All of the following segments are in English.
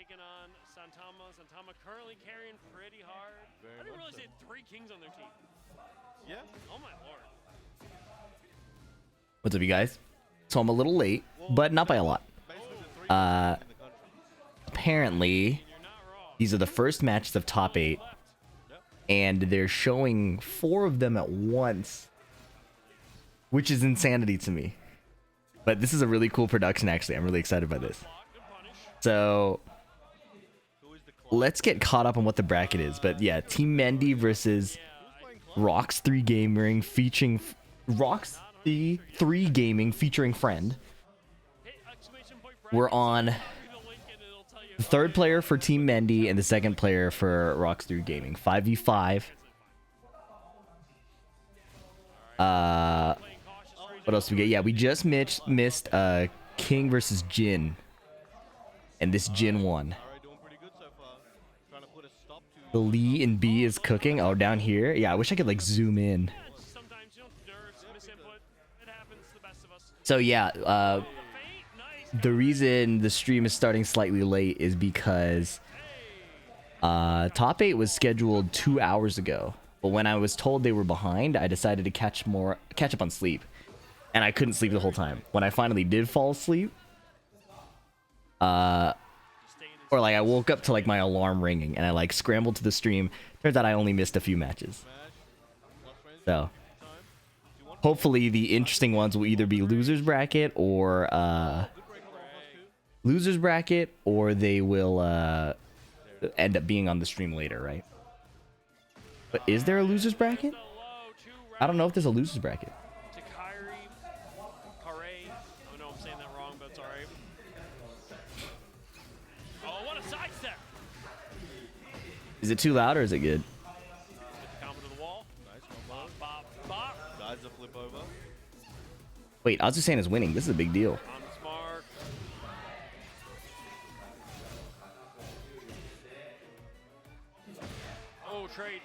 taking on Santama. Santama currently carrying pretty hard. I didn't realize they had 3 kings on their team. Yeah. Oh my lord. What's up, you guys? So I'm a little late, but not by a lot. Apparently, these are the first matches of top 8, and they're showing 4 of them at once, which is insanity to me. But this is a really cool production, actually. I'm really excited by this. So let's get caught up on what the bracket is. But yeah, Team Mendy versus Rox 3 Gaming featuring Rox 3 Gaming featuring Friend. We're on the 3rd player for Team Mendy and the 2nd player for Rox 3 Gaming. 5v5. What else do we get? Yeah, we just missed King versus Jin. And this Jin won. The Lee and B is cooking. Oh, down here? Yeah, I wish I could like zoom in. So yeah, the reason the stream is starting slightly late is because top 8 was scheduled 2 hours ago. But when I was told they were behind, I decided to catch up on sleep. And I couldn't sleep the whole time. When I finally did fall asleep, or like I woke up to like my alarm ringing and I like scrambled to the stream. Turns out I only missed a few matches. So hopefully the interesting ones will either be losers bracket or they will end up being on the stream later, right? But is there a losers bracket? I don't know if there's a losers bracket. Is it too loud or is it good? Wait, Azusan is winning. This is a big deal. Oh, trade.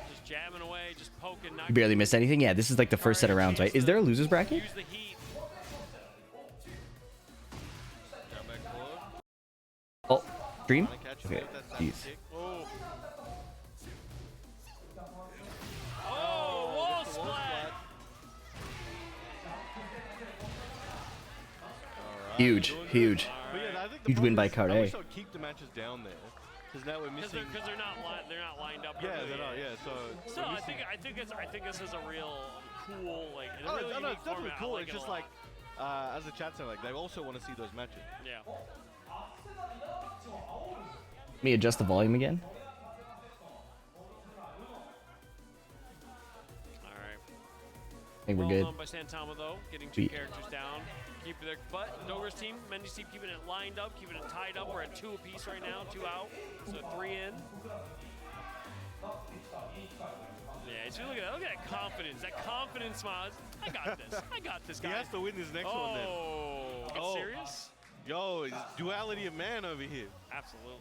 Just jamming away, just poking. You barely missed anything? Yeah, this is like the first set of rounds, right? Is there a losers bracket? Oh, stream? Okay, jeez. Oh, wall splat. Huge. Huge win by Kare. I wish I would keep the matches down there, because now we're missing. Because they're not lined up. Yeah, they're not. Yeah, so. I think this is a real cool like. No, it's definitely cool. It's just like, as a chat center, like they also want to see those matches. Yeah. Let me adjust the volume again. All right. I think we're good. By Santama though, getting 2 characters down. Keep their but Doger's team, Mendy's team keeping it lined up, keeping it tied up. We're at 2 apiece right now, 2 out, so 3 in. Yeah, so look at that confidence, smile. I got this. I got this guy. He has to win this next one then. Oh, serious? Yo, it's duality of man over here. Absolutely.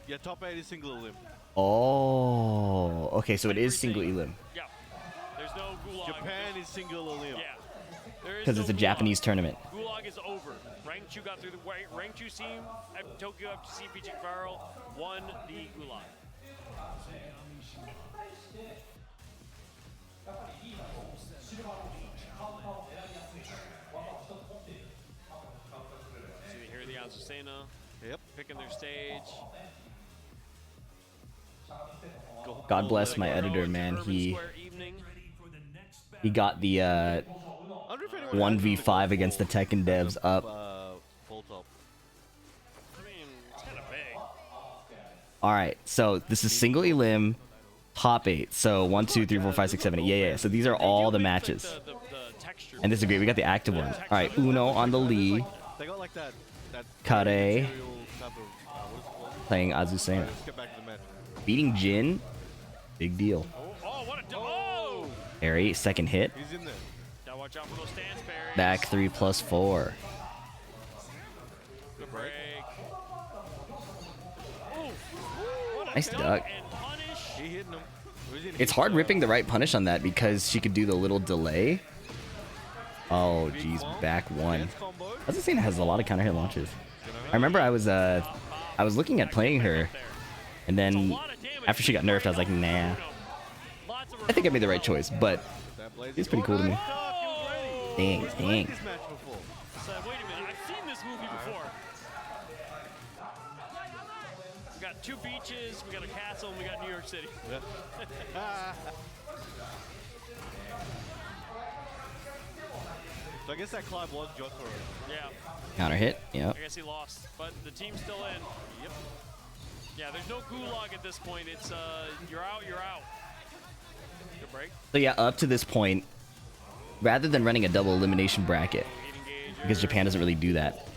Yeah, top 8 is single elim. Oh, okay, so it is single elim. Yeah. There's no gulag. Japan is single elim. Yeah. Because it's a Japanese tournament. Gulag is over. Rank 2 got through the rank 2 team at Tokyo FTC PG Barrel won the Gulag. So you hear the Azucena picking their stage. God bless my editor, man. He got the 1v5 against the Tekken devs up. Alright, so this is single elim, top 8. So 1, 2, 3, 4, 5, 6, 7, 8. Yeah. So these are all the matches. And this is great. We got the active ones. Alright, Uno on the Lee. Kare playing Azucena. Beating Jin. Big deal. Harry, 2nd hit. Back 3+4. Nice duck. It's hard ripping the right punish on that because she could do the little delay. Oh, geez, back one. Azucena has a lot of counter hit launches. I remember I was looking at playing her, and then after she got nerfed, I was like, nah. I think I made the right choice, but it's pretty cool to me. Dang, dang. So, wait a minute, I've seen this movie before. We got 2 beaches, we got a castle, and we got New York City. So I guess that Clive was Jotaro. Yeah. Counter hit, yep. I guess he lost, but the team's still in. Yep. Yeah, there's no gulag at this point. It's you're out, you're out. Good break. So yeah, up to this point, rather than running a double elimination bracket, because Japan doesn't really do that,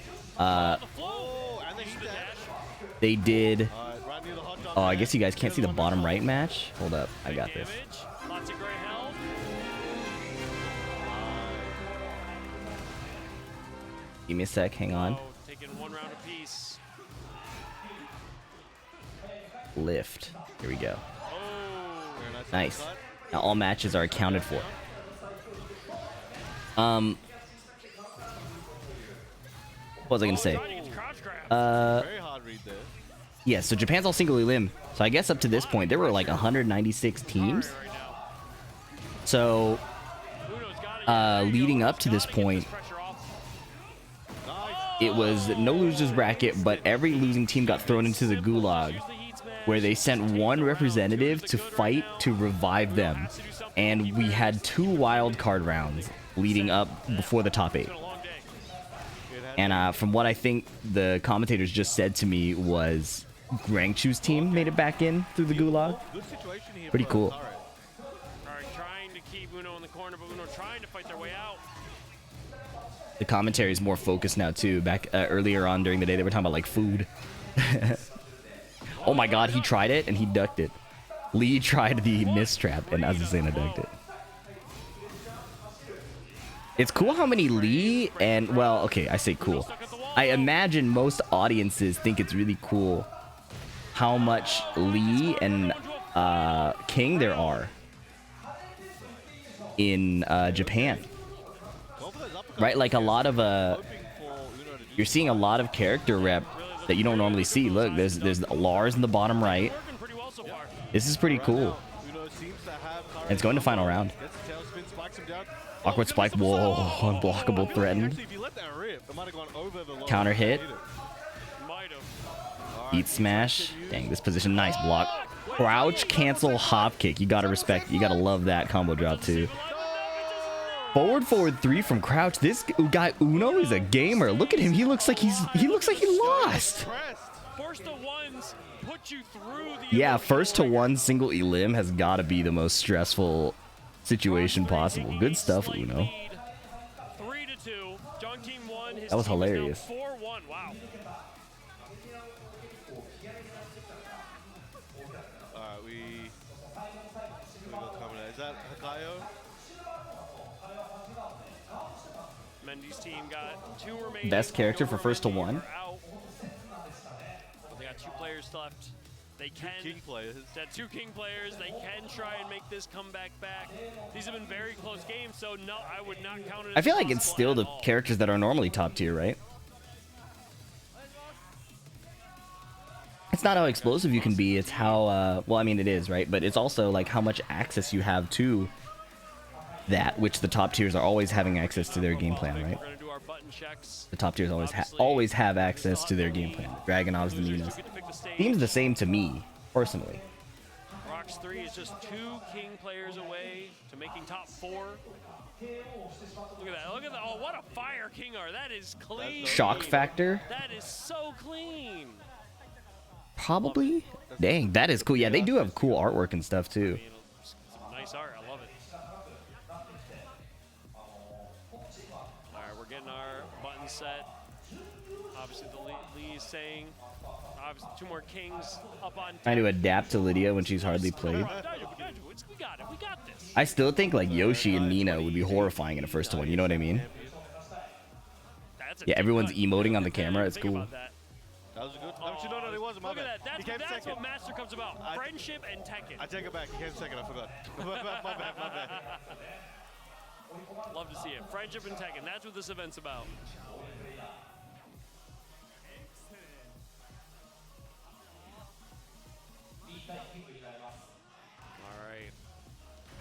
they did. Oh, I guess you guys can't see the bottom right match. Hold up, I got this. Lots of gray health. Give me a sec, hang on. Taking 1 round apiece. Lift. Here we go. Oh. Nice. Now all matches are accounted for. What was I gonna say? Very hard read there. Yeah, so Japan's all single elim. So I guess up to this point there were like 196 teams. So leading up to this point, it was no losers bracket, but every losing team got thrown into the gulag, where they sent 1 representative to fight to revive them. And we had 2 wild card rounds leading up before the top 8. And from what I think the commentators just said to me was Grangchu's team made it back in through the gulag. Pretty cool. Trying to keep Uno in the corner, but Uno trying to fight their way out. The commentary is more focused now too. Back earlier on during the day, they were talking about like food. Oh my god, he tried it and he ducked it. Lee tried the mistrap and Azucena ducked it. It's cool how many Lee and, well, okay, I say cool. I imagine most audiences think it's really cool how much Lee and King there are in Japan. Right, like a lot of you're seeing a lot of character rep that you don't normally see. Look, there's Lars in the bottom right. This is pretty cool. And it's going to final round. Awkward spike. Whoa, unblockable threatened. Counter hit. Eat smash. Dang, this position, nice block. Crouch cancel hop kick. You gotta respect. You gotta love that combo drop too. Forward 3 from Crouch. This guy Uno is a gamer. Look at him. He looks like he lost. Yeah, first to 1 single elim has got to be the most stressful situation possible. Good stuff, Uno. That was hilarious. Wow. We got coming. Is that Hakayo? Mendy's team got 2 remaining. Best character for first to 1. They got 2 players left. They can. 2 King players. That 2 King players. They can try and make this comeback back. These have been very close games, so no, I would not count it. I feel like it's still the characters that are normally top tier, right? It's not how explosive you can be. It's how, well, I mean, it is, right? But it's also like how much access you have to that, which the top tiers are always having access to their game plan, right? The top tiers always have access to their game plan. Dragunovs, the Minas. Seems the same to me, personally. Rocks 3 is just 2 King players away to making top 4. Look at that. Look at that. Oh, what a fire King are. That is clean. Shock factor? That is so clean. Probably? Dang, that is cool. Yeah, they do have cool artwork and stuff, too. Some nice art. I love it. All right, we're getting our button set. Obviously, the Lee is saying, obviously, 2 more Kings up on. Trying to adapt to Lydia when she's hardly played. We got it. We got this. I still think like Yoshi and Nina would be horrifying in a first to 1. You know what I mean? Yeah, everyone's emoting on the camera. It's cool. That was a good. No, it wasn't. My Look bad. at that. That's what MASTERCUP's about. Friendship and Tekken. I take it back. He came second. I forgot. my bad. Love to see it. Friendship and Tekken. That's what this event's about. All right.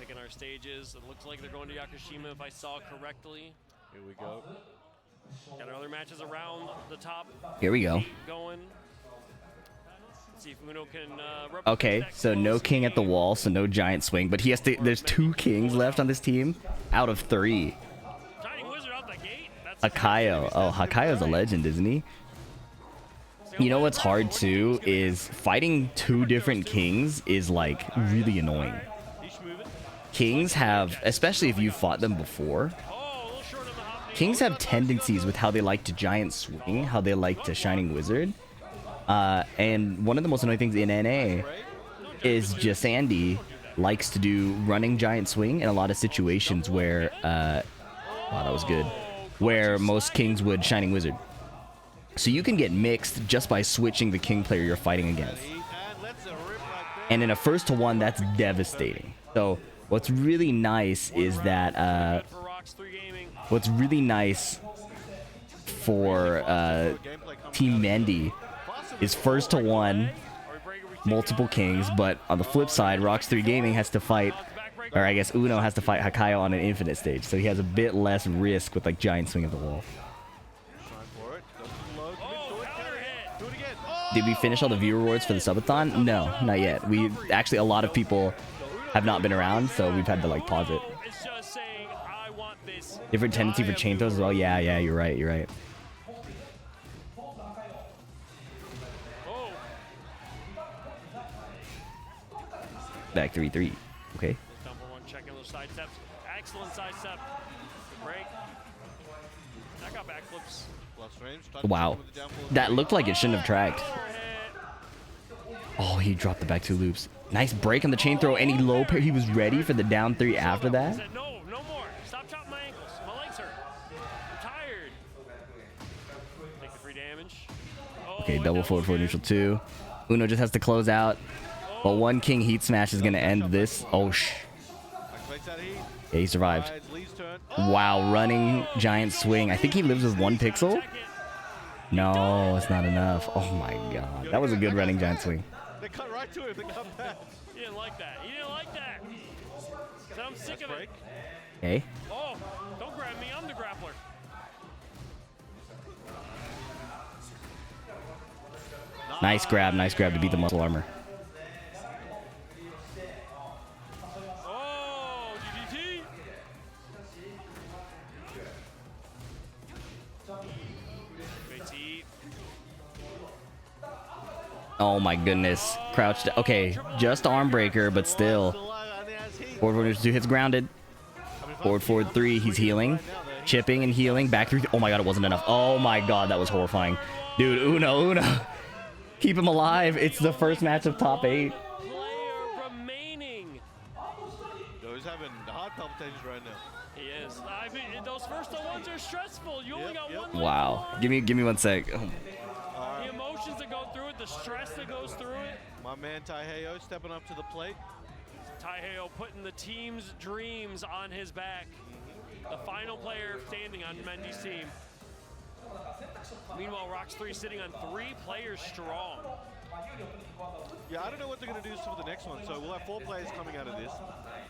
Picking our stages. It looks like they're going to Yakushima if I saw correctly. Here we go. Got our other matches around the top. Here we go. Going. Let's see if Uno can represent Okay, that so no close king at the game. wall, so no giant swing, but he has to. There's 2 kings left on this team out of 3. Shining Wizard out the gate. That's Hakayo. Oh, Hakayo's a legend, isn't he? You know what's hard too is fighting 2 different kings is like really annoying. He's moving. Kings have, especially if you fought them before, Oh, a little short on the hop knee. kings have tendencies with how they like to giant swing, how they like to shining wizard. And one of the most annoying things in NA is Jasandi likes to do running giant swing in a lot of situations where, wow, that was good, where most kings would shining wizard. So you can get mixed just by switching the king player you're fighting against. And in a 1-to-1, that's devastating. So what's really nice is that, For Rocks 3 Gaming. what's really nice for Team Mendy is 1-to-1, multiple kings, but on the flip side, Rocks 3 Gaming has to fight, or I guess Uno has to fight Hakayo on an infinite stage, so he has a bit less risk with like giant swing at the wall. Did we finish all the viewer rewards for the subathon? No, not yet. We actually, a lot of people have not been around, so we've had to like pause it. It's just saying, I want this. Different tendency for chain throws as well. Yeah, you're right. Oh, Back 3-3. Okay. number one, checking those side steps. Excellent side step. Break. I got backflips. Wow. That looked like it shouldn't have tracked. Overhead. Oh, he dropped the back 2 loops. Nice break on the chain throw, and he was ready for the down 3 after He that. said, no, no more. Stop chopping my ankles. My legs hurt. I'm tired. Take the free damage. Oh, Okay, and double that forward was for good. neutral 2. Uno just has to close out. But 1 king heat smash is going to end this. Oh, yeah, he survived. Wow, running giant swing. I think he lives with 1 pixel. No, it's not enough. Oh my god. That was a good running giant swing. They cut right to him. They cut back. He didn't like that. He didn't like that. So I'm sick of it. Okay. Oh, don't grab me. I'm the grappler. Nice grab to beat the muscle armor. Oh, DDT. Great to eat. Oh my goodness. Crouched. Okay, just arm breaker, but still. Forward 2 hits grounded. Forward 3, he's healing. Chipping and healing. Back 3. Oh my god, it wasn't enough. Oh my god, that was horrifying. Dude, Uno. Keep him alive. It's the first match of top 8. Player remaining. Yo, he's having heart palpitations right now. He is. I mean, those first ones are stressful. You only got one. Wow. Give me 1 sec. Oh. The emotions that go through it, the stress that goes through it. My man Taiheo stepping up to the plate. Taiheo putting the team's dreams on his back. The final player standing on Mendy's team. Meanwhile, Rocks 3 sitting on 3 players strong. Yeah, I don't know what they're going to do for the next one. So we'll have 4 players coming out of this.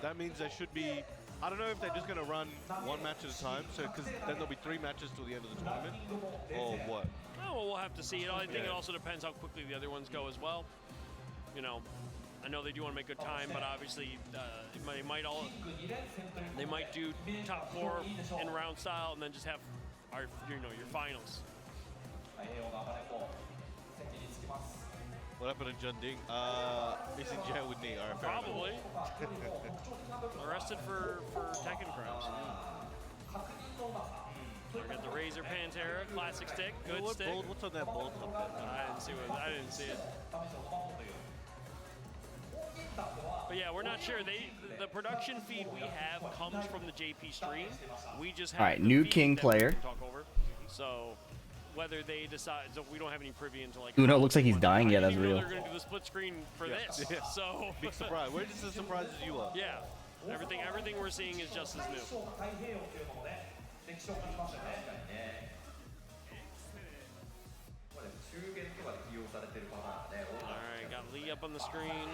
That means there should be, I don't know if they're just going to run 1 match at a time. So because then there'll be 3 matches till the end of the tournament. Or what? Oh, well, we'll have to see. I think it also depends how quickly the other ones go as well. You know, I know they do want to make good time, but obviously they might do top 4 in round style and then just have your finals. What happened to Jun Ding? He's in jail with knee. All right, fair enough. Probably. Arrested for Tekken crimes. Look at the Razor Pantera classic stick. Good What stick. bolt? What's on that bolt up there? I didn't see it. But yeah, we're not sure. The production feed we have comes from the JP stream. We just have All right, the new feed king that we player. can talk over. So whether they decide, so we don't have any privy into like. Uno looks like he's dying. Yeah, I that's didn't even know real. They're gonna do the split screen for this. Yeah. So Big surprise. Where does the surprises you are? yeah. Everything we're seeing is just as new. Alright, got Lee up on the screen.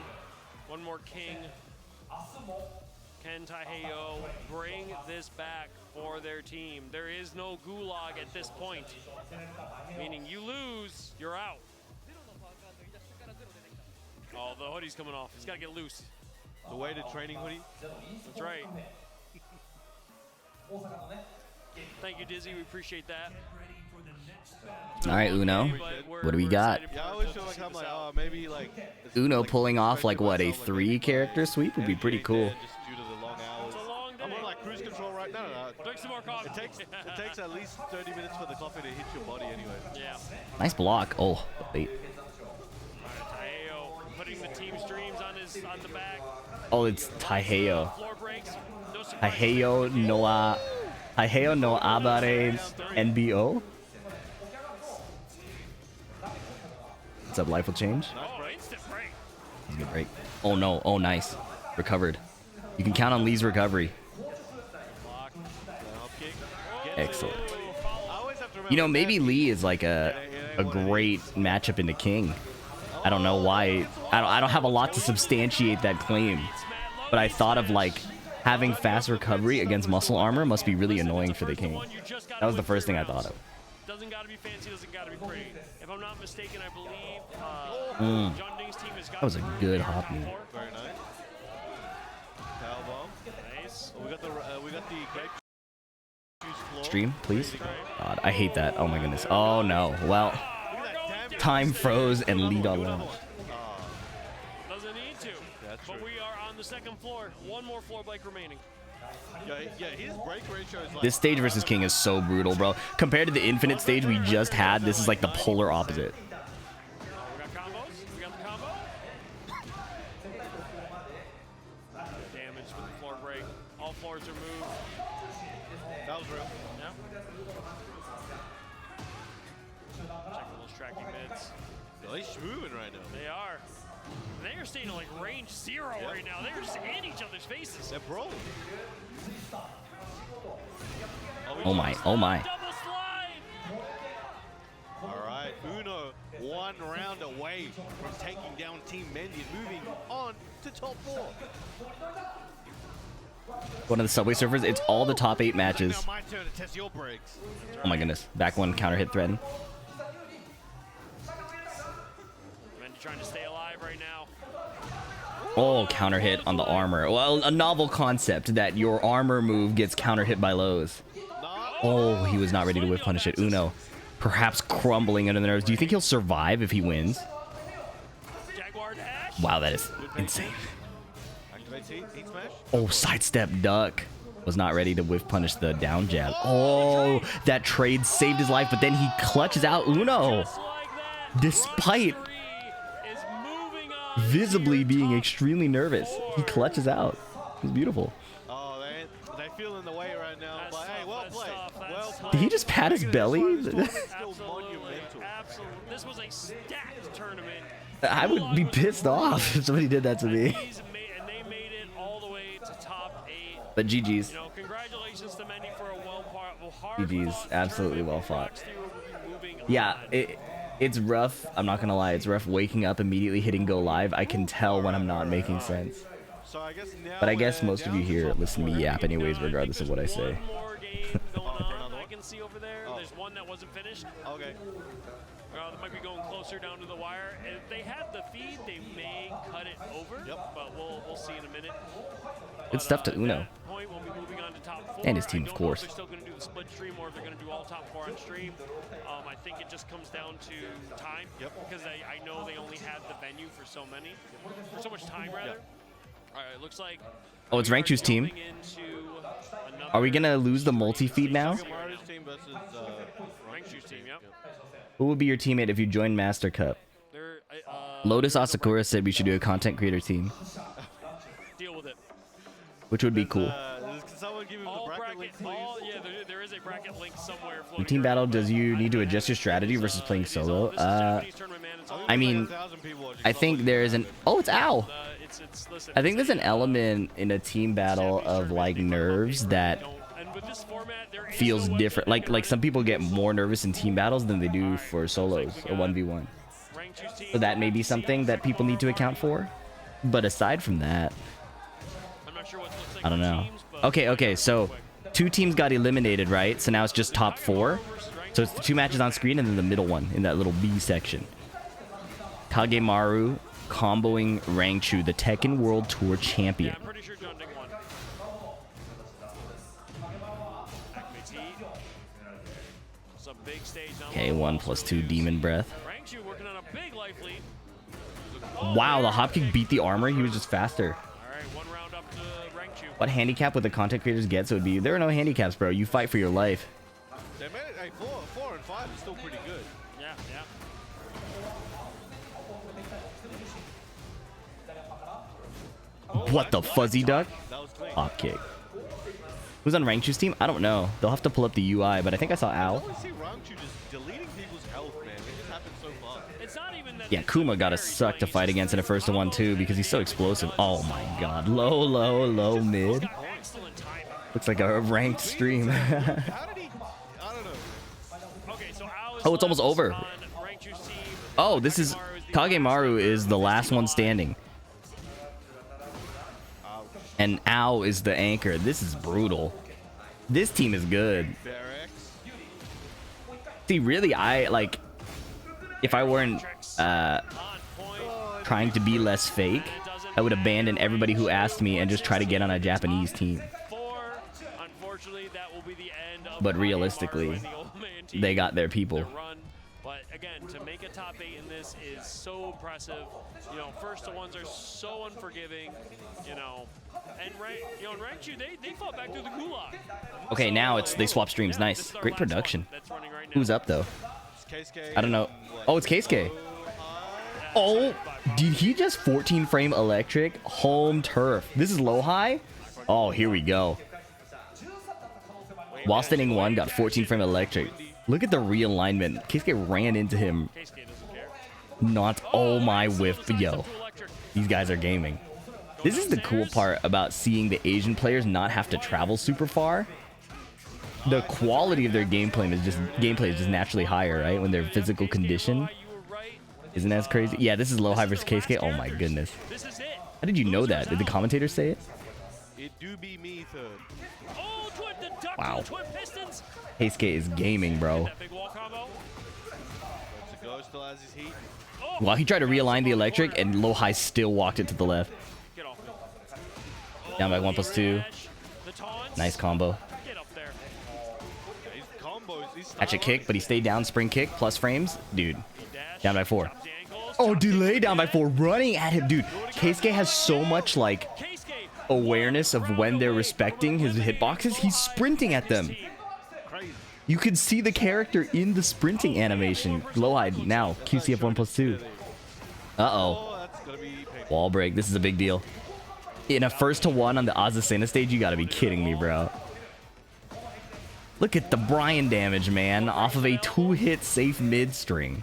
One more king. Can Taiheo bring this back for their team? There is no gulag at this point. Meaning you lose, you're out. Oh, the hoodie's coming off. He's got to get loose. The weighted training hoodie. That's right. Thank you, Dizzy. We appreciate that. All right, Uno. What do we got? Yeah, I always feel like I'm like, oh, maybe like Uno pulling off like what, a 3-character sweep would be pretty cool. Just due to the long hours. It's a long day. I'm on like cruise control right now. Drink some more coffee. It takes at least 30 minutes for the coffee to hit your body anyway. Yeah. Nice block. Oh, wait. Taiheo putting the team streams on the back. Oh, it's Taiheo. Floor breaks. No surprise. Taiheo no Abare NBO. What's up, life will change? Oh, instant break. That's a good break. Oh no, oh nice. Recovered. You can count on Lee's recovery. Block. Excellent. You know, maybe Lee is like a great matchup into King. I don't know why. I don't have a lot to substantiate that claim. But I thought of like having fast recovery against muscle armor must be really annoying for the King. That was the first thing I thought of. Doesn't gotta be fancy, doesn't gotta be pretty. If I'm not mistaken, I believe John Ding's team has got. That was a good hop move. Very nice. Power bomb. Nice. We got the grape juice floor. Stream, please. God, I hate that. Oh my goodness. Oh no. Well, Look at that damn time froze and lead on launch. Doesn't need to. That's but true. we are on the second floor. One more floor break remaining. Yeah, his break ratio is like. This stage versus King is so brutal, bro. Compared to the infinite stage we just had, this is like the polar opposite. We got combos. We got the combo. Damage with the floor break. All floors are moved. That was real. Yeah. Checking those tracking mids. Oh, he's moving right now. They are. They are staying at like range 0 right now. They're just in each other's faces. They're brawling. Oh my, oh my. Double slide. All right, Uno, one round away from taking down Team Mendy and moving on to top 4. One of the Subway Surfers, it's all the top 8 matches. Now my turn to test your breaks. Oh my goodness. Back one, counter hit threaten. Mendy trying to stay alive right now. Oh, counter hit on the armor. Well, a novel concept that your armor move gets counter hit by lows. Oh, he was not ready to whip punish it. Uno, perhaps crumbling under the nerves. Do you think he'll survive if he wins? Jaguar dash. Wow, that is insane. Activates heat smash. Oh, sidestep duck. Was not ready to whiff punish the down jab. Oh, that trade saved his life, but then he clutches out Uno. Just like that. Despite Luxury is moving on visibly to being top extremely nervous, he 4. clutches out. It was beautiful. Oh, they feeling the way right now. That's But hey, tough, well that's played. tough, that's Well tough. played. Did he just pat his belly? Still Absolutely. monumental. Absolutely. This was a stacked tournament. I would be pissed off if somebody did that to me. And they made it all the way to top 8. But GG's. You know, congratulations to Mendy for a hard GG's, fought absolutely tournament. well fought. Rocks through moving Yeah, on. it's rough. I'm not gonna lie. It's rough waking up immediately hitting go live. I can tell when I'm not making sense. So I guess now But I guess we're most of you down to here top listen to me 4. yap anyways, I regardless think of what I there's say. one more game going on I can see over there. There's one that wasn't finished. Okay. They might be going closer down to the wire. If they had the feed, they may cut it over. Yep. But we'll see in a minute. Good stuff to At Uno. that point, we'll be moving on to top 4. And his team, I of don't know course. if they're still going to do the split stream or if they're going to do all top 4 on stream. I think it just comes down to time. Yep. Because I know they only had the venue for so many, for so much time rather. All right, it looks like. Oh, it's we are Rank Juice team. jumping into another Are we gonna lose the multi-feed now? Super Mario's team versus Rank Juice team, yep. Who would be your teammate if you joined Master Cup? They're, Lotus Asakura said we should do a content creator team, deal with it. which would be cool. Can someone give him the All bracket link, please? yeah, there is a bracket link somewhere. In floating team around, battle, but does you need to I adjust your strategy versus playing it is all- solo? this is Japanese tournament, man. It's all I mean, 1,000 people watching. I think there is an. Oh, it's Ow. it's listen. I think there's an element in a team battle of like nerves that And with this format, there is feels no one different. Like some people get more nervous in team battles than they do for solos or 1v1. ranked choose team. So that may be something that people need to account for. But aside from that, I'm not sure what it looks like I don't for know. teams, but Okay, so 2 teams got eliminated, right? So now it's just top 4. So it's the 2 matches on screen and then the middle one in that little B section. Kagemaru comboing Rangchu, the Tekken World Tour champion. Yeah, I'm pretty sure John Dick won. Activates heat. Some big stage now. Okay, 1+2 Demon Breath. Rangchu working on a big life lead. Wow, the hop kick beat the armor. He was just faster. All right, 1 round up to Rangchu. What handicap would the content creators get? So it'd be, there are no handicaps, bro. You fight for your life. They made it. Hey, 4 and 5 is still pretty good. Yeah, yeah. What the fuzzy duck? That was clean. Hop kick. Who's on Rangchu's team? I don't know. They'll have to pull up the UI, but I think I saw I Al. always see Rangchu just deleting people's health, man. It just happens so fast. It's not even that. Yeah, Kuma gotta suck to fight against in a 1-1 too because he's so explosive. Oh my god. Low, mid. Excellent timing. Looks like a ranked stream. How did he? I don't know. Okay, so Al is Oh, it's almost left over. on Rangchu's team. Oh, this is... Kagemaru is the last one standing. And Ao is the anchor. This is brutal. This team is good. Barracks. See, really, I, like... If I weren't On point. trying to be less fake, I would abandon everybody who asked me and just try to get on a Japanese team. 4. Unfortunately, that will be the end of But the realistically, and the old man team. They got their people. Their run. But again, to make a top 8 in this is so impressive. You know, 1-1s are so unforgiving. You know, and Rangchu, they fought back through the gulag. Okay, now it's they swap streams. Yeah, Nice. this is our Great last one production. that's running right now. Who's up, though? It's Keisuke. I don't know. Oh, it's Keisuke. Oh, did he just 14 frame electric? Home turf. This is low high? Oh, here we go. While standing 1 got 14 frame electric. Look at the realignment. Keisuke ran into him. Keisuke doesn't care. Not, oh my whiff. Yo, these guys are gaming. This is the cool part about seeing the Asian players not have to travel super far. The quality of their gameplay is just naturally higher, right? When their physical condition isn't as crazy. Yeah, this is low high versus Keisuke. Oh my goodness. This is it. How did you know that? Did the commentators say it? It do be me third. Oh, the duck Wow. to the twin pistons. Keisuke is gaming, bro. That big wall combo. To go still has his heat. Oh, Well, he tried to realign the electric, and low high still walked it to the left. get off me. Down by 1+2. Dash, the taunts. Nice combo. Get up there. His combos. He's Catch a kick, but he stayed down. Spring kick plus frames. Dude, Dash, down by 4. chops the ankles, Oh, chops the delay ankles. down by 4. Running at him, dude. Keisuke has so much, like, Keisuke, awareness of when they're respecting his hitboxes. He's sprinting at them. crazy. You could see the character in the sprinting animation. Low high now. QCF 1+2. Uh-oh. Oh, that's gonna be painful. Wall break. This is a big deal. In a 1-1 on the Azucena stage, you gotta be kidding me, bro. Look at the Brian damage, man. Off of a 2-hit safe mid string.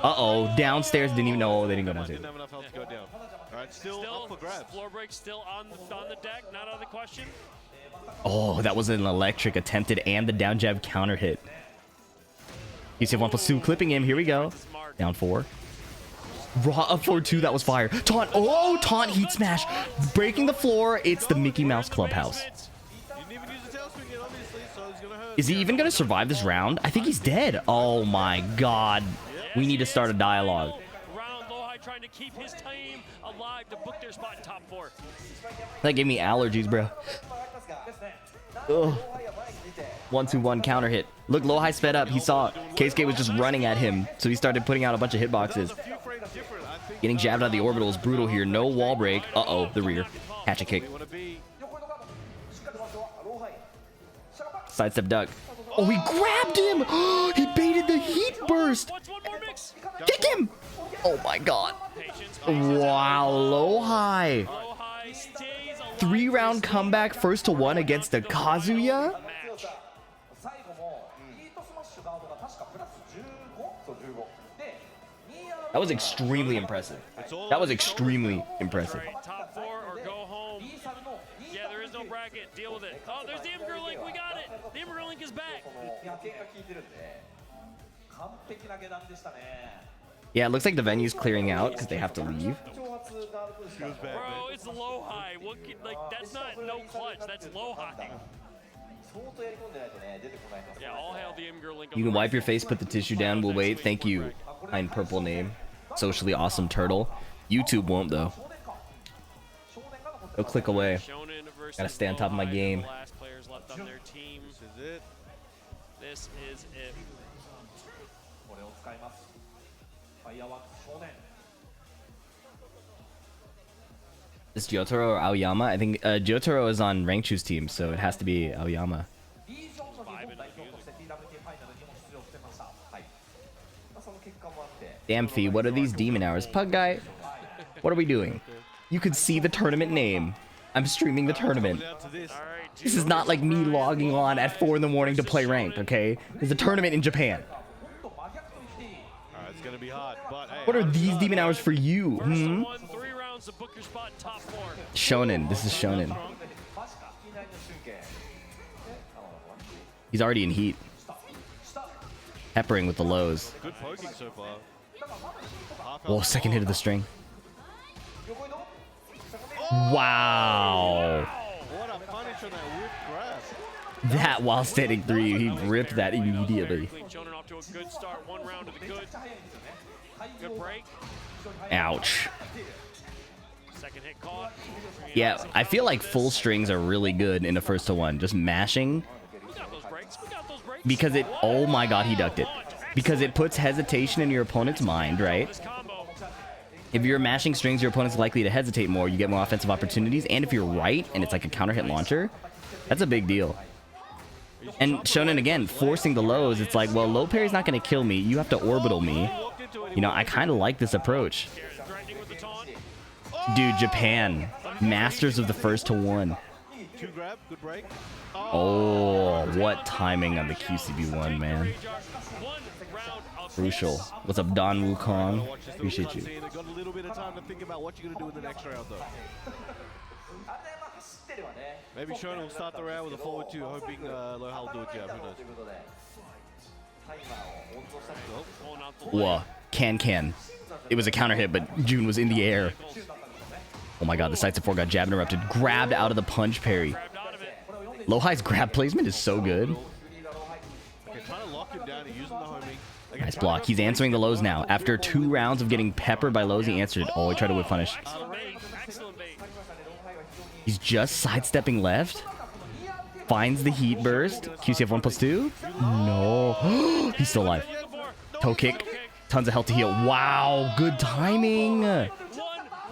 Uh-oh. Downstairs. Didn't even know. Oh, they didn't go downstairs. Didn't have enough health to go down. All right, still up for grabs. Floor break still on the deck, not out of the question. Oh, that was an electric attempted and the down jab counter hit. QCF 1+2 clipping him. Here we go. Smart. Down 4. Raw up 4-2. That was fire. Taunt. Oh, taunt heat smash. Breaking the floor. It's the Mickey Mouse Clubhouse. Didn't even use the tail swing yet, obviously, so he's gonna hurt. Is he even going to survive this round? I think he's dead. Oh my god. We need to start a dialogue. Round low high trying to keep his team alive to book their spot in top 4. That gave me allergies, bro. Ugh. 1-2-1 counter hit. Look, low high sped up. He saw Keisuke was just running at him, so he started putting out a bunch of hitboxes. A few frames different, I think. Getting jabbed out of the orbital is brutal here. No wall break. Uh-oh, the rear. Catch a kick. They wanna be. Sidestep duck. Oh, he grabbed him! He baited the heat burst! What's one more mix? Kick him! Oh my god. Patience. Wow, low high. Low high stays alive. 3-round comeback 1-1 against the Kazuya? Match. 最後もヒートスマッシュガードが確かプラス15と15で That was extremely impressive. That was extremely impressive. Right, top 4 or go home. Yeah, there is no bracket. Deal with it. Oh, there's the Immigrant Link. We got it. The Immigrant Link is back. Yeah, it looks like the venue's clearing out because they have to leave. Bro, it's low high. What? Like that's not no clutch. That's low high. Yeah, all hail the Immigrant Link. You can wipe your face, put the tissue down. We'll wait. Thank you. Kind purple name. Socially awesome turtle. YouTube won't though. Go click away. Gotta stay on top of my game. Last players left on their team. This is it. This is it. Is Jotaro or Aoyama? I think Jotaro is on Rangchu's team, so it has to be Aoyama. Damn Fee, what are these demon hours? Pug guy, what are we doing? You could see the tournament name. I'm streaming the tournament. This is not like me logging on at 4 in the morning to play ranked, okay? There's a tournament in Japan. It's gonna be hard, but hey, What are these demon hours for you? Hmm? 3 rounds to book your spot in top 4. Shonen. This is Shonen. He's already in heat. Peppering with the lows. good poking so far. Whoa, second hit of the string. Wow. What a punish on that whip grab. That while standing 3, he ripped that immediately. Shonen off to a good start. 1 round to the good. Good break. Ouch. Second hit caught. Yeah, I feel like full strings are really good in a 1-to-1. Just mashing. We got those breaks. We got those breaks. Because it, oh my god, he ducked it. Because it puts hesitation in your opponent's mind, right? This combo. If you're mashing strings, your opponent's likely to hesitate more. You get more offensive opportunities. And if you're right, and it's like a counter hit launcher, that's a big deal. And Shonen, again, forcing the lows, it's like, well, low parry's not going to kill me. You have to orbital me. You know, I kind of like this approach. Threatening with the taunt. Dude, Japan. Masters of the 1-to-1. 2 grab, good break. Oh, what timing on the QCB1, man. 1 round of Crucial. What's up, Don Wukong? Appreciate you. They've got a little bit of time to think about what you're going to do in the next round, though. Maybe Shonen will start the round with a forward 2, hoping Lohal will do a jab. Who knows? pulling out the Whoa. Can. It was a counter hit, but June was in the air. Oh my god, the sights of 4 got jab interrupted. Grabbed out of the punch parry. grabbed out of it. Lohai's grab placement is so good. Okay, trying to lock him down and using the homing. Nice block. He's answering the lows now. After 2 rounds of getting peppered by lows, he answered it. Oh, he tried to whip punish. Excellent bait. Excellent bait. He's just sidestepping left. Finds the heat burst. QCF 1+2. No. He's still alive. Toe kick. Tons of health to heal. Wow. Good timing. 1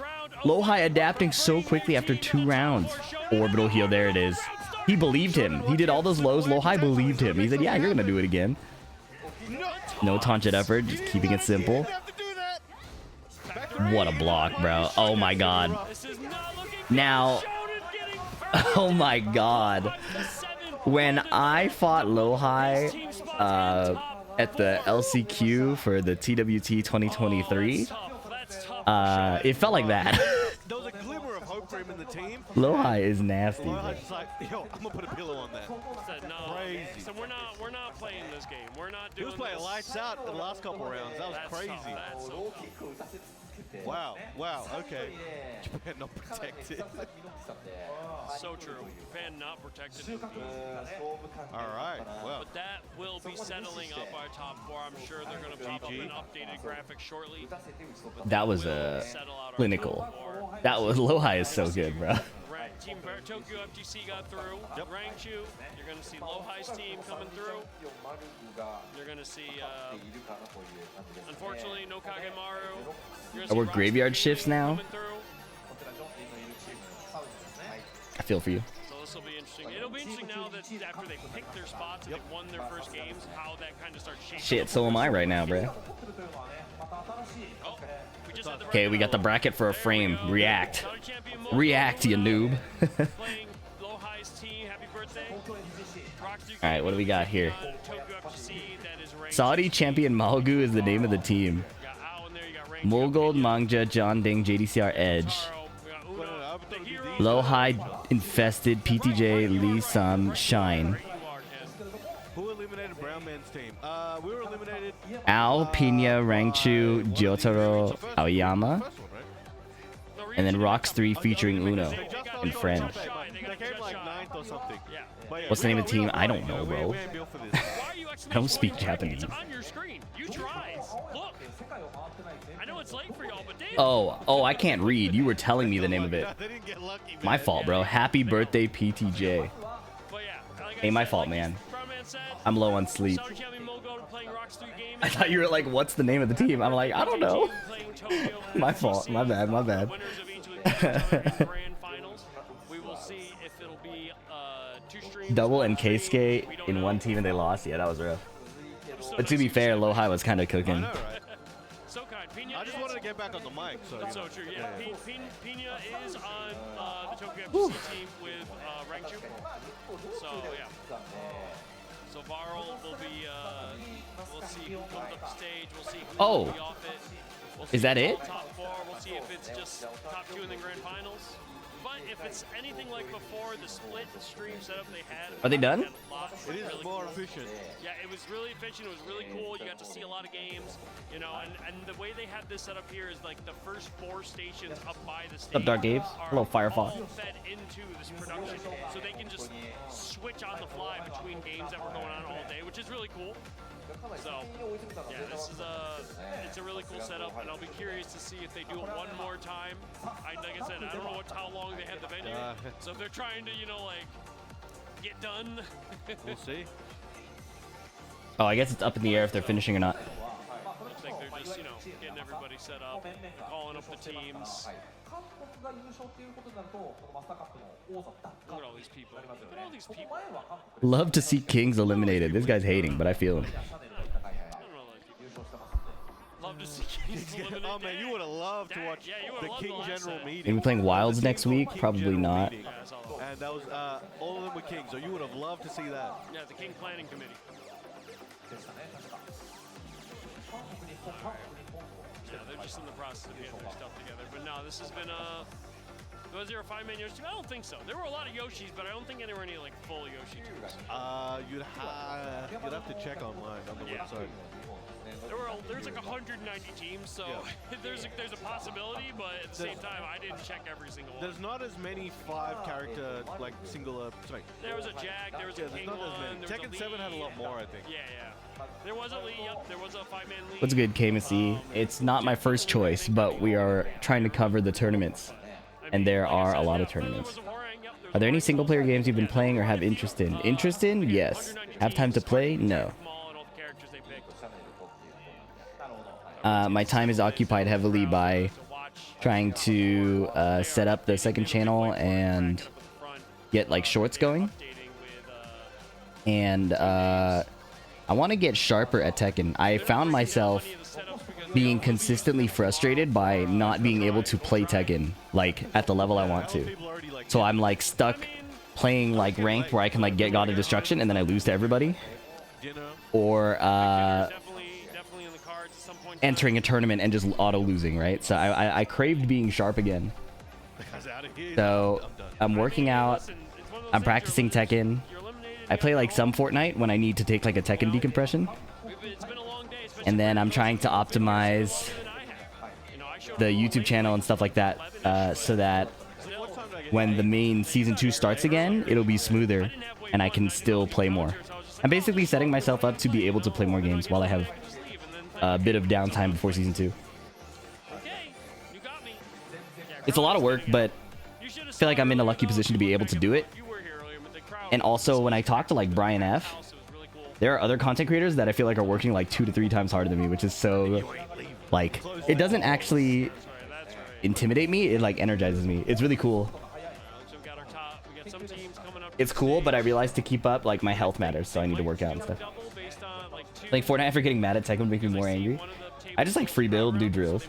round of Lohai adapting so quickly after 2 rounds. Orbital heal. There it is. He believed him. He did all those lows. Lohai believed him. He said, yeah, you're going to do it again. No taunt jet effort. Just keeping it simple. What a block, bro. Oh, my God. This is not looking Now, Shonen getting hurt. oh, my God. When I fought Lohai at the LCQ for the TWT 2023, That's tough. it felt like that. There was a glimmer of hope for him in the team. Lohai is nasty. Lohal's just like, yo, I'm going to put a pillow on that. Said, no. Crazy. So we're not playing this game. We're not He doing was playing this. lights out the last couple rounds. That was That's crazy. tough. That's so tough. Wow, okay. Japan not protected. So true. Japan not protected. All right, well. But that will be settling up our top 4. I'm sure they're going to pop up an updated graphic shortly. That was Settle out our clinical. top 4. That was Lohai is so good, bro. Team Tokyo FGC got through. Rangchu, you're going to see Lohai's team coming through. You're going to see, unfortunately, no Kagemaru. Are we graveyard shifts now? I feel for you. So this will be interesting. It'll be interesting now that after they picked their spots and they've won their first games, how that kind of starts shaping. Shit, so am I right now, bro. Oh, we just had the Okay, we got the bracket for a frame. React. React, you noob. Playing Lohai's team. Happy birthday. All right, what do we got here? Tokyo FGC, that is ranked. Saudi champion Malgu is the name of the team. Got Ao in Mogold, Mangja, John Ding, JDCR, Edge. Low high infested, PTJ, Lee Sam, Shine. Who eliminated Brown Man's team? We were eliminated. Ao, Pina, Rangchu, Gyotaro, Aoyama. And then Rocks 3 featuring Uno and Friend. They came like 9th or something. What's the name of the team? I don't know, bro. I don't speak Japanese. It's on your screen. You try. Look. I know it's late for y'all, but damn. Oh, I can't read. You were telling me the name of it. My fault, bro. Happy birthday, PTJ. Hey, my fault, man. I'm low on sleep. I thought you were like, what's the name of the team? I'm like, I don't know. My fault. My bad. My bad. Double and K-Skate in one team and they lost. Yeah, that was rough. But to be fair, Low High was kind of cooking. I just wanted to get back on the mic. So, that's so true. Yeah, Pina is on the Tokyo FC team with Rangchu. So yeah. So Varl will be. We'll see who comes up stage. We'll see who will be off it. We'll see is that it? Top 4. We'll see if it's just top 2 in the grand finals. But if it's anything like before, the split stream setup they had. Are they done? It is really more efficient. Yeah, it was really efficient. It was really cool. You got to see a lot of games, you know, and the way they had this set up here is like the first 4 stations up by the stage. Up Dark Games? Hello, Firefox. All fed into this production, so they can just switch on the fly between games that were going on all day, which is really cool. So, yeah, this is it's a really cool setup, and I'll be curious to see if they do it one more time. Like I said, I don't know how long they have the venue, so if they're trying to, you know, like, get done. We'll see. Oh, I guess it's up in the air if they're finishing or not. Looks like they're just, you know, getting everybody set up, calling up the teams. Look at all these people. Look at all these people. Love to see Kings eliminated. This guy's hating, but I feel him. Love to see Kings eliminated. Oh man, you would have loved to watch the King General meeting. Maybe playing Wilds next week? Probably not. And that was all of them were Kings, so you would have loved to see that. Yeah, the King Planning Committee. Yeah, they're just in the process of getting their stuff together. But no, this has been was there a 5-man Yoshi team? I don't think so. There were a lot of Yoshis, but I don't think there were any like full Yoshi teams. You'd have to check online on the website. There's like 190 teams, so there's a possibility, but at the same time, I didn't check every single one. There's not as many 5-character like singular. Sorry. There was a Jag, there was a King one. Tekken 7 had a lot more, I think. Yeah. There was a Lee. Yep, there was a 5-man Lee. What's good, KMC? It's not my first choice, but we are trying to cover the tournaments, and there are a lot of tournaments. Are there any single-player games you've been playing or have interest in? Interest in? Yes. Have time to play? No. My time is occupied heavily by trying to set up the second channel and get like shorts going. And I want to get sharper at Tekken. I found myself being consistently frustrated by not being able to play Tekken like at the level I want to. So I'm like stuck playing like ranked where I can like get God of Destruction and then I lose to everybody. Or entering a tournament and just auto losing, right? So I craved being sharp again. So I'm working out. I'm practicing Tekken. I play like some Fortnite when I need to take like a Tekken decompression. And then I'm trying to optimize the YouTube channel and stuff like that so that when the main Season 2 starts again, it'll be smoother and I can still play more. I'm basically setting myself up to be able to play more games while I have a bit of downtime before Season 2. It's a lot of work, but I feel like I'm in a lucky position to be able to do it. And also, when I talk to like Brian F., there are other content creators that I feel like are working like 2 to 3 times harder than me, which is so, like, it doesn't actually intimidate me, it like energizes me. It's really cool. It's cool, but I realize to keep up, like, my health matters, so I need to work out and stuff. Like, Fortnite, after getting mad at Tekken would make me more angry. I just like free build and do drills.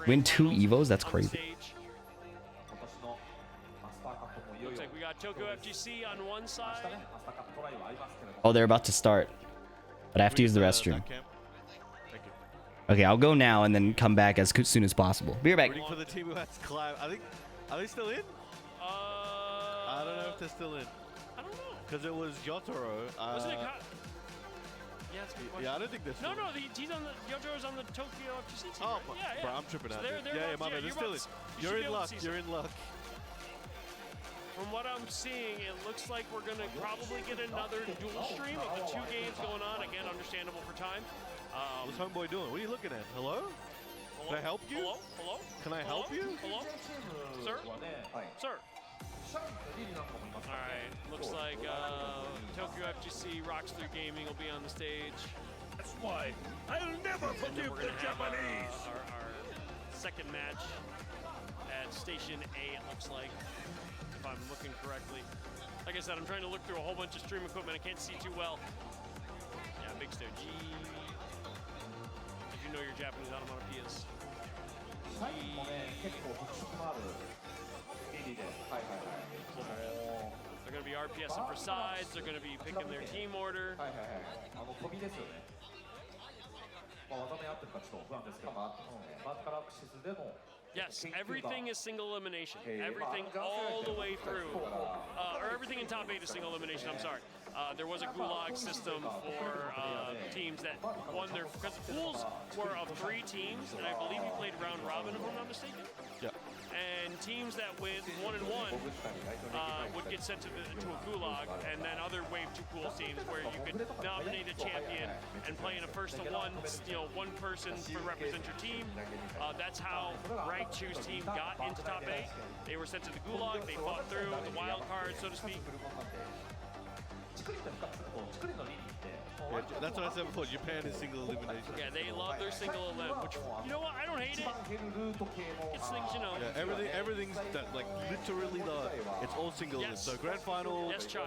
Win 2 Evos? That's crazy. Looks like we got Tokyo FGC on one side. Oh, they're about to start. But I have to use the restroom. Okay, I'll go now and then come back as soon as possible. Be right back. Waiting for the team who has to climb. I think, are they still in? I don't know if they're still in. I don't know. Because it was Yotaro. Wasn't it? Yeah, that's a good question. Yeah, I don't think they're still No, he's on the Yojo's on the Tokyo FGC team. Oh, right? Yeah. bro, I'm tripping So out. they're Yeah, about- my bad. They're still in. you You're should be in able to luck. see You're in luck. From what I'm seeing, it looks like we're going to probably get another dual stream of the 2 games going on. Again, understandable for time. What's Homeboy doing? What are you looking at? Hello? Can I help you? Hello? Hello? Can I help you? Hello? Sir? Sir? Alright, looks like Tokyo FGC Rockster Gaming will be on the stage. That's why I'll never forgive the Japanese. Our second match at Station A, it looks like, if I'm looking correctly. Like I said, I'm trying to look through a whole bunch of stream equipment. I can't see too well. Yeah, big stair. G. If you know your Japanese onomatopoeias. They're going to be RPSing for sides. They're going to be picking their team order. Yes, everything is single elimination. Everything all the way through. Or everything in top 8 is single elimination, I'm sorry. There was a gulag system for teams that won their... Because the pools were of 3 teams, and I believe you played round robin, if I'm not mistaken. Yeah. And teams that win 1-1 would get sent to a gulag, and then other Wave 2 pool teams where you could nominate a champion and play in a first to one, one person to represent your team. That's how Rank Choose team got into top 8. They were sent to the gulag, they fought through the wild card, so to speak. Yeah, that's what I said before. Japan is single elimination. Yeah, they love their single elim, which, you know what, I don't hate it. It's things, you know. Yeah, everything's that, like literally it's all single elim. So grand final, Yes, Chai,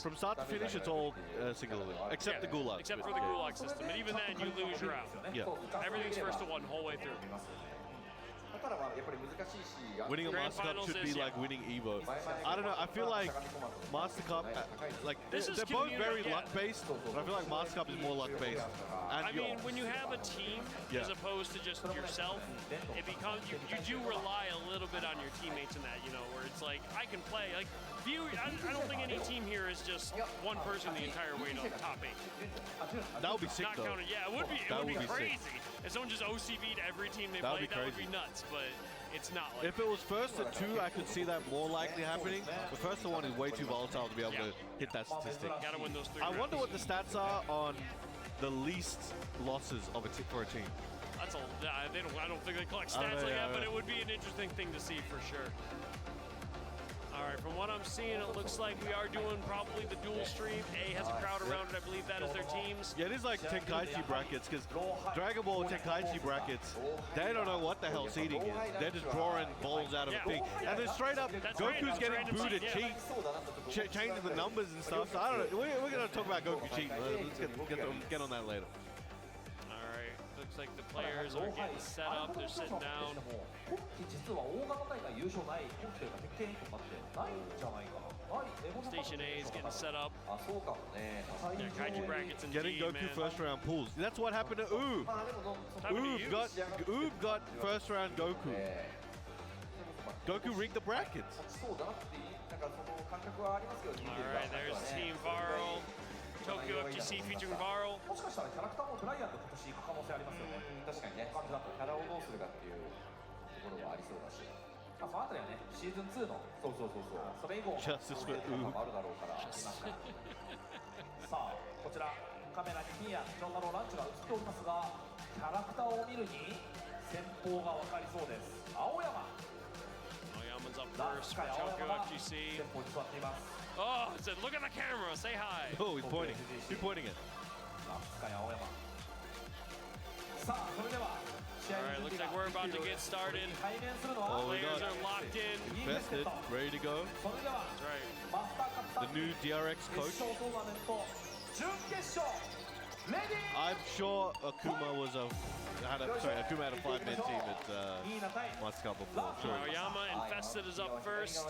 from start to finish, it's all single elim, except the gulag. Except for the gulag system, and even then, you lose, you're out. Yeah. Everything's first to one, whole way through. Winning a Grand Master Cup Finals should be is, like winning Evo. I don't know. I feel like Master Cup, like This is they're both very community, yeah. luck based, but I feel like Master Cup is more luck based. And I mean, when you have a team as opposed to just yourself, it becomes you do rely a little bit on your teammates in that, where it's like I can play. Like I don't think any team here is just one person the entire way to the top 8. that would be sick Not though. counted. Yeah, it would be. It That would be would be sick. crazy if someone just OCV'd every team they That would played. be That would crazy. be nuts, but it's not like. If it was first to 2, I could see that more likely happening. But first to 1 is way too volatile to be able to hit that statistic. Gotta win those 3 I rounds. wonder what the stats are on the least losses of for a team. That's a. They don't. I don't think they collect I don't stats know, like yeah, that, but right. it would be an interesting thing to see for sure. All right, from what I'm seeing, it looks like we are doing probably the dual stream. A has a crowd around it. I believe that is their teams. Yeah, it is like Tenkaichi brackets, because Dragon Ball Tenkaichi brackets, they don't know what the hell seeding is. They're just drawing balls out of a thing. And then straight up, That's Goku's random, getting random booed seed, at cheat, changing the numbers and stuff. So I don't know. We're going to talk about Goku cheating. Let's get on that later. All right, looks like the players are getting set up. They're sitting down. Station A is getting set up. Yeah, Kaiju brackets and Getting Goku man. first round pulls. That's what happened to Oob. Happened to Oob got first round Goku. Goku rigged the brackets. All right, there's Team Varl. Tokyo FGC featuring Varl. もしかしたらキャラクターもトライアンで今年行く可能性ありますよね。確かにね、感じだとキャラをどうするかっていうところはありそうだし、そのあたりはね、シーズン2のそれ以後のJustice for もあるだろうから見ますから。さあ、こちらカメラにミヤ、ジョンタローランチが映っておりますが、キャラクターを見るに先方が分かりそうです。青山。Aoyama's up ラン first スカ for イ青 Tokyo 山が FGC. 先方に座っています。 Oh, it said, look at the camera, say hi. Oh, he's pointing. He's pointing it. ランスカイ青山。さあ、それでは試合 All right, の looks 準 like 備 we're about to が get started. 対面するのは Oh, we Players got are locked in. invested, ready to go. それでは That's right. マスターカップ The new DRX 決 coach. 勝トーナメント準決勝レディー I'm sure Akuma had a 5-man team at Master Cup before. Sure. Aoyama infested is up first.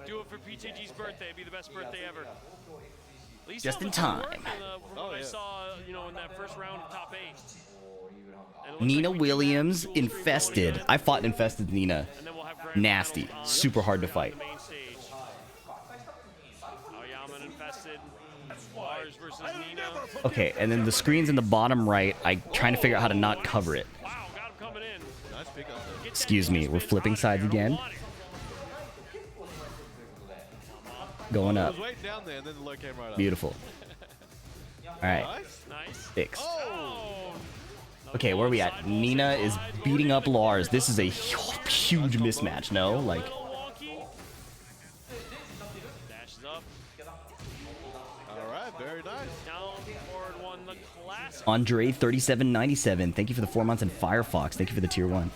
Do it for PTG's birthday. Be the best birthday ever. At least Just that in was good time. work, from Oh, what I yeah. saw you know, in that first round of top 8. And it looks Nina like we can Williams, have 2 or 3 Infested. going I fought Infested Nina. and then we'll have grand Nasty. finals, Super hard to on fight. the main stage. Aoyama and Infested. Lars versus Nina. Okay, and then the screen's in the bottom right. I'm trying to figure out how to not cover it. Wow, got him coming in. Nice pickup there. Get that Excuse me, spin we're flipping out of sides there. I don't again. want it. Going It up. was waiting down there, and then the low came right up. Beautiful. All right, Nice. Nice. fixed. Oh. Okay, where are we at? Nina is beating up Lars. This is a huge mismatch, no? Like, Little wonky. Dashes up. All right, very nice. Down forward one. The classic. Andre 3797. Thank you for the 4 months, and Firefox. Thank you for the tier 1.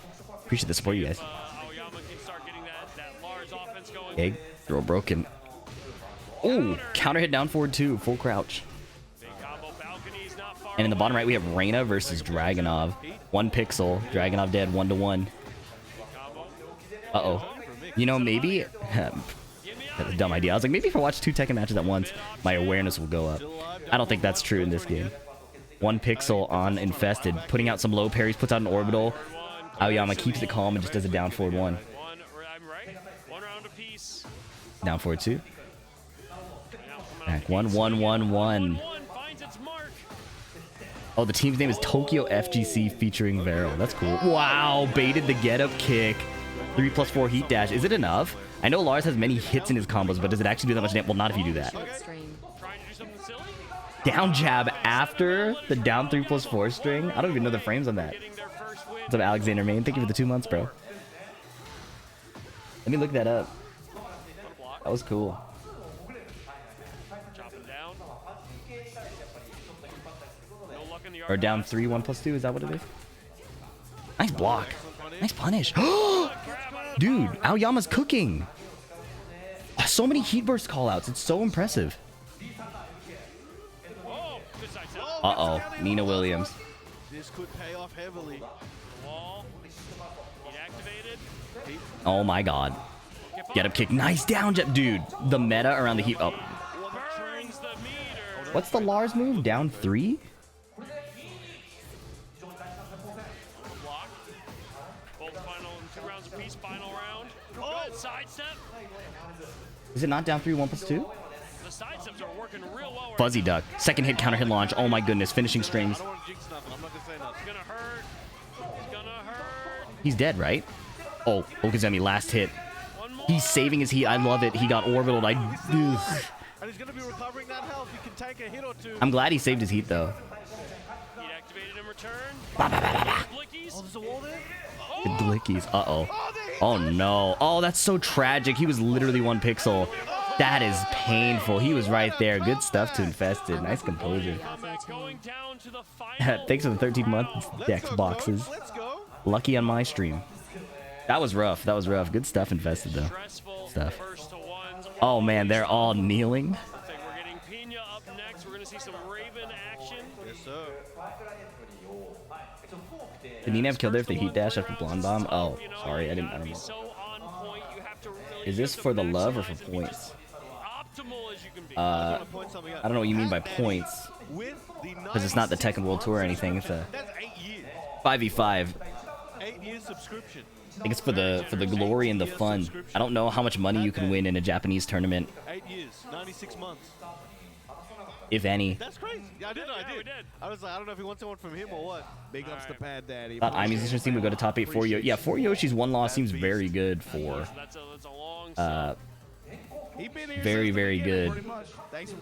Appreciate the support, you guys. Aoyama can start getting that Lars offense going. Egg, throw broken. Oh, counter hit down forward 2, full crouch. Big combo. Balcony's not far And in the bottom away. right, we have Reyna versus Dragonov. 1 pixel. Dragonov dead, 1-1. Combo. Uh-oh. You know, maybe... That's a dumb idea. I was like, maybe if I watch 2 Tekken matches at once, my awareness will go up. I don't think that's true in this game. 1 pixel on Infested, putting out some low parries, puts out an orbital. Aoyama keeps it calm and just does a down forward 1. I'm right. 1 round apiece. Down forward 2. Now Back coming out 1, the 1, 1, 1. One finds its mark. Oh, the team's name is Tokyo FGC featuring Vero. That's cool. Wow, baited the get-up kick. 3+4 heat dash. Is it enough? I know Lars has many hits in his combos, but does it actually do that much damage? Well, not if you do that. Trying to do something silly. Down jab after the down 3+4 string. I don't even know the frames on that. Getting their first win. What's up, Alexander Main? Thank you for the 2 months, bro. Let me look that up. That was cool. Chopping down. No luck in the Or down 3, 1+2. Is that what it is? Nice block. Nice punish. Dude, Aoyama's cooking. Oh, so many heat burst callouts. It's so impressive. Oh, good side step. Uh-oh. Nina Williams. This could pay off heavily. Wall. Heat activated. Oh my god. Get up kick. Nice down jab. Dude, the meta around the heat. Oh. Burns the meter. What's the Lars move? Down 3? Block. Both final 2 rounds apiece. Final round. Oh, sidestep. Is it not down 3, 1+2? The sidesteps are working real well. Fuzzy duck. Second hit counter hit launch. Oh my goodness. Finishing strings. I don't want to jinx nothing. I'm not going to say nothing. It's gonna hurt. It's gonna hurt. He's dead, right? Oh, Okazemi, last hit. One more. He's saving his heat. I love it. He got orbitaled. And he's going to be recovering that health. He can take a hit or 2. I'm glad he saved his heat, though. Heat activated in return. Blickies. There's a wall there. The Glickies. Uh-oh. Oh, no. Oh, that's so tragic. He was literally 1 pixel. That is painful. He was right there. Good stuff to Infested. Nice composure. Comeback going down to the final. Thanks for the 13 months. Dex boxes. Let's go. Lucky on my stream. That was rough. That was rough. Good stuff Infested, though. Stressful Stuff. first to ones. Oh, man. They're all kneeling. Looks like we're getting Pina up next. We're gonna see some Raven action. Yes, sir. Did Nina have killed her if they heat dash after Blonde Bomb? Oh, You know, sorry. I you didn't gotta be know. so on point. You have to really Is this have to for the love or for maximize and be points? Optimal as you can be. I want to point something out. I don't know what you mean by points. Because it's not the Tekken World Tour or anything. It's a That's 8 years. 5v5. 8 years subscription. I think it's for the glory and the fun. I don't know how much money you can win in a Japanese tournament, 8 years, 96 months. if any. That's crazy. Yeah, I did. Yeah, we did. I was like, I don't know if he wants someone from him or what. Big ups to Pad Daddy. Thought iMusician's team would go to top 8 for Yoshi. Yeah, for Yoshi's 1 loss seems very good for. That's a long set. Very, very good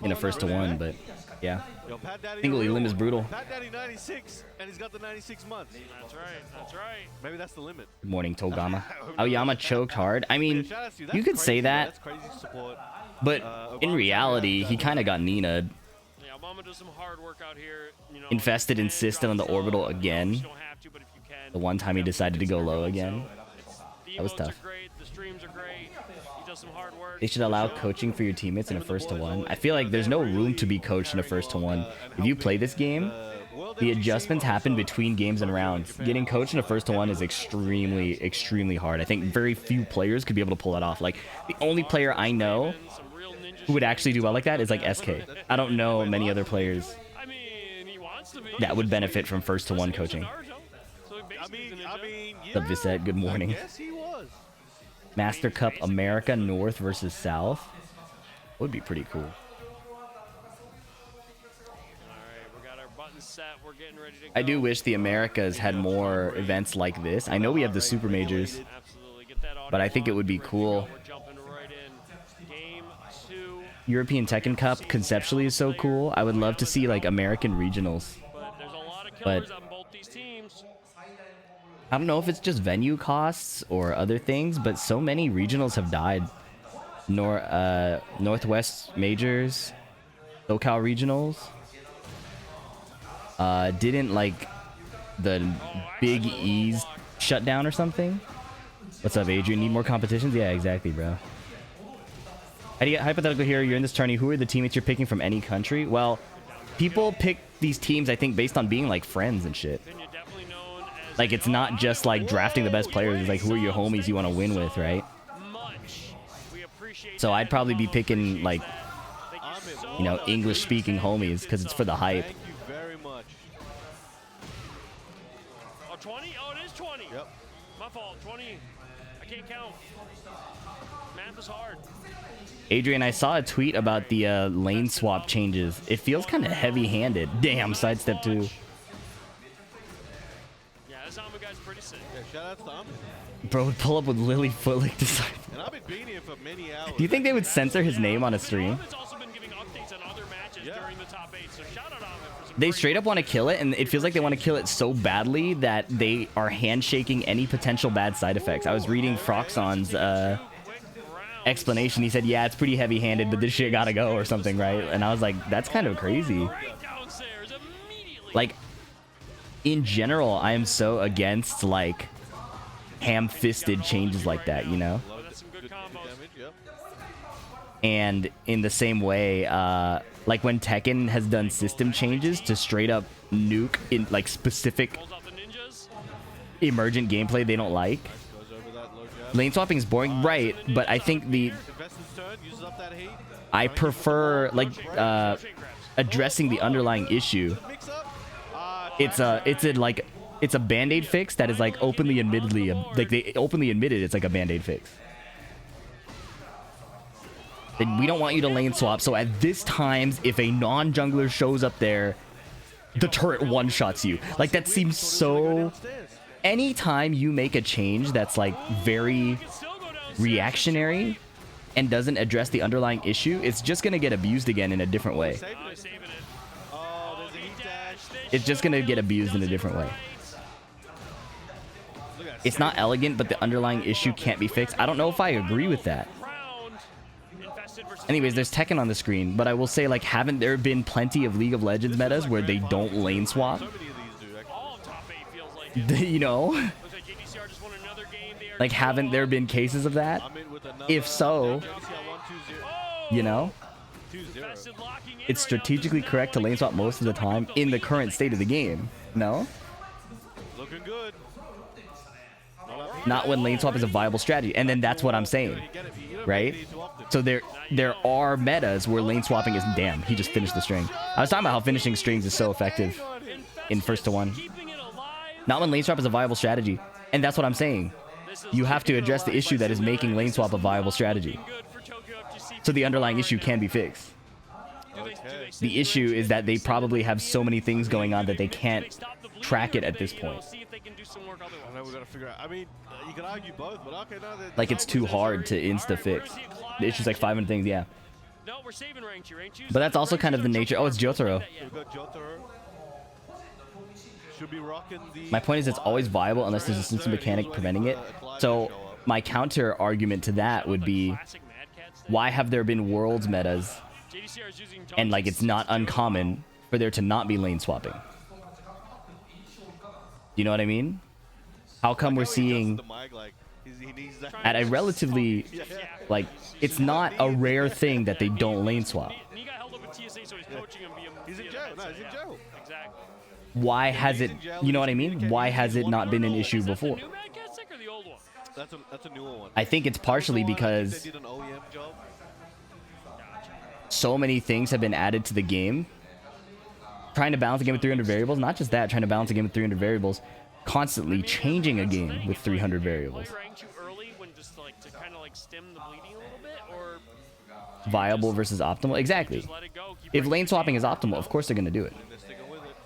in a first to 1, but yeah. Yo, Pad Daddy Single elim is brutal. Pad Daddy 96, and he's got the 96 months. That's right. That's right. Maybe that's the limit. Good morning, Togama. Aoyama choked hard. I mean, Shout out to you. you That's could say crazy. that, That's crazy support. but in reality, he kind of got Nina. Yeah, Mama does some hard work out here. You know, Infested and insisted on the drops orbital low. again. You don't have to, but if you can. The one time he decided to go low again. The That was emotes tough. Are great. The streams are great. He does some hard work. They should allow coaching for your teammates in a first to 1. I feel like there's no room to be coached in a first to 1. If you play this game, the adjustments happen between games and rounds. Getting coached in a first to 1 is extremely, extremely hard. I think very few players could be able to pull that off. Like, the only player I know Some real ninja who would actually do well like that is like SK. I don't know many other players. I mean, he won to be. that would benefit from first to one coaching. So he basically is a ninja. yeah. What's up, Visette? Good morning. Yes, he was. Master Cup America North versus South would be pretty cool. All right, we got our buttons set. We're getting ready to go. I do wish the Americas had more events like this. I know we have the super majors, Absolutely. Get that audio but I think it on. would be We're ready to cool. go. We're jumping right in. Game 2. European Tekken Cup conceptually is so cool. I would love to see like American regionals. But there's a lot of But- killers on both these teams. I don't know if it's just venue costs or other things, but so many regionals have died. Northwest majors, SoCal regionals. Didn't like the Big E's shut down or something? What's up, Adrian? Need more competitions? Yeah, exactly, bro. How do you hypothetical here? You're in this tourney. Who are the teammates you're picking from any country? Well, people pick these teams, I think, based on being like friends and shit. Then you're definitely known as Like, it's not just like drafting the best players. It's like, who are your homies you want to win with, right? much. We appreciate So that. I'd probably be picking like, Thank you so you know, much. English-speaking homies because it's for the hype. Thank you very much. Oh, 20? Oh, it is 20. Yep. My fault. 20. I can't count. Math is hard. Adrian, I saw a tweet about the lane swap changes. It feels kind of heavy-handed. Damn, sidestep too. Yeah, this Amba guy's pretty sick. Yeah, shout out to Ahmed. Bro would pull up with Lily Footlick Disciple. And I've been beating him for many hours. Do you think they would censor his name on a stream? Ahmed's also been giving updates on other matches during the top 8, so shout out Ahmed for some They great straight up want to kill it, and it feels like they want to kill it so badly that they are handshaking any potential bad side effects. I was reading Froxon's quick rounds. explanation. He said, yeah, it's pretty heavy-handed, but this shit gotta go or something, right? And I was like, that's kind of crazy. Right downstairs immediately. Like, in general, I am so against, like, ham-fisted changes like that, you know? But that's some good combos. Damage, yep. And in the same way, like when Tekken has done system changes to straight up nuke in like specific Pulls out the ninjas. emergent gameplay they don't like. Goes over that low jab. Lane swapping is boring, right? But I think the Invests his turn, uses up that heat. I prefer like addressing the underlying issue. Mix up. It's a band-aid fix that is like openly admittedly like they openly admitted it's like a band-aid fix. And we don't want you to lane swap, so at this times if a non-jungler shows up there, the turret one-shots you. Like that seems so. Anytime you make a change that's like very reactionary and doesn't address the underlying issue, it's just gonna get abused again in a different way. Saving it. Saving it. Oh, there's a heat dash. It's just gonna get abused in a different way. Look at that. It's not elegant, but the underlying issue can't be fixed. I don't know if I agree with that. Round. Infested versus Anyways, there's Tekken on the screen, but I will say, like, haven't there been plenty of League of Legends metas where they don't lane swap? So many of these do, actually. all of top 8 feels like it. You know? Looks like JDCR just won another game. They are Like, haven't there been cases of that? I'm in with another. If so, JDC on 1-2-0. you know? 2-0. Infested locking in It's right now. strategically correct to lane swap most of the time in the current state of the game. No? Looking good. Not when lane swap is a viable strategy. And then that's what I'm saying. Right? So there are metas where lane swapping is damn, he just finished the string. I was talking about how finishing strings is so effective in first to one. Keeping it alive. Not when lane swap is a viable strategy. And that's what I'm saying. This is You have to address the issue that is making lane swap a viable strategy. good for Tokyo FGC. So the underlying issue can be fixed. Do they The issue is that they probably have so many things going on that they can't track it at this point. See if they can do some work I know otherwise. we gotta figure out. I mean, you could argue both, but okay, no. Like it's too hard to insta fix. The issue's like 500 things, yeah. No, we're saving rank here, ain't you? But that's also kind of the nature. Oh, it's Jotaro. We've got Jotaro. Should be rocking the. My point is it's always viable unless there's a system mechanic preventing it. So my counter argument to that would be, Classic Mad Cat style. why have there been worlds metas JDCR is using and like it's not uncommon for there to not be lane swapping? You know what I mean? How come we're seeing The mic, like, he needs that. at a relatively like it's not a rare thing that they don't lane swap? And he got held up with TSA, so he's coaching him via. He's in via jail. the No, headset, he's in yeah. jail. Exactly. Why has it, you know what I mean? Why has it not been an issue Is that before? the new Mad Cat stick or the old one? That's a newer one. I think it's partially I think because they did an OEM job. so many things have been added to the game trying to balance a game with 300 variables. Not just that, trying to balance a game with 300 variables, constantly changing a game with 300 variables. Play rank too early when just like to kind of like stem the bleeding a little bit, or Viable versus optimal. Exactly. just let it go. Keep If ranking lane the swapping game. is optimal, of course they're going to do it. They're sticking with it.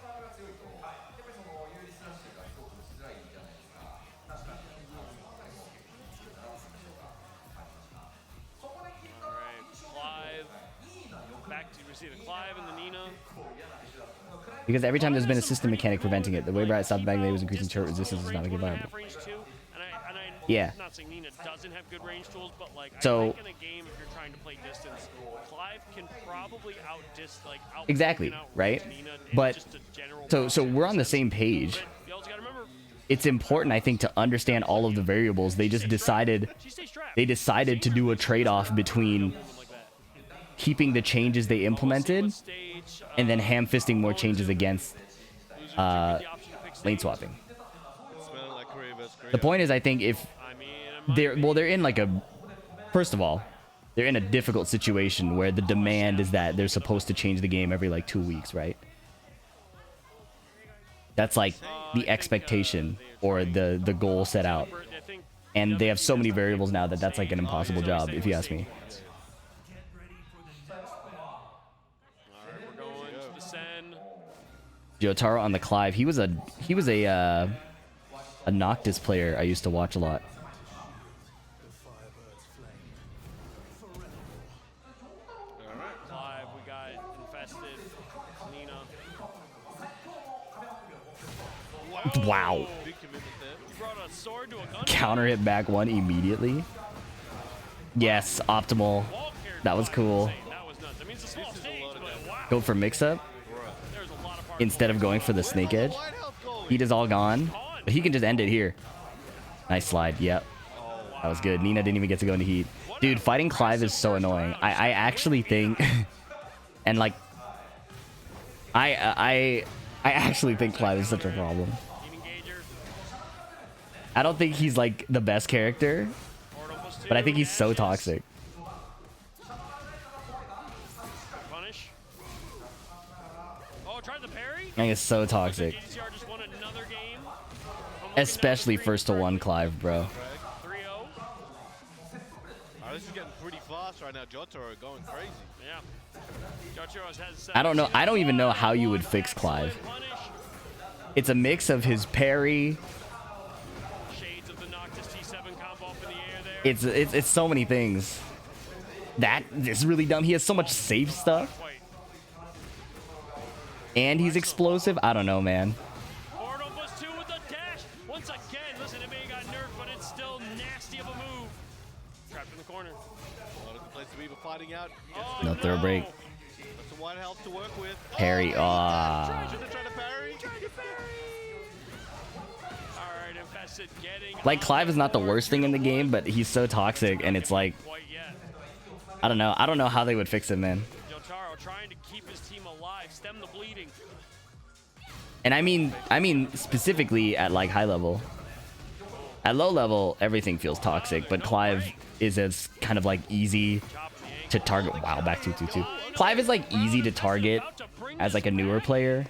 Alright, Clive. Back to receive the Clive and the Nina. Because every time there's been a system mechanic preventing it, the way Bright stopped back, they was increasing turret resistance does not make it viable. Half range too, and I Yeah. I'm not saying Nina doesn't have good range tools, but like So- I think in a game if you're trying to play distance, Clive can probably out Exactly, out right? Nina in But just a general so we're on the same page. But you also gotta remember, It's important, I think, to understand all of the variables. They just decided she stays strapped. they decided to do a trade-off between Like that. keeping the changes they implemented Stage, and then ham-fisting more changes against the option to pick lane stage. swapping. It's smelling like Korea versus Korea. The point is, I think if I mean, it might they're in like a, first of all, they're in a difficult situation where the demand is that they're supposed to change the game every like 2 weeks, right? That's like the expectation or the goal set out. I think And they have so many variables now that that's like an impossible job, if you ask me. we're going to the Sen. Jotaro on the Clive. He was a Noctis player I used to watch a lot. Clive, we got Infested, Nina. Wow. Big commitment there. You brought a sword to a gun. Counter hit back one immediately. Yes, optimal. Wall carried That was Clive. cool. That was nuts. I mean, it's a small stage, but wow. Go for mix up There's a lot of parts. instead of going for the snake edge. Wide health goal. Heat is all gone. But he can just end it here. Nice slide. Yep. That was good. Nina didn't even get to go into heat. Dude, fighting Clive is so annoying. I actually think, and like, I actually think Clive is such a problem. Team engager. I don't think he's like the best character, Ordo plus 2. but I think he's so dashes. toxic. Punish. Oh, tried the parry. I think it's so toxic. GDCR just won another game. Especially first to one Clive, bro. 3-0. This is getting pretty fast right now. Jotaro going crazy. Yeah. Jotaro has I don't know. I don't even know how you would fix Clive. Punish. It's a mix of his parry. Shades of the Noctis T7 combo up in the air there. It's so many things. That is really dumb. He has so much safe stuff, Quite. and he's explosive. I don't know, man. Ordo plus 2 with the dash. Once again, listen, it may have got nerfed, but it's still nasty of a move. Trapped in the corner. A lot of good place to be, but fighting out. Oh, No throw break. That's some wide health to work with. Parry. Ah. Should they try to parry? Alright, Infested getting Like Clive is not the worst thing in the game, but he's so toxic, and it's like, quite yet. I don't know. I don't know how they would fix it, man. Jotaro trying to keep his team alive, stem the bleeding. And I mean specifically at like high level. At low level, everything feels toxic, but Clive is as kind of like easy to target. Wow, back 2-2-2. Clive is like easy to target as like a newer player.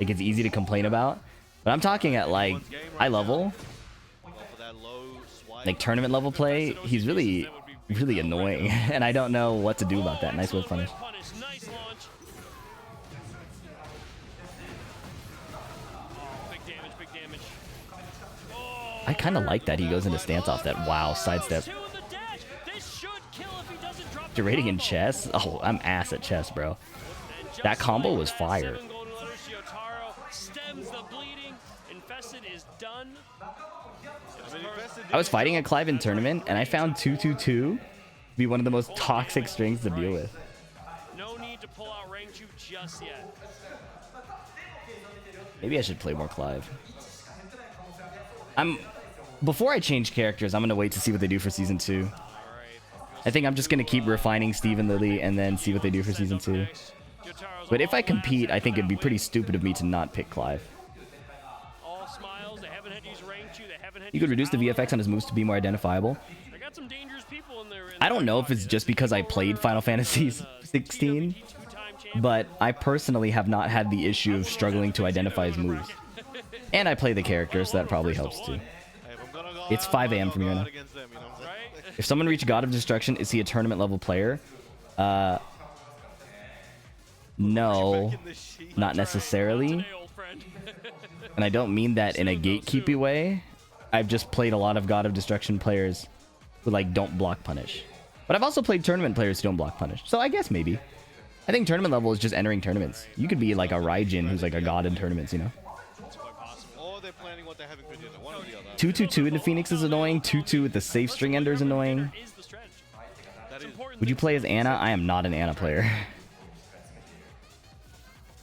Like it's easy to complain about. But I'm talking at like high level, For that low swipe. like tournament level play, he's really annoying. And I don't know what to do about that. Nice whip punish. Nice launch. Oh, big damage, big damage. Oh, I kind of like that he goes into stance off that. Wow, sidestep. 2 in the dash. This should kill if he doesn't drop the Degrading in chess? Oh, I'm ass at chess, bro. And just That combo like was that, fire. 7 golden letters, Jotaro stems the bleeding. Infested is done. I was fighting a Clive in tournament, and I found 2-2-2 to be one of the most toxic strings to deal with. No need to pull out rank 2 just yet. Maybe I should play more Clive. Before I change characters, I'm gonna wait to see what they do for season 2. I think I'm just gonna keep refining Steve and Lily and then see what they do for season 2. But if I compete, I think it'd be pretty stupid of me to not pick Clive. All smiles. They haven't had to use rank 2. They haven't had to You could use reduce the power. VFX on his moves to be more identifiable. They got some dangerous people in there. I don't know if it's just because I played Final Fantasy 16, but I personally have not had the issue of struggling to identify his moves. And I play the character, so that probably helps too. Hey, if I'm gonna go It's out, 5 I'm a.m. gonna from go here now. out against them, you know what I'm saying? Right? If someone reached God of Destruction, is he a tournament level player? No, Back in the sheet. not necessarily. Today, old friend. And I don't mean that in a gatekeepy way. I've just played a lot of God of Destruction players who like don't block punish. But I've also played tournament players who don't block punish. So I guess maybe. I think tournament level is just entering tournaments. You could be like a Raijin who's like a god in tournaments, you know? Or they're planning what they're having for dinner. One or the other. 2-2-2 into Phoenix is annoying. 2-2 with the safe string ender is annoying. Is the strategy. That is. Would you play as Anna? I am not an Anna player.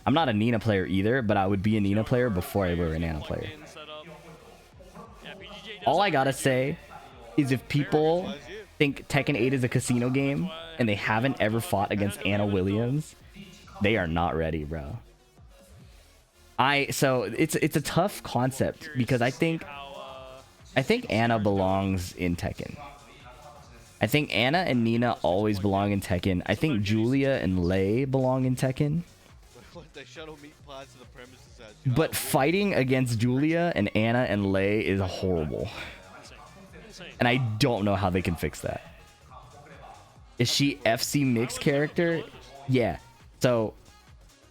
I'm not a Nina player either, but I would be a Nina player before I were an Anna player. In setup. Yeah, BJJ does All I have gotta a say is if people think Tekken 8 is a casino game and they haven't ever fought against Anna Williams, they are not ready, bro. So it's a tough concept because I think Anna belongs in Tekken. I think Anna and Nina always belong in Tekken. I think Julia and Lei belong in Tekken. They shuttle meat pies to the premises as But fighting against Julia and Anna and Lei is horrible. And I don't know how they can fix that. Is she FC mixed character? Yeah. So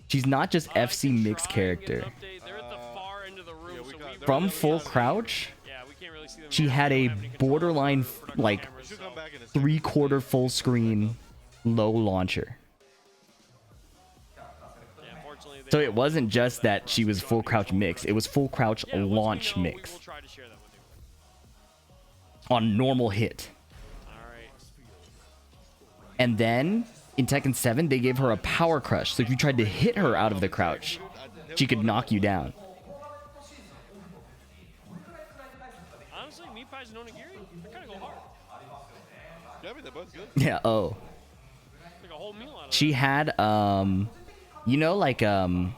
she's not just FC mixed character. They're at the far end of the room, so we From full crouch, yeah, we can't really see them. she had a borderline like should come back in a second. 3/4 full screen low launcher. Yeah, unfortunately, they So it wasn't just that she was full crouch mix, it was full crouch once we launch know, mix We'll try to share that with you. on normal hit. All right. And then in Tekken 7, they gave her a power crush. So if you tried to hit her out of the crouch, she could knock you down. Honestly, meat pies and onigiri, they kind of go hard. Yeah, I mean, they're both good. Yeah, oh. Like a whole meal out of She had you know like you know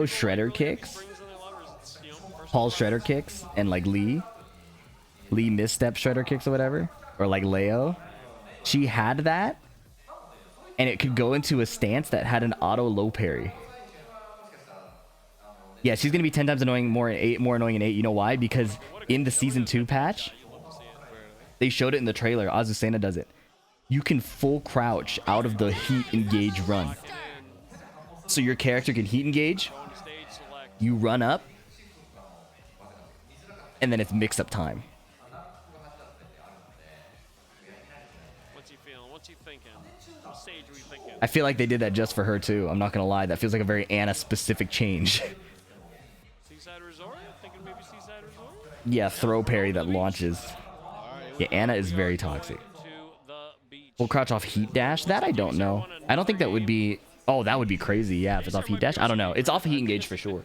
shredder kicks? Springs in their lovers, it's, you know, first Paul shredder kicks and like Lee misstep shredder kicks or whatever, or like Leo. She had that, and it could go into a stance that had an auto low parry. Yeah, she's gonna be 10 times annoying, more annoying in 8. You know why? Because in the season 2 patch, they showed it in the trailer. Azucena does it. You can full crouch out of the heat engage run. So your character can heat engage, going to stage select. you run up, and then it's mix up time. What's he feeling? What's he thinking? What stage are we thinking? I feel like they did that just for her too. I'm not gonna lie. That feels like a very Anna specific change. Seaside Resort? Thinking maybe Seaside Resort? Yeah, throw parry that launches. Yeah, Anna is very toxic. To the beach. Full crouch off heat dash? That I don't know. I don't think that would be... Oh, that would be crazy. Yeah, if it's off heat dash. I don't know. It's off heat engage for sure.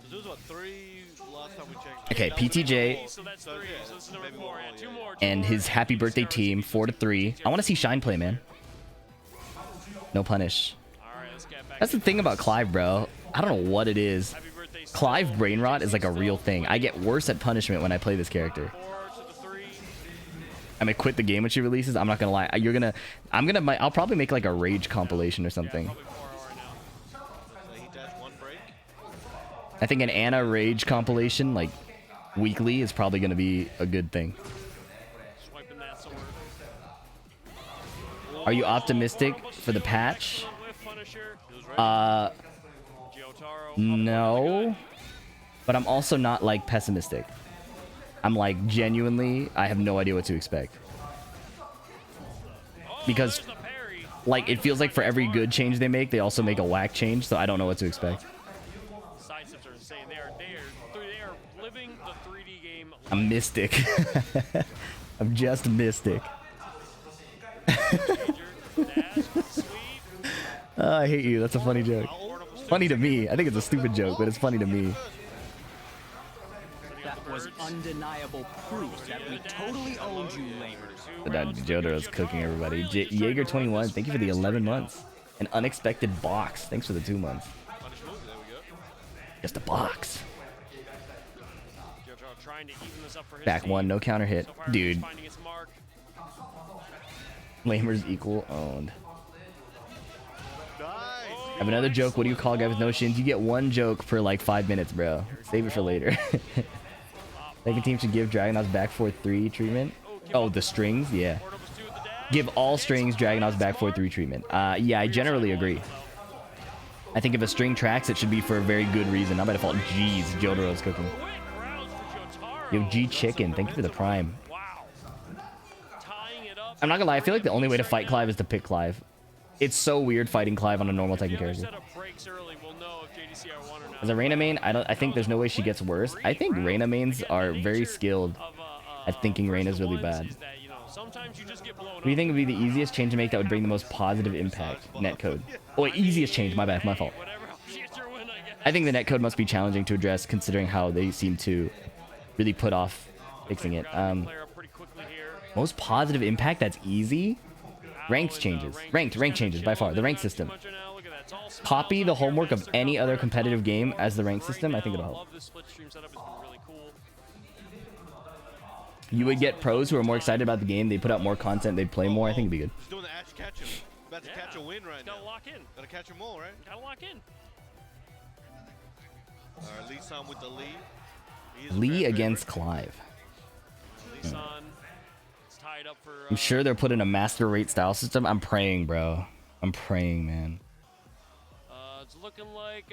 This was what, 3 last time we checked. Okay, PTJ So that's 3. So this is number 4. Yeah, 2 more. and his happy birthday team, 4-3. I want to see Shine play, man. No punish. All right, let's get back. That's the thing about Clive, bro. I don't know what it is. Happy birthday, Clive brain rot is like a real thing. I get worse at punishment when I play this character. 4 to the 3. I'm gonna quit the game when she releases. I'm not gonna lie. I'll probably make like a rage compilation or something. Probably 4 right now. So he dash one break. I think an Anna rage compilation like weekly is probably gonna be a good thing. Swiping that sword. Are you optimistic for the patch? With Punisher. Gyotaro. No, but I'm also not like pessimistic. I'm like genuinely, I have no idea what to expect. Because There's the parry. like it feels like for every good change they make, they also make a whack change, so I don't know what to expect. Side steps are insane. They are living the 3D game. I'm mystic. I'm just mystic. Dash, sweep. I hate you. That's a funny joke. Funny to me. I think it's a stupid joke, but it's funny to me. That was undeniable proof that we totally owned you, lamers. But that Jotaro's cooking everybody. Jaeger21, thank you for the 11 months. An unexpected box. Thanks for the 2 months. Just a box. Gyotaro trying to even this up for his Back team. one, no counter hit. So far, he's Dude, finding his mark. Lamers equal owned. I have another joke. What do you call a guy with no shins? You get one joke per like 5 minutes, bro. Save it for later. Second team should give Dragunov's back 4-3 treatment. Oh, the strings? Yeah. Give all strings Dragunov's back 4-3 treatment. Yeah, I generally agree. I think if a string tracks, it should be for a very good reason. Not by default. Jeez, Jotaro's cooking. Yo, G Chicken, thank you for the prime. I'm not gonna lie, I feel like the only way to fight Clive is to pick Clive. It's so weird fighting Clive on a normal Tekken character. As a Reina main, I think there's no way she gets worse. I think Reina mains are very skilled at thinking Reina's really bad. What do you think would be the easiest change to make that would bring the most positive impact? Netcode. Oh wait, easiest change, my bad, my fault. I think the netcode must be challenging to address considering how they seem to really put off fixing it. Most positive impact that's easy? Ranked changes. Rank changes by far. The rank system. Copy the homework of any other competitive game as the rank system. I think it'll help. You would get pros who are more excited about the game. They put out more content. They'd play more. I think it'd be good. He's doing the Ash catch him. About to catch a win right now. Gotta lock in. Gotta catch him all, right? Gotta lock in. Alright, Lee-san with the lead. Lee against Clive. Lee-san is tied up for... I'm sure they're putting a master rate style system. I'm praying, bro. I'm praying, man. It's looking like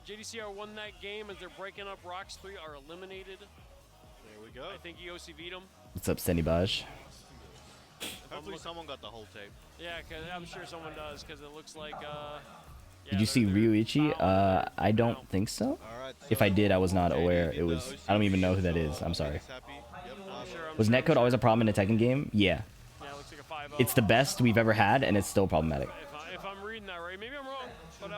JDCR won that game as they're breaking up. Rocks 3 are eliminated. There we go. I think EOC beat him. What's up, Senibaj? Hopefully someone got the whole tape. Yeah, cause I'm sure someone does, because it looks like... Did you see Ryuichi? I don't think so. If I did, I was not aware. It was... I don't even know who that is. I'm sorry. Was netcode always a problem in a Tekken game? Yeah. It's the best we've ever had, and it's still problematic. If I'm reading that right, maybe I'm wrong.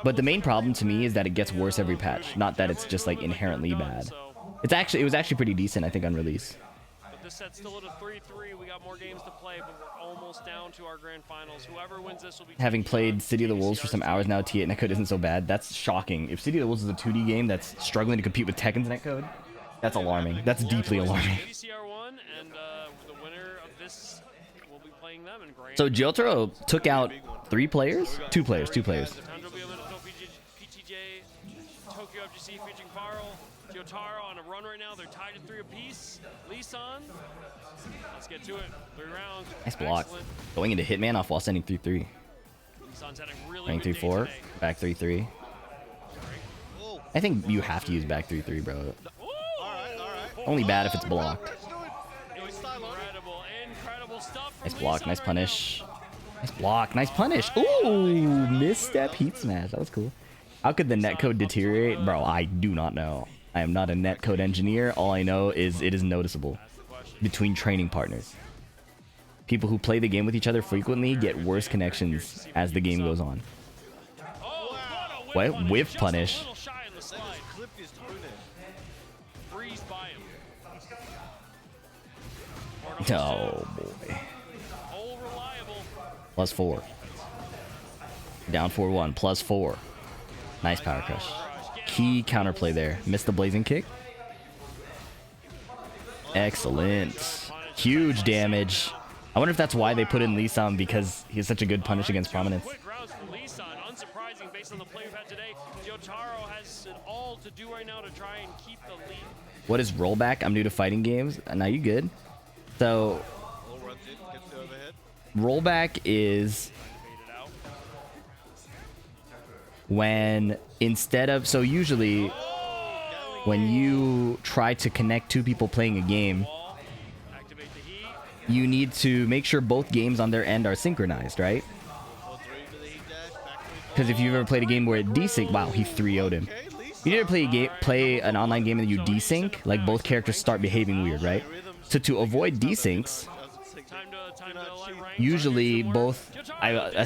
But the main problem to me is that it gets worse every patch. Not that it's just like inherently bad. It was actually pretty decent, I think, on release. But this set's still at a 3-3. We got more games to play, but we're almost down to our grand finals. Whoever wins this will be... Having played City of the Wolves for some hours now, T8 netcode isn't so bad. That's shocking. If City of the Wolves is a 2D game that's struggling to compete with Tekken's netcode, that's alarming. That's deeply alarming. JDCR won, and the winner of this will be playing them in grand. So Jotaro took out 3 players? 2 players, 2 players. PTJ, Tokyo FGC featuring Farrell, Jotaro on a run right now. They're tied at 3 apiece. Lee-san, let's get to it. 3 rounds. Nice block. Excellent. Going into Hitman off while sending 3-3. Lee-san's had a really Going good day 3-4, today. back 3-3. I think you have to use back 3-3, bro. Only bad if it's blocked. Incredible stuff from Nice block, Lee-san nice right punish. Nice block, nice punish. Ooh, misstep heat smash. That was cool. How could the netcode deteriorate? Bro, I do not know. I am not a netcode engineer. All I know is it is noticeable between training partners. People who play the game with each other frequently get worse connections as the game goes on. What? Whiff punish. Oh boy. +4. Down 4-1. +4. Nice power crush. Key counterplay there. Missed the blazing kick. Excellent. Huge damage. I wonder if that's why they put in Lee-san, because he has such a good punish against prominence. Quick rounds from Lee-san. Unsurprising based on the play we've had today. Jotaro has it all to do right now to try and keep the lead. What is rollback? I'm new to fighting games. Now you good. So rollback is when instead of, so usually when you try to connect 2 people playing a game, you need to make sure both games on their end are synchronized, right? Because if you've ever played a game where it desync, wow, he 3-0'd him. You need to play an online game and you desync, like both characters start behaving weird, right? So to avoid desyncs, usually both,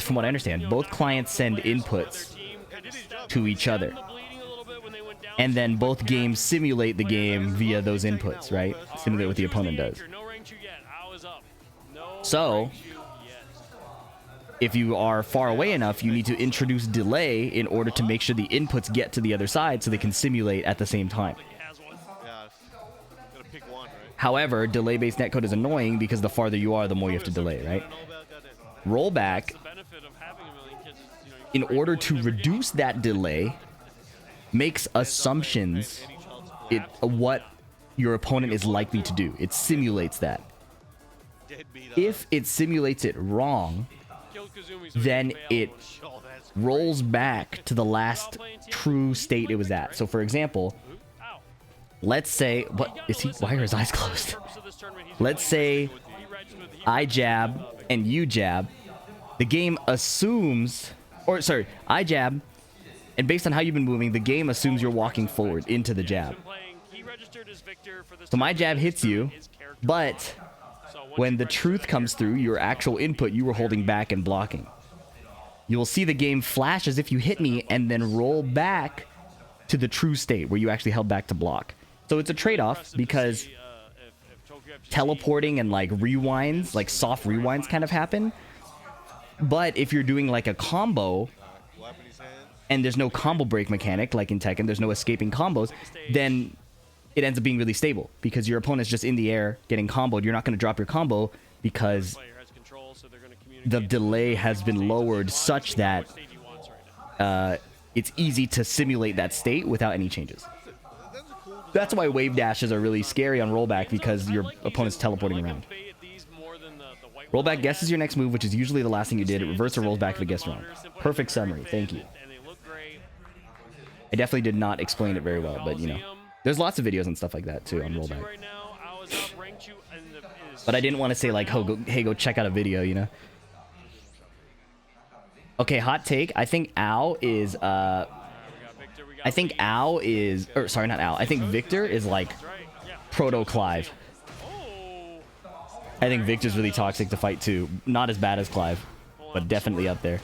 from what I understand, both clients send inputs to each other. And then both games simulate the game via those inputs, right? Simulate what the opponent does. So, if you are far away enough, you need to introduce delay in order to make sure the inputs get to the other side so they can simulate at the same time. However, delay-based netcode is annoying because the farther you are, the more you have to delay, right? Rollback in order to reduce that delay, makes assumptions what your opponent is likely to do. It simulates that. If it simulates it wrong, then it rolls back to the last true state it was at. So for example, let's say, what is he? Why are his eyes closed? Let's say I jab and you jab. The game assumes, or sorry, I jab, and based on how you've been moving, the game assumes you're walking forward into the jab. So my jab hits you, but when the truth comes through, your actual input, you were holding back and blocking. You will see the game flash as if you hit me and then roll back to the true state where you actually held back to block. So it's a trade-off because teleporting and like rewinds, like soft rewinds kind of happen. But if you're doing like a combo and there's no combo break mechanic like in Tekken, there's no escaping combos, then it ends up being really stable because your opponent's just in the air getting comboed. You're not going to drop your combo because the delay has been lowered such that it's easy to simulate that state without any changes. That's why wave dashes are really scary on rollback, because your opponent's teleporting around. Rollback guesses your next move, which is usually the last thing you did. It reverts or rolls back if it guessed wrong. Perfect summary. Thank you. I definitely did not explain it very well, but you know, there's lots of videos and stuff like that too on rollback. But I didn't want to say like, oh, hey, go check out a video, you know. Okay, hot take. I think Ao is or sorry, not Ao. I think Victor is like proto Clive. I think Victor's really toxic to fight too. Not as bad as Clive, but definitely up there.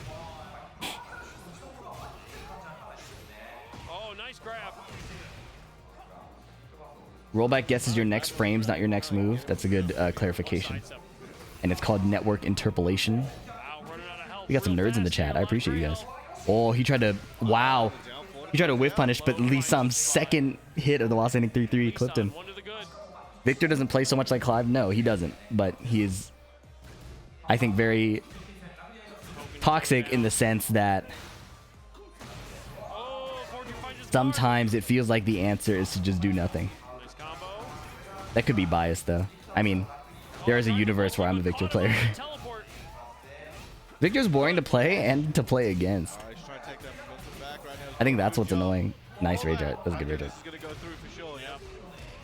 Oh, nice grab. Rollback guesses your next frames, not your next move. That's a good clarification. And it's called network interpolation. We got some nerds in the chat. I appreciate you guys. Oh, he tried to... Wow. He tried to whiff punish, but Lee Sam's second hit of the while standing 3-3 clipped him. Victor doesn't play so much like Clive. No, he doesn't. But he is, I think, very toxic in the sense that sometimes it feels like the answer is to just do nothing. That could be biased, though. I mean, there is a universe where I'm a Victor player. Victor's boring to play and to play against. I think that's what's annoying. Nice rage art. That's a good rage art.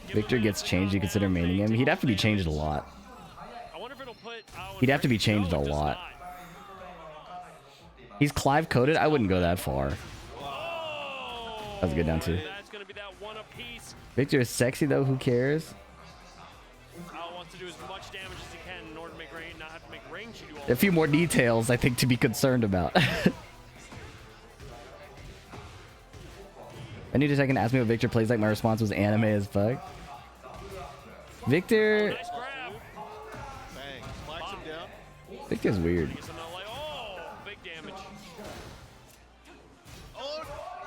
Victor gets changed, you consider maining him. He'd have to be changed a lot. He'd have to be changed a lot. He's Clive coded? I wouldn't go that far. That was a good down too. Victor is sexy though, who cares? A few more details, I think, to be concerned about. I need to check and ask me what Victor plays like. My response was anime as fuck. Victor... Victor's weird.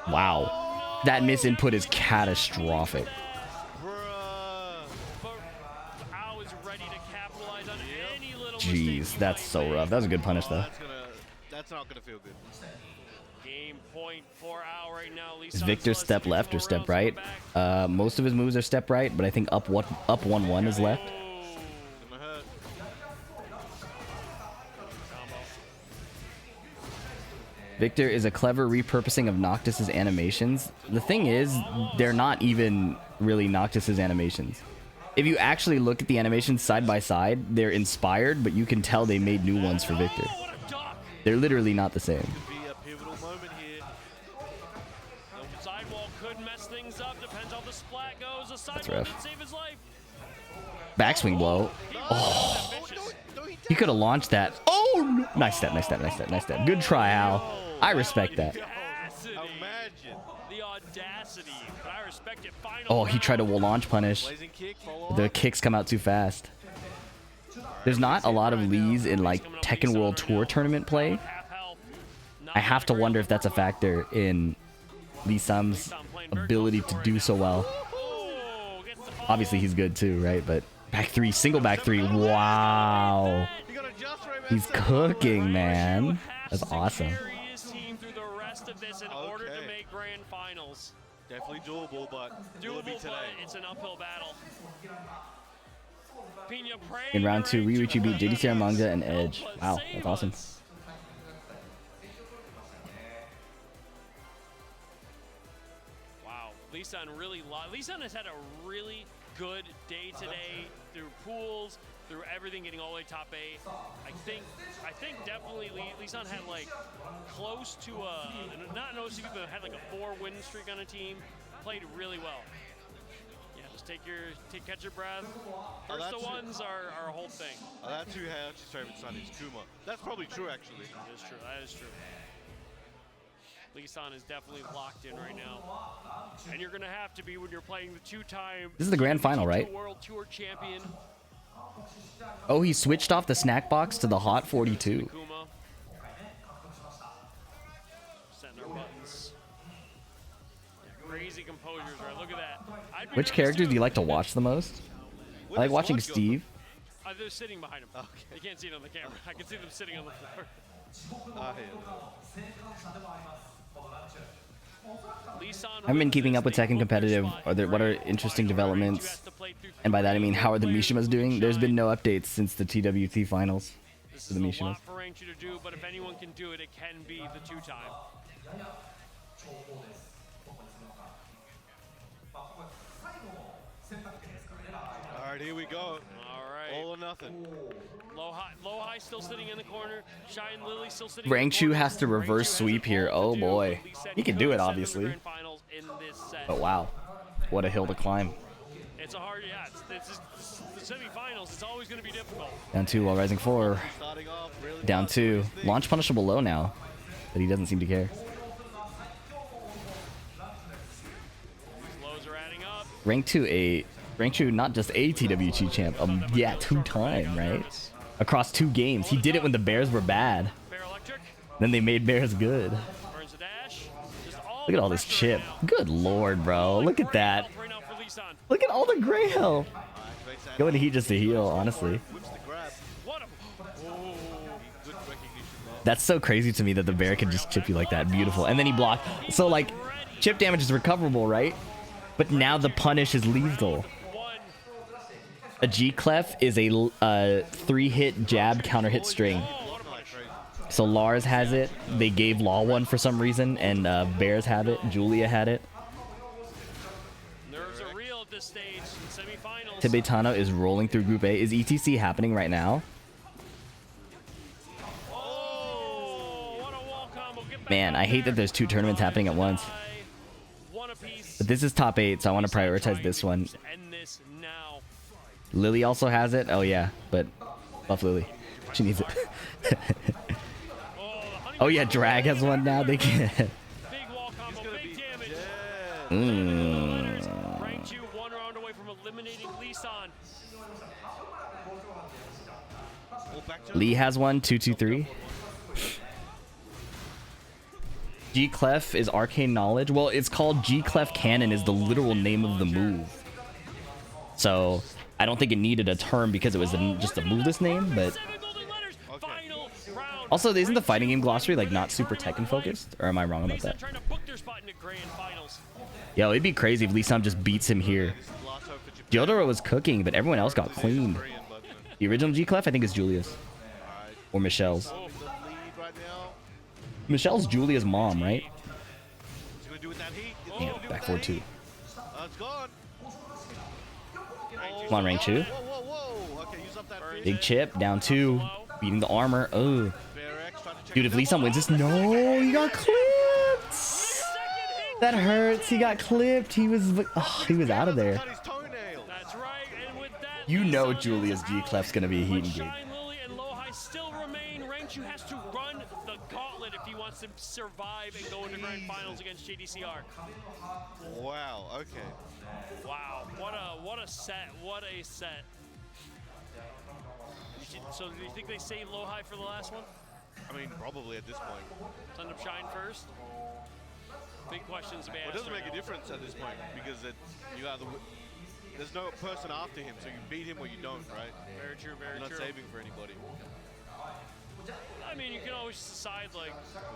Wow. That misinput is catastrophic. Jeez, that's so rough. That was a good punish, though. That's not gonna feel good. Game point for Al right now. Is Victor step left or step right? Most of his moves are step right, but I think up 1-1 is left. Victor is a clever repurposing of Noctis's animations. The thing is, they're not even really Noctis's animations. If you actually look at the animations side by side, they're inspired, but you can tell they made new ones for Victor. They're literally not the same. That's rough. Backswing blow. Oh. He could have launched that. Oh! Nice step, nice step, nice step, nice step. Good try, Al. I respect that. Oh, he tried to launch punish. The kicks come out too fast. There's not a lot of Lees in like Tekken World Tour tournament play. I have to wonder if that's a factor in Lee Sam's ability to do so well. Obviously he's good too, right? But back three, single back three. Wow. He's cooking, man. That's awesome. of this in order to make grand finals. Definitely doable, but will it be Doable, today? but it's an uphill battle. Pina praying In round 2, Rangchu Ryuichi beat JDCR comes. Manga and Edge. But Wow, save that's awesome. us. Wow, Lisan really Lisan has had a really good day today through pools, through everything, getting all the way top 8. I think definitely Lisan had like close to a not an OCB, but had like a 4-win streak on a team. Played really well. Yeah, just catch your breath. First to ones are our whole thing. That's who Hayachi's favorite son is, Kuma. That's probably true, actually. That is true. That is true. Lisan is definitely locked in right now. And you're going to have to be when you're playing the 2-time This is the grand final, right? World Tour champion. Oh, he switched off the snack box to the Hot 42. Kuma. Setting our buttons. Yeah, crazy composures, right? Look at that. Which character do you like to watch the most? I like watching Steve. They're sitting behind him. Okay. You can't see it on the camera. I can see them sitting on the floor. I haven't been keeping up with Tekken competitive. What are interesting developments? And by that I mean, how are the Mishimas doing? There's been no updates since the TWT finals This for is the a Mishimas. lot for Rangchu to do, but if anyone can do it, it can be the 2-time. All right, here we go. All right. All or nothing. Lohai still sitting in the corner. Shine Lily still sitting in the Rangchu corner. has to reverse Rangchu has sweep a here. lot to Oh do, boy. but said He can do could it, send them to obviously. grand finals in this set. But wow, what a hill to climb. It's a hard, yeah. It's the semifinals. It's always going to be difficult. Down 2 while rising 4. Starting off really Down fast, 2. first thing. Launch punishable low now, but he doesn't seem to care. Lows are adding up. Rank 2, not just a TWT champ, 2-time, right? Across 2 games. He did it when the Bears were bad. Bear Electric Then they made Bears good. burns the dash. Just all Look at all the this pressure chip. right now. Good lord, bro. Look at that. Right now for Lisan. Look at all the gray health. Going to heat just to heal, honestly. Whips the grab. What a Good recognition there. That's so crazy to me that the bear can just chip you like that. Beautiful. And then he blocked. So, like, chip damage is recoverable, right? But now the punish is lethal. one. A G-Clef is a 3-hit jab counter-hit string. So Lars has it. They gave Law one for some reason, and Bears have it. Julia had it. Nerves are real at this stage in semifinals. Tibetano is rolling through Group A. Is ETC happening right now? Oh, what a wall combo. Get back Man, up I hate there. that there's 2 tournaments happening at once. One apiece. But this is top 8, so I want to prioritize this one. End this now. Lily also has it. Oh yeah, but buff Lily. She needs it. Oh yeah, Drag has one now. They can. Big wall combo, big damage. Rangchu 1 round away from eliminating Lisan. Lee has one. 2-2-3. G-Clef is arcane knowledge. Well, it's called G-Clef Cannon is the literal name of the move. So I don't think it needed a term because it was just a moveless name, but 7 golden letters. Final round. also isn't the fighting game glossary like not super Tekken focused? Or am I wrong about Lisan that? trying to book their spot in the grand finals. Yo, it'd be crazy if Lee Sam just beats him here. Gyodoro was cooking, but everyone else got cleaned. The original G-Clef, I think, is Julia's. Or Michelle's. Michelle's Julia's mom, right? Yeah, back forward 2. It's gone. Come on, rank 2. Okay, use up that Big chip, down 2. Beating the armor. Oh. Bear X trying to check Dude, if Lee Sam wins this, no, he got clipped. That hurts. He got clipped. He was out of there. cut his toenail. That's right, and with that, You know Lisan Julia's is G-Clef's gonna be a heat But engage. Shine Lily and Lohai still remain. Rangchu has to run the gauntlet if he wants to survive and go into grand finals against JDCR. Wow, okay. Wow, what a set, what a set. So do you think they save Lohai for the last one? I mean, probably at this point. Send up Shine first? Big questions to be Well, it asked doesn't right make a now. difference at this point because there's no person after him, so you beat him or you don't, right? Very true, very You're not true. saving for anybody. I mean, you can always decide like,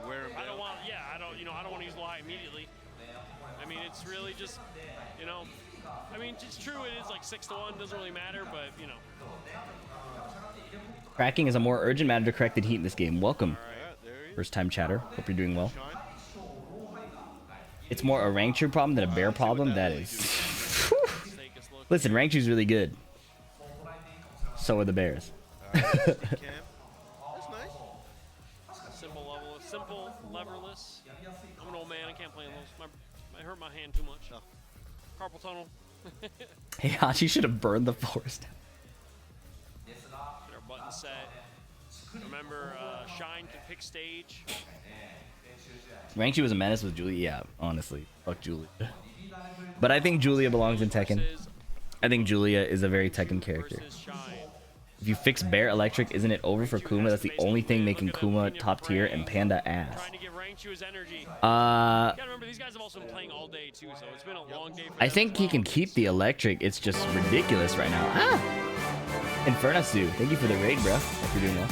Wear him I don't down. want, yeah, I don't want to use low high immediately. I mean, it's really just, you know, I mean, it's true. It is like 6-1, doesn't really matter, but you know. Cracking is a more urgent matter to correct than heat in this game. Welcome. Yeah, there he is. First time chatter. Hope you're doing well. Shine. It's more a Rangchu problem than a bear problem. That is. Take us look. Listen, Rangchu's really good. So are the bears. Cam. That's nice. Simple, leverless. I'm an old man. I can't play in those. I hurt my hand too much. Carpal tunnel. Hey, Hachi should have burned the forest. Get our button set. Remember, Shine can pick stage. Rangchu was a menace with Julia. Yeah, honestly. Fuck Julia. But I think Julia belongs in Tekken. I think Julia is a very Tekken character. Versus Shine. If you fix Bear Electric, isn't it over for Kuma? That's the only thing making Kuma top tier and Panda ass. Trying to give Rangchu his energy. You gotta remember, these guys have also been playing all day too, so it's been a long day for I them think as he well. can keep the electric. It's just ridiculous right now. Ah! Infernasu, thank you for the raid, bro. Hope you're doing well.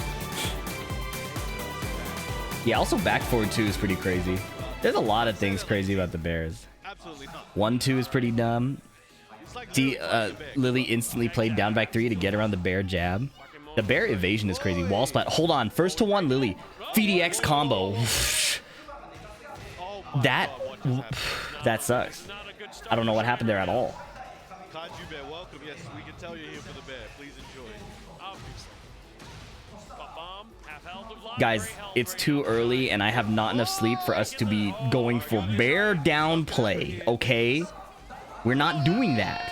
Yeah, also back forward 2 is pretty crazy. There's a lot of things crazy about the Bears. Absolutely not. 1-2 is pretty dumb. It's like See, zero Lily instantly played down back 3 to get around the Bear jab. The Bear evasion is crazy. Wall splat. Hold on. First to 1, Lily. VDX combo. That sucks. Not a good start. I don't know what happened there at all. Kaiju Bear, welcome. Yes, we can tell you're here for the bear. Please enjoy. Obviously. Bomb, half health, block, Guys, great health, it's great too health. early and I have not enough sleep for us to be going for Bear down play, okay? We're not doing that.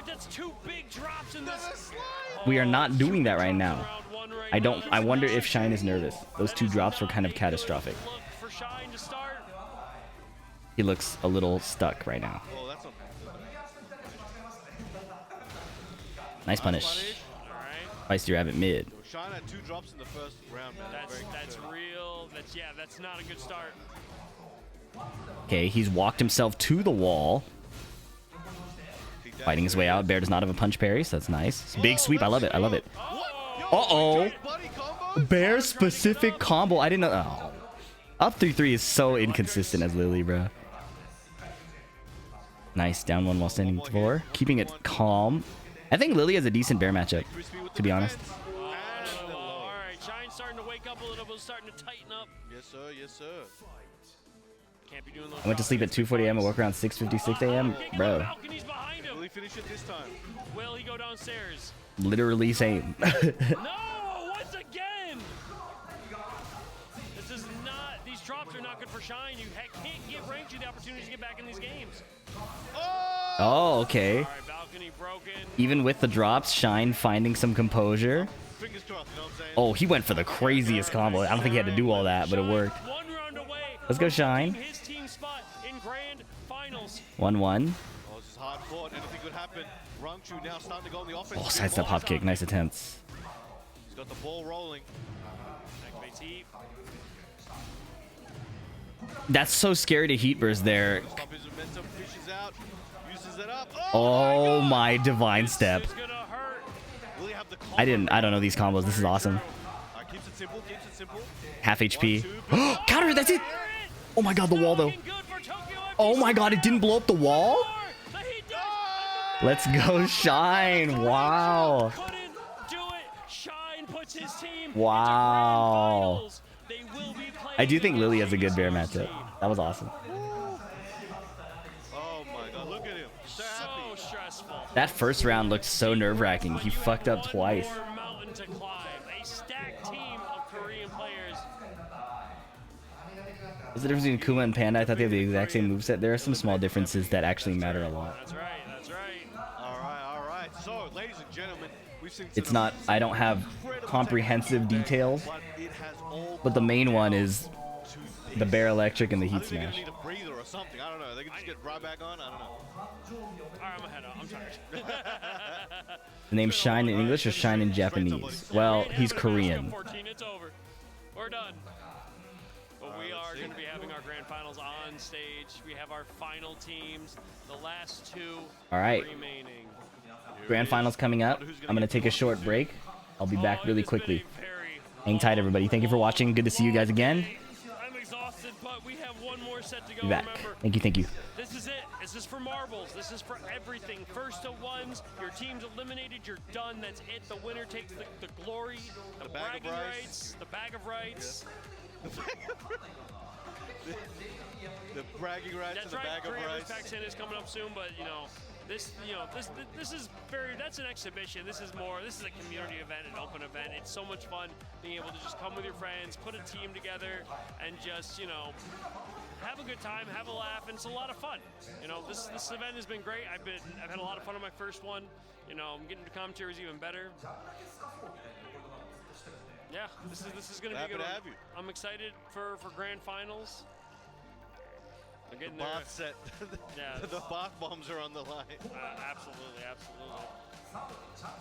That's 2 big drops in this. We are not doing that right now. Round 1 right I wonder if Shine is nervous. Those 2 drops were kind of catastrophic. Look for Shine to start. He looks a little stuck right now. Oh, that's not Nice punish. All right. Feisty Rabbit mid. Shine had 2 drops in the first round, man. That's real. That's not a good start. Okay, he's walked himself to the wall. Fighting his way out. Bear does not have a punch parry, so that's nice. Big sweep. I love it. I love it. Uh-oh. Bear specific combo. I didn't know. Oh. Up 3-3 is so inconsistent as Lily, bro. Nice. Down 1 while standing 4. Keeping it calm. I think Lily has a decent Bear matchup, to be honest. All right, Shine's starting to wake up a little bit, starting to tighten up. Yes, sir. Yes, sir. Can't be doing those. I went to sleep at 2:40 a.m. and woke around 6:56 a.m. Bro, Balcony's behind him. Will he finish it this time? Will he go downstairs? literally same. No, once again. This is not. These drops are not good for Shine. You can't give Rangchu the opportunity to get back in these games. Oh, okay. All right, balcony broken. Even with the drops, Shine finding some composure. Fingers crossed, you know what I'm saying? Oh, he went for the craziest combo. I don't think he had to do all that, but it worked. 1 round away. Let's go, Shine. His team spot in grand finals. 1-1. Oh, this is hard fought. Anything could happen. Rangchu now starting to go on the offense. Oh, sidestep hop kick. Nice attempts. He's got the ball rolling. Activates heat. That's so scary to heat burst there. Stop his momentum, fishes out, uses it up. Oh my divine step. It's gonna hurt. Will he have the I don't know these combos. This is awesome. Keeps it simple, keeps it simple. Half HP. Counter, that's it. Oh my god, the wall though. Oh my god, it didn't blow up the wall? Let's go, Shine. Wow. Couldn't do it. Shine puts his team Wow. into grand finals. They will be playing I do think Lily has a good against Bear Rangchu. matchup. That was awesome. Oh my god, look at him. He's so happy. So stressful. That first round looked so nerve-wracking. He fucked up twice. One more mountain to climb. A stacked team of Korean players. What's the difference between Kuma and Panda? I thought they have the exact same moveset. There are some small differences that actually matter a lot. That's right. That's right. All right. So, ladies and gentlemen, we've seen It's not, I don't have comprehensive details, but it has all but the main one is the Bear Electric and the I Heat think they're gonna Smash. need a breather or something. I don't know. They can just get right back on. I don't know. All right, I'm ahead. I'm tired. The name's Shine in English or Shine in Japanese? Well, he's Korean. 14, it's over. We're done. But we are going to be having our grand finals on stage. We have our final teams, the last 2 All right. remaining. Grand Finals coming up. I'm going to take a short break. I'll be back really quickly. Very Hang tight, everybody. Thank you for watching. Good to see you guys again. I'm exhausted, but we have one more set to go. Be back. Remember, Thank you. Thank you. this is it. This is for marbles. This is for everything. First to ones. Your team's eliminated. You're done. That's it. The winner takes the glory, the bag of bragging rice. rights, the bag of rights. The bragging rights and That's the right. bag of Creators rice. Pack 10 is coming up soon, but this is very, that's an exhibition. This is a community event, an open event. It's so much fun being able to just come with your friends, put a team together, and just, have a good time, have a laugh, and it's a lot of fun. This event has been great. I've had a lot of fun on my first one. I'm getting to commentaries even better. Yeah, this is going to be Happy good. to have you. I'm excited for grand finals. They're getting there. Bath set. Yeah. The bath bombs are on the line. Absolutely. All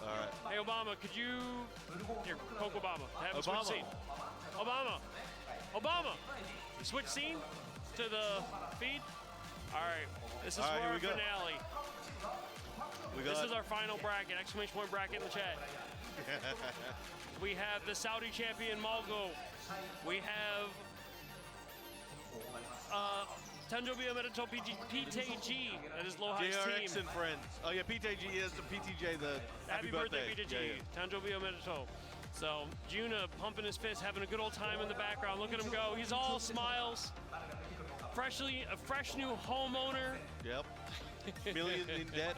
right. Hey, Obama, could you... Here, poke Obama. Have a switch Obama. scene. Obama! Switch scene to the feed. All right. This is All right, for here our we go. finale. This is our final bracket. Exclamation point bracket in the chat. We have the Saudi champion, Malgo. We have... Tanjobia Medito PTG, that is Lohai's JRX team. and friends. Oh yeah, PTG is the PTJ. The Happy birthday, PTG. Yeah. Tanjobia Medito. So, Juna pumping his fist, having a good old time in the background. Look at him go. He's all smiles. A fresh new homeowner. Yep. Million in debt.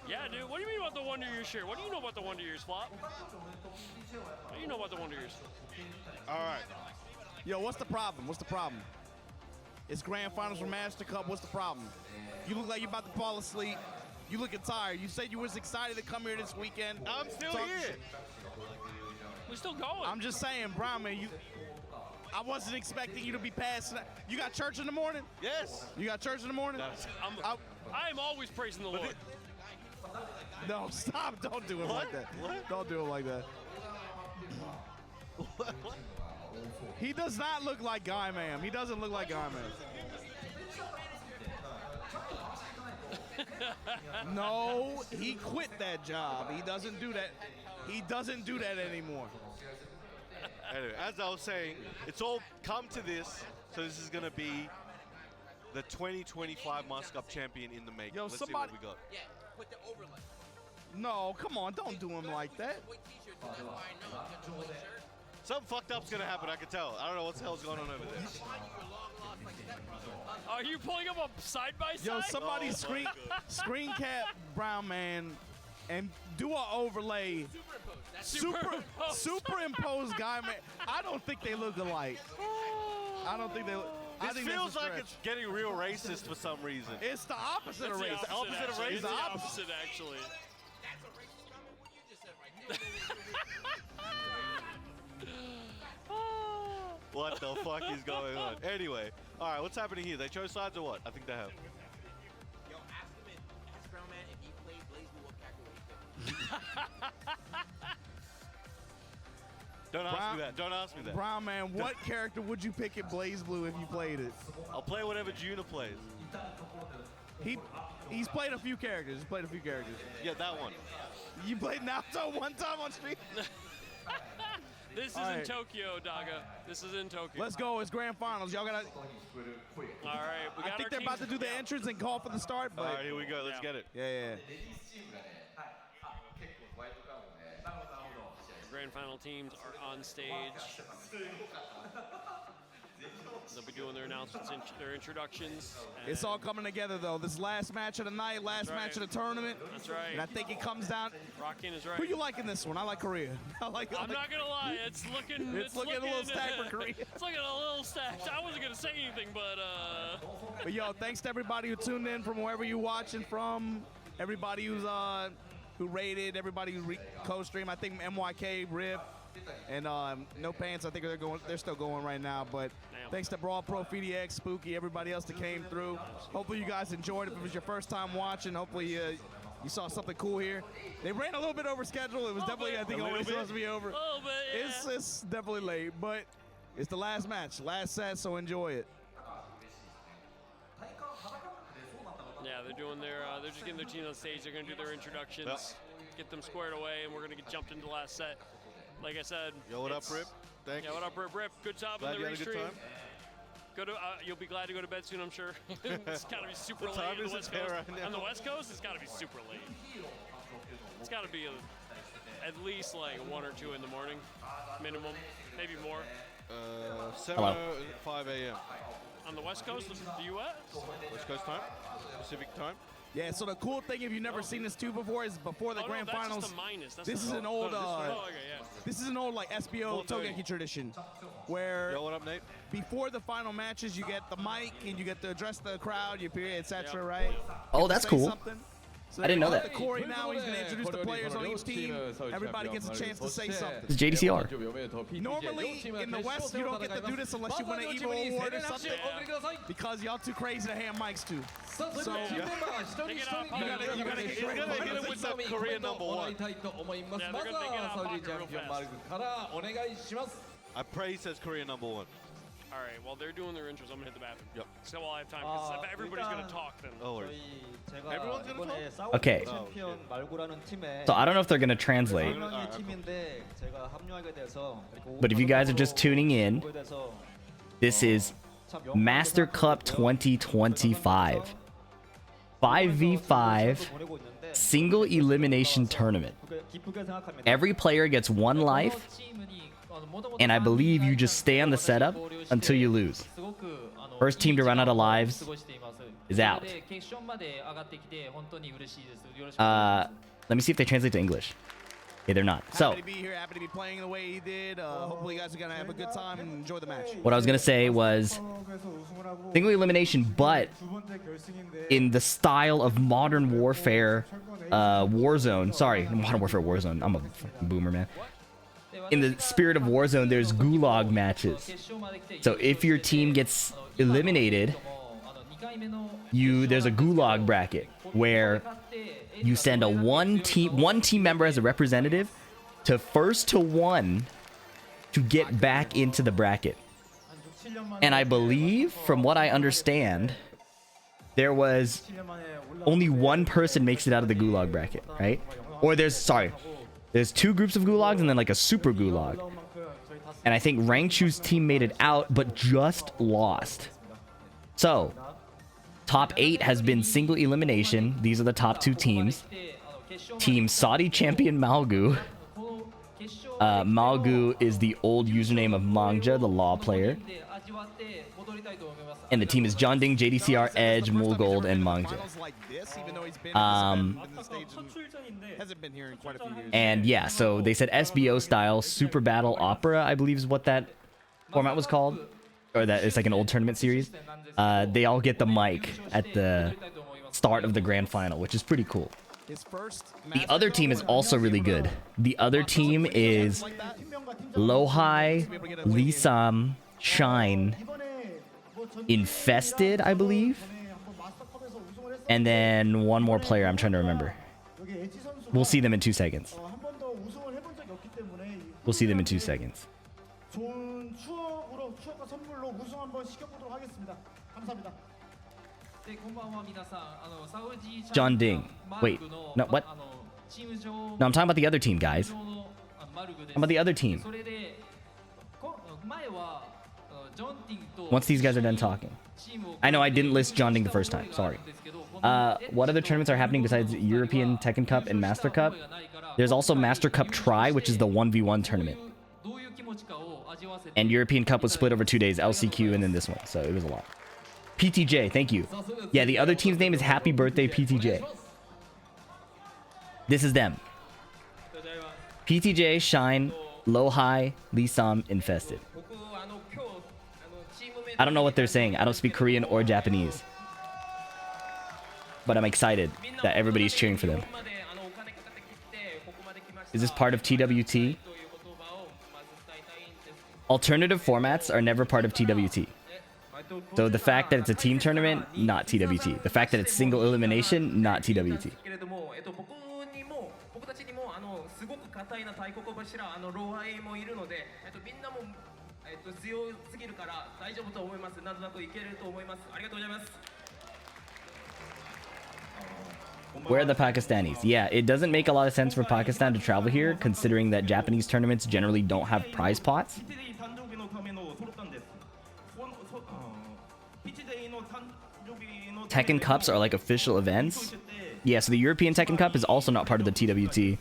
Yeah, dude. What do you mean about the Wonder Years shirt? What do you know about the Wonder Years, Flop? What do you know about the Wonder Years? All right. Yo, what's the problem? It's grand finals for Master Cup. What's the problem? You look like you're about to fall asleep. You looking tired. You said you was excited to come here this weekend. I'm still Talk here. shit. We're still going. I'm just saying, Brown man, I wasn't expecting you to be passing. You got church in the morning? Yes. You got church in the morning? I am always praising the Lord. No, stop. Don't do it like that. What? Don't do it like that. What? He does not look like Guy Ma'am. He doesn't look like Guy Ma'am. No, he quit that job. He doesn't do that. He doesn't do that anymore. Anyway, as I was saying, it's all come to this. So this is gonna be the 2025 MASTERCUP champion in the making. Yo, Let's somebody- see what we got. Yeah, put the overlay. No, come on. Don't do him like that. White t-shirt, that's why I know. You got the white shirt. Something fucked up's gonna happen. I can tell. I don't know what the hell's going on over there. Behind you, your long lost like that. Are you pulling up a side by side? Yo, somebody Oh, my screen cap Brown man and do an overlay. Superimpose. That's Superimpose Guy Man. I don't think they look alike. I don't think they look. I This think that's feels a like stretch. it's getting real racist for some reason. It's the opposite of It's the race. opposite, opposite of actually. race? It's the The opposite, actually. a racist comment. What you just said right there. What the fuck is going on? Anyway, all right, what's happening here? They chose sides or what? I think they have. Yo, ask Brown Man if he played Blaze Blue, what character would he pick? Don't ask Brown- me that. Don't ask me that. Brown man, what character would you pick in Blaze Blue if you played it? I'll play whatever Juna plays. He's played a few characters. Yeah, that one. You played Naruto one time on stream. This is All in right. Tokyo, Daga. This is in Tokyo. Let's go. It's grand finals. Y'all gotta. All right, we got I think our they're about to teams- do the entrance and call for the start. All But right, here we go. Let's Yeah. get it. yeah. Grand final teams are on stage. They'll be doing their announcements, their introductions. It's all coming together though. This last match of the night, last That's match right. of the tournament. That's right. And I think it comes down. Rockin' is right. Who you like in this one? I like Korea. I'm not gonna lie, it's looking. It's looking a little stacked for Korea. It's looking a little stacked. I wasn't gonna say anything, but But yo, thanks to everybody who tuned in from wherever you're watching from. Everybody who rated, everybody who co-stream. I think MYK, Rip, and No Pants. I think they're still going right now. But Damn. thanks to Brawl Pro, FDX, Spooky, everybody else that came through. Hopefully you guys enjoyed it. If it was your first time watching, hopefully you saw something cool here. They ran a little bit over schedule. It was definitely, I think, A only little bit? supposed to be over. a little bit. Yeah. It's definitely late, but it's the last match, last set, so enjoy it. Yeah, they're doing they're just getting their team on stage. They're gonna do their introductions, Yep. get them squared away, and we're gonna get jumped into the last set. like I said. Yo, what up, it's- Rip? Thank Yeah, you. what up, Rip? Good job Glad on you the had a good restream. time. Go to, you'll be glad to go to bed soon, I'm sure. It's gotta be super What late time on is the it West there Coast. right now? On the West Coast, it's gotta be super late. It's gotta be at least like 1 or 2 in the morning, minimum, maybe more. 5 a.m. On the West Coast of the U.S. West Coast time, Pacific time. Yeah, so the cool thing, if you've never seen this too before, is before the grand that's finals. Just the minus. That's This the is an old, oh, okay, yeah. this is an old like SBO 4:30. Togeki tradition, where Yo, what up, Nate? before the final matches, you get the mic and you get to address the crowd, your period, etc. Yep. Right? Oh, that's Say cool. something. So I didn't know that. The Corey now, he's going to introduce the players on each team. Everybody gets a chance to say something. This is JDCR. Normally, in the West, you don't get to do this unless you win an Evo Award or something, because y'all too crazy to hand mics to. So, Take it out, you gotta get He's gonna hit him with some Korean number 1. Yeah, they're gonna take it out pocket real fast. I pray he says Korean number 1. All right, while they're doing their intros, I'm gonna hit the bathroom. Yep. So while I have time, because if everybody's gonna talk, then. Oh, worries. Everyone's gonna talk? Okay. Oh, So I don't know if they're gonna translate, but if you guys are just tuning in, this is Master Cup 2025 5v5 single elimination tournament. Every player gets 1 life, and I believe you just stay on the setup until you lose. First team to run out of lives is out. Let me see if they translate to English. Okay, they're not. So, happy to be here, happy to be playing the way he did. Hopefully, you guys are gonna have a good time and enjoy the match. what I was gonna say was single elimination, but in the style of Modern Warfare Warzone. Sorry, Modern Warfare Warzone. I'm a fucking boomer, man. In the spirit of Warzone, there's gulag matches. So if your team gets eliminated, there's a gulag bracket where you send one team member as a representative to first to 1 to get back into the bracket. And I believe, from what I understand, there was only 1 person makes it out of the gulag bracket, right? Or there's 2 groups of gulags and then like a super gulag. And I think Rangchu's team made it out, but just lost. So, top 8 has been single elimination. These are the top 2 teams. Team Saudi champion Malgu. Malgu is the old username of Mangja, the law player. And the team is John Ding, JDCR, Edge, Mulgold, and Mangja. And yeah, so they said SBO style, Super Battle Opera, I believe is what that format was called. Or that it's like an old tournament series. They all get the mic at the start of the grand final, which is pretty cool. The other team is also really good. The other team is Lohai, Lisam, Shine, Infested, I believe. And then one more player I'm trying to remember. We'll see them in 2 seconds. We'll see them in 2 seconds. John Ding. Wait, no, what? No, I'm talking about the other team, guys. I'm about the other team. Once these guys are done talking. I know I didn't list John Ding the first time. Sorry. What other tournaments are happening besides European Tekken Cup and Master Cup? There's also Master Cup Tri, which is the 1v1 tournament. And European Cup was split over 2 days, LCQ and then this one. So it was a lot. PTJ, thank you. Yeah, the other team's name is Happy Birthday PTJ. This is them. PTJ, Shine, Lohai, Lisam, Infested. I don't know what they're saying. I don't speak Korean or Japanese. But I'm excited that everybody's cheering for them. Is this part of TWT? Alternative formats are never part of TWT. So the fact that it's a team tournament, not TWT. The fact that it's single elimination, not TWT. Where are the Pakistanis? Yeah, it doesn't make a lot of sense for Pakistan to travel here, considering that Japanese tournaments generally don't have prize pots. Tekken Cups are like official events. Yeah, so the European Tekken Cup is also not part of the TWT.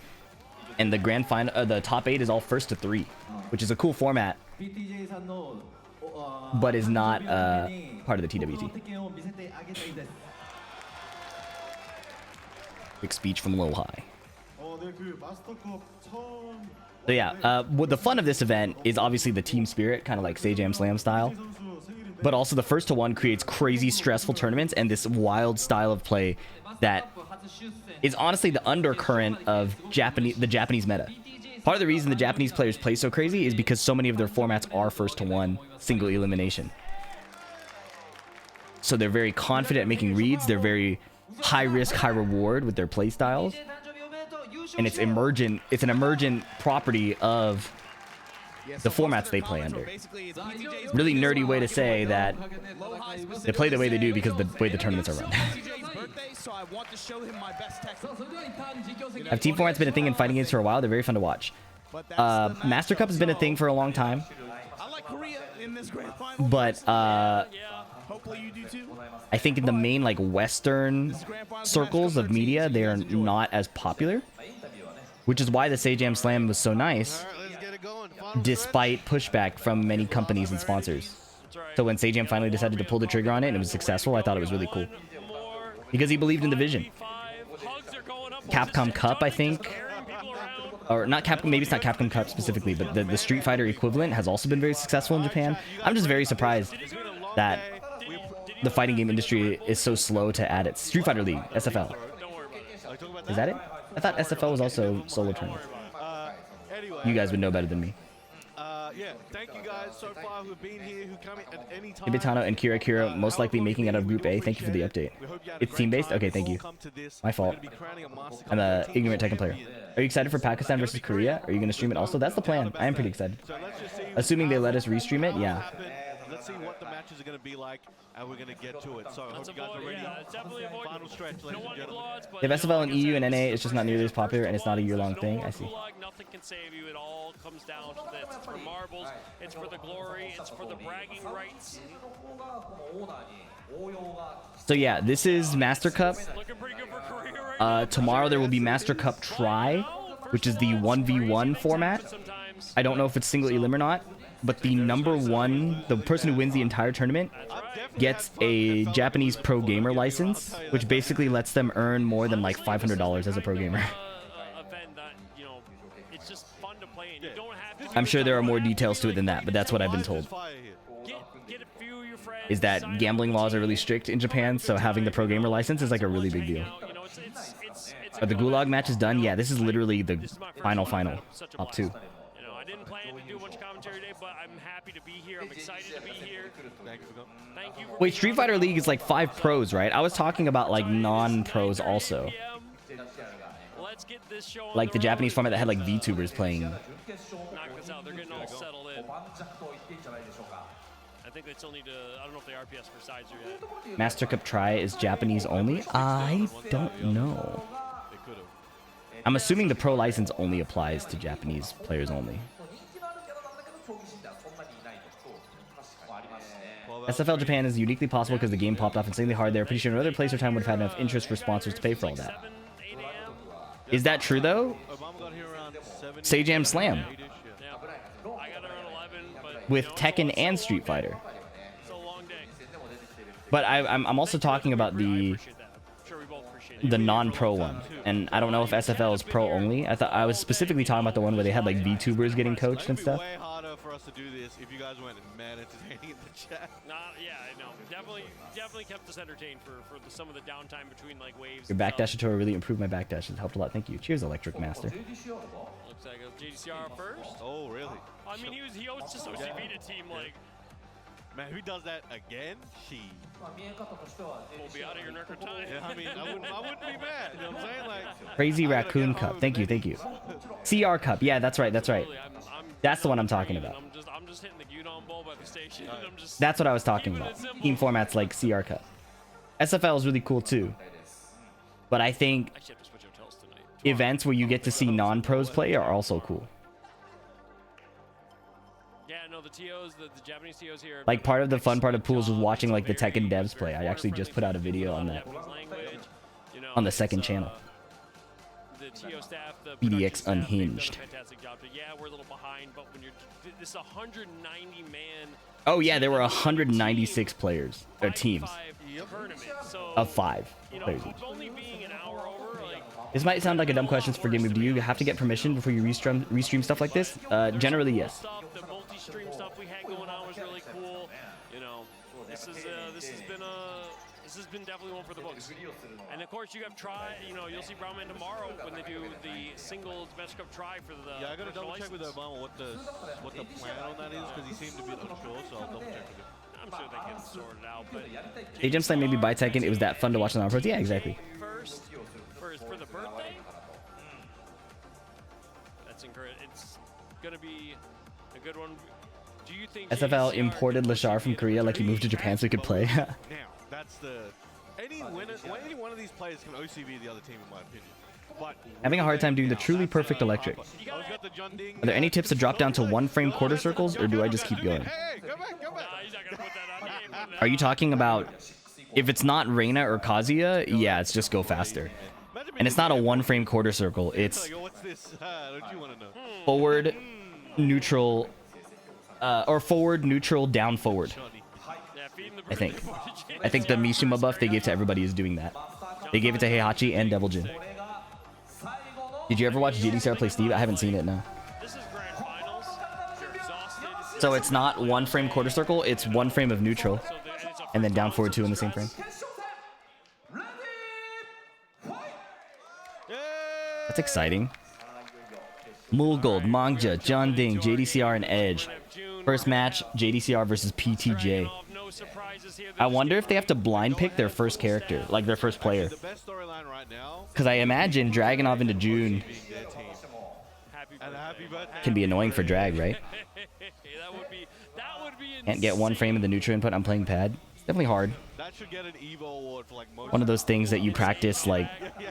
And the grand final, the top 8 is all first to 3, which is a cool format, but is not part of the TWT. Big speech from Low High. So yeah, what the fun of this event is obviously the team spirit, kind of like Say Jam Slam style. But also the first to one creates crazy stressful tournaments and this wild style of play that is honestly the undercurrent of the Japanese meta. Part of the reason the Japanese players play so crazy is because so many of their formats are first to one, single elimination. So they're very confident at making reads, they're very high risk, high reward with their play styles. And it's an emergent property of the formats they play under. Really nerdy way to say that they play the way they do because the way the tournaments are run. Have team formats been a thing in fighting games for a while? They're very fun to watch. Master Cup has been a thing for a long time. But I think in the main like Western circles of media, they are not as popular. Which is why the Say Jam Slam was so nice, despite pushback from many companies and sponsors. So when Say Jam finally decided to pull the trigger on it and it was successful, I thought it was really cool. Because he believed in the vision. Capcom Cup, I think, or not Capcom, maybe it's not Capcom Cup specifically, but the Street Fighter equivalent has also been very successful in Japan. I'm just very surprised that the fighting game industry is so slow to add it. Street Fighter League, SFL. Is that it? I thought SFL was also solo tournaments. You guys would know better than me. Yeah, thank you guys so far who have been here, who come at any time. Ibitano and Kira most likely making it out of Group A. Thank you for the update. It's team-based? Okay, thank you. My fault. I'm an ignorant Tekken player. Are you excited for Pakistan versus Korea? Are you going to stream it also? That's the plan. I am pretty excited. Assuming they let us restream it, yeah. Let's see what the matches are going to be like, and we're going to get to it. So I hope you guys are ready. Final stretch, ladies and gentlemen. They have SFL and EU and NA. It's just not nearly as popular, and it's not a year-long thing. I see. Nothing can save you. It all comes down to this. It's for marbles. It's for the glory. It's for the bragging rights. So yeah, this is Master Cup. Tomorrow there will be Master Cup Try, which is the 1v1 format. I don't know if it's single elim or not. But the number one, the person who wins the entire tournament, gets a Japanese pro gamer license, which basically lets them earn more than like $500 as a pro gamer. I'm sure there are more details to it than that, but that's what I've been told. Is that gambling laws are really strict in Japan, so having the pro gamer license is like a really big deal. Are the Gulag matches done? Yeah, this is literally the final, top 2. I didn't plan to do much commentary today, but I'm happy to be here. I'm excited to be here. Thank you. Wait, Street Fighter League is like 5 pros, right? I was talking about like non-pros also. Like the Japanese format that had like VTubers playing. Knock this out. They're getting all settled in. I think they still need to. I don't know if they RPS for sides yet. Master Cup Try is Japanese only? I don't know. I'm assuming the pro license only applies to Japanese players only. SFL Japan is uniquely possible because the game popped off insanely hard there. Pretty sure no other place or time would have had enough interest for sponsors to pay for all that. Is that true though? Say Jam Slam. With Tekken and Street Fighter. But I'm also talking about the non-pro one, and I don't know if SFL is pro only. I was specifically talking about the one where they had like VTubers getting coached and stuff. Way harder for us to do this if you guys weren't mad entertaining in the chat. Yeah, I know. Definitely kept us entertained for some of the downtime between like waves. Your backdash tutorial really improved my backdash. It helped a lot. Thank you. Cheers, Electric Master. Looks like a JDCR first. Oh, really? I mean, he hosts just OCB to team like. Man, who does that again? She. We'll be out of here in record time. Yeah, I mean, I wouldn't be mad. You know what I'm saying? Like, Crazy Raccoon Cup. Thank you. CR Cup. Yeah, that's right. That's the one I'm talking about. I'm just hitting the Gyudon Bowl by the station. That's what I was talking about. Team formats like CR Cup. SFL is really cool too. But I think Actually, I have to switch hotels tonight. events where you get to see non-pros play are also cool. Yeah, no, the TOs, the Japanese TOs here. Like, part of the fun part of pools was watching like the Tekken devs play. I actually just put out a video on that on the second channel. The TO staff, the BDX production staff, they've done a Unhinged. fantastic job. So, yeah, we're a little behind, but when you're this is 190 man. Oh yeah, there were 196 players or teams Tournament. So, of 5 you know, players. only being an hour over, like, This might sound like a dumb question for Game Move. Do you have to get permission before you restream stuff like this? Generally, yes. The multi-stream stuff we had going on was really cool. You know, this has been definitely one for the books. And of course, you have you'll see Brown Man tomorrow when they do the single MASTERCUP try for the. Yeah, I gotta double check with Obama what the plan on that is, because he seemed a bit unsure, so I'll double check with him. I'm sure they can sort it out, but. Agent saying maybe buy Tekken. It was that fun to watch the non-pros. Yeah, exactly. First, for the birthday. That's encouraging. It's gonna be a good one. Do you think SFL imported Lashar from Korea like he moved to Japan so he could play? Now, that's the any one of these players can OCV the other team, in my opinion. But Having a hard time doing the truly perfect electric. Are there any tips to drop down to 1-frame quarter circles, or do I just keep going? Hey, go back. Are you talking about if it's not Reina or Kazuya? Yeah, it's just go faster. And it's not a 1-frame quarter circle. It's What's this? Don't you want to know? forward, neutral, or forward, neutral, down, forward. I think the Mishima buff they gave to everybody is doing that. They gave it to Heihachi and Devil Jin. Did you ever watch GDCR play Steve? I haven't seen it, no. This is grand finals. You're exhausted. So it's not 1-frame quarter circle, it's 1 frame of neutral, and then down, forward, 2 in the same frame. That's exciting. Mulgold, Mangja, John Ding, JDCR, and Edge. First match, JDCR versus PTJ. I wonder if they have to blind pick their first character, like their first player. Because I imagine Dragonov into June can be annoying for Drag, right? Can't get 1 frame of the neutral input. I'm playing pad. It's definitely hard. One of those things that you practice, like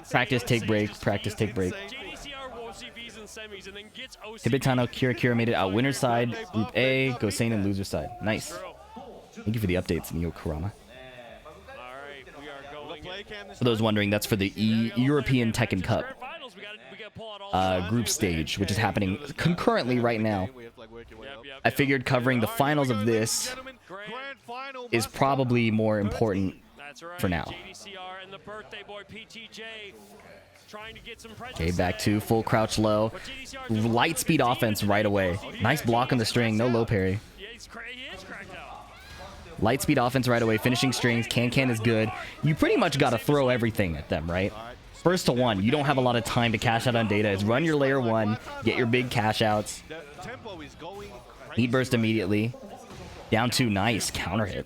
practice, take break, practice, take break. Hibitano, Kira made it out winner's side. Group A, Gosain and loser side. Nice. Thank you for the updates, Neo Kurama. For those wondering, that's for the European Tekken Cup group stage, which is happening concurrently right now. I figured covering the finals of this is probably more important for now. Okay, back to full crouch low. Light speed offense right away. Nice block on the string, no low parry. Light speed offense right away, finishing strings. Can is good. You pretty much got to throw everything at them, right? First to 1, you don't have a lot of time to cash out on data. It's run your layer 1, get your big cash outs. Heat burst immediately. Down 2, nice. Counter hit.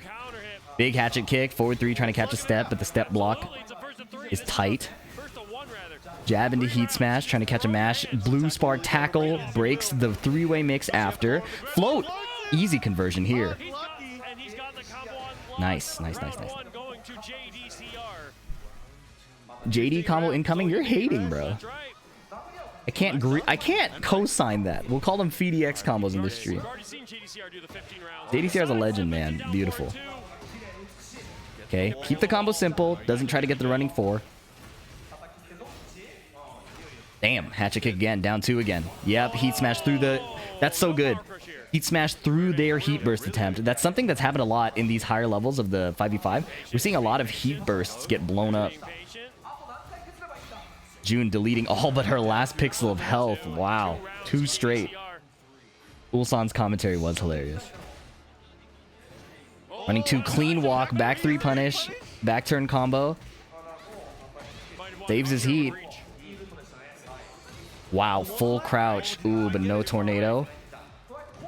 Big hatchet kick, forward 3 trying to catch a step, but the step block is tight. Jab into heat smash, trying to catch a mash. Blue spark tackle, breaks the 3-way mix after. Float! Easy conversion here. Nice. JD combo incoming? You're hating, bro. I can't co-sign that. We'll call them FDX combos in this stream. JDCR is a legend, man. Beautiful. Okay, keep the combo simple. Doesn't try to get the running 4. Damn, hatchet kick again. Down 2 again. Yep, heat smash through the... That's so good. Heat smash through their heat burst attempt. That's something that's happened a lot in these higher levels of the 5v5. We're seeing a lot of heat bursts get blown up. June deleting all but her last pixel of health. Wow. 2 straight. Ulsan's commentary was hilarious. Running 2 clean walk, back 3 punish, back turn combo. Saves his heat. Wow, full crouch. Ooh, but no tornado.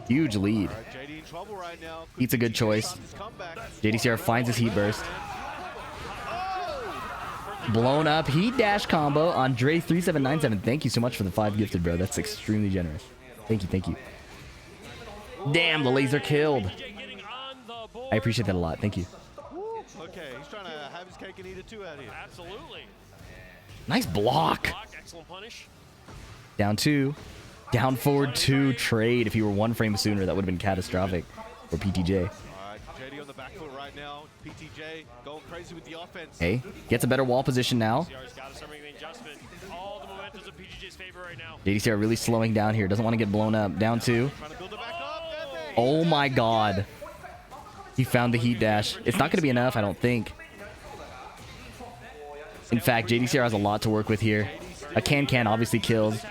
Huge lead. Heat's a good choice. JDCR finds his heat burst. Blown up heat dash combo. Andre3797. Thank you so much for the 5 gifted, bro. That's extremely generous. Thank you. Damn, the laser killed. I appreciate that a lot. Thank you. Okay, he's trying to have his cake and eat it too out here. Absolutely. Nice block. Excellent punish. Down 2. Down forward 2 trade. If you were 1 frame sooner, that would have been catastrophic for PTJ. All right, JD on the back foot right now. PTJ going crazy with the offense. Hey, gets a better wall position now. CR's got to start making the adjustment. All the momentum's in PGJ's favor right now. JDCR really slowing down here. Doesn't want to get blown up. Down 2. Trying to build it back up. Oh my god. He found the heat dash. It's not going to be enough, I don't think. In fact, JDCR has a lot to work with here. A can obviously kills.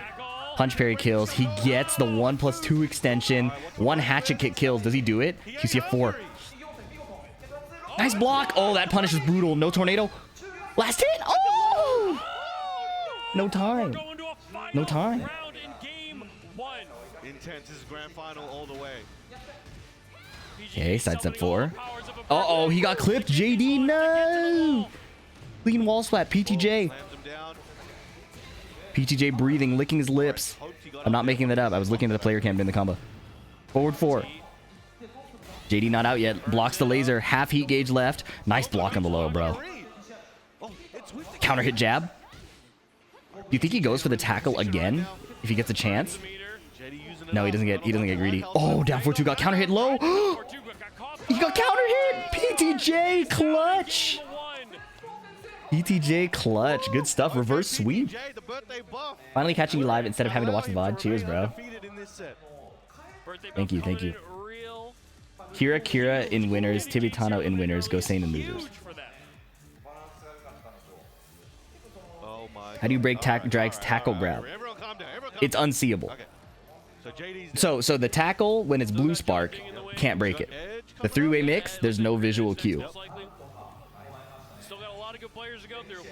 Punch parry kills. He gets the 1+2 extension. 1 hatchet kick kills. Does he do it? QCF 4. Nice block. Oh, that punish is brutal. No tornado. Last hit. Oh! No time. No time. Intense. This is grand final all the way. Okay, sidestep 4. Uh-oh, he got clipped. JD, no! Clean wall splat. PTJ. PTJ breathing, licking his lips. I'm not making that up. I was looking at the player cam during the combo. Forward 4. JD not out yet. Blocks the laser. Half heat gauge left. Nice block on the low, bro. Counter hit jab. Do you think he goes for the tackle again if he gets a chance? No, he doesn't get greedy. Oh, down 4-2 got counter hit low. He got counter hit. PTJ clutch. PTJ clutch. Good stuff. Reverse sweep. Finally catching you live instead of having to watch the VOD. Cheers, bro. Thank you. Thank you. Kira in winners. Tibitano in winners. Gosain in losers. How do you break Drag's tackle grab? It's unseeable. So the tackle, when it's blue spark, can't break it. The 3-way mix, there's no visual cue. Still got a lot of good players to go through.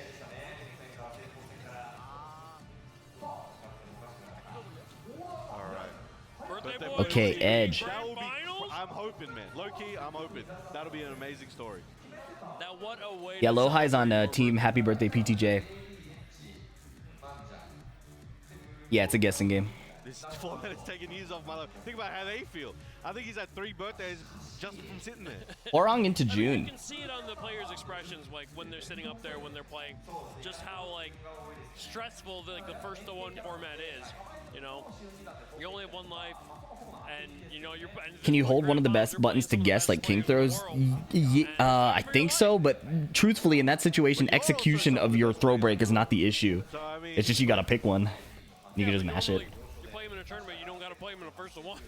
Okay, Edge. I'm hoping, man. Low-key, I'm hoping. That'll be an amazing story. Yeah, Lohai's on team Happy Birthday PTJ. Yeah, it's a guessing game. This format is taking years off my life. Think about how they feel. I think he's had 3 birthdays just from sitting there. Orong into June. You can see it on the players' expressions, like when they're sitting up there, when they're playing, just how like stressful the first to 1 format is. You know, you only have 1 life, and you know you're. Can you hold one of the best buttons to guess like king throws? I think so, but truthfully, in that situation, execution of your throw break is not the issue. It's just you gotta pick one. You can just mash it. You play him in a tournament, you don't gotta play him in a first to 1.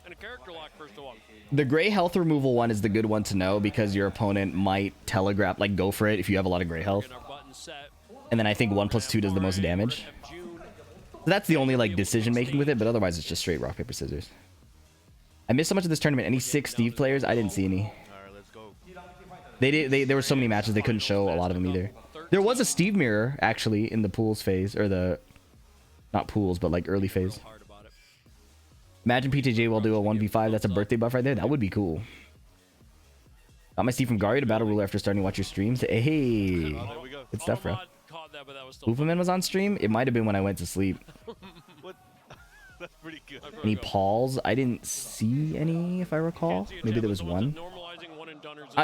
And a character lock first to 1. The gray health removal one is the good one to know because your opponent might telegraph, like go for it if you have a lot of gray health. And then I think 1+2 does the most damage. So that's the only like decision making with it, but otherwise it's just straight rock, paper, scissors. I missed so much of this tournament. Any sick Steve players? I didn't see any. There were so many matches they couldn't show a lot of them either. There was a Steve mirror actually in the pools phase, or the not pools, but like early phase. Imagine PTJ will do a 1v5. That's a birthday buff right there. That would be cool. Got my Steve from Gario to Battle Ruler after starting to watch your streams. Hey, good stuff, bro. Uberman was on stream. It might have been when I went to sleep. That's pretty good. Any Pauls? I didn't see any, if I recall. Maybe there was one.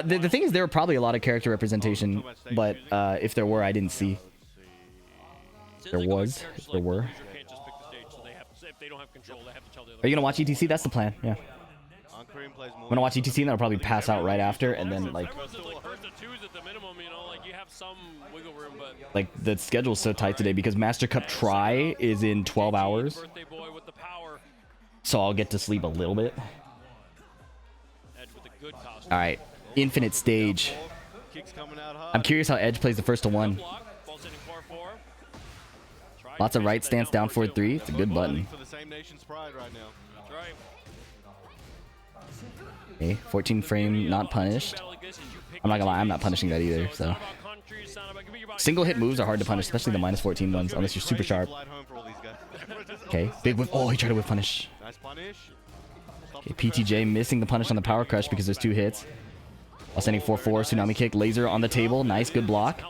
The thing is, there were probably a lot of character representation, but if there were, I didn't see. There was. There were. Are you gonna watch ETC? That's the plan. Yeah. I'm gonna watch ETC and then I'll probably pass out right after, and then like the schedule's so tight today because Master Cup try is in 12 hours, so I'll get to sleep a little bit. All right, infinite stage. I'm curious how Edge plays the first to 1. Lots of right stance down forward 3. It's a good button. Okay, 14 frame not punished. I'm not gonna lie, I'm not punishing that either. So single hit moves are hard to punish, especially the -14 ones, unless you're super sharp. Okay, big whip. Oh, he tried to whip punish. Okay, PTJ missing the punish on the power crush because there's 2 hits. While sending 4-4 tsunami kick, laser on the table. Nice, good block.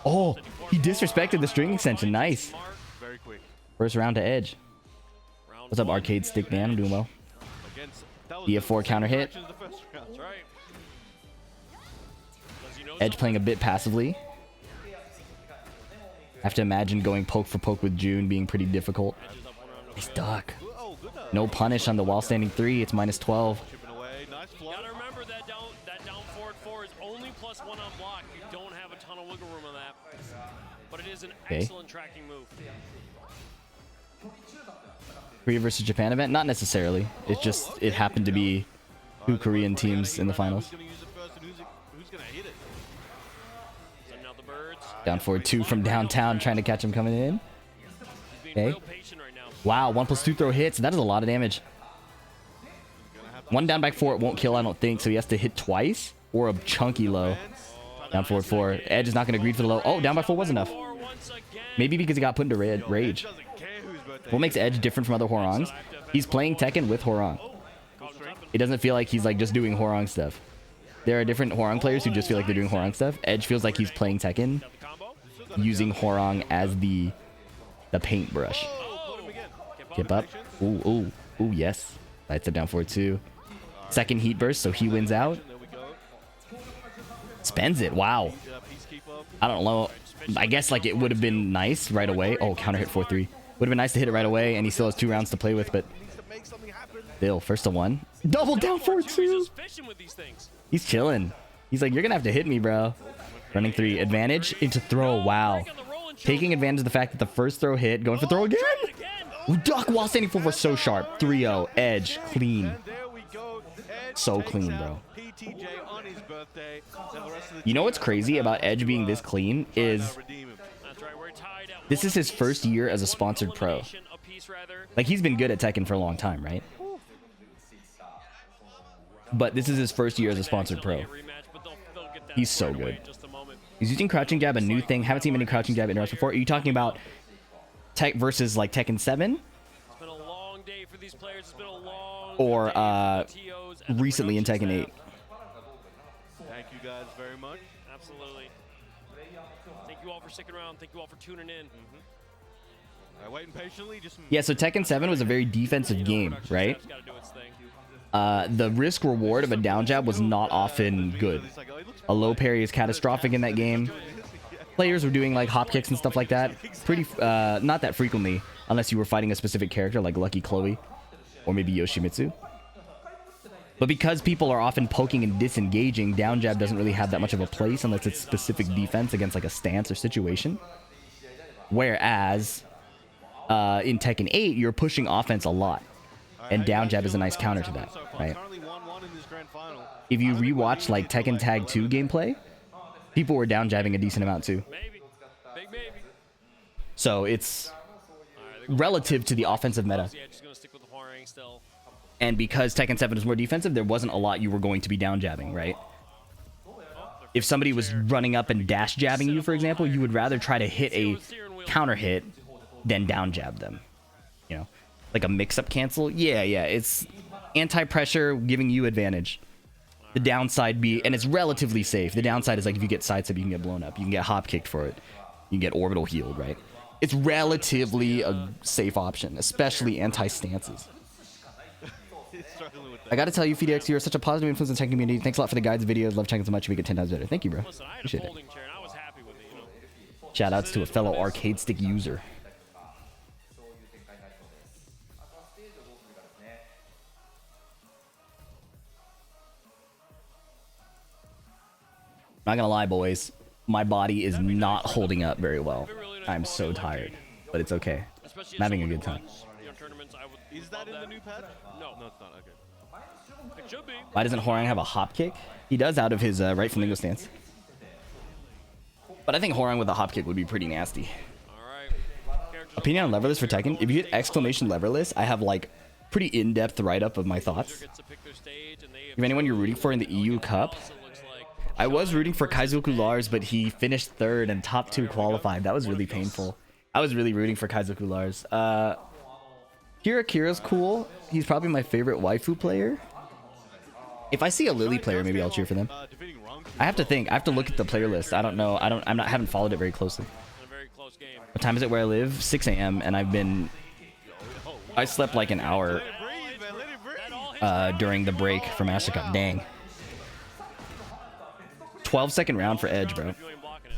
Oh, he disrespected the string extension. Nice. First round to Edge. What's up, Arcade Stick Man? I'm doing well. DF4 counter hit. Edge playing a bit passively. I have to imagine going poke for poke with June being pretty difficult. He's stuck. No punish on the while standing 3. It's -12. Gotta remember that down forward 4 is only +1 on block. You don't have a ton of wiggle room on that. But it is an excellent tracking move. Korea versus Japan event? Not necessarily. It happened to be 2 Korean teams in the finals. Down forward 2 from downtown, trying to catch him coming in. Okay. Wow, 1+2 throw hits. That is a lot of damage. 1 down back 4, it won't kill, I don't think. So he has to hit twice or a chunky low. Down forward 4. Edge is not going to greed for the low. Oh, down by 4 was enough. Maybe because he got put into rage. What makes Edge different from other Hworongs? He's playing Tekken with Hwoarang. It doesn't feel like he's like just doing Hwoarang stuff. There are different Hwoarang players who just feel like they're doing Hwoarang stuff. Edge feels like he's playing Tekken using Hwoarang as the paintbrush. Kip up. Ooh, yes. Lights up down forward 2. Second heat burst, so he wins out. Spends it. Wow. I don't know. I guess like it would have been nice right away. Oh, counter hit 4-3. Would have been nice to hit it right away, and he still has 2 rounds to play with, but still, first to 1. Double down forward 2. He's chilling. He's like, you're going to have to hit me, bro. Running 3. Advantage into throw. Wow. Taking advantage of the fact that the first throw hit. Going for throw again. Duck while standing 4 so sharp. 3-0. Edge. Clean. So clean, bro. You know what's crazy about Edge being this clean is this is his first year as a sponsored pro. Like, he's been good at Tekken for a long time, right? But this is his first year as a sponsored pro. He's so good. He's using crouching jab, a new thing. Haven't seen many crouching jab interrupts before. Are you talking about Tech versus like Tekken 7? Or recently in Tekken 8? Thank you guys very much. Absolutely. Thank you all for sticking around. Thank you all for tuning in. Waiting patiently. Yeah, so Tekken 7 was a very defensive game, right? The risk reward of a down jab was not often good. A low parry is catastrophic in that game. Players were doing like hop kicks and stuff like that. Pretty, not that frequently, unless you were fighting a specific character like Lucky Chloe or maybe Yoshimitsu. But because people are often poking and disengaging, down jab doesn't really have that much of a place unless it's specific defense against like a stance or situation. Whereas in Tekken 8, you're pushing offense a lot. And down jab is a nice counter to that, right? If you rewatch like Tekken Tag 2 gameplay, people were down jabbing a decent amount too. So it's relative to the offensive meta. And because Tekken 7 is more defensive, there wasn't a lot you were going to be down jabbing, right? If somebody was running up and dash jabbing you, for example, you would rather try to hit a counter hit than down jab them. You know, like a mix-up cancel. Yeah, it's anti-pressure giving you advantage. The downside and it's relatively safe. The downside is like if you get sidestep, you can get blown up. You can get hop kicked for it. You can get orbital healed, right? It's relatively a safe option, especially anti-stances. I gotta tell you, FDX, you're such a positive influence in the tech community. Thanks a lot for the guides, videos. Love checking so much. You make it 10 times better. Thank you, bro. Appreciate it. Shout outs to a fellow arcade stick user. Not gonna lie, boys. My body is not holding up very well. I'm so tired, but it's okay. I'm having a good time. Is that in the new patch? No, it's not. Okay. It should be. Why doesn't Hwoarang have a hop kick? He does out of his right flamingo stance. But I think Hwoarang with a hop kick would be pretty nasty. Opinion on leverless for Tekken? If you hit exclamation leverless, I have like pretty in-depth write-up of my thoughts. If anyone you're rooting for in the EU Cup, I was rooting for Kaizoku Lars, but he finished 3rd and top 2 qualified. That was really painful. I was really rooting for Kaizoku Lars. Kira's cool. He's probably my favorite waifu player. If I see a Lily player, maybe I'll cheer for them. I have to think. I have to look at the player list. I don't know. I haven't followed it very closely. What time is it where I live? 6 a.m. and I slept like an hour during the break for MASTERCUP. Dang. 12-second round for Edge, bro. If you ain't blocking it.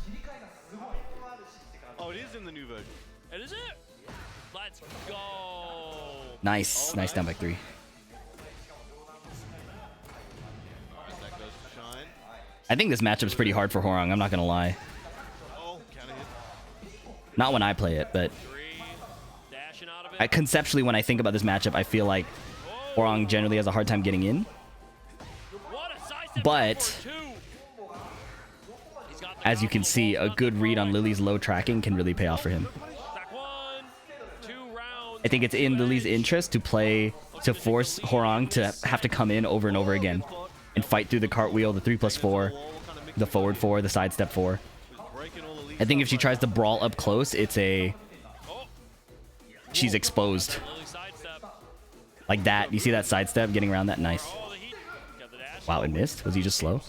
Oh, it is in the new version. And is it? Let's go. Nice. Nice down back 3. That goes to Shine. I think this matchup's pretty hard for Horong. I'm not going to lie. Oh, counter hit. Not when I play it, but 3. Dashing out of it. conceptually, when I think about this matchup, I feel like Horong generally has a hard time getting in. What a sidestep But for 2. He's got the as you can combo, see, a got good the read on right. Lily's low tracking can really pay off for him. Back 1, 2 rounds. I think it's in Lily's interest to force Horong to have to come in over and over again and fight through the cartwheel, the 3+4, the forward 4, the sidestep 4. I think if she tries to brawl up close, it's a... She's exposed. Lily sidestep. Like that. You see that sidestep getting around that? Nice. Oh, the heat. Got the dash. Wow, it missed? Was he just slow?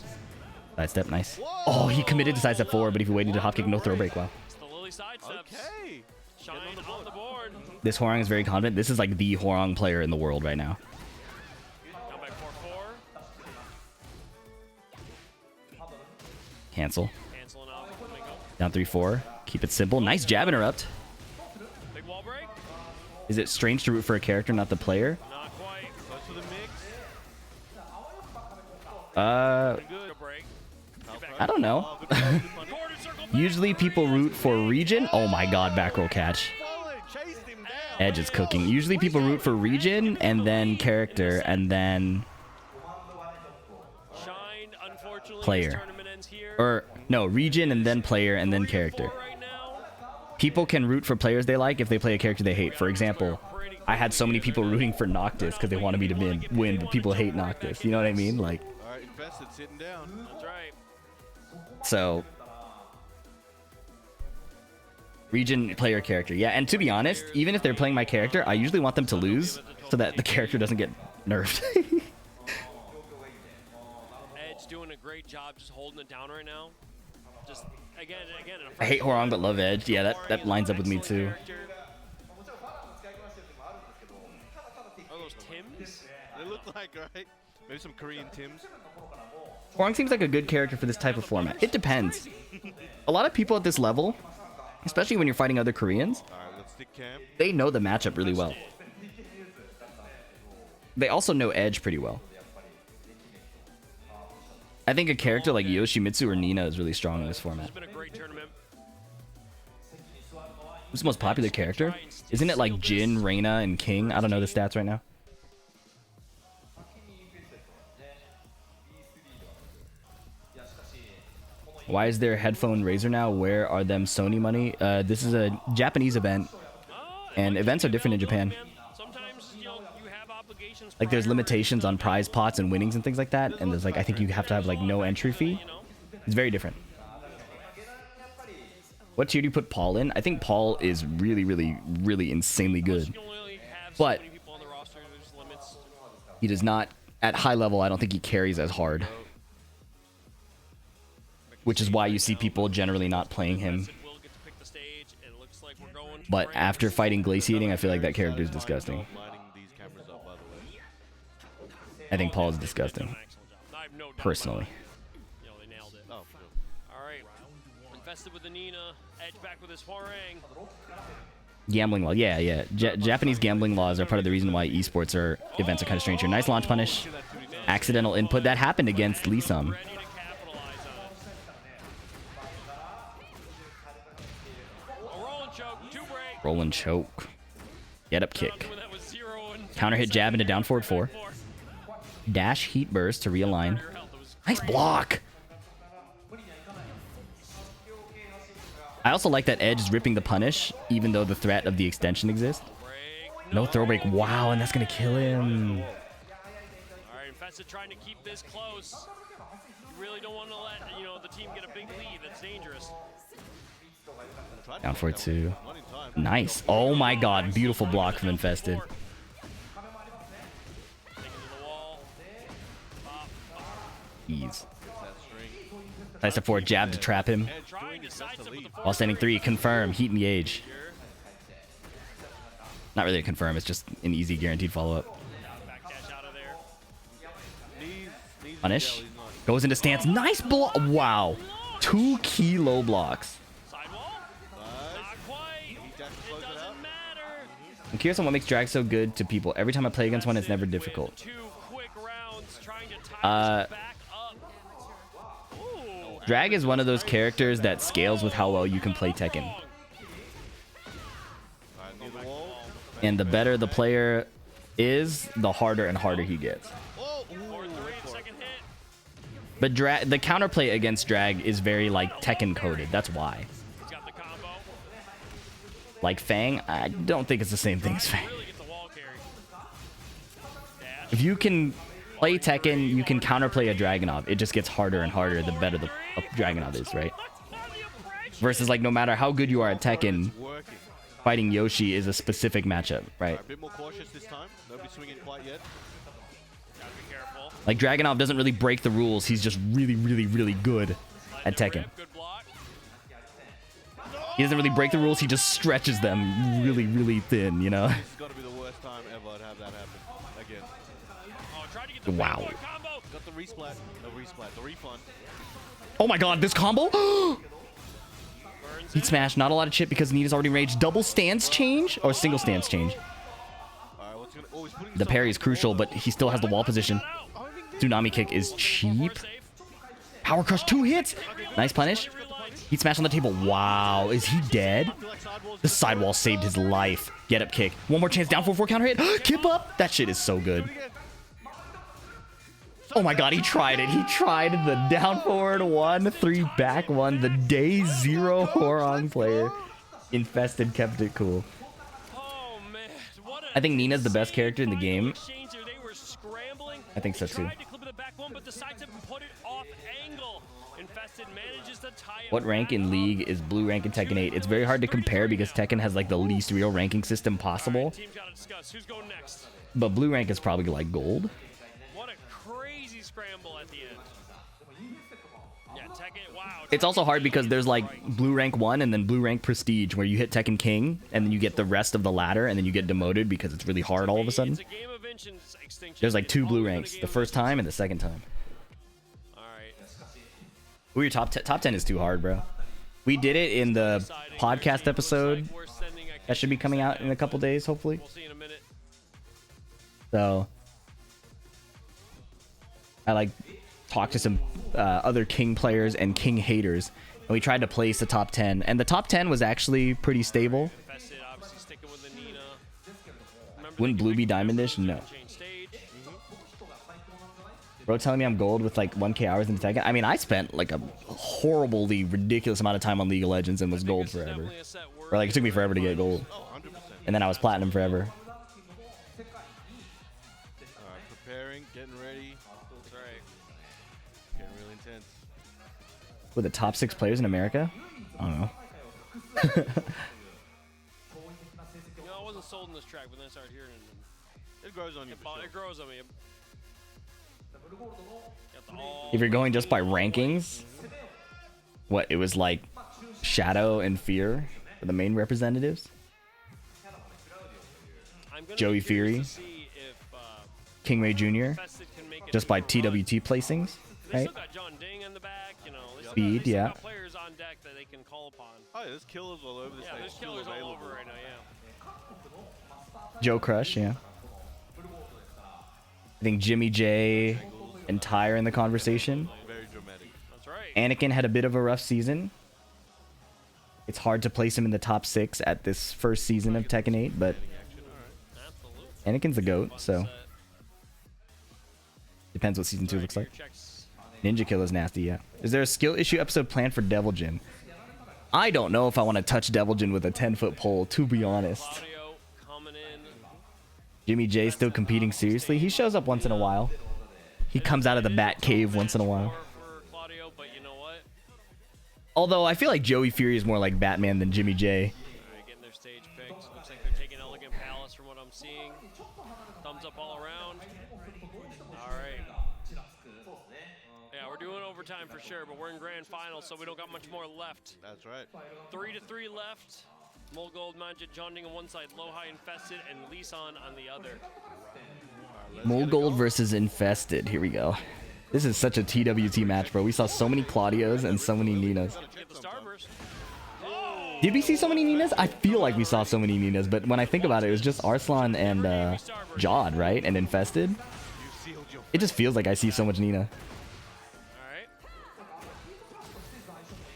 Sidestep, nice. Oh, he committed to sidestep 4, but if he waited to hop kick, no throw break. Wow. It's the Lily sidesteps. Okay. Shine on the board. This Horong is very confident. This is like the Horong player in the world right now. Down by 4-4. Cancel. Canceling out. Bingo. Down 3-4. Keep it simple. Nice jab interrupt. Big wall break. Is it strange to root for a character, not the player? Not quite. Close to the mix. Good break. I don't know. Quarter circle back. Usually people root for region. Oh my god, back roll catch. Chased him down. Edge is cooking. Usually people root for region and then character and then Shine, unfortunately, Player. this tournament ends here. or no, region and then player and then character. Right now. People can root for players they like if they play a character they hate. For example, I had so many people rooting for Noctis because they wanted me to win, but people hate Noctis. You know what I mean? Like, All right, Infested sitting down. That's right. so region, player, character. Yeah, and to be honest, even if they're playing my character, I usually want them to lose so that the character doesn't get nerfed. Edge doing a great job just holding it down right now. Just again. I hate Horong but love Edge. Yeah, that lines up with me too. Are those Tims? They look like, right? Maybe some Korean Tims. Horong seems like a good character for this type of format. It depends. A lot of people at this level, especially when you're fighting other Koreans, All right, let's stick camp. they know the matchup really well. They also know Edge pretty well. I think a character like Yoshimitsu or Nina is really strong in this format. It's been a great tournament. Who's the most popular character? Isn't it like Jin, Reina, and King? I don't know the stats right now. Why is there a headphone Razer now? Where are them Sony money? This is a Japanese event, and events are different in Japan. Sometimes you have obligations. Like there's prior, limitations on prize pots and winnings and things like that, and there's like I think you have to have like no entry fee. It's very different. What tier do you put Paul in? I think Paul is really, really, really insanely good. You can only have But- so many people on the roster. There's limits. He does not, at high level, I don't think he carries as hard. Which is why you see people generally not playing him. Will get to pick the stage. It looks like we're going for But it. after fighting Glaciating, I feel like that character is disgusting. Lining these cameras up, by the way. I think Paul is disgusting, Excellent job. I have no doubt about personally. it. They nailed it. Oh, All right. Infested with the Nina. Edge back with his Hwarang. Gambling law, yeah. Japanese gambling laws are part of the reason why esports events are kind of strange here. Nice launch punish. Accidental input. That happened against Lisum. Ready to capitalize on it. A roll and choke. 2 break. Roll and choke. Get up kick. Doing that with 0 and Counter hit jab into down forward 4. Dash heat burst to realign. Nice block. I also like that Edge is ripping the punish, even though the threat of the extension exists. No throw break. Wow, and that's going to kill him. All right, Infested trying to keep this close. You really don't want to let the team get a big lead. That's dangerous. Down for 2. Nice. Oh my god, beautiful block from Infested. Take it to the wall. Ease. Nice step forward, jab to trap him. Trying to sidestep with the While standing 3, confirm, heat engage. Not really a confirm, it's just an easy guaranteed follow-up. back dash out of there. Knees Punish. he's not Goes into stance. Nice block. Wow. 2 key low blocks. Sidewall? Not quite. It doesn't matter. I'm curious on what makes drag so good to people. Every time I play against one, it's never difficult. 2 quick rounds trying to tie this back up. Ooh. Drag is one of those characters that scales with how well you can play Tekken. And the better the player is, the harder and harder he gets. But the counterplay against drag is very like Tekken coded. That's why. Like Fang, I don't think it's the same thing as Fang. If you can play Tekken, you can counterplay a Dragunov. It just gets harder and harder the better the Dragunov is, right? Versus like no matter how good you are at Tekken, fighting Yoshi is a specific matchup, right? A bit more cautious this time. Nobody swinging quite yet. Like Dragunov doesn't really break the rules. He's just really, really, really good at Tekken. He doesn't really break the rules. He just stretches them really, really thin, you know? It's got to be the worst time ever to have that happen again. Wow. Got the resplat, the refund. Oh my god, this combo? Heat smash, not a lot of chip because Nita's already raged. Double stance change or single stance change? The parry is crucial, but he still has the wall position. Tsunami kick is cheap. Power crush, 2 hits. Nice punish. Heat smash on the table. Wow, is he dead? The sidewall saved his life. Get up kick. One more chance, down 4-4 counter hit. Kip up. That shit is so good. Oh my god, he tried it. He tried the down forward 1, 3 back 1. The day 0 Horong player. Infested kept it cool. I think Nina's the best character in the game. I think so too. What rank in League is blue rank in Tekken 8? It's very hard to compare because Tekken has like the least real ranking system possible. But blue rank is probably like gold. What a crazy scramble at the end. Yeah, Tekken, wow. It's also hard because there's like blue rank 1 and then blue rank prestige where you hit Tekken King and then you get the rest of the ladder and then you get demoted because it's really hard all of a sudden. There's like 2 blue ranks, the first time and the second time. Ooh, your top 10 is too hard, bro. We did it in the podcast episode. That should be coming out in a couple days, hopefully. So, I like talked to some other King players and King haters, and we tried to place the top 10. And the top 10 was actually pretty stable. Wouldn't Blue be Diamondish? No. Bro telling me I'm gold with like 1k hours in Tekken. I mean, I spent like a horribly ridiculous amount of time on League of Legends and was gold forever. Or like it took me forever to get gold. And then I was platinum forever. Alright, preparing, getting ready. That's right. Getting really intense. With the top 6 players in America? I don't know. You know, I wasn't sold in this track, but then I started hearing it. It grows on you. It grows on me. If you're going just by rankings, what, it was like Shadow and Fear for the main representatives? Joey Fury, King Ray Jr., just by TWT placings, right? Speed, yeah. Oh, yeah, there's killers all over the stage. There's killers all over right now, yeah. Joe Crush, yeah. I think Jimmy J and Ty are in the conversation. Very dramatic. That's right. Anakin had a bit of a rough season. It's hard to place him in the top 6 at this first season of Tekken 8, but Anakin's the GOAT, so depends what season 2 looks like. Ninja Kill is nasty, yeah. Is there a skill issue episode planned for Devil Jin? I don't know if I want to touch Devil Jin with a 10-foot pole, to be honest. Jimmy J still competing seriously. He shows up once in a while. He comes out of the Bat Cave once in a while. Although I feel like Joey Fury is more like Batman than Jimmy J. Getting their stage picked. Looks like they're taking Elegant Palace from what I'm seeing. Thumbs up all around. All right. Yeah, we're doing overtime for sure, but we're in grand final, so we don't got much more left. That's right. 3-3 left. Mulgold, Manjit, Jonding on one side, Lohai Infested, and Lisan on the other. Mulgold versus Infested. Here we go. This is such a TWT match, bro. We saw so many Claudios and so many Ninas. Get the starburst. Did we see so many Ninas? I feel like we saw so many Ninas, but when I think about it, it was just Arslan and Jod, right? And Infested. It just feels like I see so much Nina. All right.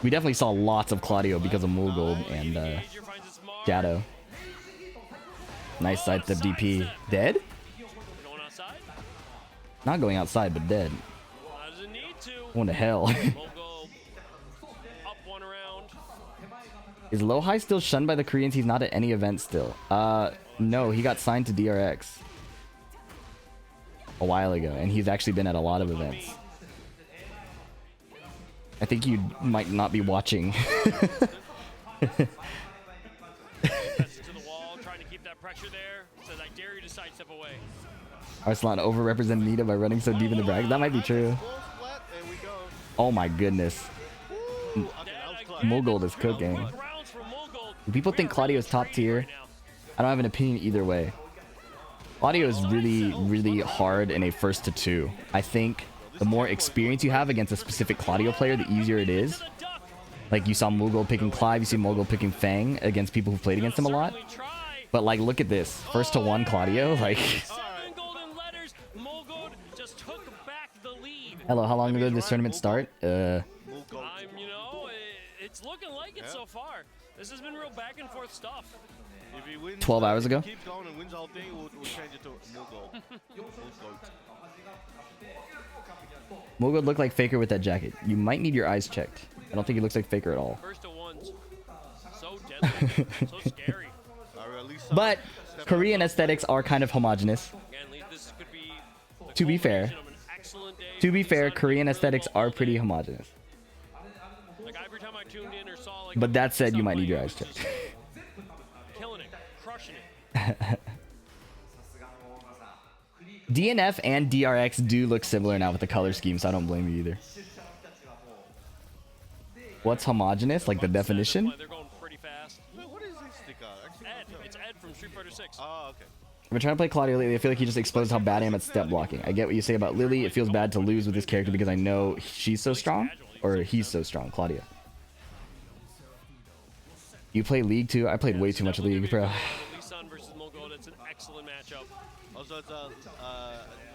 We definitely saw lots of Claudio because of Mulgold and Major finds its mark. Shadow. Nice sidestep DP. Dead? Going outside. Not going outside, but dead. Doesn't need to. Going to hell. Mogul up one around. Is Lohai still shunned by the Koreans? He's not at any event still. No, he got signed to DRX a while ago, and he's actually been at a lot of events. I think you might not be watching. To the wall, trying to keep that pressure there. Says, I dare you to sidestep away. Arslan overrepresented Nita by running so deep in the bracket. That might be true. Oh my goodness. Mulgold is cooking. Do people think Claudio is top tier? I don't have an opinion either way. Claudio is really, really hard in a first to two. I think the more experience you have against a specific Claudio player, the easier it is. Like you saw Mulgold picking Clive, you see Mulgold picking Fang against people who played against him a lot. But like, look at this. First to one Claudio, like... Hello, how long ago did this tournament start? You know, it's looking like it so far. This has been real back and forth stuff. If he wins, 12 hours ago? Keeps going and wins the whole thing, we'll change it to Mulgold. Mulgold looked like Faker with that jacket. You might need your eyes checked. I don't think he looks like Faker at all. First to ones. So deadly. So scary. But Korean aesthetics are kind of homogenous. Again, this could be To be fair, Korean aesthetics are pretty homogenous. Like every time I tuned in or saw like But that said, you might need your eyes checked. killing it, crushing it. DNF and DRX do look similar now with the color scheme, so I don't blame you either. What's homogenous? Like the definition? They're going pretty fast. What is this sticker? Ed. It's Ed from Street Fighter 6. Oh, okay. I've been trying to play Claudio lately. I feel like he just exposed how bad I am at step blocking. I get what you say about Lily. It feels bad to lose with this character because I know she's so strong. Or he's so strong, Claudio. You play League too? I played way too much League, bro. Lee-San versus Mulgold. It's an excellent matchup. Also, it's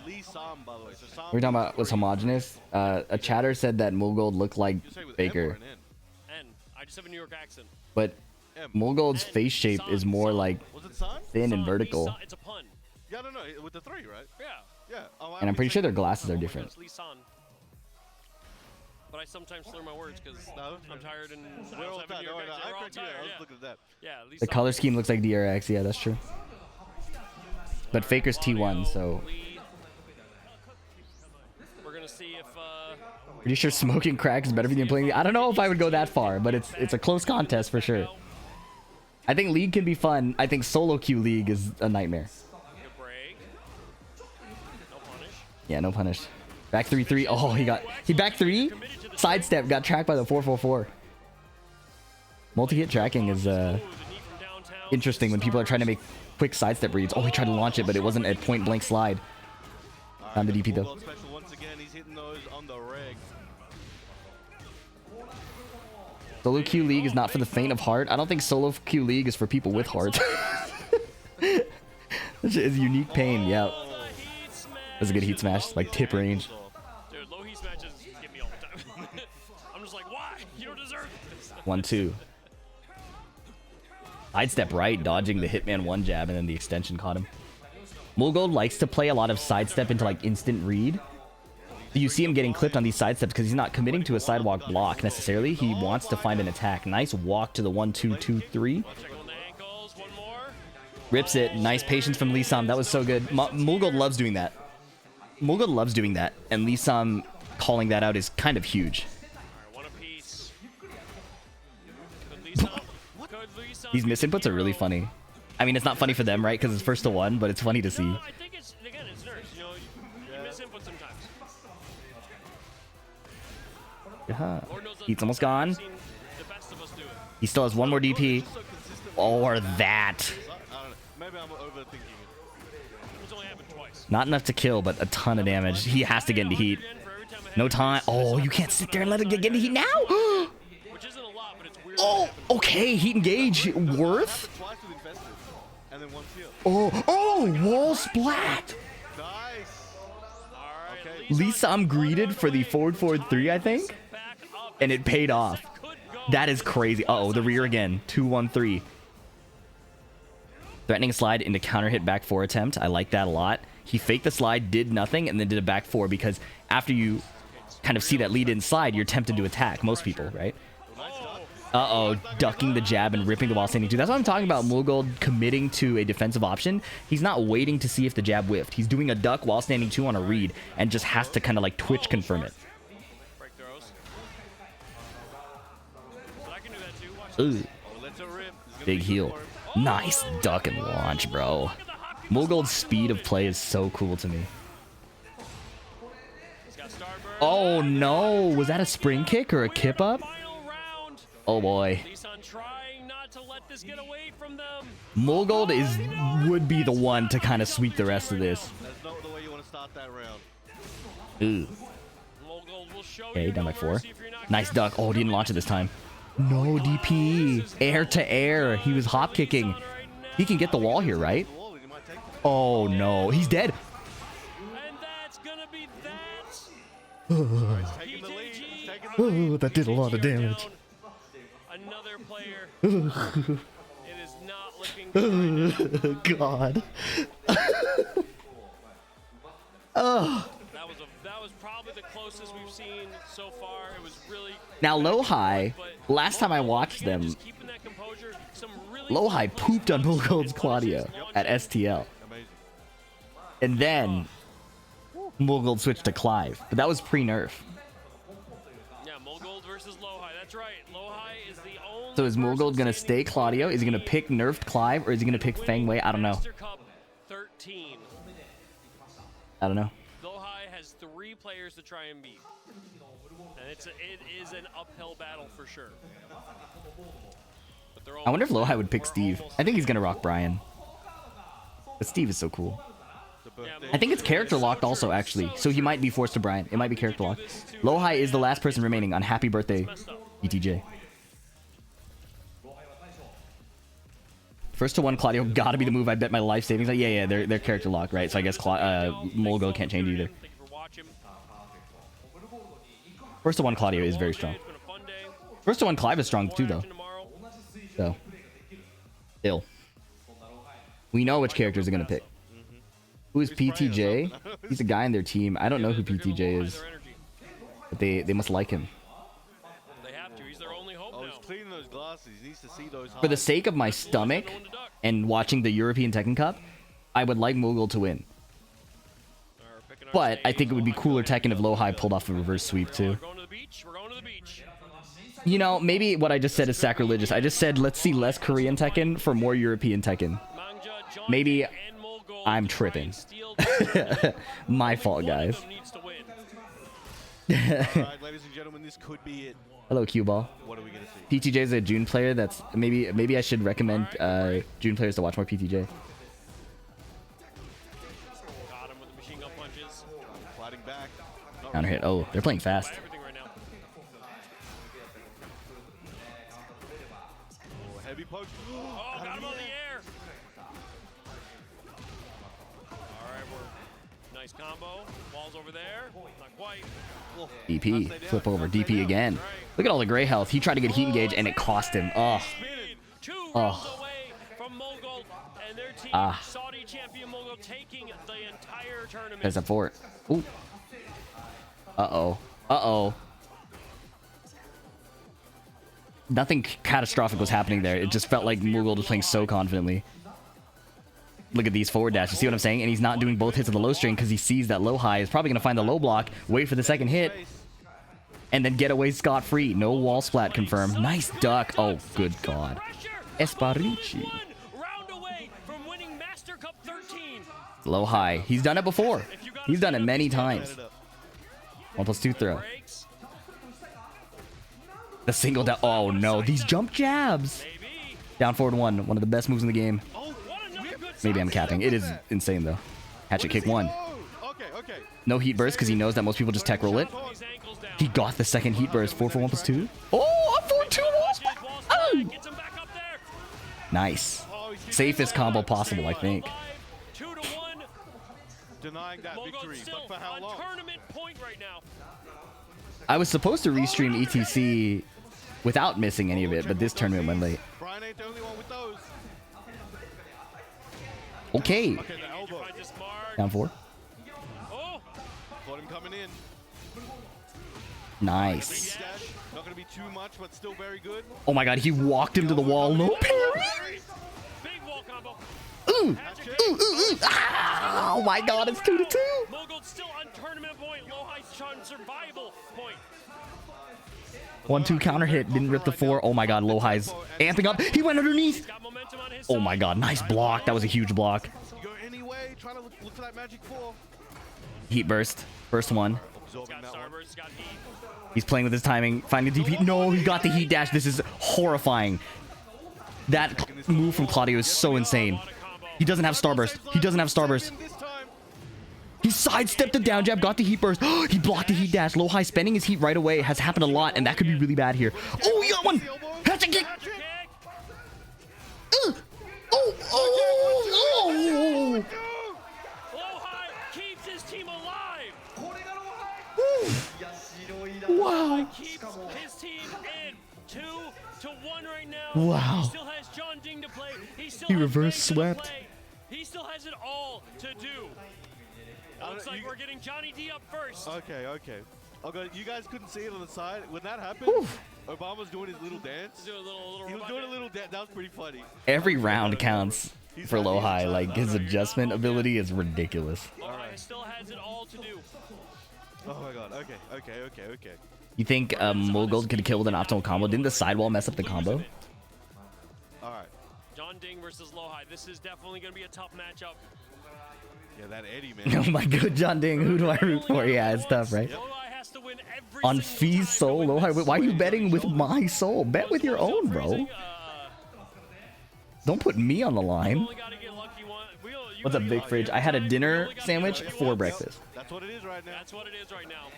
Lee Sam, by the way. So Sam We're talking about what's homogenous. A chatter said that Mulgold looked like Faker. N. I just have a New York accent. But Mulgold's face shape is more like thin and vertical. It's a pun. Yeah, no, with the three, right? Yeah. Yeah. Oh, And I'm pretty sure their glasses are different. It's Lee-San. But I sometimes slur my words because I'm tired and We're all tired. We're all I tired. was looking at that. Yeah, The color scheme looks like DRX. Yeah, that's true. But Faker's T1, so... We're gonna see if Pretty sure smoking crack is better than playing. I don't know if I would go that far, but it's a close contest for sure. I think League can be fun. I think solo queue League is a nightmare. good break. No punish. Yeah, no punish. Back 3-3. Oh, he back 3. Sidestep, got tracked by the 4-4-4. Multi-hit tracking is interesting when people are trying to make quick sidestep reads. Oh, he tried to launch it, but it wasn't a point blank slide. Found the DP though. Once again, he's hitting those on the reg. Solo queue League is not for the faint of heart. I don't think solo queue League is for people with hearts. This is unique pain. Yeah, that's a good heat smash, like tip range. Dude, low heat smashes get me all the time. I'm just like, why? You don't deserve this. 1-2. Sidestep right, dodging the Hitman 1 jab, and then the extension caught him. Mulgold likes to play a lot of sidestep into like instant read. You see him getting clipped on these sidesteps because he's not committing to a sidewalk block necessarily. He wants to find an attack. Nice walk to the 1-2-2-3. Rips it. Nice patience from Lee Sam. That was so good. Mulgold loves doing that. Mulgold loves doing that, and Lee Sam calling that out is kind of huge. These misinputs are really funny. I mean, it's not funny for them, right? Because it's first to one, but it's funny to see. No, I think it's, again, it's nerves. You know, you miss input sometimes. Heat's almost gone. He still has one more DP. Or that. Maybe I'm overthinking it. It's only happened twice. Not enough to kill, but a ton of damage. He has to get into heat. No time. Oh, you can't sit there and let it get into heat now. Which isn't a lot, but it's weird. Oh, okay. Heat engage. Worth. Twice with Infested, and then one shield. Oh, wall splat. Nice. Alright, Okay. Lisa, I'm greeted for the forward 3, I think. back up. And it paid off. Could go. That is crazy. Uh-oh, the rear again. 2-1-3. Threatening slide into counter hit back 4 attempt. I like that a lot. He faked the slide, did nothing, and then did a back 4 because after you kind of see that lead inside, you're tempted to attack. Most people, right? Uh-oh, ducking the jab and ripping the while standing 2. That's what I'm talking about. Mulgold committing to a defensive option. He's not waiting to see if the jab whiffed. He's doing a duck while standing 2 on a read and just has to kind of like twitch confirm it. Break throws. But I can do that too. Watch Ooh, this. Let's a rip. It's gonna big be heal. good for him. Nice duck and launch, bro. Mulgold's speed of play is so cool to me. He's got Starburst. Oh no, was that a spring kick or a kip up? Final round. Oh boy. Lisan trying not to let this get away from them. Mulgold would be the one to kind of sweep the rest of this. That's not the way you want to start that round. Ooh. Mulgold will show Okay, you down no by 4. mercy if you're not Nice careful. duck. Oh, didn't launch it this time. No DP. Air to air. He was hop kicking. He can get the wall here, right? Wall, and you might take that. Oh no, he's dead. And that's gonna be that. Taking the lead. PJG. Taking the lead. Oh, that did a lot of damage. Another player. It is not looking good. God. That was probably the closest we've seen so far. It was really Now, Low-High, but last time I watched again, them, just keeping that composure, some really Low-High pooped on Mulgold's Claudio at STL. Amazing. And then Mulgold switched to Clive. But that was pre-nerf. Yeah, Mulgold versus Low-High. That's right. Low-High is the only So is Mulgold going to person stay standing Claudio? Is he going to pick nerfed Clive? Or is he going to pick Feng Wei? I don't know. MASTERCUP 13. I don't know. Low-High has 3 players to try and beat. And it is an uphill battle for sure. But they're I wonder if almost- Low-High would pick we're Steve. almost I think he's going to rock Brian. But Steve is so cool. The birthday. I think it's character locked also, actually. So he might be forced to Brian. It might be character locked. Low-High is the last person remaining on Happy Birthday ETJ. First to 1 Claudio gotta be the move. I bet my life savings. Yeah, they're character locked, right? So I guess Mulgold can't change either. Thank you for watching. First to 1 Claudio is very strong. It's been a fun day. First to 1 Clive is strong too, though. Action tomorrow. So, still, we know which characters are gonna pick. Who is PTJ? He's a guy in their team. I don't know who They're gonna PTJ mobilize is, their energy. but they must like him. They have to. He's their only hope Oh, now. he's cleaning those glasses. He needs to see those. For the highs. sake of my stomach and watching the European Tekken Cup, I would like Mulgold to win. They're picking our But I stage. think it would be cooler Tekken if Low-High pulled off a reverse sweep We're too. going to the beach. We're going to the beach. You know, maybe what I just said is sacrilegious. I just said let's see less Korean Tekken for more European Tekken. Mangja, John Maybe and Mulgold I'm to try tripping. and steal the- My fault, One of guys. them needs to win. All right, ladies and gentlemen, this could be it. Hello, Cue Ball. What are we gonna see? PTJ is a June player. That's maybe I should recommend June players to watch more PTJ. Got him with the machine gun punches. Fighting back. Not Counter hit. Oh, they're playing fast. Everything right now. really heavy poke. Oh, got him on the air. All right, we're nice combo. Ball's over there. Not quite. DP. Flip over. DP again. Look at all the gray health. He tried to get heat engage and it cost him. Oh. Speed. 2 rounds Oh. away from Mulgold and their team. Ah. Saudi champion Mulgold taking the entire tournament. There's a fort. Ooh. Uh-oh. Uh-oh. Nothing catastrophic was happening there. It just felt like Mulgold was playing so confidently. Look at these forward dashes. See what I'm saying? And he's not doing both hits of the low string because he sees that Low-High is probably going to find the low block, wait for the second hit, and then get away scot-free. No wall splat confirmed. Nice duck. Oh, good God. Esparici. 1 round away from winning MASTERCUP 13. Low-High. He's done it before. He's done it many times. 1+2 throw. Breaks. The single down. Oh, no. These jump jabs. Maybe. Down forward 1. One of the best moves in the game. Oh, what another good Maybe I'm side capping. It is insane, though. Hatchet kick 1. Oh, okay, okay. No heat burst because he knows that most people just tech roll it. His ankles down. He got the second heat burst. 4 for 1 plus 2. Oh, up 4-2. Walls Oh. flag, gets him back up there. Nice. Safest combo possible, I think. 2-1. Denying that Mogul victory, still but for how on long? tournament point right now. I was supposed to restream ETC without missing any of it, but this tournament went late. Brian ain't the only one with those. Okay. Okay, the elbow. Find this mark. Down 4. Oh, Got him coming in. Nice. Dash. Not gonna be too much, but still very good. Oh my god, he walked him to the wall. No parry. big wall combo. Ooh. Patrick Ooh, ooh, ooh. Ah, oh my god, it's 2-2. Mogul still on tournament point. Lohai's on survival point. 1-2 counter hit. Didn't rip the 4. Oh my god, Lohai's amping up. He went underneath. Got momentum on his Oh side. my god, nice block. That was a huge block. You go anyway, trying to look for that magic 4. Heat burst. First one. Absorbing Got that one. Starburst, got heat. He's playing with his timing. Finding DP. No, he got the heat dash. This is horrifying. That move from Claudio is so insane. He doesn't have Starburst. He doesn't have Starburst. This time. He sidestepped the down jab, got the heat burst. He blocked the heat dash. Lohai spending his heat right away has happened a lot, and that could be really bad here. Oh, he got one. Hatchet kick. Patrick kick. Oh, oh. Lohai keeps his team alive. Wow. Keeps his team in 2-1 right now. Wow. He still has John Ding to play. He still He has reverse Banks to swept. play. He still has it all to do. Looks like we're getting Johnny D up first. Okay, okay. Okay, you guys couldn't see it on the side. When that happened, Obama's doing his little dance. Do a little He was doing a little dance. That was pretty funny. Every round counts for Lohai. Like, his adjustment ability is ridiculous. Lohai still has it all to do. Oh my god. Okay, okay, okay, okay. You think Mogul could kill with an optimal combo? Didn't the sidewall mess up the combo? All right. John Ding versus Lohai. This is definitely going to be a tough matchup. Yeah, that Eddie, man. Oh my god, John Ding. Who do I root for? Yeah, it's tough, right? Lohai has to win every On single Fee's time soul, to win Lohai. this. Why are you betting with my soul? Bet with your own, bro. Don't put me on the line. Only gotta get lucky one. You What's up, gotta Big get Fridge? lucky I had a one. dinner You only gotta sandwich get lucky for once. breakfast. That's what it is right now. That's what it is right now.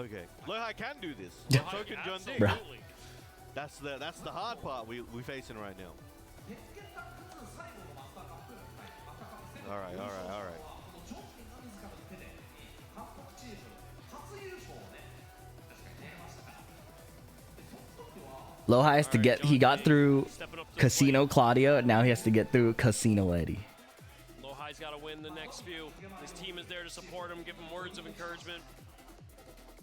Okay. Lohai can do this. So can John Ding. Bruh. Absolutely. That's the hard part we facing right now. All right, all right, all right. Lohai has to get. He got through Casino Claudio. Now he has to get through Casino Eddie. Lohai's got to win the next few. His team is there to support him, give him words of encouragement.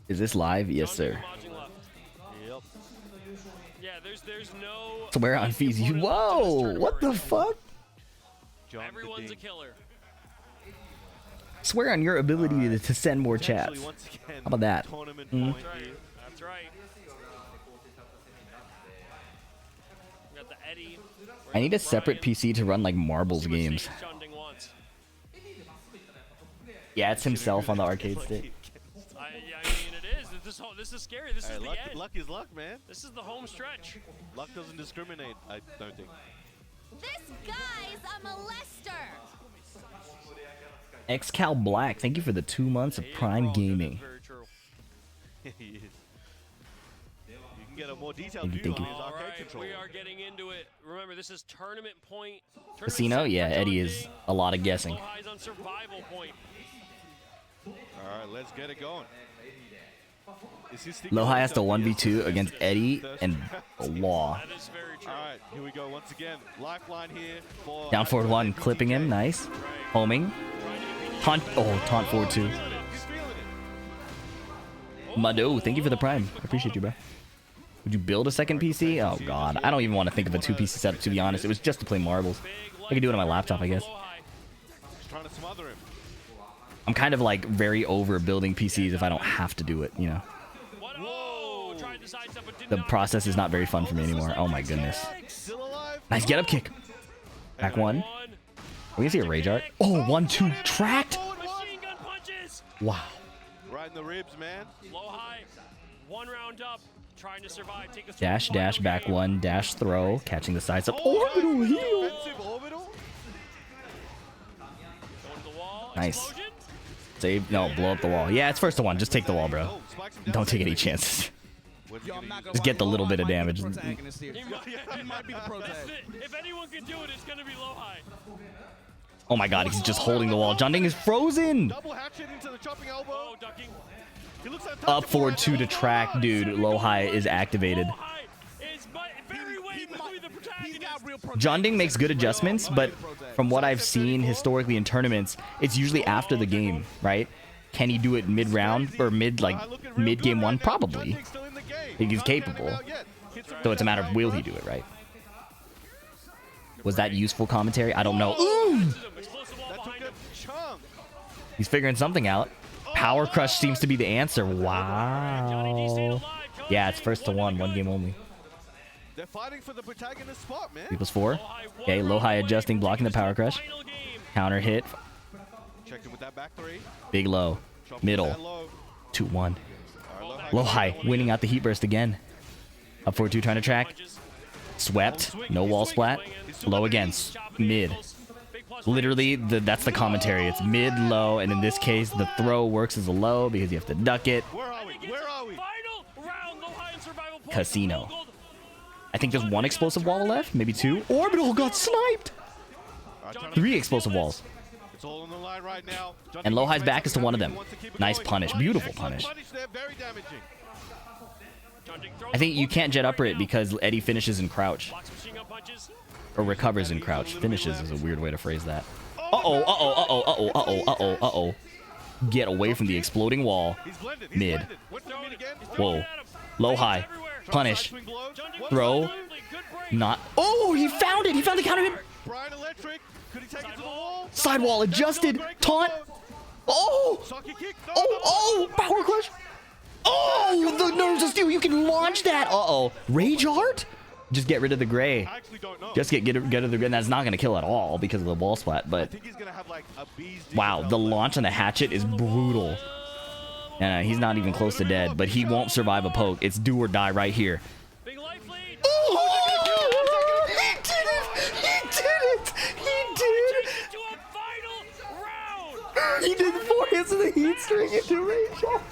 Is this live? Yes, John Ding sir. Modging left. Yep. Yeah, there's no. Swear on Fees. You. Whoa! What the fuck? John Everyone's a Ding. killer. Swear on your ability to send more chats. Potentially, once again, How about that? Tournament Mm. point That's right. here. That's right. We got the Eddie. I need a separate PC to run like marbles See what games. stage John Ding wants. Yeah, it's himself on the arcade stick. I mean, it is. This is scary. This Hey, is the luck, end. luck is luck, man. This is the home stretch. Luck doesn't discriminate, I don't think. This guy's a molester. XCal Black, thank you for the 2 months of Prime Gaming. Very true. He is. You can get a more detailed Thank view you, on thank his All arcade right, controller. we are getting into it. Remember, this is tournament point. Tournament Casino? set for Yeah, John Eddie is Ding. a lot of guessing. Lohai's on survival point. All right, let's get it going. Is he sticking Lohai with has to himself? 1v2 against Eddie and Law. That is very true. All right, here we go once again. Lifeline here for Down forward 1, clipping him, nice. Homing. Taunt, oh, taunt forward 2. He's feeling it. Mado, thank you for the Prime. I appreciate you, bro. Would you build a second PC? Oh god, I don't even want to think of a 2-PC setup, to be honest. It was just to play marbles. I could do it on my laptop, I guess. He's trying to smother him. I'm kind of like very over building PCs if I don't have to do it, you know. Whoa! Tried to sidestep, but did The not. process is not very fun for me anymore. Oh my goodness. Still alive? Nice get up kick. Back one. One. Are we gonna see a rage art? Oh, 1-2 tracked. Machine gun punches. Wow. Right in the ribs, man. Lohai, one round up, trying to survive. Take this to Dash, the dash, final back game. one, dash, throw, catching the sides up. Orbital heal. Defensive orbital. Going to the wall. Nice. Explosion. Save. No, blow up the wall. Yeah, it's first to one. Just take the wall, bro. Oh, spikes him down. Don't take any chances. Yo, I'm not gonna Just lie, get the little Lowhigh bit of might be damage. the protagonist here. He might be the protagonist. If anyone can do it, it's gonna be Lowhigh. Oh my god, he's just holding the wall. Junding is frozen. Double hatchet into the chopping elbow. Oh, ducking. He looks like Up forward 2 to track, dude. Lowhigh is activated. Lowhigh is very way between the protagonists. Junding makes good adjustments, but from what I've seen historically in tournaments, it's usually after the game, right? Can he do it mid-round or mid-game 1? Probably. I think he's capable. So it's a matter of will he do it, right? Was that useful commentary? I don't know. Ooh! He's figuring something out. Power Crush seems to be the answer. Wow. Yeah, it's first to one game only. They're fighting for the protagonist spot, man. 3+4. Okay, Lowhigh adjusting, blocking the Power Crush. Counter hit. Check him with that back three. Big low. Middle. 2-1. Lowhigh winning out the heat burst again. Up forward 2 trying to track. Swept. No wall splat. Low again. Mid. Literally, that's the commentary. It's mid, low, and in this case, the throw works as a low because you have to duck it. Where are we? Where are we? Casino. I think there's 1 explosive wall left, maybe 2. Orbital got sniped. 3 explosive walls. It's all on the line right now. And Lowhigh's back is to one of them. Nice punish. Beautiful punish. Very damaging. I think you can't jet upper it because Eddie finishes in crouch. Or recovers in crouch. Finishes is a weird way to phrase that. Uh-oh, uh-oh, uh-oh, uh-oh, uh-oh, uh-oh, uh-oh. Get away from the exploding wall. Mid. Whoa. Low-high. Punish. Throw. Not. Oh, he found it. He found the counter hit. Brian Electric. Could he take it to the wall? Sidewall adjusted. Taunt. Oh. Oh. Power Crush. Oh, the nerves of steel. You can launch that. Uh-oh. Rage Art? Just get rid of the gray. I actually don't know. Just get rid of the gray. That's not going to kill at all because of the wall splat, but I think he's gonna have like a bee's deep wow, the launch on the hatchet is brutal. And he's not even close to dead, but he won't survive a poke. It's do or die right here. Big life lead. Oh, he did it! He did it! He did! To a final round. He did 4 hits of the heat string into Rage Art.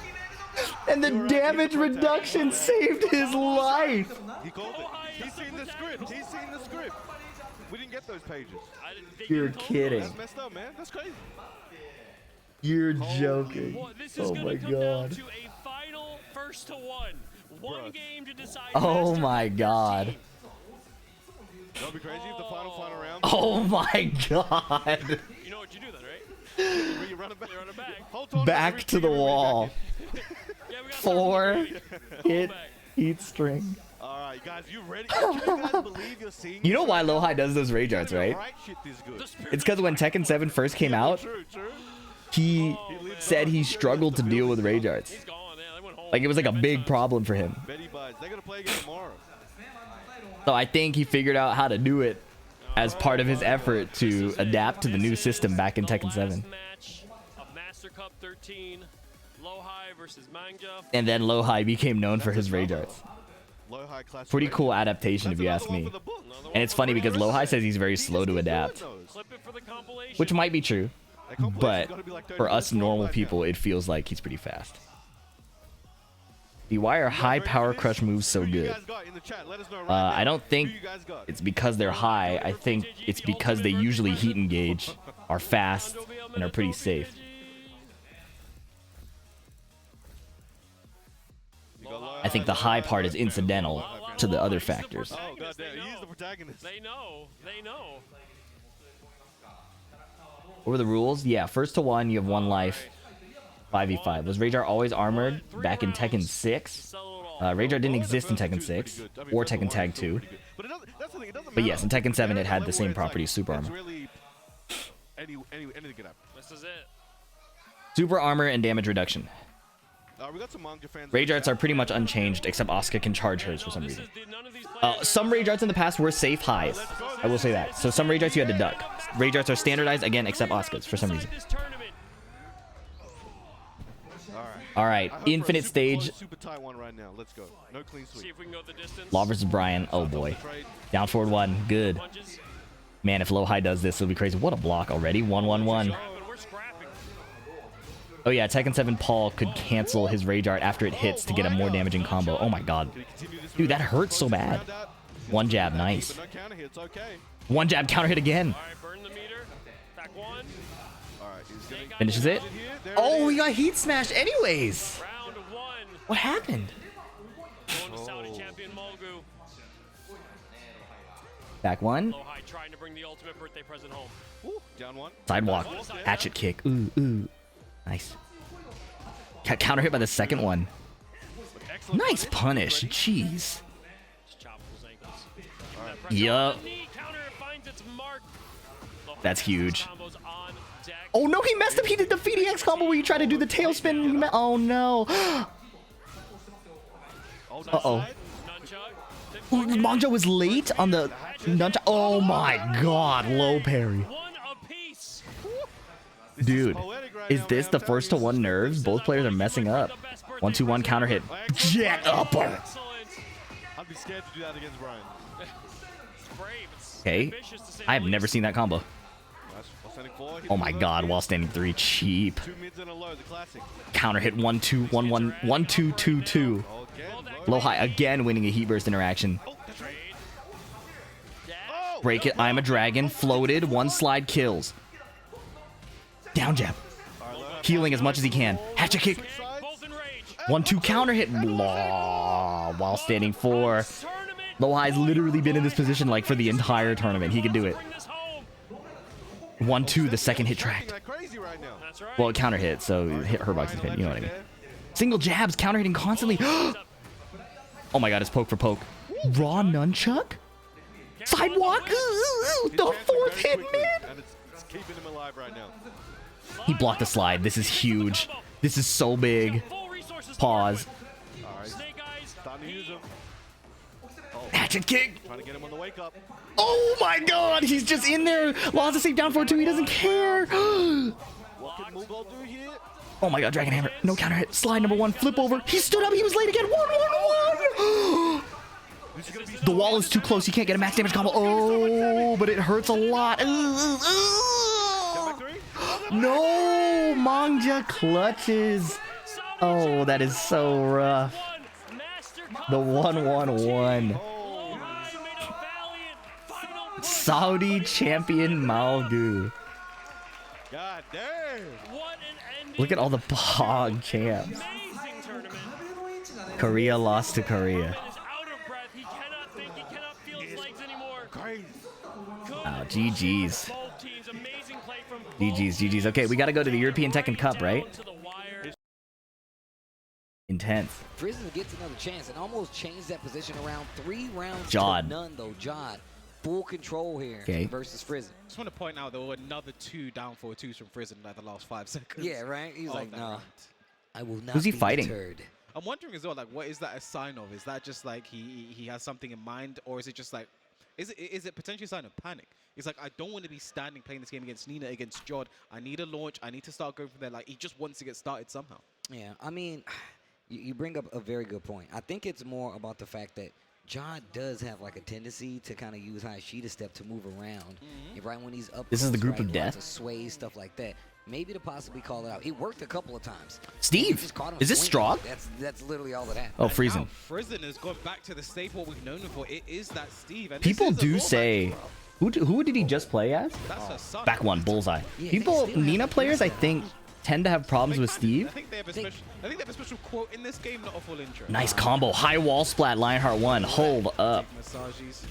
And the damage reduction saved his life. He called it. He's seen the script. He's seen the script. We didn't get those pages. You're kidding. That's messed up, man. That's crazy. You're joking. Oh my god. To a final first to one game to decide. Oh my god. That'd be crazy if the final round. Oh my god. You know what you do then, right? You run it back. You run it back. Hold on, Back to the wall. Yeah, we got 4 hit heat string. All right, guys, you ready? Can you guys believe you're seeing? You know why Lowhigh does those rage arts, right? Shit is good. It's because when Tekken 7 first came out, True. he said he struggled to deal with rage arts. He's gone. Yeah, they went home. Like it was like a big problem for him. Betty Buds. They're gonna play again tomorrow. So I think he figured out how to do it as part of his effort to adapt to the new system back in Tekken 7. Match of MASTERCUP 13, Lowhigh versus Mangja. And then Lowhigh became known for his rage arts. Low-high class. Pretty cool adaptation if you ask me. And it's funny because Lowhigh says he's very slow to adapt, Clip it for the compilation. which might be true, but for us normal people, it feels like he's pretty fast. Why are high power crush moves so good? I don't think it's because they're high. I think it's because they usually heat engage, are fast, and are pretty safe. I think the high part is incidental to the other factors. Oh, God damn. He's the protagonist. They know. They know. What were the rules? Yeah, first to one, you have 1 life. 5v5. Was Rage Art always armored back in Tekken 6? Rage Art didn't exist in Tekken 6 or Tekken Tag 2. But yes, in Tekken 7 it had the same properties, Super Armor. This is it. Super Armor and damage reduction. We got some manga fans. Rage Arts are pretty much unchanged, except Asuka can charge hers for some reason. Some Rage Arts in the past were safe highs. I will say that. So some Rage Arts you had to duck. Rage Arts are standardized, again, except Asuka's for some reason. Alright, infinite stage. Super tight one right now. Let's go. No clean sweep. See if we can go the distance. Law versus Brian. Oh boy. Down forward 1. Good. Man, if Lowhigh does this, it'll be crazy. What a block already. 1-1-1. Oh yeah, Tekken 7 Paul could cancel his Rage Art after it hits to get a more damaging combo. Oh my god. Dude, that hurts so bad. One jab, nice. One jab, counter hit again. Finishes it. Oh, he got heat smashed anyways. What happened? Back one. Sidewalk. Hatchet kick. Ooh, ooh. Nice. Counter hit by the second one. Nice punish. Jeez. Yup. That's huge. Oh no, he messed up. He did the VDX combo where you try to do the tailspin. Oh no. Uh-oh. Mangja was late on the nunchuck. Oh my god, low parry. Dude, is this the first to one nerves? Both players are messing up. 1-2-1 counter hit. Jet upper. I'd be scared to do that against Brian. Okay, I have never seen that combo. Oh my god, while standing 3, cheap. Counter hit 1-2, 1-1, 1-2, 2-2. Low high again, winning a heat burst interaction. Break it, I'm a dragon, floated, one slide kills. Down jab. Healing as much as he can. Hatchet kick. 1-2 counter hit. Blah, while standing 4. Low high's literally been in this position like for the entire tournament. He can do it. 1-2, the second hit tracked. Well, counter hit, so hit her box's pin. You know what I mean. Single jabs, counter hitting constantly. Oh my god, it's poke for poke. Raw nunchuck? Sidewalk? The fourth hit, man. Keeping him alive right now. He blocked the slide. This is huge. This is so big. Pause. Hatchet kick. Trying to get him on the wake up. Oh my god, he's just in there. Lost the safe down 4-2. He doesn't care. What can Mughal do here? Oh my god, Dragon Hammer. No counter hit. Slide number 1. Flip over. He stood up. He was late again. 1-1-1. The wall is too close. He can't get a max damage combo. Oh, but it hurts a lot. No, Mangja clutches. Oh, that is so rough. The 1-1-1. Saudi champion Malgu. God damn. Look at all the Pog champs. Korea lost to Korea. Oh, GG's. GG's, GG's. Okay, we gotta go to the European Tekken Cup, right? Intense. Prison gets another chance and almost changed that position around 3 rounds Jod. to none, though. Jod, full control here versus Frizzin. Just want to point out there were another 2 down 4-2s from Frizzin in like the last 5 seconds. Yeah, right? He's like, no, I will not Who's he be fighting? deterred. I'm wondering as well, like, what is that a sign of? Is that just like he has something in mind, or is it just like, is it potentially a sign of panic? It's like, I don't want to be standing playing this game against Nina, against Jod. I need a launch. I need to start going from there. Like, he just wants to get started somehow. Yeah, I mean, you bring up a very good point. I think it's more about the fact that Jod does have like a tendency to kind of use high Sheeta step to move around. And right when he's up, This is the group right, of death? To sway, stuff like that. Maybe to possibly call it out. It worked a couple of times. Steve, Just caught him is this swinging. Strahd? That's literally all that happened. Oh, Friesen. Now, Friesen has gone back to the staple we've known him for. It is that Steve. And People this is a do raw say, match. who did he just play as? That's her son. Back one, Bullseye. Yeah, People, they still Nina have players, I Bullseye. think, tend to have problems with Steve. I think they have a special quote in this game, not a full intro. Nice combo. High wall splat, Lionheart 1. Hold up. Massages.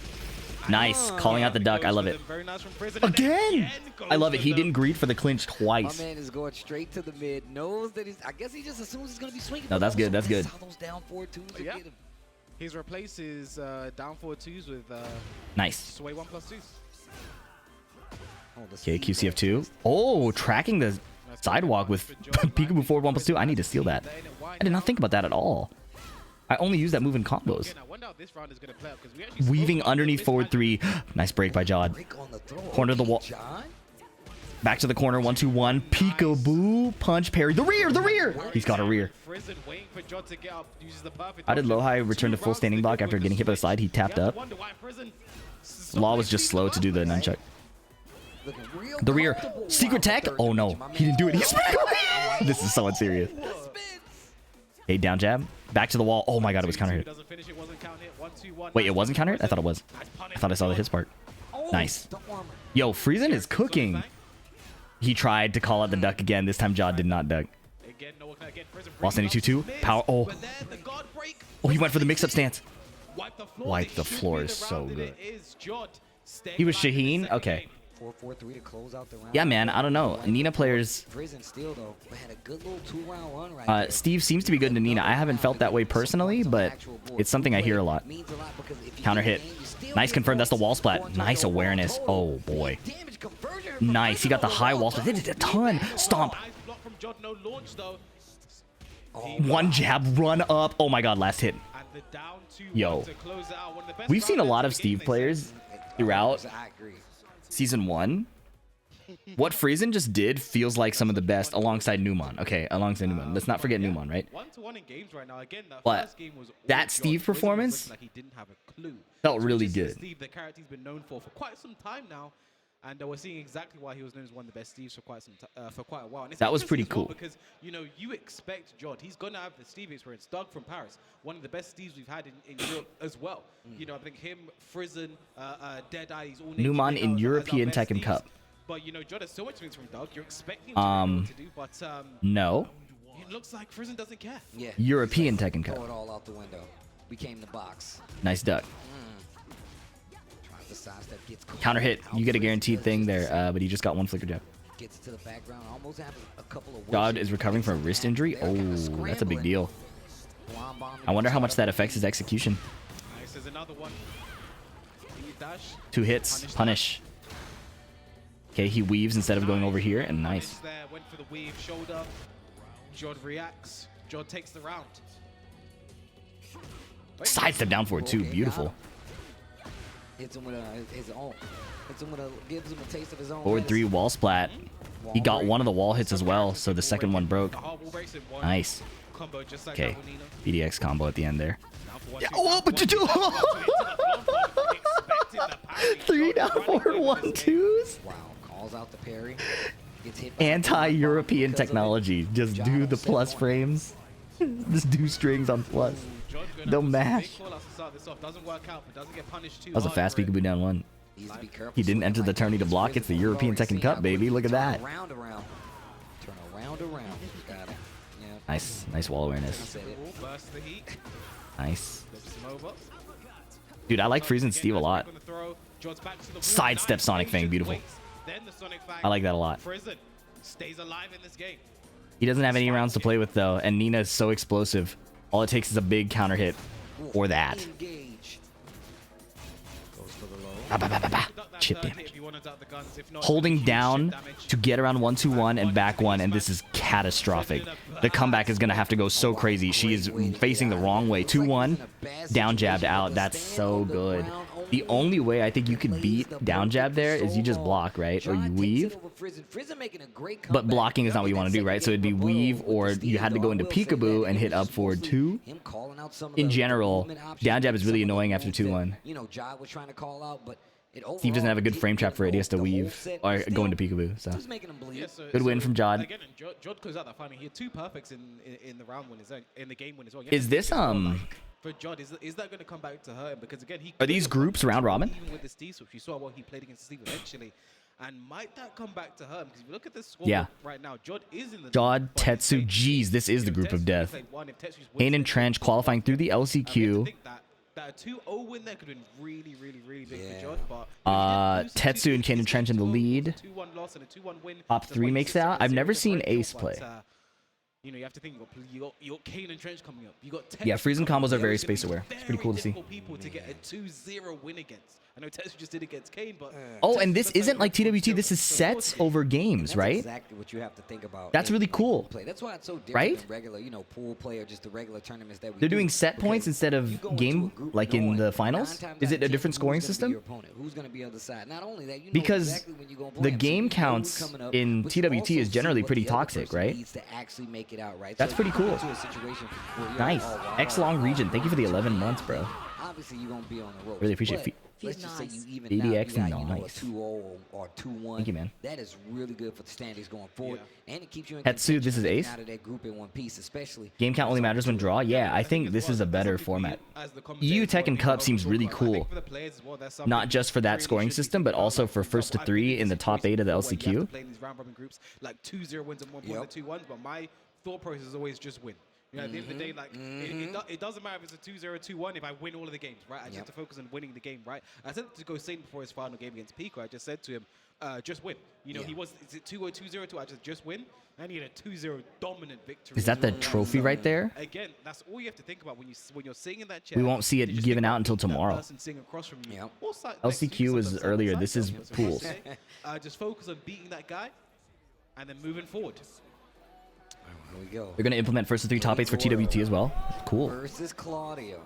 Nice. Calling out the duck. I love it. Very nice from Friesen. Again! I love it. He goes didn't greed for the clinch My twice. man is going straight to the mid. Knows that he's. I guess he just assumes he's going to be swinging. No, that's good, that's good. Saw those down 4-2s to Yeah. get him. He's replaced his down 4-2s with Nice. sway 1+2s. Oh, the Okay, speed QCF2. Oh, tracking the sidewalk with Peekaboo forward 1+2. I need to steal that. I did not think about that at all. I only use that move in combos. Again, I wonder how this round is going to play out, 'cause we actually Weaving spoke about underneath this forward match. 3. Nice break by Jod. break on the throw. Corner of the wall. John? Back to the corner. 1-2-1. Peekaboo. Punch parry. The rear. The rear. He's got a rear. Friesen waiting for Jod to get up, uses the perfect How did option. Lohai return to 2 full rounds standing to block go after with getting the hit by the switch. slide? He tapped You have to up. wonder why Friesen Law was just slow to do the nunchuck. Looking real The rear. comfortable. Secret Wow, tech? the third Oh no. dimension, my He didn't do it. man. He's This is so unserious. The spins. Hey, down jab. Back to the wall. Oh my god, it was counter hit. Wait, it wasn't counter hit? I thought it was. I thought I saw the hit part. Oh, Nice. the armor. Yo, Friesen is cooking. He tried to call out the duck again. This time, Jaw did not duck. While standing 2-2. Power. Oh. Oh, he went for the mix-up stance. Wipe the floor is so good. He was Shaheen? Okay. 4-4-3 to close out the round. Yeah, man. I don't know. Nina players... Friesen still, though, had a good little 2-round run right there. Steve seems to be good into Nina. I haven't felt that way personally, but it's something I hear a lot. Counter hit. Nice confirm. That's the wall splat. Nice awareness. Oh, boy. Nice. He got the high wall splat. They did a ton. Stomp. One jab. Run up. Oh, my God. Last hit. Yo. We've seen a lot of Steve players throughout Season 1. What Friesen just did feels like some of the best alongside Newmon. Okay, alongside Newmon. Let's not forget Newmon, right? But that Steve performance felt really good. Steve, the character he's been known for quite some time now, and we're seeing exactly why he was known as one of the best Steves for quite a while. And it's That was interesting pretty as well cool. because you expect Jod. He's gonna have the Steve experience. Doug from Paris, one of the best Steves we've had in Europe as well. I think him, Friesen, Deadeye, he's all named Newmon in as our European best Tekken Steves. Cup. But Jod has so much experience from Doug. You're expecting him to know what to do, but No. it looks like Friesen doesn't care. Yeah. European Tekken Throw Cup. it all out the window. Became the box. Nice duck. Tries to sidestep, gets caught. Counter hit. You get a guaranteed thing there, but he just got one flicker jab. Gets it to the background. Almost have a couple of God is recovering from a wrist injury. Oh, that's a big deal. I wonder how much that affects his execution. Nice, there's another one. Dash. 2 hits. Punish. Okay, he weaves instead of going over here, and nice. There, went for the weave, shoulder. Jod reacts. Jod takes the round. Sidestep down for it too. Beautiful. Hits him with his own. Hits him with gives him a taste of his own. Forward 3 wall splat. He got one of the wall hits as well, so the second one broke. Nice. Okay, BDX combo at the end there. Yeah, oh, but 3 down forward 1-2s. Wow, calls out the parry. Gets hit. Anti-European technology. Just do the plus frames. Just do strings on plus. They'll mash. That was a fast peekaboo down 1. He didn't enter the tourney to block. It's the European Tekken Cup, baby. Look at that. Turn around. Got it. Yeah. Nice wall awareness. Nice. Dude, I like Friesen Steve a lot. Sidestep Sonic Fang, beautiful. I like that a lot. He doesn't have any rounds to play with though, and Nina is so explosive. All it takes is a big counter hit, or that. Chip damage. Holding down to get around 1-2-1 and back 1, and this is catastrophic. The comeback is going to have to go so crazy. She is facing the wrong way. 2-1, down jabbed out. That's so good. The only way I think you could beat down jab there is you just block, right? Or you weave. But blocking is not what you want to do, right? So it'd be weave, or you had to go into peekaboo and hit up forward 2. In general, down jab is really annoying after 2-1. Steve doesn't have a good frame trap for it. He has to weave or go into peekaboo. So good win from Jod. Again, Jod closed out that fight. He had 2 perfects in the round win, in the game win as well. Is this for Jod? Is that going to come back to hurt him? Because again, are these groups round robin? Even with the Steve Switch, you saw what he played against Steve eventually. And might that come back to hurt him? Because if you look at the score right now, Jod is in the Jod, Tetsu, jeez, this is the group of death. Kane and Trench qualifying through the LCQ. That 2-0 win there could have been really, really, really big for Jod. But Tetsu and Kane and Trench in the lead. 2-1 loss and a 2-1 win. Top 3 makes out. I've never seen Ace play. You have to think you got Kane and Trench coming up. You got Tetsu. Yeah, Friesen combos are very space aware. It's pretty cool to see. People to get a 2-0 win against. I know Tetsu just did against Kane, but oh, and this isn't like TWT. This is sets over games, right? Exactly what you have to think about. That's really cool. That's why it's so different right? than regular, pool play or just the regular tournaments that we They're doing set points instead of game, like in the finals. Is it a different scoring system? Who's going to be on the side? Not only that, because the game counts in TWT is generally pretty toxic, right? That's pretty cool. Nice. X long region. Thank you for the 11 months, bro. obviously you're gonna be on the ropes. Really appreciate but feet. let's just say you even ADX now, you got, you know, a nice. 2-0 or 2-1. Thank you, man. That is really good for the standings going forward, and it keeps you in Tetsu, this is contention Ace. out of that group in one piece, especially. Game count only matters when draw. Yeah, I think this is a better format. EU Tekken Cup seems really cool. Not just for that scoring system, but also for first to 3 in the top 8 of the LCQ. Like 2-0 wins and 1 point, 2-1s, but my thought process is always just win. You know, at the end of the day, like, it doesn't matter if it's a 2-0, 2-1 if I win all of the games, right? I just have to focus on winning the game, right? I said to go Satan before his final game against Pico. I just said to him, just win. You know, is it 2-0, 2-0, I just win? And he had a 2-0 dominant victory. Is that the trophy right there? Again, that's all you have to think about when you're sitting in that chair. We won't see it given out until tomorrow. Yep. LCQ was earlier. This is pools. Just focus on beating that guy and then moving forward. Here we go. They're going to implement first to 3 top 8s for TWT as well. Cool. Versus Claudio.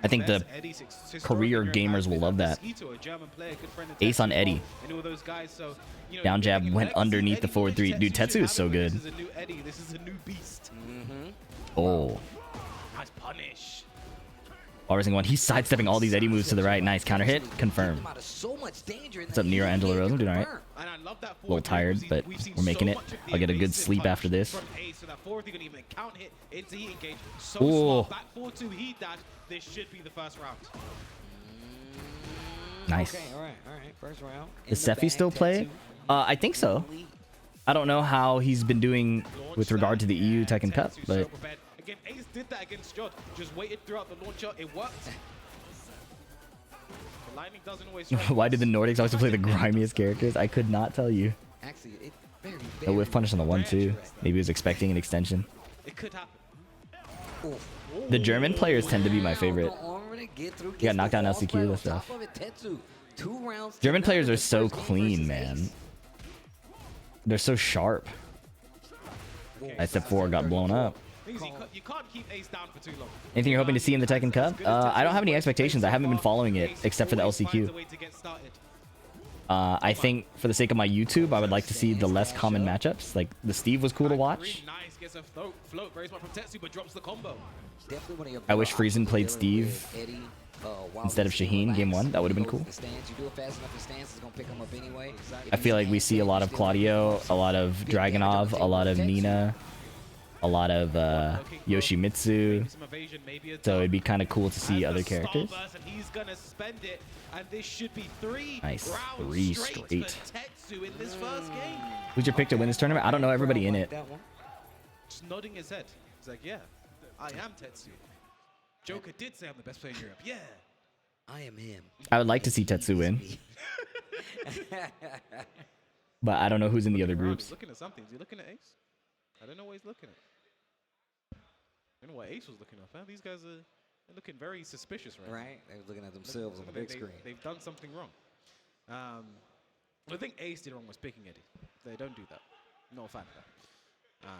I think the career gamers will love that. Ace on Eddie. Down jab went underneath the forward 3. Dude, Tetsu is so good. This is a new Eddie. This is a new beast. Oh. Nice punish. Rising 1. He's sidestepping all these Eddie moves to the right. Nice counter hit. Confirmed. What's up, Nero Angela Rose? I'm doing alright. A little tired, but we're making it. I'll get a good sleep after this. Ooh. This should be the first round. Nice. Okay, all right. First round. Does Sephi still play? I think so. I don't know how he's been doing with regard to the EU Tekken Cup, but Again, Ace did that against Jod. Just waited throughout the launcher. It worked. The lightning doesn't always why did the Nordics always play the grimiest characters? I could not tell you. Actually, it very, A whiff punish on the 1-2. Maybe he was expecting an extension. It could happen. The German players tend to be my favorite. You got knocked down LCQ, that stuff. German players are so clean, man. They're so sharp. Step 4 got blown up. You can't keep Ace down for too long. Anything you're hoping to see in the Tekken Cup? I don't have any expectations. I haven't been following it except for the LCQ. I think for the sake of my YouTube, I would like to see the less common matchups. Like the Steve was cool to watch. I wish Friesen played Steve instead of Shaheen game 1. That would have been cool. I feel like we see a lot of Claudio, a lot of Dragunov, a lot of Nina, a lot of Yoshimitsu. So it'd be kind of cool to see other characters. Nice. 3 straight. Who's your pick to win this tournament? I don't know everybody in it. Just nodding his head. He's like, yeah, I am Tetsu. Joker did say I'm the best player in Europe. Yeah. I am him. I would like to see Tetsu win. But I don't know who's in the other groups. He's looking at something. Is he looking at Ace? I don't know what he's looking at. I don't know what Ace was looking at. Huh? These guys are looking very suspicious right now. Right? They were looking at themselves on the big screen. They've done something wrong. I think Ace did wrong was picking Eddie. They don't do that. Not a fan of that.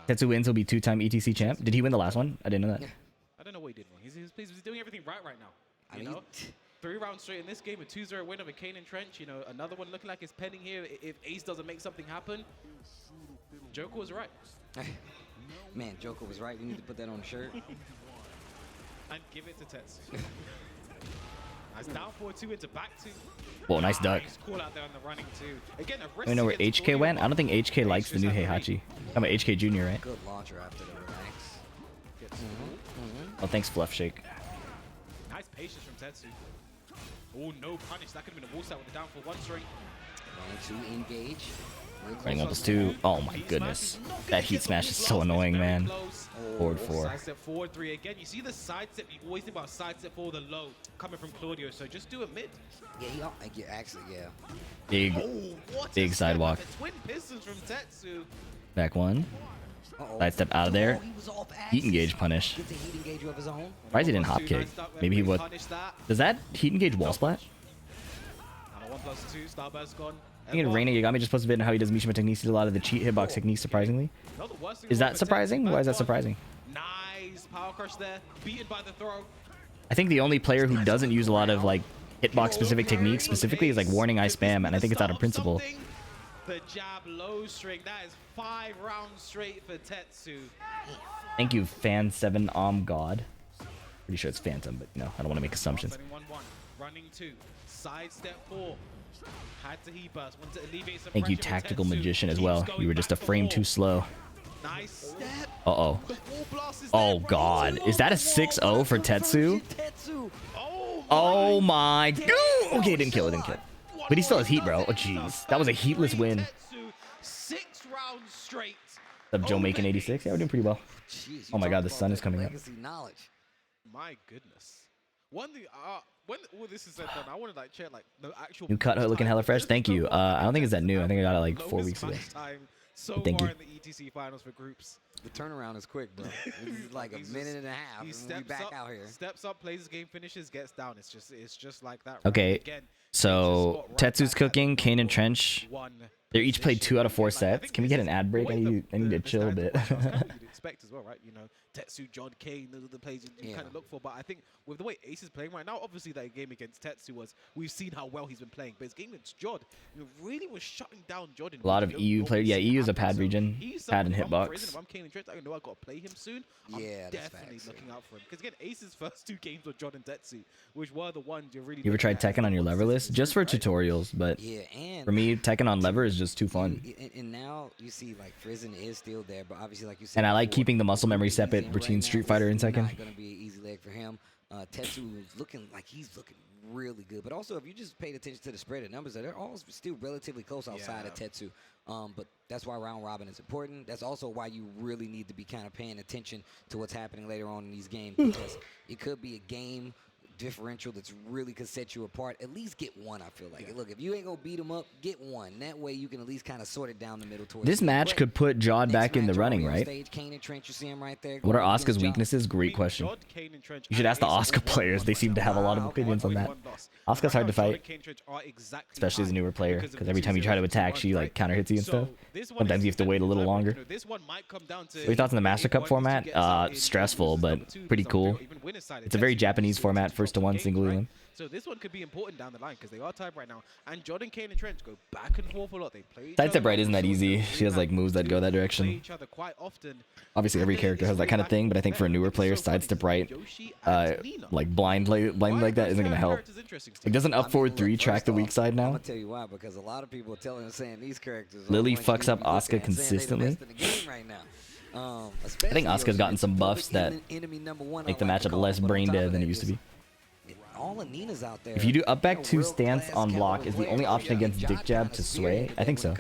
Tetsu wins, he'll be 2-time ETC champ. Did he win the last one? I didn't know that. I don't know what he did wrong. He's doing everything right now. You know? 3 rounds straight in this game, a 2-0 win over Kane and Trench. You know, another one looking like it's pending here. If Ace doesn't make something happen, Joker was right. Man, Joker was right. We need to put that on the shirt. And give it to Tetsu. Nice down 4-2 into back 2. Whoa, nice duck. Nice call out there on the running 2. Again, a I know where HK went. I don't think HK likes the new Heihachi. I'm an HK Junior, right? Good launcher after the relax. Oh, thanks, Fluff Shake. Nice patience from Tetsu. Oh, no punish. That could have been a wall set with the down for 1 string. Running 2, engage. Running 1+2. Oh my goodness. That heat smash is so annoying, man. Forward 4. Side step forward 3 again. You see the side step. You always think about side step forward, the low coming from Claudio. So just do it mid. Yeah, actually, yeah. Big sidewalk. Twin pistons from Tetsu. Back 1. Side step out of there. Heat engage punish. Gets a heat engage of his own. Why is he didn't hop kick? Maybe he would. Does that heat engage wall splat? 1+2. Starburst gone. I think Reina Yagami just posted a bit on how he does Mishima techniques, a lot of the cheat hitbox techniques, surprisingly. Is that surprising? Why is that surprising? Nice power crush there. Beaten by the throw. I think the only player who doesn't use a lot of like hitbox specific techniques specifically is like Warning Eye Spam, and I think it's out of principle. The jab low string. That is 5 rounds straight for Tetsu. Thank you, Fan7 God. Pretty sure it's Phantom, but you know, I don't want to make assumptions. 1-1. Running 2. Side step 4. Had to heat burst. Wanted to alleviate some Thank you, pressure with Tactical Tetsu. Magician, as Keeps well. going You were just a back to frame wall. too slow. Nice step. Uh-oh. The wall blast is Oh, there. God. Runs Is that a along the 6-0 wall. for Tetsu? Oh Oh, my. Okay, didn't kill it, didn't kill it. But he still has heat, bro. Oh, jeez. That was a heatless win. Tetsu, 6 rounds straight. What's up, Joe Making 86? Yeah, we're doing pretty well. Jeez, Oh my you God, talk the about sun that is coming up. legacy knowledge. My goodness. One thing, when all this is said done, I want to like check like the actual New cut looking hella fresh. Thank you. I don't think it's that new. I think I got it like 4 weeks ago. So Thank far you. in the ETC finals for groups. The turnaround is quick, bro. This is like a minute and a half, He and we'll be steps back up, out here. steps up, plays his game, finishes, gets down. It's just like that. Right? Okay, Again, so Tetsu's cooking, Kane and Trench. They're each played 2 out of 4 sets. Can we get an ad break? I need to chill a bit. You'd expect as well, right? You know, Tetsu, John Kane, those are the plays you kind of look for. But I think with the way Ace is playing right now, obviously that game against Tetsu we've seen how well he's been playing. But his game against Jod, really was shutting down Jod. A lot of EU players. Yeah, EU is a pad region. Pad and hitbox. If I'm Kane and Trent, I know I got to play him soon. I'm definitely looking out for him. Because again, Ace's first 2 games were Jod and Tetsu, which were the ones you're really. You ever tried Tekken on your lever list? Just for tutorials, but for me, Tekken on lever is just too fun. And now you see like Frizen is still there, but obviously like you said. And I like before, keeping the muscle memory separate between Street Fighter and Tekken. Not gonna be an easy leg for him. Tetsu is looking like he's looking really good. But also, if you just paid attention to the spread of numbers, they're all still relatively close outside of Tetsu. But that's why round robin is important. That's also why you really need to be kind of paying attention to what's happening later on in these games, because it could be a game differential that's really could set you apart. At least get one, I feel like. Look, if you ain't gonna beat him up, get one. That way you can at least kind of sort it down the middle towards This match could put Jod back in the running, right? Stage, Kane and Trent, you see him right there. What are Asuka's weaknesses? Great question. You should ask the Asuka players. They seem to have a lot of opinions on that. Asuka's hard to fight, especially as a newer player, because every time you try to attack, she like counter hits you and stuff. Sometimes you have to wait a little longer. What are your thoughts on the MASTERCUP format? Stressful, but pretty cool. It's a very Japanese format, 1-to-1 single elim. So this one could be important down the line because they are tied right now. And Jordan, Kane, and Trent go back and forth a lot. They play each Sidestep other right isn't that easy. She has like moves that go that direction. quite often. Obviously, every character has that kind of thing, but I think for a newer player, sidestep right, like blind like that isn't gonna help. Like, doesn't up forward 3 track the weak side I'm now? gonna tell you why, because a lot of people are telling and saying these characters. Lily fucks up Asuka consistently. I think Asuka's gotten some buffs that make the matchup less brain dead than it used to be. All of Nina's out there. If you do up back 2 stance on block is the only option against dick jab to sway, I think so.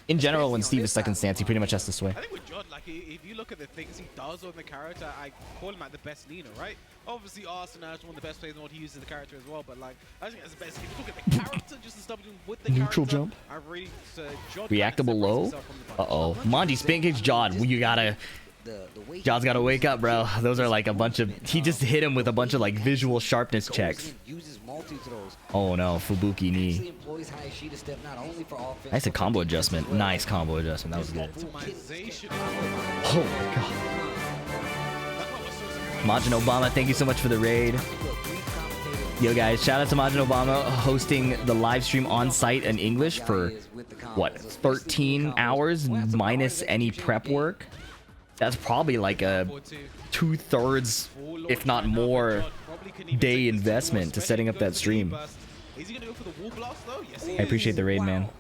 In general, when Steve is stuck in stance, he pretty much has to sway. I think with John, like if you look at the things he does on the character, I call him like the best Nina, right? Obviously, Arsenal is one of the best players in what he uses the character as well. But like, I think that's the best. If you look at the character, just the stuff doing with the Neutral character, jump. I really John Reactable low. Uh-oh. Manji spin kicks Jod. You gotta. Jod's gotta wake up, bro. Those are like a bunch of. He just hit him with a bunch of like visual sharpness checks. Oh no, Fubuki knee. Nice a combo adjustment. Nice combo adjustment. That was good. Oh my god. Majin Obama, thank you so much for the raid. Yo guys, shout out to Majin Obama hosting the live stream on site in English for what, 13 hours minus any prep work. That's probably like a 2/3, if not more, day investment to setting up that stream. I appreciate the raid, man.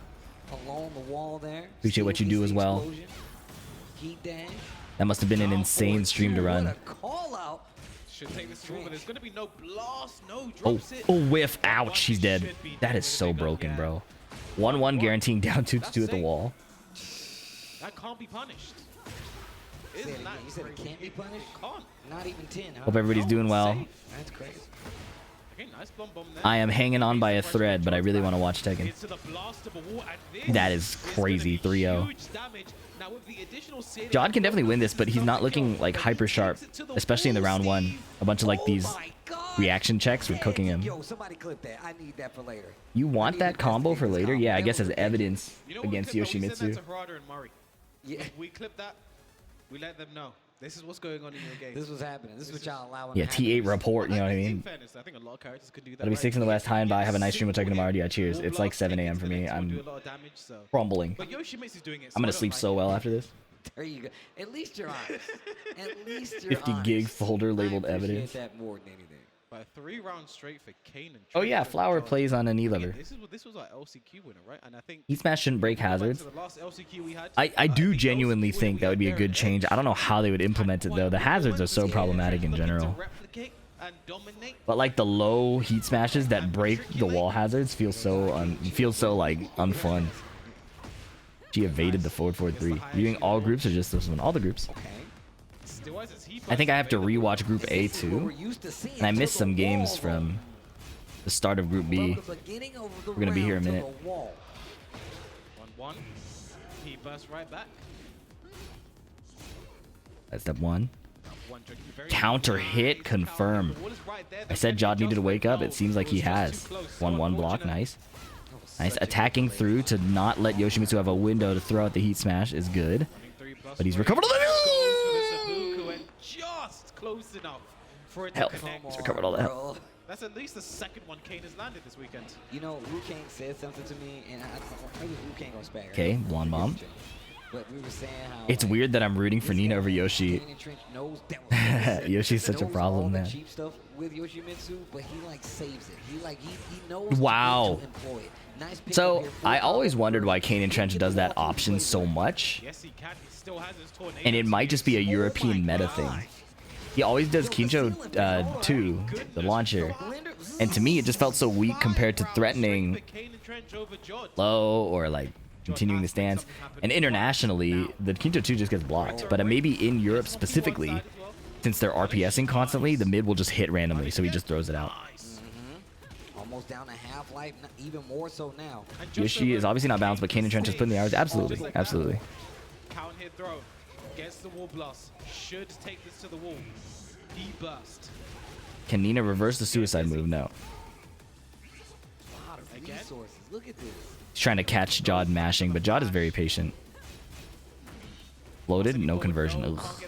Appreciate what you do as well. That must have been an insane stream to run. Oh, whiff. Ouch, he's dead. That is so broken, bro. 1-1 guaranteeing down 2-2 at the wall. That can't be punished. You said it can't be punished? Not even 10, huh? Hope everybody's doing well. That's crazy. I am hanging on by a thread, but I really want to watch Tekken. That is crazy, 3-0. Jod can definitely win this, but he's not looking like hyper sharp, especially in the round 1. A bunch of like these reaction checks were cooking him. Yo, somebody clip that. I need that for later. You want that combo for later? Yeah, I guess as evidence against Yoshimitsu. Yeah. We clip that. We let them know. This is what's going on in your game. This was happening. This is what y'all allowing. Yeah, T8 report, you know what I mean? In fairness, I think a lot of characters could do that. That'll be 6 in the West, high and by. Have a nice stream. We'll check in tomorrow. Yeah, cheers. It's like 7 a.m. for me. I'm crumbling. I'm gonna sleep so well after this. There you go. At least you're honest. At least you're 50 honest. gig folder labeled I appreciate evidence. that more than anything. But 3 rounds straight for Kane and Oh Trent yeah, over Flower John. plays on an E Again, lever. this was our LCQ winner, right? And I think Heat Smash shouldn't break going back to hazards. the last LCQ we had, I do the genuinely LCQ winner think we that had would be a there good at change. I don't know how they would implement it though. The hazards are so problematic in general. But like the low heat smashes that break the wall hazards feel so like unfun. She evaded the forward 4-3. Are you doing all groups or just this one? All the groups. I think I have to rewatch Group A too, and I missed some games from the start of Group B. We're gonna be here a minute. 1-1. He burst right back. That's step 1. Counter hit confirm. I said Jod needed to wake up. It seems like he has. 1-1 block. Nice. Nice. Attacking through to not let Yoshimitsu have a window to throw out the heat smash is good. But he's recovered. Just close enough for it to Help. connect. He's recovered all the help. That's at least the second one Kane has landed this weekend. You know, Wu Kang said something to me, and maybe Wu Kang goes back. Okay, blonde bomb. But we were saying how It's weird that I'm rooting for Nina over Yoshi. Yoshi's such a problem, man. Cheap stuff with Yoshimitsu, but he like saves it. He knows Wow. to employ it. Nice pick So up here. I always wondered why Kane and Trench does that option so much, Yes, he can. He still has his tornado. and it might just be a European meta thing. He always does Kincho 2, the launcher, and to me it just felt so weak compared to threatening low or like continuing the stance. And internationally, the Kincho 2 just gets blocked, but maybe in Europe specifically, since they're RPSing constantly, the mid will just hit randomly, so he just throws it out. Almost down to half life, even more so now. Yoshi is obviously not balanced, but Kane and Trench is putting the hours. Absolutely, absolutely. Count hit throw. Gets the wall blast. Should take this to the wall. D-burst. Can Nina reverse the suicide move? No. A lot of resources. Look at this. He's trying to catch Jod mashing, but Jod is very patient. Loaded, no conversion. Ugh.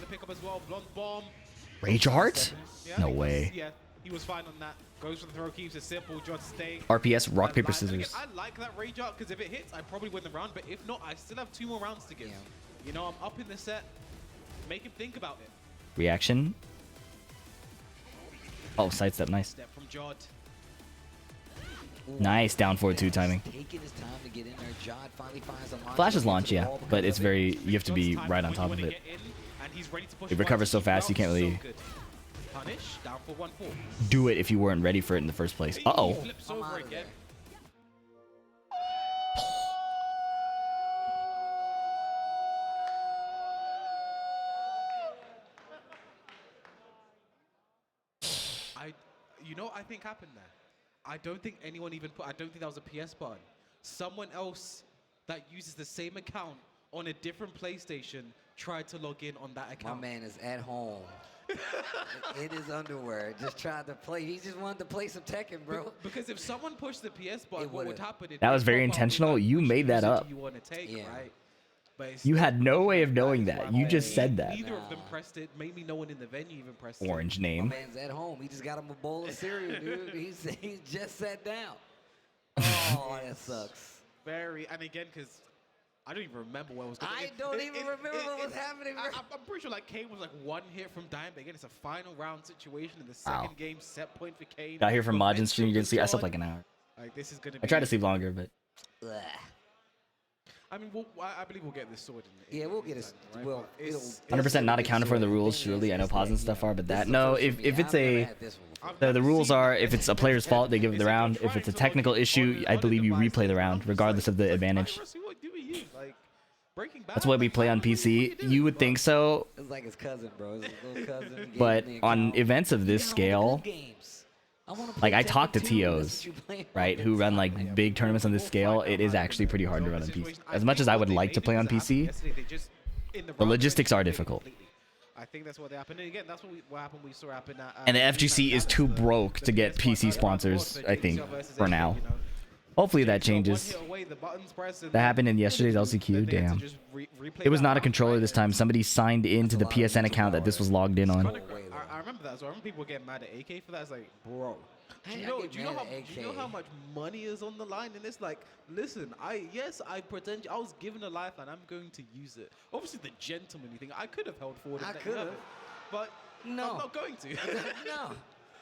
Rage Art? No way. Yeah, he was fine on that. Goes for the throw, keeps it simple. Jod staying. RPS, rock, paper, scissors. I like that Rage Art because if it hits, I probably win the round. But if not, I still have 2 more rounds to give. Yeah. You know, I'm up in the set. Make him think about it. Reaction. Oh, sidestep, nice. Step from Jod. Nice down forward 2 timing. Taking his time to get in there. Jod finally finds a launch. Flash is launch, yeah, but it's very, you have to be right on top of it. It recovers so fast, you can't really Punish, down for 1-4. do it if you weren't ready for it in the first place. Uh-oh. Flips over again. You know what I think happened there? I don't think anyone even put, I don't think that was a PS button. Someone else that uses the same account on a different PlayStation tried to log in on that account. My man is at home. In his underwear, just tried to play. He just wanted to play some Tekken, bro. Because if someone pushed the PS button, what would happen? That was very intentional. You made that up. You want to take, Yeah. right? But You had no way of knowing that. You just said that. neither of them pressed it. Maybe no one in the venue even pressed Orange My name. man's at home. He just got him a bowl of cereal, dude. He's just sat down. Oh, that sucks. it. Very, and again, because I don't even remember what was going on. I don't even remember what was happening, bro. I'm pretty sure like Kane was like 1 hit from dying, but again, it's a final round situation in the second game. Set point for Kane. Got here from Majin stream. You can see I Momentum slept for like an hour. Jod. Like this is gonna. I tried to sleep longer, but Ugh. I mean, I believe we'll get this sorted. Yeah, we'll get it. Right? Well, But it's- 100% not accounted for in the rules. Surely, I know pause and stuff are, but that no. If it's a the rules are if it's a player's fault, they give it the round. If it's a technical issue, I believe you replay the round, regardless of the advantage. What do we use? Like Breaking Bad. That's why we play on PC. You would think so, It's like his cousin, bro. It's his little cousin. but on events of this scale, like I talk to TOs, right, who run like big tournaments on this scale, it is actually pretty hard to run on PC. As much as I would like to play on PC, the logistics are difficult. I think that's what happened. And again, that's what happened. We saw happen at. And the FGC is too broke to get PC sponsors, I think, for now. Hopefully that changes. That happened in yesterday's LCQ. Damn. It was not a controller this time. Somebody signed into the PSN account that this was logged in on. I remember that. So I remember people were getting mad at AK for that. It's like, bro, Do you know how much money is on the line in this? Like, listen, I pretend I was given a life and I'm going to use it. Obviously, the gentlemanly thing, I could have held forward. I could have, but no, I'm not going to. No,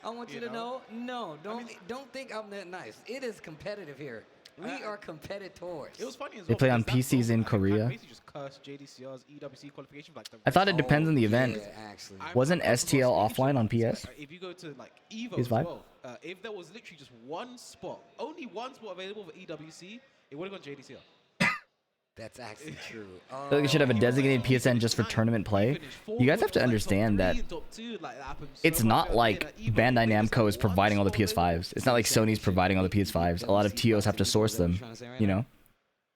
I want you to know. No, don't think I'm that nice. It is competitive here. We are competitors. It was funny as well. They play on PCs in Korea. Basically just cursed JDCR's EWC qualification. Like I thought it depends on the event. Yeah, actually. Wasn't STL offline on PS? If you go to like Evo PS5? as well, if there was literally just one spot, only one spot available for EWC, it would have gone JDCR. That's actually true. I feel like it should have a designated PSN just for tournament play. You guys have to understand that it's not like Bandai Namco is providing all the PS5s. It's not like Sony's providing all the PS5s. A lot of TOs have to source them, you know?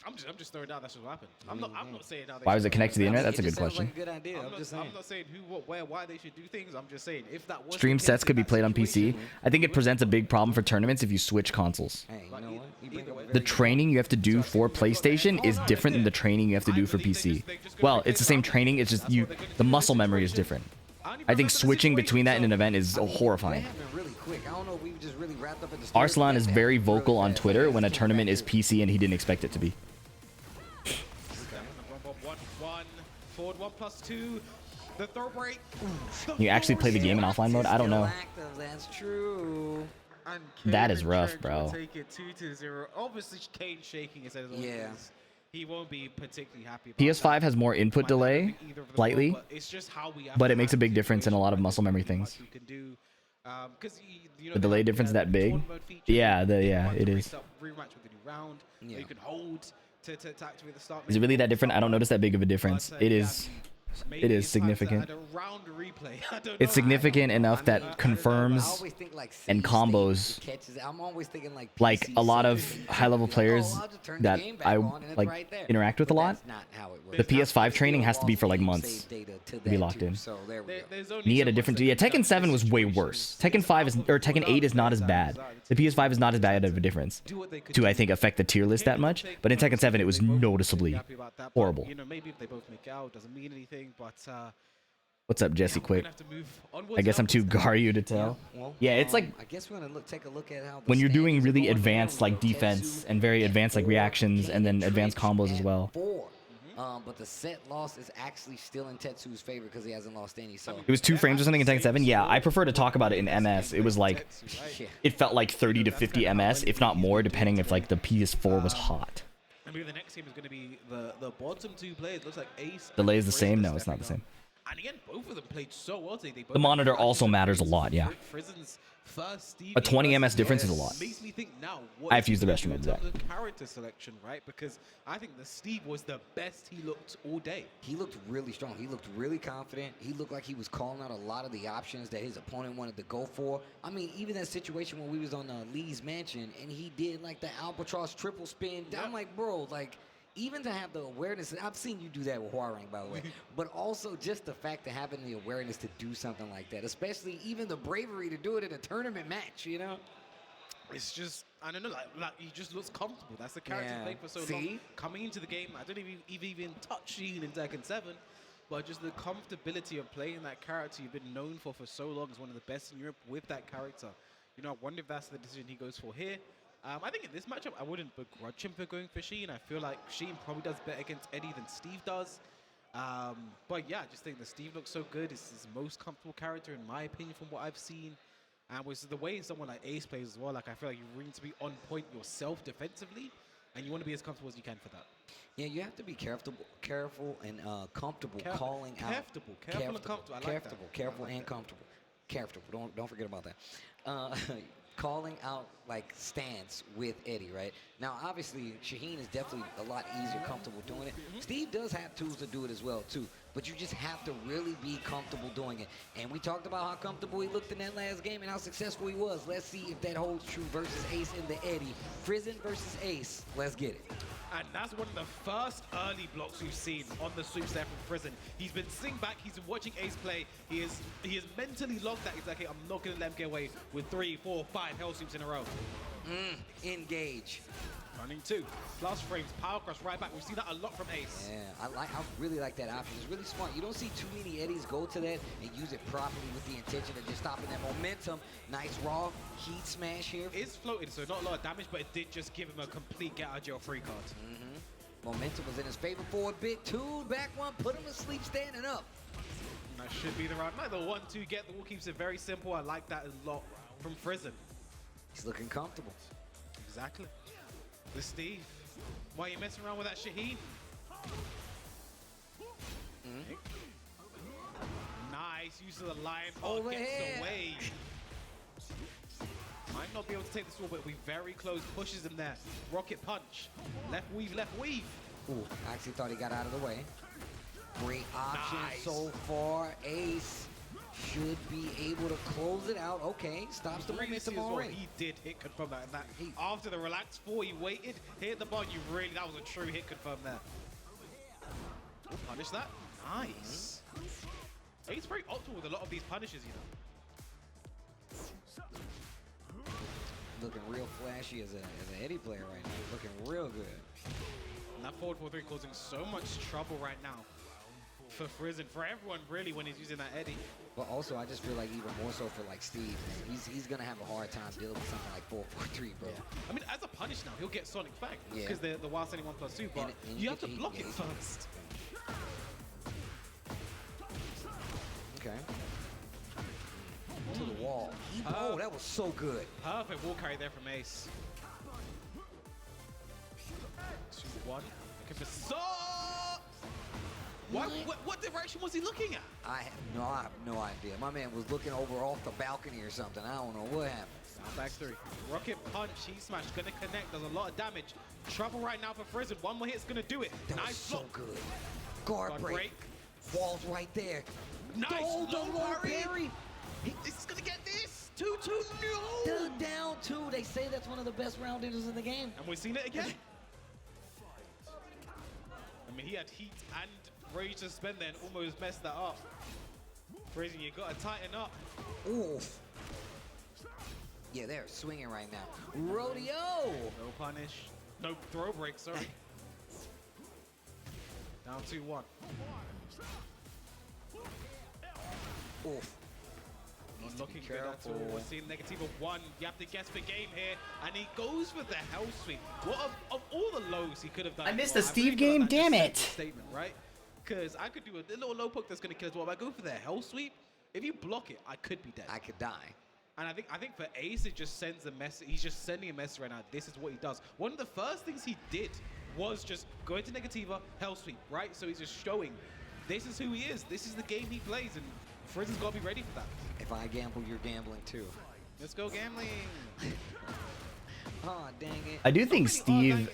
I'm just throwing down that's what happened. I'm not saying how they Why was it should connected to the internet? That's a good Sounds question. like a good idea. I'm not saying who, what, where, why they should do things. I'm just saying if that was Stream the case sets could in be that played on PC. situation, I think it presents a big problem for tournaments if you switch consoles. Hey, you know what? You bring up a The very good training you have to do for PlayStation is different than the training you have to do for PC. Well, it's the same training, it's just the muscle memory is different. I think switching between that in an event is horrifying. That happened really quick. I don't know if we just really wrapped up at the story, Arslan but is that very happened really vocal on fast. Twitter when a tournament is PC and he didn't expect it to be. 1-1, forward 1+2, the throw break. You actually play the game in offline mode? I don't know. Active, that's true. And That is Kane rough, Trent bro. will Take it 2-0. Obviously, Kane shaking his head as always. Yeah. He won't be particularly happy about PS5 that. has more input Might not delay, think either of them slightly, will, but it's just how we have but to it makes a big manage difference in a lot of situations. muscle memory There's not things. much you can do. 'Cause you know, The delay they have difference the that big? tournament mode feature. Yeah, You yeah, want to it is. reset, rematch with a new round. Yeah. You can hold to activate the start. Is it really that different? I don't notice that big of a difference. But, It yeah, is. maybe It is it's time to significant. add a round replay. I don't It's know. significant enough I that mean, I confirms always think like and City combos State catches. I'm always thinking like like PC a lot of City. high-level Like, players oh, I'll just turn the that game back I on and it's like right there. interact with a But lot. that's not how it works. The PS5 Still training has to be lost for like game months save data to to be that locked too, in. So there we go. There's only Me at so a much different. that Yeah, can Tekken 7 was way worse. Tekken 5 is or Tekken 8 is not as bad. The PS5 is not as bad of a difference to I think affect the tier list that much. But in Tekken 7 it was noticeably horrible. You know, maybe if they both make it out, it doesn't mean anything. But What's up, Jesse? we're Quick. gonna have to move onwards I guess now. I'm too Garyu to tell. Well, Yeah, it's like I guess we're gonna take a look at how the when you're doing standings are really going advanced here. like defense Tetsu and very at advanced like 4, reactions and then Kane advanced Trench combos as at well. 4. But the set loss is actually still in Tetsu's favor because he hasn't lost any. So It was 2 frames or something in Tekken 7. Yeah, I prefer to talk about it in MS. It was like yeah. it felt like 30 to 50 MS, if not more, depending if like the PS4 was hot. I mean, the next game is going to be the bottom 2 players. Looks like Ace. Delay and is the Frizzin same? No, it's not the stepping same. up. And again, both of them played so well today. They both The monitor had also flashes matters a of lot, yeah. Frizzin's first Stevie A 20 versus MS difference is a Yes. lot. Makes me think now. What I have is to use he the gonna restroom do to in do that. terms of character selection, right? Because I think the Steve was the best he looked all day. He looked really strong. He looked really confident. He looked like he was calling out a lot of the options that his opponent wanted to go for. I mean, even that situation when we was on Lee's mansion and he did like the Albatross triple spin. I'm like, bro, like even to have the awareness, and I've seen you do that with Huarang, by the way, but also just the fact of having the awareness to do something like that, especially even the bravery to do it in a tournament match, you know? It's just, I don't know, like he just looks comfortable. That's the character Yeah. he's played for so long. Coming into the game, I don't even touch Sheen in Tekken 7, but just the comfortability of playing that character you've been known for so long as one of the best in Europe with that character. You know, I wonder if that's the decision he goes for here. I think in this matchup, I wouldn't begrudge him for going for Sheen. I feel like Sheen probably does better against Eddie than Steve does. But yeah, I just think that Steve looks so good. It's his most comfortable character, in my opinion, from what I've seen. And with the way someone like Ace plays as well, like I feel like you really need to be on point yourself defensively, and you want to be as comfortable as you can for that. Yeah, you have to be careful and comfortable calling out. Careful and comfortable. I like that. Careful and comfortable. Careful. Don't forget about that. Calling out like stance with Eddie, right? Now, obviously, Shaheen is definitely a lot easier, comfortable doing it. Steve does have tools to do it as well, too. But you just have to really be comfortable doing it. And we talked about how comfortable he looked in that last game and how successful he was. Let's see if that holds true versus Ace in the Eddie. Frizzin versus Ace. Let's get it. And that's one of the first early blocks we've seen on the sweeps there from Frizzin. He's been sitting back, he's been watching Ace play. He is mentally logged that he's like, hey, I'm not gonna let him get away with 3, 4, 5 hell sweeps in a row. Engage. Running 2. Plus frames, power cross right back. We've seen that a lot from Ace. Yeah, I really like that option. It's really smart. You don't see too many Eddies go to that and use it properly with the intention of just stopping that momentum. Nice raw heat smash here. It's floated, so not a lot of damage, but it did just give him a complete get out of jail free card. Momentum was in his favor for a bit. 2, back 1, put him to sleep standing up. And that should be the round. Like the 1-2 get, the wall keeps it very simple. I like that a lot from Frizen. He's looking comfortable. Exactly. The Steve. Why are you messing around with that Shaheen? Nice use of the lion ball. Gets away. Might not be able to take this wall, but we very close. Pushes him there. Rocket punch. Left weave, left weave. Ooh, I actually thought he got out of the way. Great option so far. Ace should be able to close it out. Okay, stops the momentum already. He did hit confirm that. After the relaxed 4, he waited, hit the bar. That was a true hit confirm there. Punish that. Nice. Ace very optimal with a lot of these punishes, you know. Looking real flashy as an Eddie player right now. He's looking real good. And that forward 4-3 causing so much trouble right now for Frizen, for everyone really when he's using that Eddie. But also, I just feel like even more so for like Steve, man. He's gonna have a hard time dealing with something like 4-4-3, bro. Yeah. I mean, as a punish now, he'll get Sonic Fang because they're the Wild Standing 1+2, but and you have to block it first. Okay. To the wall. Oh, that was so good. Perfect wall carry there from Ace. 2-1. Looking for What direction was he looking at? I have no idea. My man was looking over off the balcony or something. I don't know what happened. Now back 3. Rocket punch, heat smash, gonna connect. Does a lot of damage. Trouble right now for Frizen. One more hit's gonna do it. That nice was so block. good. Guard break. Wall's right there. Nice low parry. This is gonna get this. 2-2. No. Down 2. They say that's one of the best round hitters in the game. And we've seen it again. I mean, he had heat and rage to spend there and almost messed that up. Frizen, you gotta tighten up. Oof. Yeah, they're swinging right now. Rodeo. No punish. No throw break, sorry. Down 2-1. Oof. Looking good at all. We're seeing Negativa 1. You have to guess the game here. And he goes for the hell sweep. What of all the lows he could have done. I missed the Steve game, damn it. Statement, right? Because I could do a little low poke that's going to kill us. Well, if I go for the hell sweep, if you block it, I could be dead. I could die. And I think for Ace, it just sends a message. He's just sending a message right now. This is what he does. One of the first things he did was just go into Negativa, hell sweep, right? So he's just showing this is who he is. This is the game he plays. And Frizen's got to be ready for that. If I gamble, you're gambling too. Let's go gambling. Oh, dang it. I do think Steve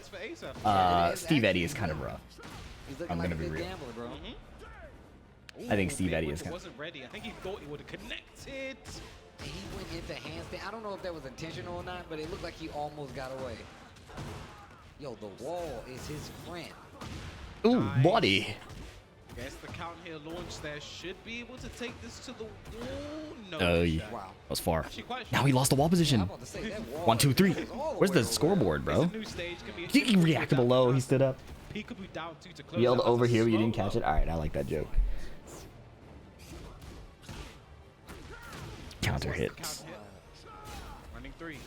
Eddie is kind of rough. I'm like gonna be real. Gambler, bro. I think Steve Eddie is kind wasn't ready. I think he thought he would have connected. He went into handstand. I don't know if that was intentional or not, but it looked like he almost got away. Yo, the wall is his friend. Ooh, body. Guess the count here launch there should be able to take this to the wall. No. Oh, yeah. Wow. That was far. Quite Now he lost the wall position. Yeah, I'm about to say, that wall 1, 2, 3. is all the Where's way the over scoreboard, bro? It's a new stage. Can be a He reacted below. He stood up. Peekaboo down 2 to close. He yelled out. over That's a here, but you slow didn't catch it. low. All right, I like that joke. Counter hits. Count hit. Running 3.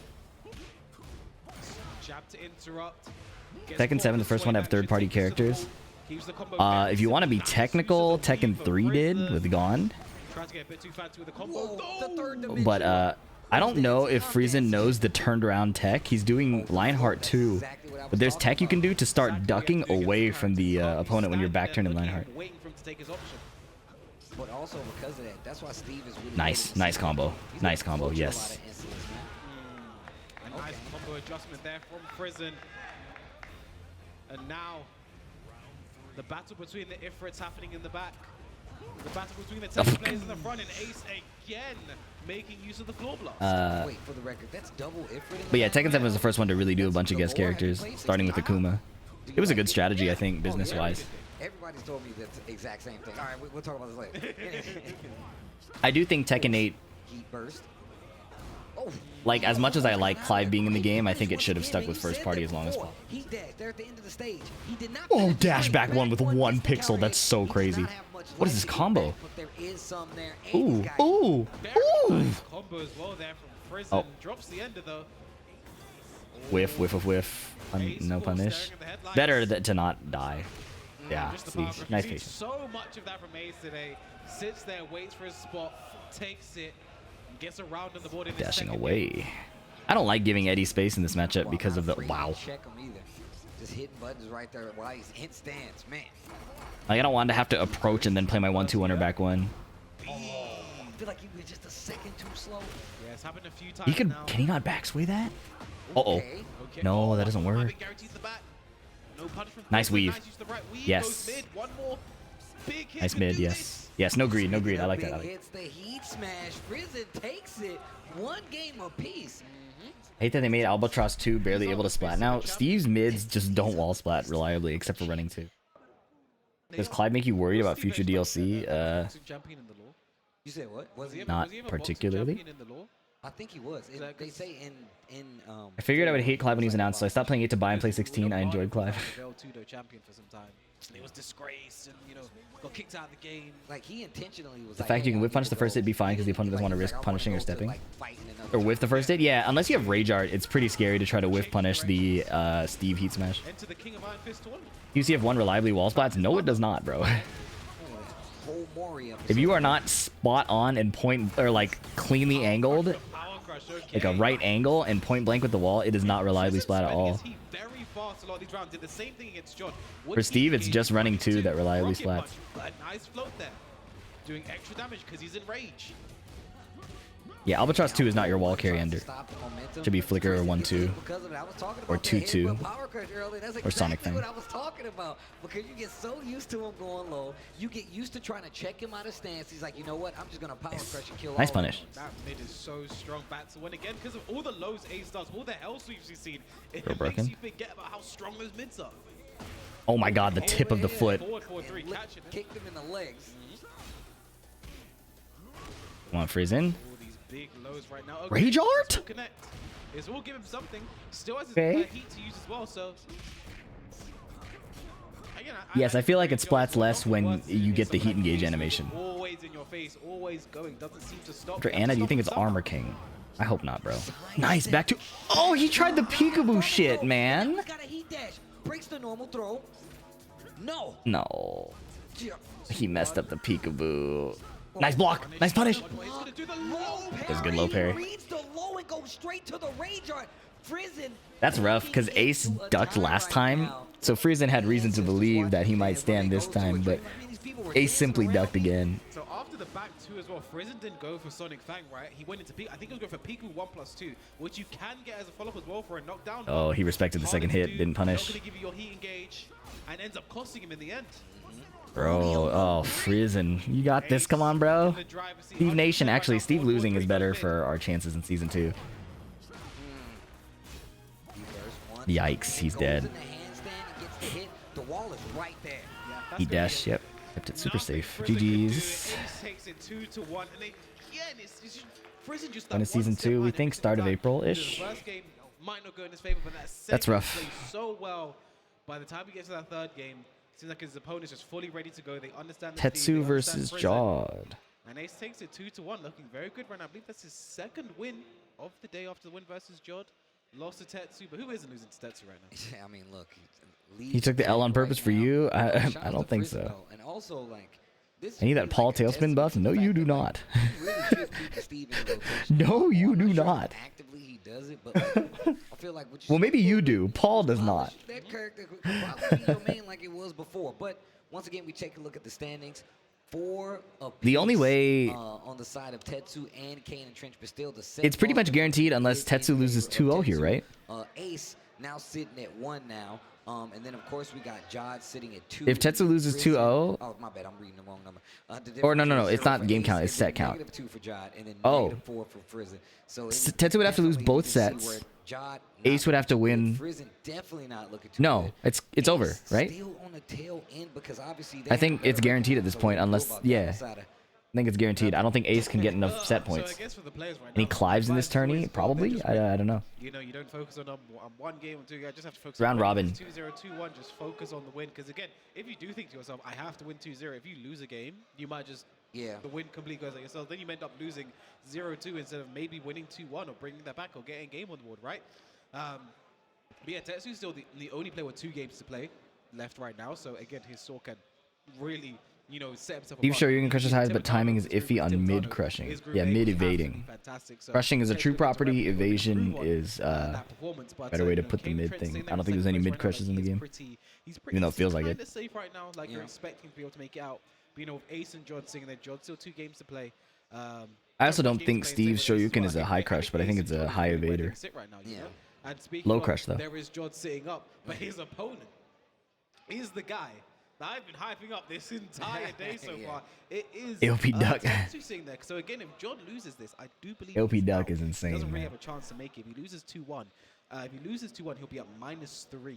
Jab to interrupt. Tekken 7, the first one to have third-party characters. If you want to be technical, Tekken 3 did with Gone. Trying to get a bit too fancy with the combo. But I don't know if Frizen knows the turned around tech. He's doing Lionheart too. But there's tech you can do to start ducking away from the opponent when you're back turning Lionheart. Waiting for him to take his option. But also because of that, that's why Steve is really Nice combo. Nice combo, yes. A nice combo adjustment there from Frizen. And now, the battle between the Ifrits happening in the back. The battle between the Tekken players in the front, and Ace again making use of the floor blast. Wait, for the record, that's double Ifrit. But yeah, Tekken 7 was the first one to really do a bunch of guest characters, starting with Akuma. It was a good strategy, I think, business-wise. Everybody's told me the exact same thing. All right, we'll talk about this later. I do think Tekken 8... Heat burst. Like, as much as I like Clive being in the game, I think it should have stuck with first party as long as possible. He dashed there at the end of the stage. He did not Oh, dash back one with 1 pixel. That's so crazy. What is this combo? Ooh, ooh, ooh. Combo as well there from Frizen. Oh. Drops the ender though. Whiff, whiff, whiff, whiff. No punish. Better to not die. Yeah, Just the see, power of nice see patience. so much of that from Ace today. Sits there, waits for his spot, takes it, and gets around on the board in his Dashing second away. game. I don't like giving Eddie space in this matchup because of the wow. Check him either. Just hitting buttons right there while he's in stance, man. Like, I don't want to have to approach and then play my 1-2 back one. I feel like he was just a second too slow. Yeah, it's happened a few times He could, now. can he not backsway that? Uh-oh. Okay. No, that doesn't work. Rabbit guarantees the back. No punishment. Nice weave. Nice use the right weave. Yes. Goes mid. One more. Big hit Nice could mid, do yes. this. Yes, no greed, no greed. I like that. I like that. Hits the heat smash. Frizen takes it. 1 game apiece. I hate that they made Albatross 2 barely able to splat. Now, Steve's mids just don't wall splat reliably, except for running 2. Does Clyde make you worried about future DLC? Champion in the law. You said what? Was he? Not particularly. Champion in the law? I think he was. They say in I figured I would hate Clive when he was announced, so I stopped playing 8 to buy and play 16. I enjoyed Clive. Champion for some time. He was disgraced and, you know, got kicked out of the game. Like, he intentionally was The fact you can whip punish the first hit be fine because the opponent doesn't want to risk punishing or stepping. Or whiff the first hit? Yeah, unless you have Rage Art, it's pretty scary to try to whiff punish the Steve Heat Smash. Enter the King of Iron Fist tournament. UCF1 reliably wall splats? No, it does not, bro. If you are not spot on and point, or like cleanly angled, like a right angle and point blank with the wall, it is not reliably splat at all. For Steve, it's just running 2 that reliably splats. Nice float there. Doing extra damage because he's in rage. Yeah, Albatross 2 is not your wall carry ender. Should be Flicker or 1-2. Or 2-2. Or Sonic Fang. What I was talking about, because you get so used to him going low, you get used to trying to check him out of stance. He's like, you know what? I'm just gonna power crush and kill. Nice all punish. of them. That mid is so strong back to win again because of all the lows Ace does, all the L sweeps you've seen. It Throw makes broken. you forget about how strong those mids are. Oh my god, the tip of the foot. Forward 4-3, catching him. Kicked him in the legs. Come on, Frizen. All these big lows right now. Rage Art? It's all connect. It's all give him something. Still has his Okay. heat to use as well, so. Again, Yes, I feel like it splats less when you get the heat engage animation. Always in your face, always going, doesn't seem to stop. After Anna, do you think it's Armor King? I hope not, bro. Nice, back to... Oh, he tried the peekaboo shit, man. Got a heat dash. Breaks the normal throw. No. No. He messed up the peekaboo. Nice block. Nice punish. That's a good low parry. Reads the low and goes straight to the Rage Art. Frizen. That's rough, because Ace ducked last time, so Frizen had reason to believe that he might stand this time, but Ace simply ducked again. So after the back 2 as well, Frizen didn't go for Sonic Fang, right? He went into Peek. I think he was going for Piku 1+2, which you can get as a follow-up as well for a knockdown. Oh, he respected the second hit, didn't punish. Not going to give you your heat engage, and ends up costing him in the end. Bro, oh, Frizen. You got this, come on, bro. Steve Nation, actually, Steve losing is better for our chances in Season 2. Yikes, he's dead. The wall is right there. He dashed, yep. Kept it super safe. GG's. Takes it 2-1, and again, it's Frizen just When is Season 2? We think start of April-ish. The first game might not go in his favor, but That's rough. plays so well. By the time he gets to that third game, it seems like his opponent's just fully ready to go. They understand the Tetsu speed, they versus understand Frizen. Jawed. And Ace takes it 2-1, looking very good right now. I believe that's his second win of the day after the win versus Jawed. Lost to Tetsu, but who isn't losing to Tetsu right now? Yeah, I mean, look. He took the L on purpose for you? I don't think so. And also, like, this I need that Paul tailspin buff? No, you do not. No, you do not. Actively, he does it, but like, I feel like Well, maybe you do. Paul does not. that character could probably be your main like it was before. But once again, we take a look at the standings. 4 apiece, The only way... on the side of Tetsu and Kane and Trench, but still the It's pretty much guaranteed unless Tetsu loses 2-0 here, right? Ace now sitting at 1 now. And then, of course, we got Jod sitting at 2. If Tetsu loses 2-0... Oh, my bad. I'm reading the wrong number. Or no. It's not game count. It's set count. -2 for Jod, and then Oh. -4 for Frizen. So Tetsu would have to lose both sets. Ace would have to win. Frizen definitely not looking too No, good. it's over, right? Still on the tail end because obviously I think it's guaranteed at this point, unless... Yeah. think it's guaranteed. I don't think Ace can get enough set points. So I guess for the players right Any now, Clives in this advice is always, tourney? Probably. I don't know. You know, you don't focus on one game or two. You just have to focus Round on robin. 2-0, 2-1. Just focus on the win. Because again, if you do think to yourself, I have to win 2-0. If you lose a game, you might just the win completely goes at yourself. Then you end up losing 0-2 instead of maybe winning 2-1 or bringing that back or getting a game on the board, right? But yeah, Tetsu's still the only player with 2 games to play left right now. So again, his sword can really, you know, set himself Steve apart. show you can crush his highs, but Tibetano timing is his group iffy with on Tibetano. mid crushing. His group Yeah, A mid is absolutely evading. fantastic. So Crushing is a Tetsu true looks property. to improve Evasion on is that performance, but, better way to you know, put the Kane mid Trent's thing. staying I there don't think in there's any second mid place right crushes now. in the He's game. He's Even though it feels like it. kinda safe right now. Like you're expecting to be able to make it out. But, you know, with Ace and John sitting there, John still 2 games to play. I also don't think Steve's Shoryuken is a high crush, but I think it's a high evader. And speaking Low of, crush, though. there is John sitting up, but his opponent is the guy that I've been hyping up this entire day so far. It is LP Duck. Tetsu sitting there. So again, if John loses this, I do believe LP he's Duck out. is He insane, doesn't really man. have a chance to make it. If he loses 2-1, he'll be at -3.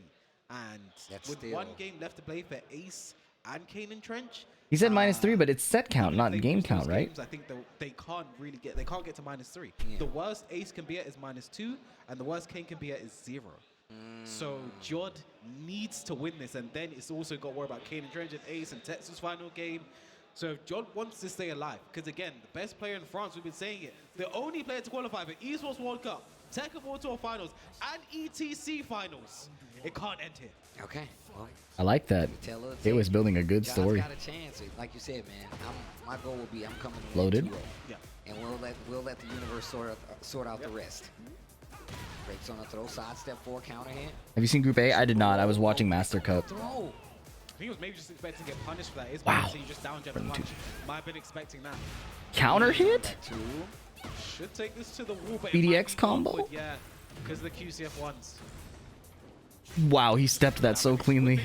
And That's with still- 1 game left to play for Ace and Kane and Trench, He said -3, but it's set count, even if not they game lose those count, right? games, I think they can't really get to -3. Yeah. The worst Ace can be at is -2, and the worst Kane can be at is 0. So Jod needs to win this, and then it's also got to worry about Kane and Trench and Ace and Tetsu's final game. So if Jod wants to stay alive, because again, the best player in France, we've been saying it, the only player to qualify for Esports World Cup, Tekken World Tour Finals, and ETC Finals, it can't end here. Okay. Well, I like that. tell us. They was building a good John's story. got a chance. Like you said, man. My goal will be I'm coming in Loaded. 2-0. Yeah. And we'll let the universe sort out the rest. Breaks on a throw, sidestep 4 counter hit. Have you seen Group A? I did not. I was watching Master Cup. Throw. I think he was maybe just expecting to get punished for that. Is Wow. so you just down jab and punch. Might have been expecting that. Counter hit? Back 2. Should take this to the wall, but BDX it might be combo? awkward, yeah, because the QCF ones. Wow, he stepped that so cleanly.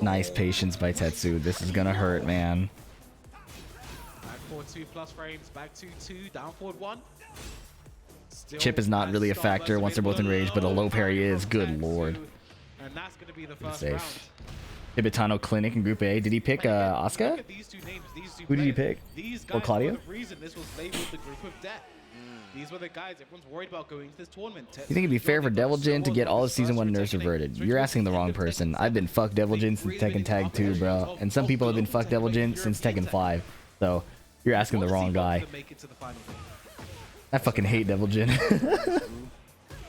Nice patience by Tetsu. This is gonna hurt, man. Back forward 2 plus frames, back 2-2, down forward 1. Still Chip is not has really a stop factor burst once they're both available. enraged, but a low parry is. From Good Tetsu, lord. And that's going to be the Good first save. round. Tibetano Clinic in Group A. Did he pick Look Asuka? at these 2 names, these 2 Who did he players. pick? These Or guys Claudio? were the reason this was labeled the group of death. These were the guys everyone's worried about going into this tournament. You think it'd be fair for Devil Jin to get all his Season 1 nerfs reverted? You're asking the wrong person. I've been fucked Devil Jin since Tekken Tag 2, bro. And some people have been fucked Devil Jin since Tekken 5. So, you're asking the wrong guy. I fucking hate Devil Jin.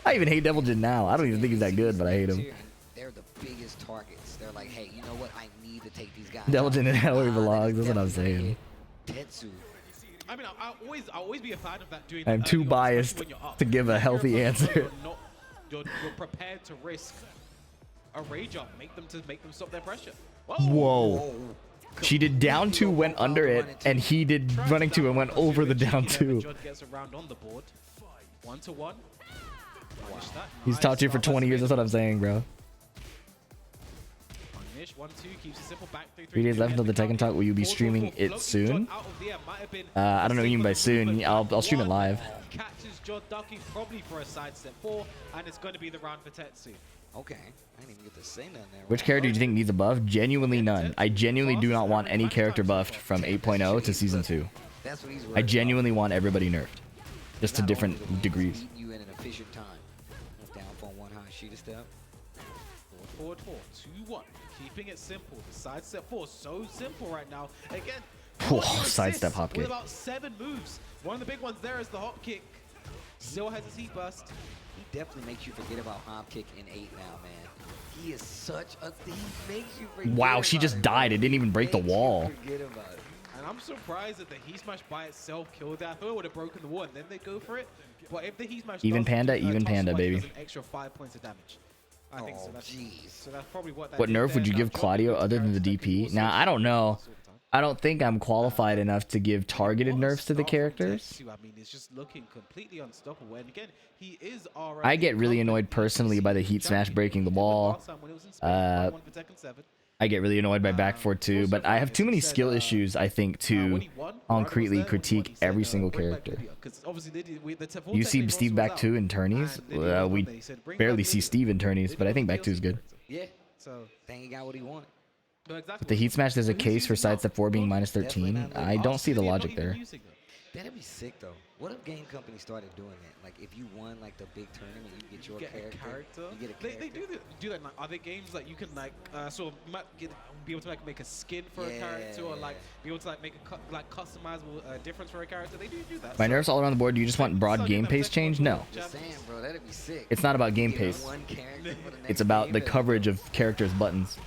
I even hate Devil Jin now. I don't even think he's that good, but I hate him. They're the biggest targets. They're like, hey, you know what? I need to take these guys. Devil out. Jin and Hell he belongs. That is That's what I'm definitely saying. Tetsu. I mean, I'll always be a fan of that. Doing I'm that too early on, biased especially when you're up. to give a If you're healthy opponent, answer. You're prepared to risk a rage up, make them stop their pressure. Whoa. She did down 2, went under it, and he did running 2 and went over the down 2. Judd gets around on the board. 1-1. Punish that. He's Nice. taught you for 20 years. That's what I'm saying, bro. Punish. 1-2 keeps it simple. Back 3-3. 3 days left until the Tekken Talk. Will you be streaming it soon? I don't know what you mean by soon. I'll stream it live. Catches Judd ducking probably for a sidestep 4, and it's going to be the round for Tetsu. Okay. I didn't even get to say nothing there. Which character do you think needs a buff? Genuinely none. I genuinely do not want any character buffed from 8.0 to Season 2. That's what he's I genuinely want everybody nerfed. Just to Not different only will he degrees. beat you in an efficient time. Down for 1 high shooter step. Forward 4, 2-1. Keeping it simple. The sidestep 4, so simple right now. Again, Whoa, sidestep hop with kick. about 7 moves. One of the big ones there is the hop kick. Still has his heat burst. He definitely makes you forget about hop kick in 8 now, man. He is such a... He makes you forget Wow, she about just it, died. bro. It didn't even break the Makes you wall. forget about it. And I'm surprised that the heat smash by itself killed that. I thought it would have broken the wall and then they go for it. But if the heat smash Even does, panda, even toss panda, away, baby. does an extra 5 points of damage. I think so. So that's probably what that What did nerf there. would you Now, give Jordan Claudio was other than the character that can DP? also Now, I don't know. all the time. I don't think I'm qualified enough to give targeted nerfs to the characters. I mean, it's just looking completely unstoppable. And again, he is I get really annoyed personally by the heat smash breaking the wall. I get really annoyed by back 4-2, but I have too many skill issues, I think, to concretely critique every single character. You see Steve back 2 in tourneys? We barely see Steve in tourneys, but I think back 2 is good. Yeah. So, think he got what he wanted. No, exactly. With the heat smash, there's a case for sidestep 4 being minus 13. I don't see the logic there. That'd be sick though. What if game companies started doing that? Like if you won like the big tournament, you get your character. You get a character. They do that. Like, are there games that you can like sort of be able to like make a skin for a character, or like be able to like make a customizable difference for a character? They do that. My nerfs all around the board. Do you just want broad game pace change? No. Just saying, bro, that'd be sick. It's not about game pace. It's about the coverage of characters' buttons.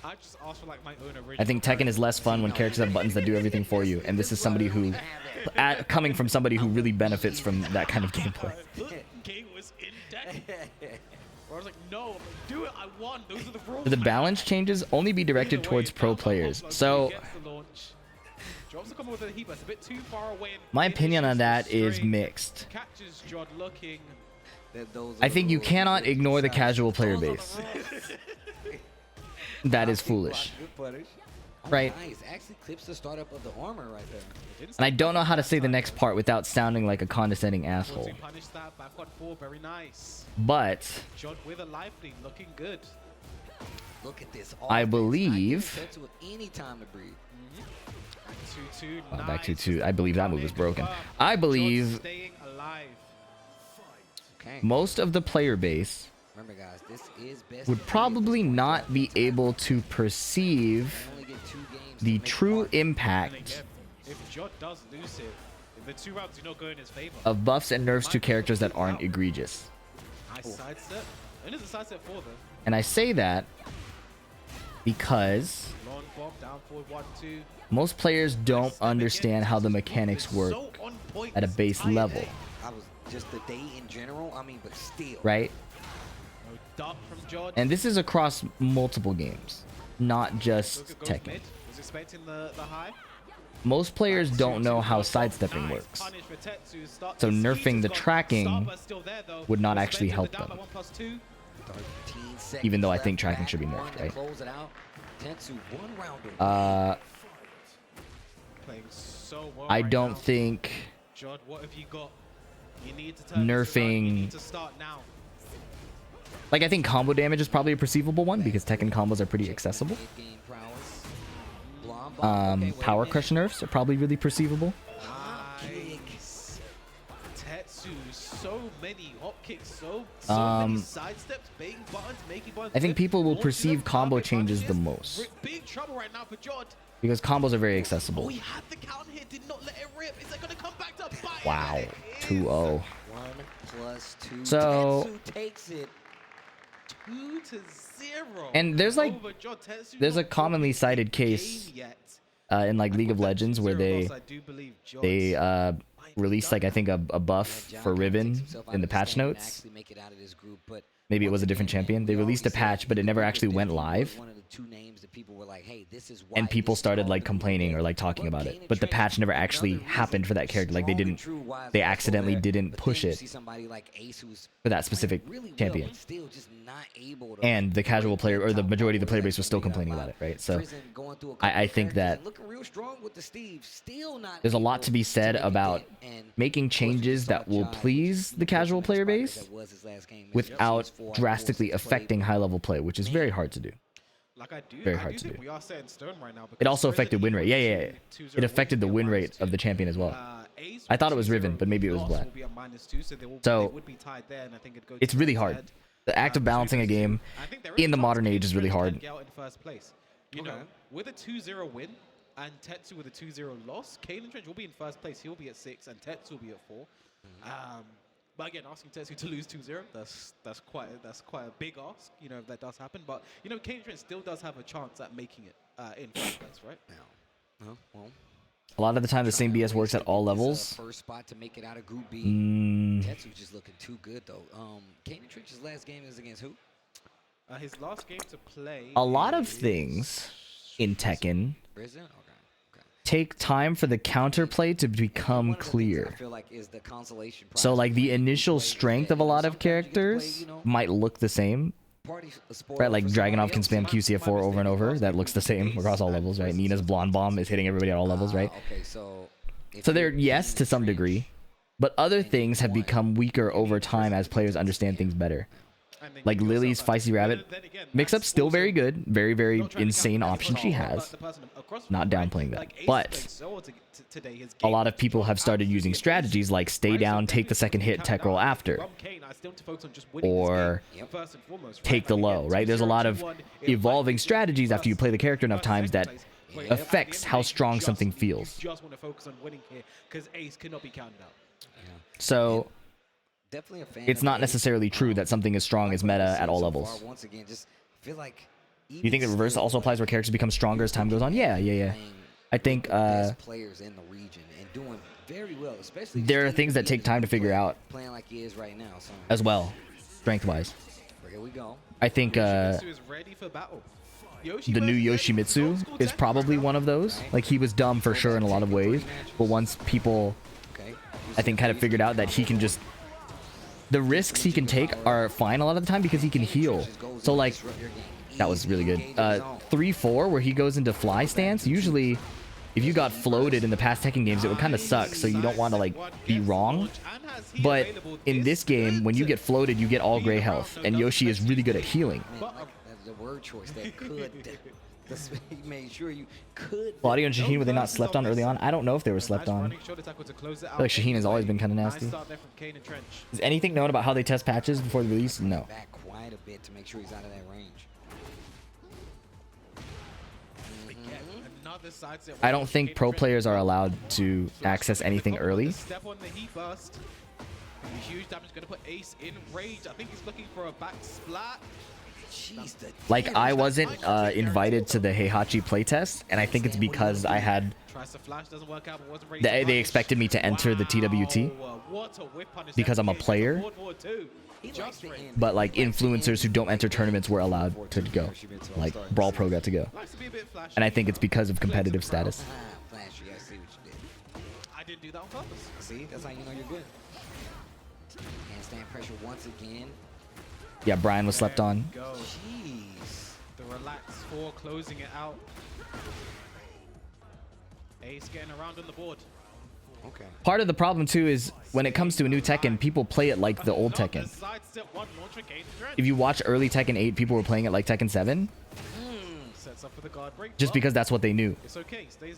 I just asked for like my own original. I think Tekken is less fun when characters have buttons that do everything for you, and this is somebody who, coming from somebody who really benefits from that kind of gameplay. Game was in Tekken. I was like, no, do it. I won. Those are the rules. The balance changes only be directed towards pro players. So, my opinion on that is mixed. I think you cannot ignore the casual player base. That is foolish. Right? Nice. Actually clips the startup of the armor right there. And I don't know how to say the next part without sounding like a condescending asshole. But looking good. Look at this. I believe any time to breathe. Back 2-2. I believe that move is broken. I believe most of the player base remember, guys, this is best would probably not be able to perceive the true impact of buffs and nerfs to characters that aren't egregious. And I say that because most players don't understand how the mechanics work at a base level. I was just the day in general, I mean, but still. Right? And this is across multiple games, not just Tekken. Most players don't know how sidestepping works, so nerfing the tracking would not actually help them. Even though I think tracking should be nerfed, right? I don't think nerfing... Like, I think combo damage is probably a perceivable one because Tekken combos are pretty accessible. Power crush nerfs are probably really perceivable. So many hopkicks, so many sidesteps, baiting buttons, making buttons. I think people will perceive combo changes the most. Big trouble right now for Jod. Because combos are very accessible. Oh, he had the counter hit, did not let it rip. Is that gonna come back to bite? Wow, 2-0. 1+2. So Tetsu takes it 2-0. And there's like there's a commonly cited case in like League of Legends where they released like I think a buff for Riven in the patch notes. Maybe it was a different champion. They released a patch, but it never actually went live. And people started like complaining or like talking about it, but the patch never actually happened for that character. Like they accidentally didn't push it for that specific champion. And the casual player or the majority of the player base was still complaining about it, right? So I think that there's a lot to be said about making changes that will please the casual player base without drastically affecting high-level play, which is very hard to do. Very hard to do. We are set in stone right now. It also affected win rate. Yeah. It affected the win rate of the champion as well. I thought it was Riven, but maybe it was Black. So it's really hard. The act of balancing a game in the modern age is really hard. You know, with a 2-0 win and Tetsu with a 2-0 loss, Kalen Trench will be in first place. He'll be at 6 and Tetsu will be at 4. But again, asking Tetsu to lose 2-0, that's quite a big ask, you know, if that does happen. But, you know, Kane Trent still does have a chance at making it in first place, right? Well, a lot of the time, the same BS works at all levels. First spot to make it out of Group B. Tetsu's just looking too good, though. Kane Trench's last game is against who? His last game to play. A lot of things in Tekken take time for the counterplay to become clear. I feel like is the consolation prize. So like the initial strength of a lot of characters might look the same. Right, like Dragunov can spam QCF4 over and over. That looks the same across all levels, right? Nina's Blonde Bomb is hitting everybody at all levels, right? So they're, yes, to some degree. But other things have become weaker over time as players understand things better. Like Lily's Feisty Rabbit mix-up's still very good. Very, very insane option she has. Not downplaying that. But a lot of people have started using strategies like stay down, take the second hit, tech roll after. Or take the low, right? There's a lot of evolving strategies after you play the character enough times that affects how strong something feels. So Definitely a fan it's of not Ace. necessarily true that something is strong is meta at all So levels. far, once again, just feel like You think the reverse also applies where characters become stronger as time goes on? Yeah. I think best players in the region and doing very well, especially there are things that take time to figure out playing like he is right now. So as well, strength-wise. here we go. I think the new Yoshimitsu is probably one of those. Like, he was dumb for sure in a lot of ways, but once people, I think, kind of figured out that he can just... The risks he can take are fine a lot of the time because he can heal. So, like, that was really good. 3-4, where he goes into fly stance, usually... If you got floated in the past Tekken games, it would kind of suck, so you don't want to, like, be wrong. But in this game, when you get floated, you get all gray health, and Yoshi is really good at healing. That's the word choice that could. He made sure you could. Claudio and Shaheen, were they not slept on early on? I don't know if they were slept on. I feel like Shaheen has always been kind of nasty. Is anything known about how they test patches before the release? No. Back quite a bit to make sure he's out of that range. I don't think pro players are allowed to access anything early. Step on the heat burst. Huge damage going to put Ace in rage. I think he's looking for a back splat. Like, I wasn't invited to the Heihachi playtest, and I think it's because I had... They expected me to enter the TWT because I'm a player. But, like, influencers who don't enter tournaments were allowed to go. Like, Brawl Pro got to go. And I think it's because of competitive status. Flashy, I see what you did. I didn't do that on purpose. See, that's how you know you're good. Handstand pressure once again. Yeah, Brian was slept on. Jeez. The relax 4 closing it out. Ace getting around on the board. Okay. Part of the problem, too, is when it comes to a new Tekken, people play it like the old Tekken. If you watch early Tekken 8, people were playing it like Tekken 7. Just because that's what they knew.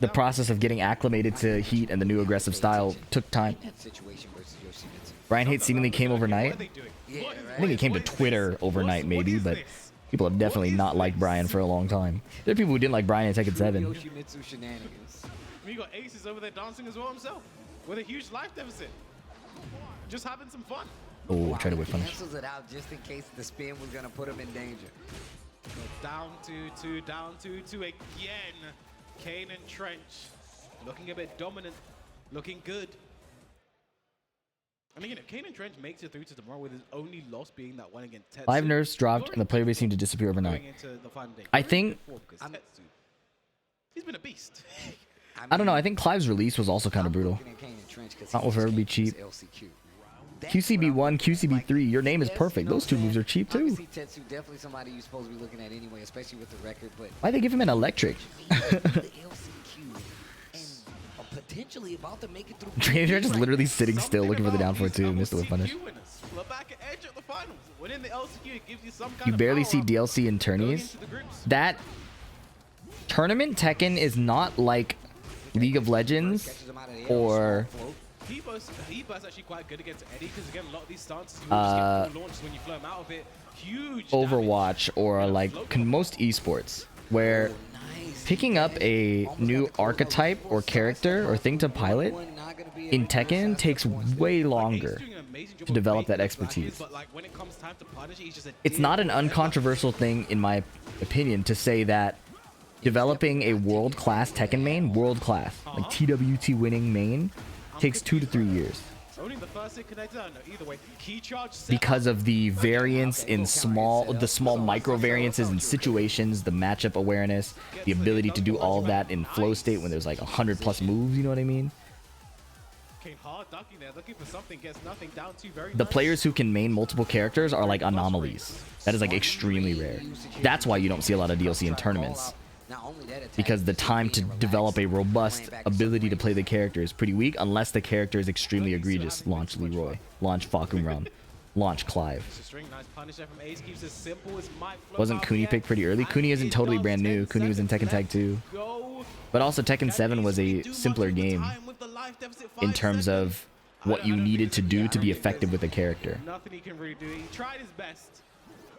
The process of getting acclimated to heat and the new aggressive style took time. Brian Hate seemingly came overnight. I think it came to Twitter overnight, maybe, but people have definitely not liked Brian for a long time. There are people who didn't like Brian in Tekken 7. Yoshimitsu shenanigans. You got Aces over there dancing as well himself with a huge life deficit. Just having some fun. Oh, try to whip punish. Cancels it out just in case the spin was gonna put him in danger. Down 2-2, down 2-2 again. Kane and Trench looking a bit dominant, looking good. I mean, if Kane and Trench makes it through to tomorrow with his only loss being that one against Tetsu. 5 nerfs dropped and the player base seemed to disappear overnight. I think... He's been a beast. I don't know, I think Clive's release was also kind of brutal. Not will forever be cheap. QCB1, QCB3, your name is perfect. Those 2 moves are cheap too. Tetsu definitely somebody you're supposed to be looking at anyway, especially with the record. But Why'd they give him an electric? potentially about to make it through. Trainer just literally sitting still looking for the down 4-2. Missed the whip punish. You barely see DLC in tourneys. That tournament Tekken is not like League of Legends or He-Bur's actually quite good against Eddie because again a lot of these stances you just get full launches when you flow him out of it. Huge Overwatch or like most esports where picking up a new archetype or character or thing to pilot in Tekken takes way longer to develop that expertise. It's not an uncontroversial thing, in my opinion, to say that developing a world-class Tekken main, world-class, like TWT winning main, takes 2 to 3 years. Because of the variance in the small micro variances in situations, the matchup awareness, the ability to do all of that in flow state when there's like 100+ moves, you know what I mean? The players who can main multiple characters are like anomalies. That is like extremely rare. That's why you don't see a lot of DLC in tournaments. Because the time to develop a robust ability to play the character is pretty weak unless the character is extremely egregious. Launch Leroy, launch Fakum Ram, launch Clive. It's a string, nice punish there from Ace. Keeps it simple. It's might flow Wasn't out Kuni again. picked pretty early? And Kuni isn't it totally does. brand new. 10 Kuni was in Tekken seconds Tag 2. left. Go. But also Tekken Can 7 was Ace a do much simpler with the game time with the life deficit? in 5 terms seconds. of what you needed to do to be effective with the character. Nothing he can really do. He tried his best.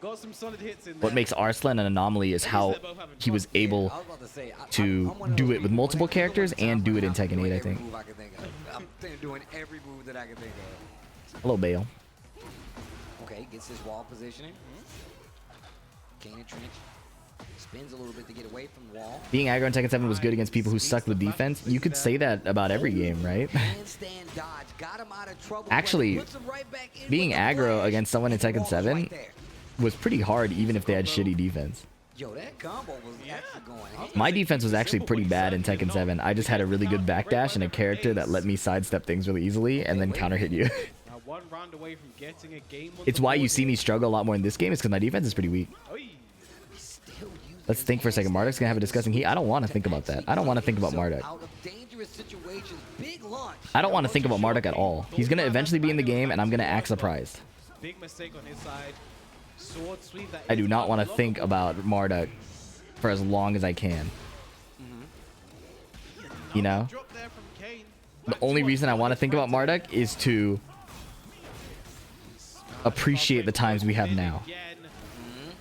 Got some solid hits in there. What makes Arslan an anomaly is how he was able I was about to say, to I'm one of do those it with people, multiple when I think characters of one and do it in time, Tekken I'm 8, I doing think. every move I can think of. I'm doing every move that I can think of. Hello, Bale. Okay, gets his wall positioning. Kane trench. Spins a little bit to get away from the wall. Being aggro in Tekken 7 was good against people who sucked with defense. You could say that about every game, right? Handstand dodge. Got him out of trouble. Actually, Puts him right back in being with the aggro flash, against someone in and the Tekken wall's 7 right there. was pretty hard, even if they had shitty defense. Yo, that combo was actually going ham. My defense was actually pretty bad in Tekken 7. I just had a really good backdash and a character that let me sidestep things really easily and then counter hit you. Now 1 round away from getting a game on It's the why you board see here. me struggle a lot more in this game, is because my defense is pretty weak. Oy. Let's think for a second. Marduk's gonna have a disgusting heat. I don't want to think about that. I don't want to think about Marduk. Out of dangerous situations, big launch. I don't want to think about Marduk at all. He's gonna eventually be in the game, and I'm gonna act surprised. Big mistake on his side. Sword sweep that I do is not want to think unblockable. about Marduk for as long as I can. You know? Drop there from Kane. The only reason I want to think about Marduk is to appreciate the times we have now. Again.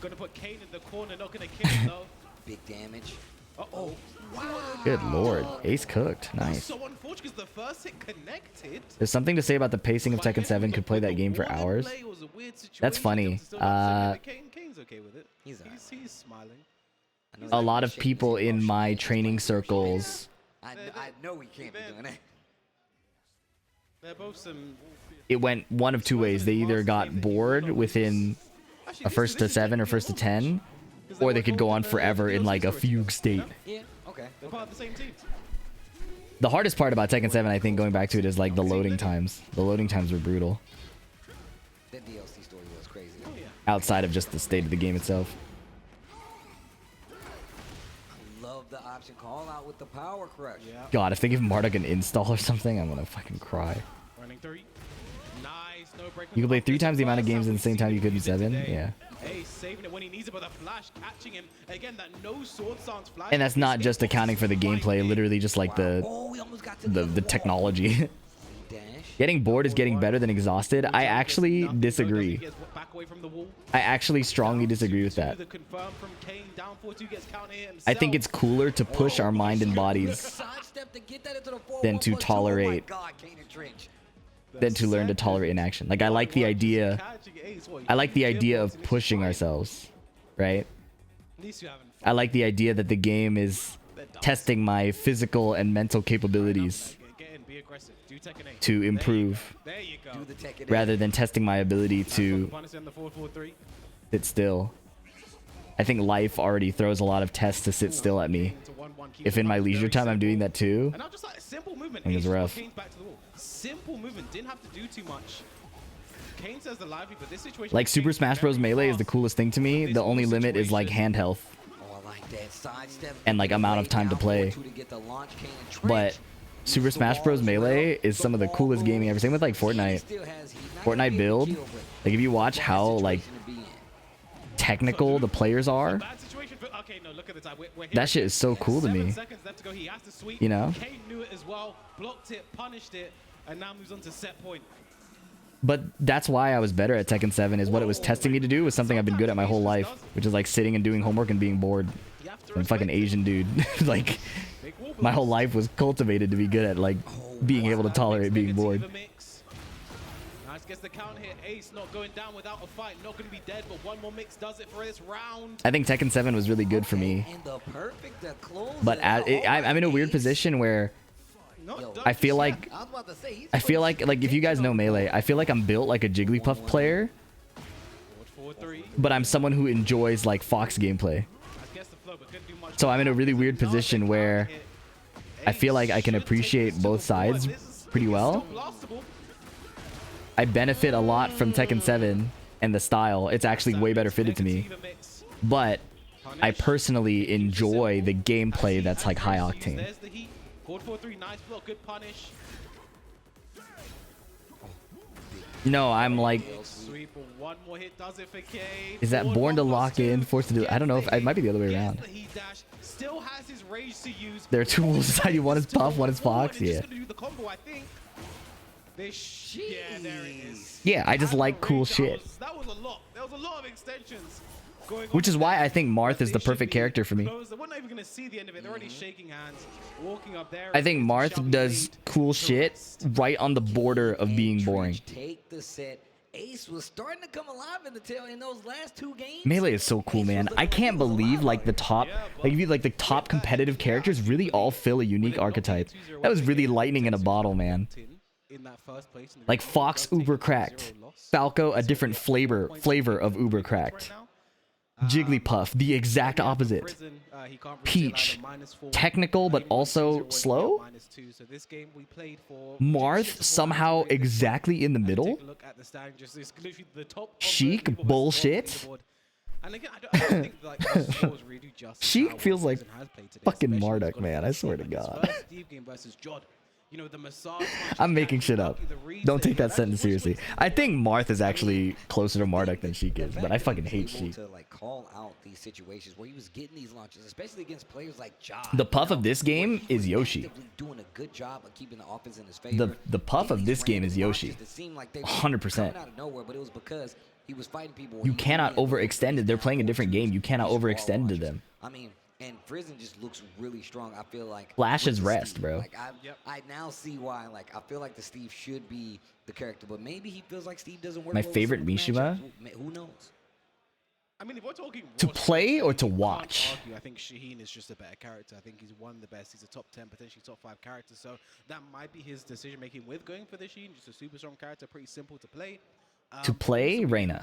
Gonna put Kane in the corner, not gonna kill him though. Big damage. Uh-oh. Good lord. Ace cooked. That's Nice. so unfortunate because the first hit connected. There's something to say about the pacing of Tekken 7. Could play that game for hours. That's funny. Kane's okay with it. He's He's smiling. A lot of people in my training circles, I know he can't be doing that. They're both some. it went one of two ways. They either got bored within a first to 7 or first to 10, or they could go on forever in like a fugue state. Yeah, okay. They're part of the same team. The hardest part about Tekken 7, I think, going back to it, is like the loading times. The loading times were brutal. That DLC story was crazy. Oh yeah. Outside of just the state of the game itself. I love the option call out with the power crush. Yeah. God, if they give Marduk an install or something, I'm gonna fucking cry. Running 3. Nice. No break. You can play 3 times the amount of games at the same time you could in 7. Yeah. Hey, saving it when he needs it, but the flash catching him. Again, that no sword stance flash. And that's not just accounting for the gameplay, literally just like Oh, we almost got to the wall. technology. Dash. Getting bored is getting better than exhausted. I actually disagree. Back away from the wall. I actually strongly disagree with that. The confirm from Kane, down 4-2, gets counter hit I think himself. it's cooler to push our mind and bodies Sidestep to get that into the 4-1+2. than to tolerate, Oh my God, Kane and Trench. than to learn to tolerate inaction. Like, I like the idea. I like the idea of pushing ourselves, right? At least you haven't. I like the idea that the game is testing my physical and mental capabilities Get in, be aggressive. Do Tekken 8. to improve, There you go. Do the Tekken rather than testing my ability to Punish in the 4-4-3. sit still. I think life already throws a lot of tests to sit still at me. Into 1-1, keep If it in my back, leisure very time I'm doing simple. that too, And now just like a simple movement. I think it's Ace rough. Kane's back to the wall. Simple movement. Didn't have to do too much. Kane says the lively, but this situation. like Super Smash Bros. Melee is the coolest thing to me. The only limit is like hand health Oh, I like that sidestep. and like amount of time to play. To get the launch, Kane and Trench. But Super Smash Bros. Melee is some of the coolest gaming ever. Same with like Fortnite. Still has heat. Not Fortnite gonna be able to build. kill, but Like if you watch how like situation to be in. technical the players are, Bad situation for, okay, no, look at the time. We're here. that shit is so cool to 7 me. seconds left to go. He has to sweep. You know? Kane knew it as well. Blocked it, punished it, and now moves on to set point. But that's why I was better at Tekken 7, is what it was testing me to do was something I've been good at my whole life, which is like sitting and doing homework and being bored. You have to I'm fucking respect it. Asian dude. Like Big wall my whole balls. life was cultivated to be good at like being able to tolerate being bored. Mix. Nice, gets the count here. Ace not going down without a fight. Not going to be dead, but one more mix does it for this round. I think Tekken 7 was really good for me, And the perfect to close but it out. I'm in a weird position where Not done I feel just like yet. I was about to say, he's I feel like if you guys know Melee, I feel like I'm built like a Jigglypuff player, Forward 4-3. but I'm someone who enjoys like Fox gameplay. I guess the flow, but couldn't do much. So I'm in a really weird position where I feel like I can appreciate both sides pretty well. I benefit a lot from Tekken 7 and the style. It's actually way better fitted to me. But I personally enjoy the gameplay that's like high octane. There's the heat. Forward 4-3, nice block, good punish. No, I'm like, Sweep for one more hit does it for K. is that born to lock in, forced to do? I don't know if it might be the other way around. Still has his rage to use. There are two wolves inside you. One is Puff, one is Fox. Yeah. Do the combo, I think. Yeah, there it is. Yeah, I just like cool shit. That was a lot. There was a lot of extensions. Which is why I think Marth is the perfect character for me. We're not even gonna see the end of it. They're already shaking hands, walking up there. I think Marth does cool shit right on the border of being boring. Take the set. Ace was starting to come alive in the tail in those last 2 games. Melee is so cool, man. I can't believe like the top, like if you like the top competitive characters really all fill a unique archetype. That was really lightning in a bottle, man. Like Fox uber cracked, Falco a different flavor of uber cracked. Jigglypuff, the exact opposite. Peach, technical but also slow. Marth, somehow exactly in the middle. Sheik, bullshit. Sheik feels like fucking Marduk, man. I swear to God. I'm making shit up. Don't take that sentence seriously. I think Marth is actually closer to Marduk than Sheik is, but I fucking hate Sheik. To like call out these situations where he was getting these launches, especially against players like Ja. The Puff of this game is Yoshi. Doing a good job of keeping the offense in his favor. The Puff of this game is Yoshi. 100%. Out of nowhere, but it was because he was fighting people. You cannot overextend it. They're playing a different game. You cannot overextend to them. I mean, and Prison just looks really strong. I feel like Flash's rest, bro. Like I now see why. Like I feel like the Steve should be the character, but maybe he feels like Steve doesn't work. My well favorite with some Mishima. Who knows? I mean, if we're talking To play or to watch? I think Shaheen is just a better character. I think he's one of the best. He's a top 10, potentially top 5 character. So that might be his decision making with going for the Shaheen. Just a super strong character, pretty simple to play. To play, Reyna.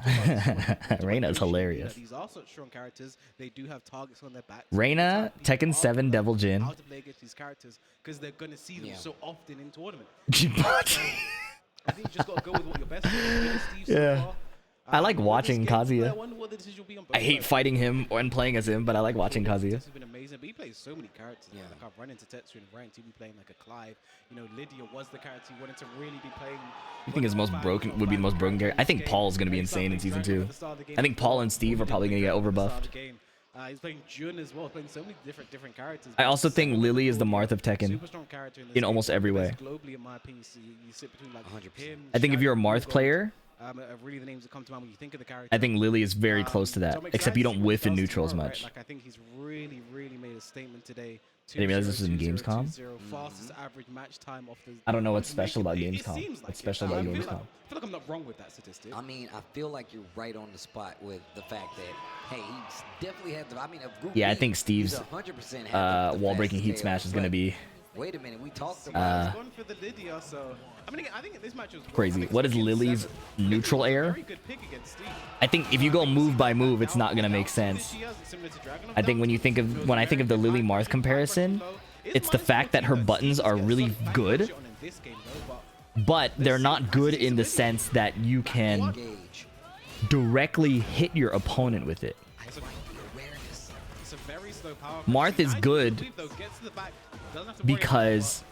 Reyna is hilarious. These are such strong characters. They do have targets on their back. Reyna, Tekken 7, Devil Jin. How to play against these characters because they're going to see them so often in tournament. I think you just got to go with what you're best at. Yeah. I like watching Kazuya. I hate fighting him and playing as him, but I like watching Kazuya. This has been amazing, but he plays so many characters. Yeah. Like I've run into Tetsu and ranked, he'd be playing like a Clive. You know, Lydia was the character he wanted to really be playing. You think his most broken would be the most broken character? I think Paul's gonna be insane in season 2. I think Paul and Steve are probably gonna get overbuffed. He's playing Jun as well, playing so many different characters. I also think Lily is the Marth of Tekken in almost every way. Globally, in my opinion, you sit between like 100%. I think if you're a Marth player, really the names that come to mind when you think of the character. I think Lily is very close to that, except you don't whiff in neutral as much. Like I think he's really made a statement today. I didn't realize this was in Gamescom. Fastest average match time off the I don't know what's special about Gamescom. What's special about Gamescom? I feel like I'm not wrong with that statistic. I mean, I feel like you're right on the spot with the fact that, hey, he's definitely had the. I mean, a group. Yeah, I think Steve's wall breaking heat smash is gonna be. Wait a minute, we talked about going for the Lydia, so I mean, I think this match was crazy. What is Lily's neutral air? I think if you go move by move, it's not gonna make sense. I think when I think of the Lily Marth comparison, it's the fact that her buttons are really good, but they're not good in the sense that you can directly hit your opponent with it. Marth is good because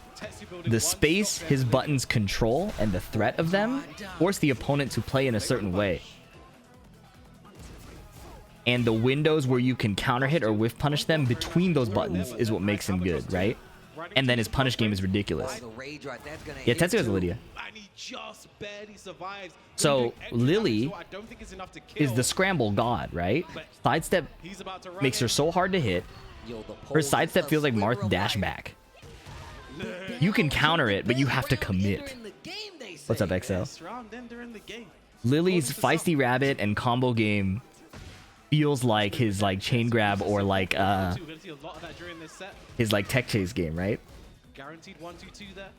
the space his buttons control and the threat of them force the opponent to play in a certain way. And the windows where you can counter hit or whiff punish them between those buttons is what makes him good, right? And then his punish game is ridiculous. Yeah, Tetsu has Lydia. So Lily is the scramble god, right? Sidestep makes her so hard to hit. Her sidestep feels like Marth dash back. You can counter it, but you have to commit. What's up, XL? Lily's feisty rabbit and combo game feels like his like chain grab or like his like tech chase game, right? Guaranteed 1-2-2 there.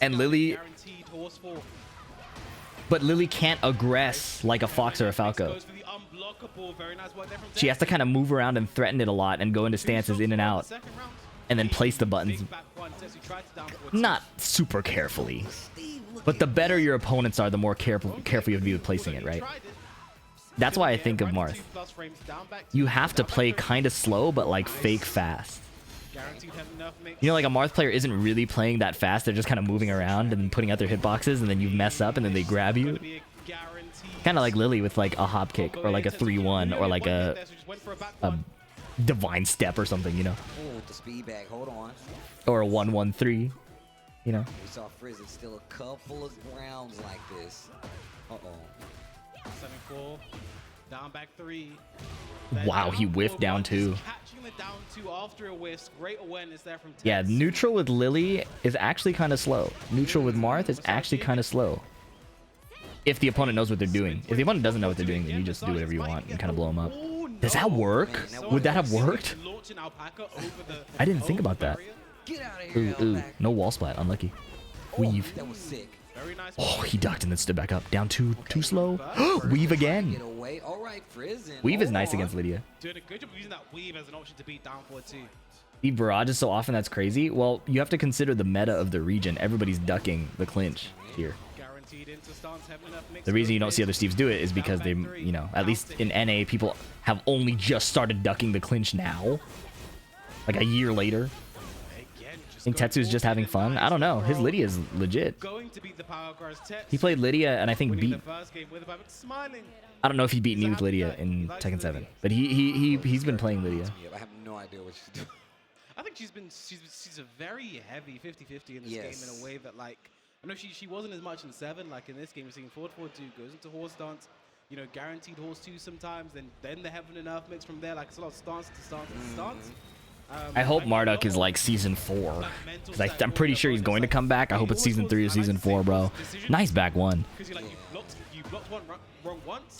And Lily, but Lily can't aggress like a Fox or a Falco. She has to kind of move around and threaten it a lot and go into stances in and out and then place the buttons. Not super carefully, but the better your opponents are, the more careful you have to be with placing it, right? That's why I think of Marth. You have to play kind of slow, but like fake fast. Guaranteed have enough mix. You know, like a Marth player isn't really playing that fast. They're just kind of moving around and putting out their hitboxes, and then you mess up, and then they grab you. Kind of like Lily with like a hop kick or like a 3-1 or like a divine step or something, you know. Oh, the speed bag. Hold on. Or a 1-1-3, you know. We saw Frizzin still a couple of rounds like this. Uh-oh. 7-4. Down back 3. Wow, he whiffed down 2. Catching the down 2 after a whisk. Great awareness there from Tets. Yeah, neutral with Lily is actually kind of slow. Neutral with Marth is actually kind of slow. If the opponent knows what they're doing. If the opponent doesn't know what they're doing, then you just do whatever you want and kind of blow them up. Does that work? Would that have worked? I didn't think about that. Ooh, no wall splat. Unlucky. Weave. That was sick. Oh, he ducked and then stood back up. Down 2. Too slow. Weave again. All right, Frizzin. Weave is nice against Lydia. Doing a good job of using that weave as an option to beat down 4-2. He barrages so often, that's crazy. Well, you have to consider the meta of the region. Everybody's ducking the clinch here. The reason you don't see other Steves do it is because they, you know, at least in NA, people have only just started ducking the clinch now. Like a year later. I think Tetsu's just having fun. I don't know. His Lydia is legit. He played Lydia and I think beat... I don't know if he beat me with Lydia in Tekken 7. But he's been playing Lydia. I have no idea what she's doing. I think she's a very heavy 50-50 in this game in a way that, like, I know she wasn't as much in 7. Like in this game, we're seeing forward 4-2, goes into horse stance, you know, guaranteed horse 2 sometimes, then they're having enough mix from there. Like it's a lot of stance to stance to stance. I hope Marduk is like season 4. Because I'm pretty sure he's going to come back. I hope it's season 3 or season 4, bro. Nice back 1.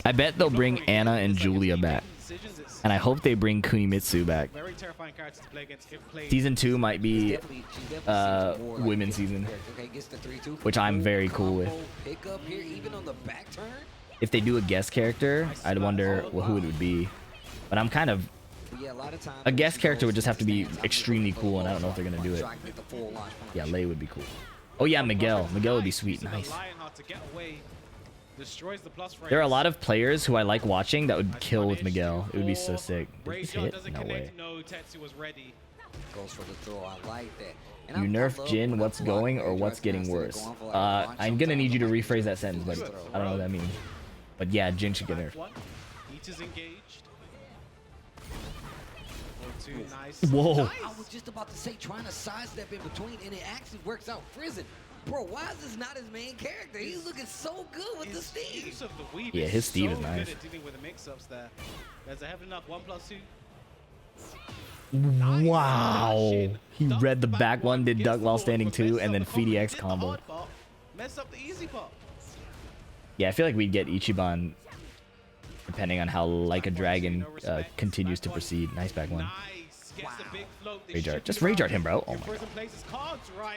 I bet they'll bring Anna and Julia back. And I hope they bring Kunimitsu back. Season 2 might be women's season. Which I'm very cool with. If they do a guest character, I'd wonder who it would be. But I'm kind of... A guest character would just have to be extremely cool, and I don't know if they're going to do it. Yeah, Lei would be cool. Oh yeah, Miguel. Miguel would be sweet. Nice. There are a lot of players who I like watching that would kill with Miguel. It would be so sick. Did this hit? No way. You nerf Jin, what's going or what's getting worse? I'm going to need you to rephrase that sentence, buddy. I don't know what that means. But yeah, Jin should get nerfed. Whoa. I was just about to say, trying to sidestep in between, and it actually works out. Frizzin, bro, why is this not his main character? He's looking so good with the Steve. Yeah, his Steve is nice. Wow. He read the back one, did duck while standing 2, and then FDX combo. Yeah, I feel like we'd get Ichiban depending on how Like a Dragon continues to proceed. Nice back one. Rage art. Just rage art him, bro. Oh my god.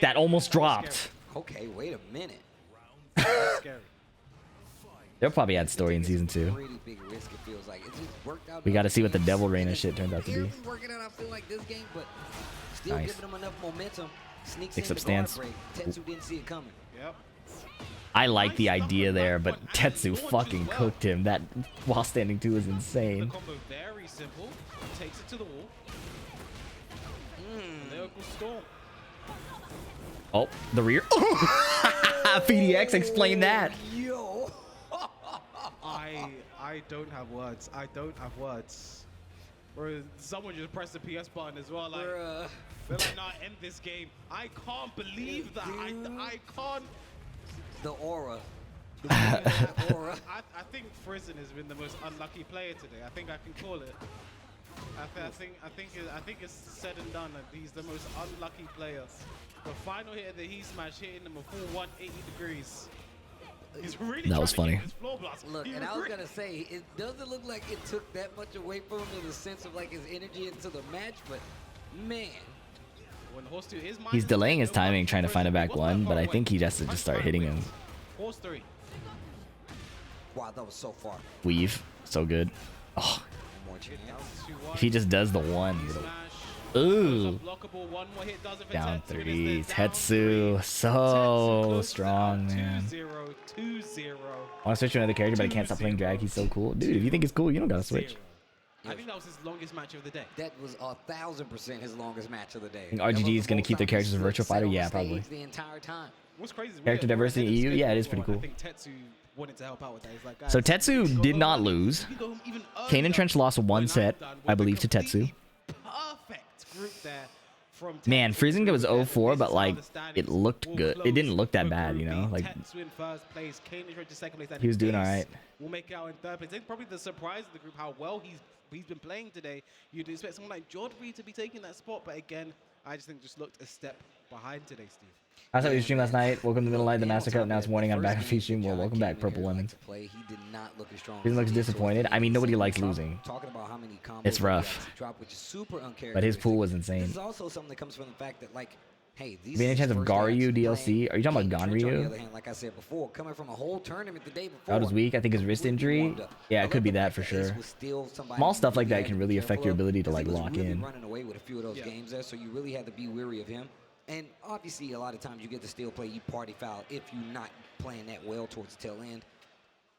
That almost dropped. Okay, wait a minute. They'll probably add story in season 2. We got to see what the Devil Reina shit turns out to be. Nice. Picks up stance. I like the idea there, but Tetsu fucking cooked him. That while standing 2 is insane. Very simple. Takes it to the wall. Oh, the rear. FDX, explain that. Yo. I don't have words. I don't have words. Bro, someone just pressed the PS button as well. Like, they're like, nah, end this game. I can't believe that. I can't. The aura. I think Frizzin has been the most unlucky player today. I think I can call it. I think it's said and done. Like, he's the most unlucky player. The final hit of the Heat Smash hitting him a full 180 degrees. He's really that was funny. Look, and I was gonna say, it doesn't look like it took that much away from him in the sense of like his energy into the match, but man. He's delaying his timing, trying to find a back one, but I think he has to just start hitting him. Wow, that was so far. Weave, so good. Oh, if he just does the one. Ooh. Down 3. Tetsu, so strong, man. I want to switch to another character, but I can't stop playing drag. He's so cool. Dude, if you think it's cool, you don't gotta switch. I think that was his longest match of the day. That was 1,000% his longest match of the day. I think RGD is going to keep their characters as Virtual Fighter. Yeah, probably. The entire time. What's crazy is Character diversity in EU. Yeah, it is pretty cool. I think Tetsu wanted to help out with that. He's like, guys, So Tetsu did not lose. Kane and Trench lost one set, I believe, to Tetsu. Perfect group there from Man, Freezing was 0-4, but like it looked good. It didn't look that bad, you know. Like Tetsu in first place, Kane and Trench in second place, and he was doing all Ace right. will make it out in third place. I think probably the surprise of the group how well he's been playing today. You'd expect someone like Jodri to be taking that spot, but again, I just think just looked a step behind today, Steve. I saw you stream last night. Welcome to the middle of the night, the MASTERCUP. Now it's morning. I'm back on feed stream. Well, welcome back, Purple Lemons. He did not look as strong. He looks disappointed. I mean, nobody likes losing. Talking about how many combos It's rough. dropped, which is super But his pool was insane. This is also something that comes from the fact that, like, hey, these Any chance of Garyu DLC? Are you talking about On the Ganryu? other hand, like I said before, coming from a whole tournament the day before. That was weak. I think his wrist injury. Yeah, it could be that for sure. Small stuff like that can really affect your ability to like lock in. Running away with a few of those games there, so you really had to be wary of him. And obviously, a lot of times you get to still play, you party foul if you're not playing that well towards the tail end.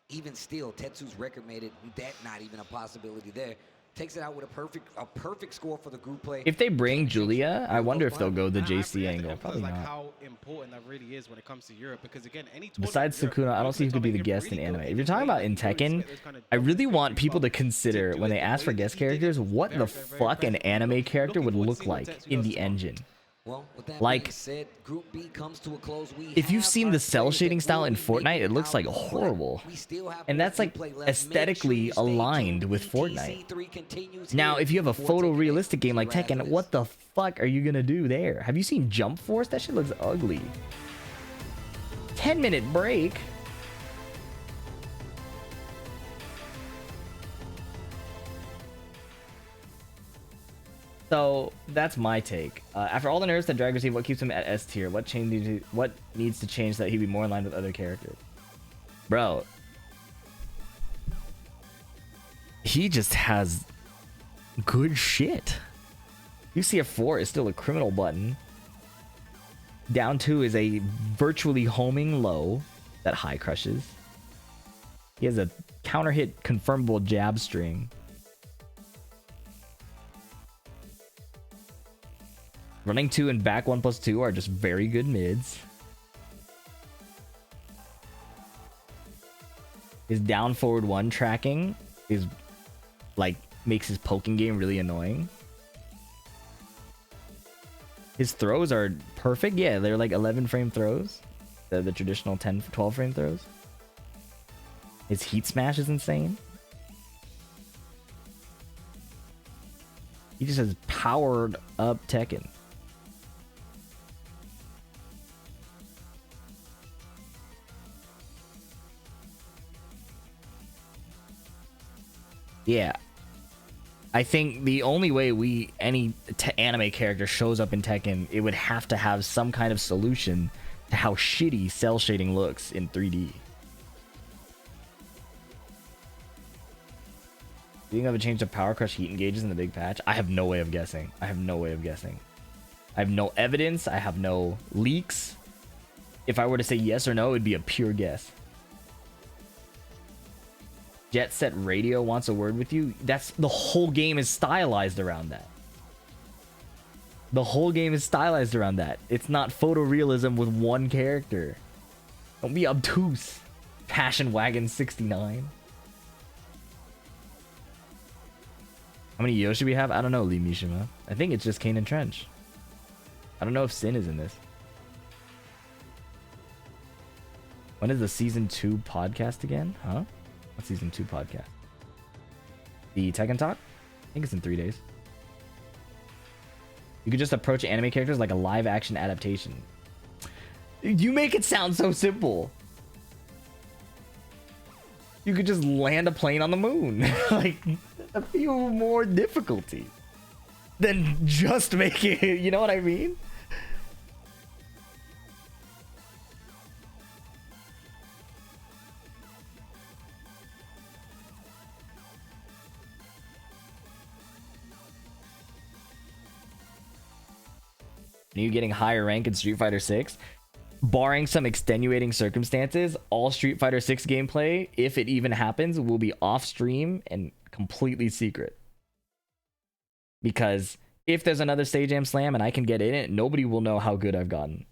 Even still, Tetsu's record made it that not even a possibility there. Takes it out with a perfect score for the group play. If they bring Julia, I wonder if they'll go the JC angle. Probably like not. how important that really is when it comes to Europe, because again, any Besides Sukuna, I don't see who could be the guest in anime. If you're talking about in Tekken, I really want people to consider when they ask for guest characters, what the fuck an anime character would look like in the engine. Well, with that Like, being said, Group B comes to a close. if you've seen the cell shading style in Fortnite, it looks like horrible. And that's like aesthetically aligned with Fortnite. Now, if you have a photorealistic game like Tekken, what the fuck are you gonna do there? Have you seen Jump Force? That shit looks ugly. 10-minute break. So that's my take. After all the nerfs that Drag received, what keeps him at S tier? What needs to change so that he be more in line with other characters? Bro, he just has good shit. UCF4 is still a criminal button. Down 2 is a virtually homing low that high crushes. He has a counter hit confirmable jab string. Running 2 and back 1+2 are just very good mids. His down forward 1 tracking is like makes his poking game really annoying. His throws are perfect. Yeah, they're like 11 frame throws. The traditional 10, 12 frame throws. His heat smash is insane. He just has powered up Tekken. Yeah. I think the only way any anime character shows up in Tekken, it would have to have some kind of solution to how shitty cell shading looks in 3D. Do you think of a change to Power Crush heat engages in the big patch? I have no way of guessing. I have no evidence. I have no leaks. If I were to say yes or no, it'd be a pure guess. Jet Set Radio wants a word with you. That's the whole game is stylized around that. The whole game is stylized around that. It's not photorealism with one character. Don't be obtuse. Passion Wagon 69. How many Yoshi we have? I don't know, Lee Mishima. I think it's just Kane and Trench. I don't know if Sin is in this. When is the season 2 podcast again? Huh? What season 2 podcast? The Tekken Talk? I think it's in 3 days. You could just approach anime characters like a live action adaptation. You make it sound so simple. You could just land a plane on the moon. Like, a few more difficulty than just making it, you know what I mean? You getting higher rank in Street Fighter 6, barring some extenuating circumstances, all Street Fighter 6 gameplay, if it even happens, will be off stream and completely secret. Because if there's another Stage Jam Slam and I can get in it, nobody will know how good I've gotten.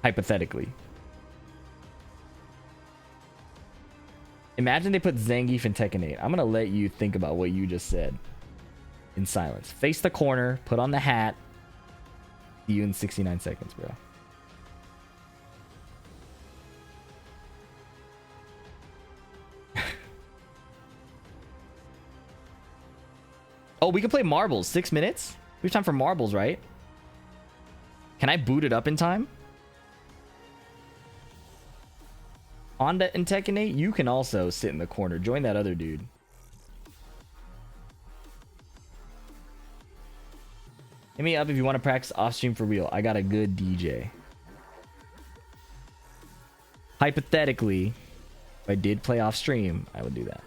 Hypothetically. Imagine they put Zangief in Tekken 8. I'm going to let you think about what you just said. In silence. Face the corner. Put on the hat. See you in 69 seconds, bro. Oh, we can play marbles. 6 minutes? We have time for marbles, right? Can I boot it up in time? Honda and Tekken 8, you can also sit in the corner. Join that other dude. Hit me up if you want to practice off stream for real. I got a good DJ. Hypothetically, if I did play off stream, I would do that.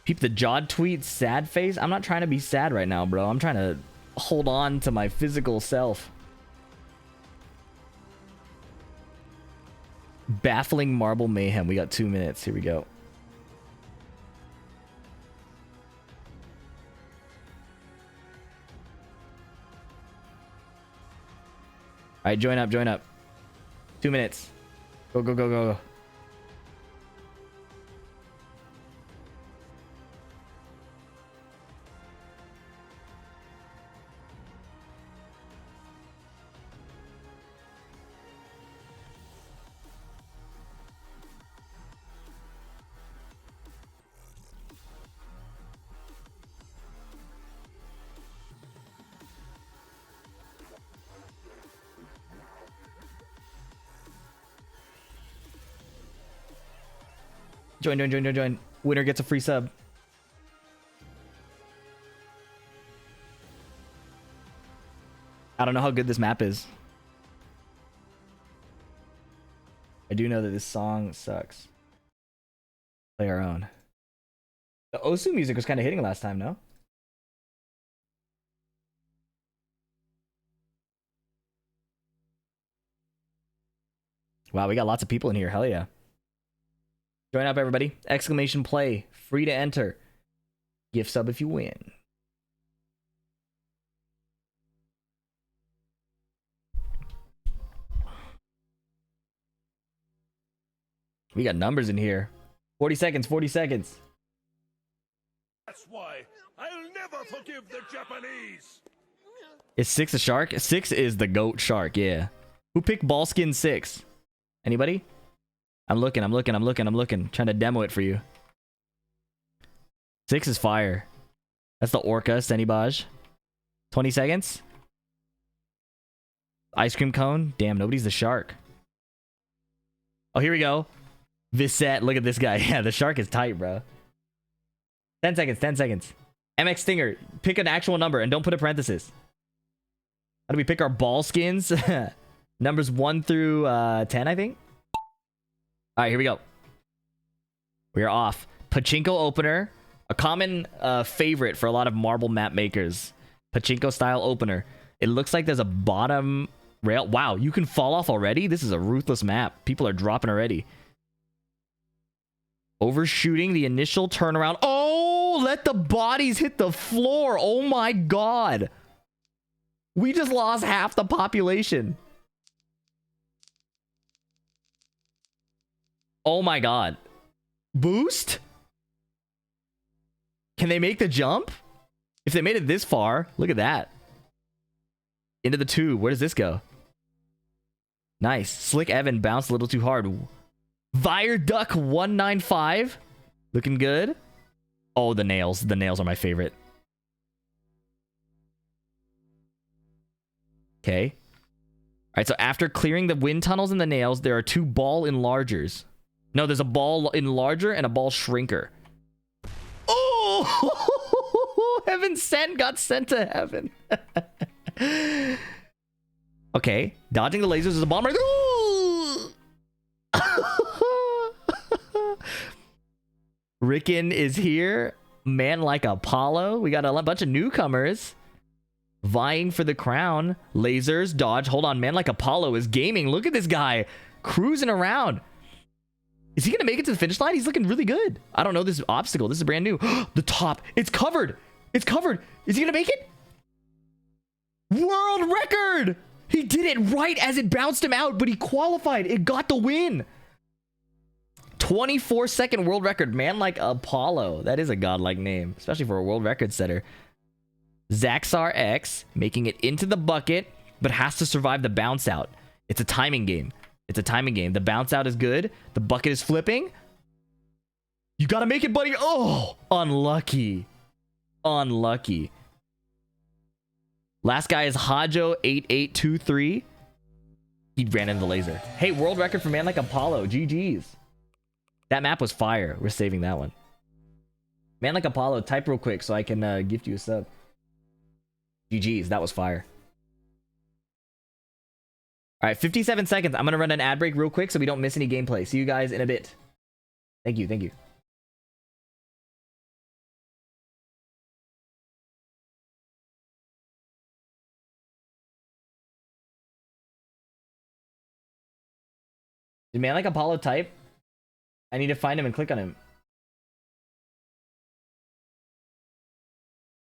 Peep the Jod tweet, sad face. I'm not trying to be sad right now, bro. I'm trying to hold on to my physical self. Baffling marble mayhem. We got 2 minutes. Here we go. All right, join up, join up. 2 minutes. Go, go, go, go, go. Join, join, join, join, join. Winner gets a free sub. I don't know how good this map is. I do know that this song sucks. Play our own. The Osu music was kind of hitting last time, no? Wow, we got lots of people in here. Hell yeah. Join up, everybody. Exclamation play. Free to enter. Gift sub if you win. We got numbers in here. 40 seconds, 40 seconds. That's why I'll never forgive the Japanese. Is 6 a shark? 6 is the goat shark, yeah. Who picked Ballskin 6? Anybody? I'm looking. Trying to demo it for you. 6 is fire. That's the Orca, Senibaj. 20 seconds. Ice cream cone. Damn, nobody's the shark. Oh, here we go. Visette, look at this guy. Yeah, the shark is tight, bro. 10 seconds, 10 seconds. MX Stinger, pick an actual number and don't put a parenthesis. How do we pick our ball skins? Numbers 1 through 10, I think. All right, here we go. We are off. Pachinko opener. A common favorite for a lot of marble map makers. Pachinko style opener. It looks like there's a bottom rail. Wow, you can fall off already? This is a ruthless map. People are dropping already. Overshooting the initial turnaround. Oh, let the bodies hit the floor. Oh my god. We just lost half the population. Oh my god. Boost? Can they make the jump? If they made it this far, look at that. Into the tube. Where does this go? Nice. Slick Evan bounced a little too hard. Vireduck 195. Looking good. Oh, the nails. The nails are my favorite. Okay. Alright, so after clearing the wind tunnels and the nails, there are 2 ball enlargers. No, there's a ball enlarger and a ball shrinker. Oh! Heaven sent got sent to heaven. Okay. Dodging the lasers is a bomb right there. Rickon is here. Man like Apollo. We got a bunch of newcomers vying for the crown. Lasers, dodge. Hold on. Man like Apollo is gaming. Look at this guy cruising around. Is he gonna make it to the finish line? He's looking really good. I don't know this obstacle. This is brand new. The top. It's covered. It's covered. Is he gonna make it? World record! He did it right as it bounced him out, but he qualified. It got the win. 24-second world record. Man like Apollo. That is a godlike name, especially for a world record setter. Zaxar X making it into the bucket, but has to survive the bounce out. It's a timing game. It's a timing game. The bounce out is good. The bucket is flipping. You gotta make it, buddy. Oh, unlucky. Unlucky. Last guy is Hajo8823. He ran into the laser. Hey, world record for man like Apollo. GG's. That map was fire. We're saving that one. Man like Apollo, type real quick so I can gift you a sub. GG's. That was fire. All right, 57 seconds. I'm going to run an ad break real quick so we don't miss any gameplay. See you guys in a bit. Thank you. Thank you. Did man like Apollo type? I need to find him and click on him.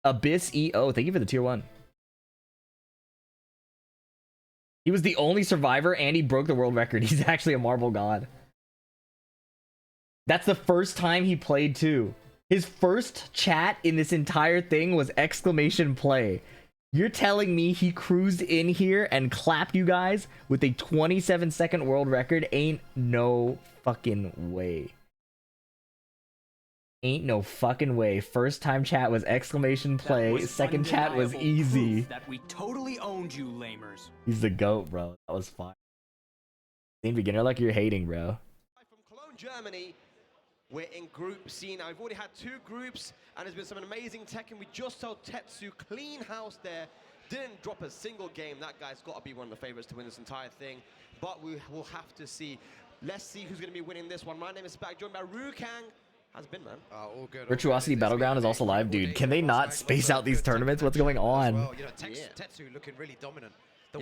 Abyss EO. Thank you for the tier 1. He was the only survivor and he broke the world record. He's actually a marble god. That's the first time he played too. His first chat in this entire thing was exclamation play. You're telling me he cruised in here and clapped you guys with a 27-second world record? Ain't no fucking way. Ain't no fucking way. First time chat was exclamation play. Second chat was easy. That we totally owned you, lamers. He's the GOAT, bro. That was fine. Same beginner like you're hating, bro. From Cologne, Germany, we're in Group C now. We've already had 2 groups, and there's been some amazing Tekken. We just saw Tetsu clean house there. Didn't drop a single game. That guy's got to be one of the favorites to win this entire thing. But we will have to see. Let's see who's going to be winning this one. My name is Spag, joined by Rukang. How's it been, man? All good. Virtuosity Battleground is also live, dude. Can they not space out these tournaments? What's going on? Well, you know, Tetsu looking really dominant.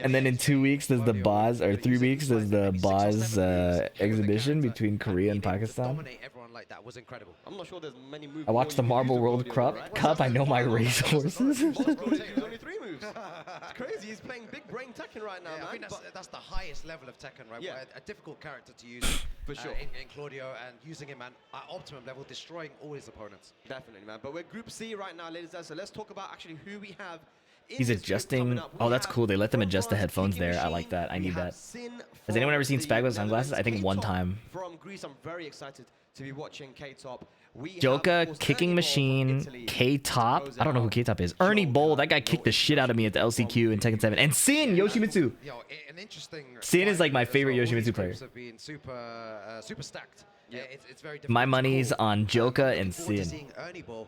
And then in 2 weeks, there's the Boz, or 3 weeks, there's the Boz exhibition between Korea and Pakistan. Like that was incredible. I'm not sure there's many moves. I watched the Marble World Cup. I know my racehorses. Only 3 moves. It's crazy. He's playing big brain Tekken right now, man. I think that's the highest level of Tekken, right? Yeah. A difficult character to use for sure in Claudio, and using him at optimum level, destroying all his opponents. Definitely, man. But we're Group C right now, ladies and gentlemen. So let's talk about actually who we have. He's adjusting. Oh, that's cool. They let them adjust the headphones there. I like that. I need that. Has anyone ever seen Spag with sunglasses? I think one time. From Greece, I'm very excited to be watching K-Top. Joka, Kicking Machine, K-Top. I don't know who K-Top is. Ernie Bowl. That guy kicked the shit out of me at the LCQ in Tekken 7. And Sin Yoshimitsu. An interesting. Sin is like my favorite Yoshimitsu player. Have been super stacked. Yeah, it's very my money's on Joka and Sin.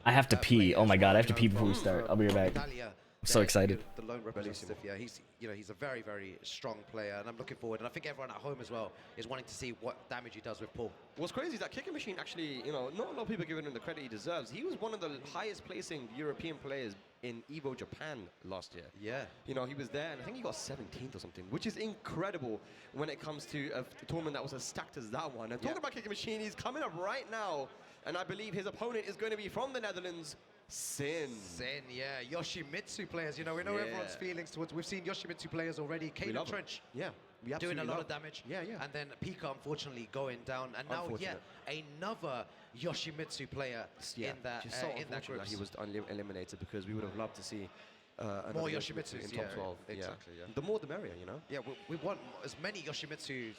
I have to pee. Oh my god, I have to pee before we start. I'll be right back. I'm so excited. The lone representative, yeah, he's a very, very strong player, and I'm looking forward. And I think everyone at home as well is wanting to see what damage he does with Paul. What's crazy is that Kicking Machine actually, not a lot of people giving him the credit he deserves. He was one of the highest placing European players in Evo Japan last year. Yeah. He was there, and I think he got 17th or something, which is incredible when it comes to a tournament that was as stacked as that one. And talking about Kicking Machine, he's coming up right now, and I believe his opponent is going to be from the Netherlands. Sin, yeah. Yoshimitsu players, we know everyone's feelings towards. We've seen Yoshimitsu players already. Kaden Trench, doing a lot of damage. Yeah. And then Pika, unfortunately, going down. And now, another Yoshimitsu player in that group. He was eliminated because we would have loved to see more Yoshimitsu in top 12. Exactly. Yeah. The more, the merrier. Yeah, we want as many Yoshimitsu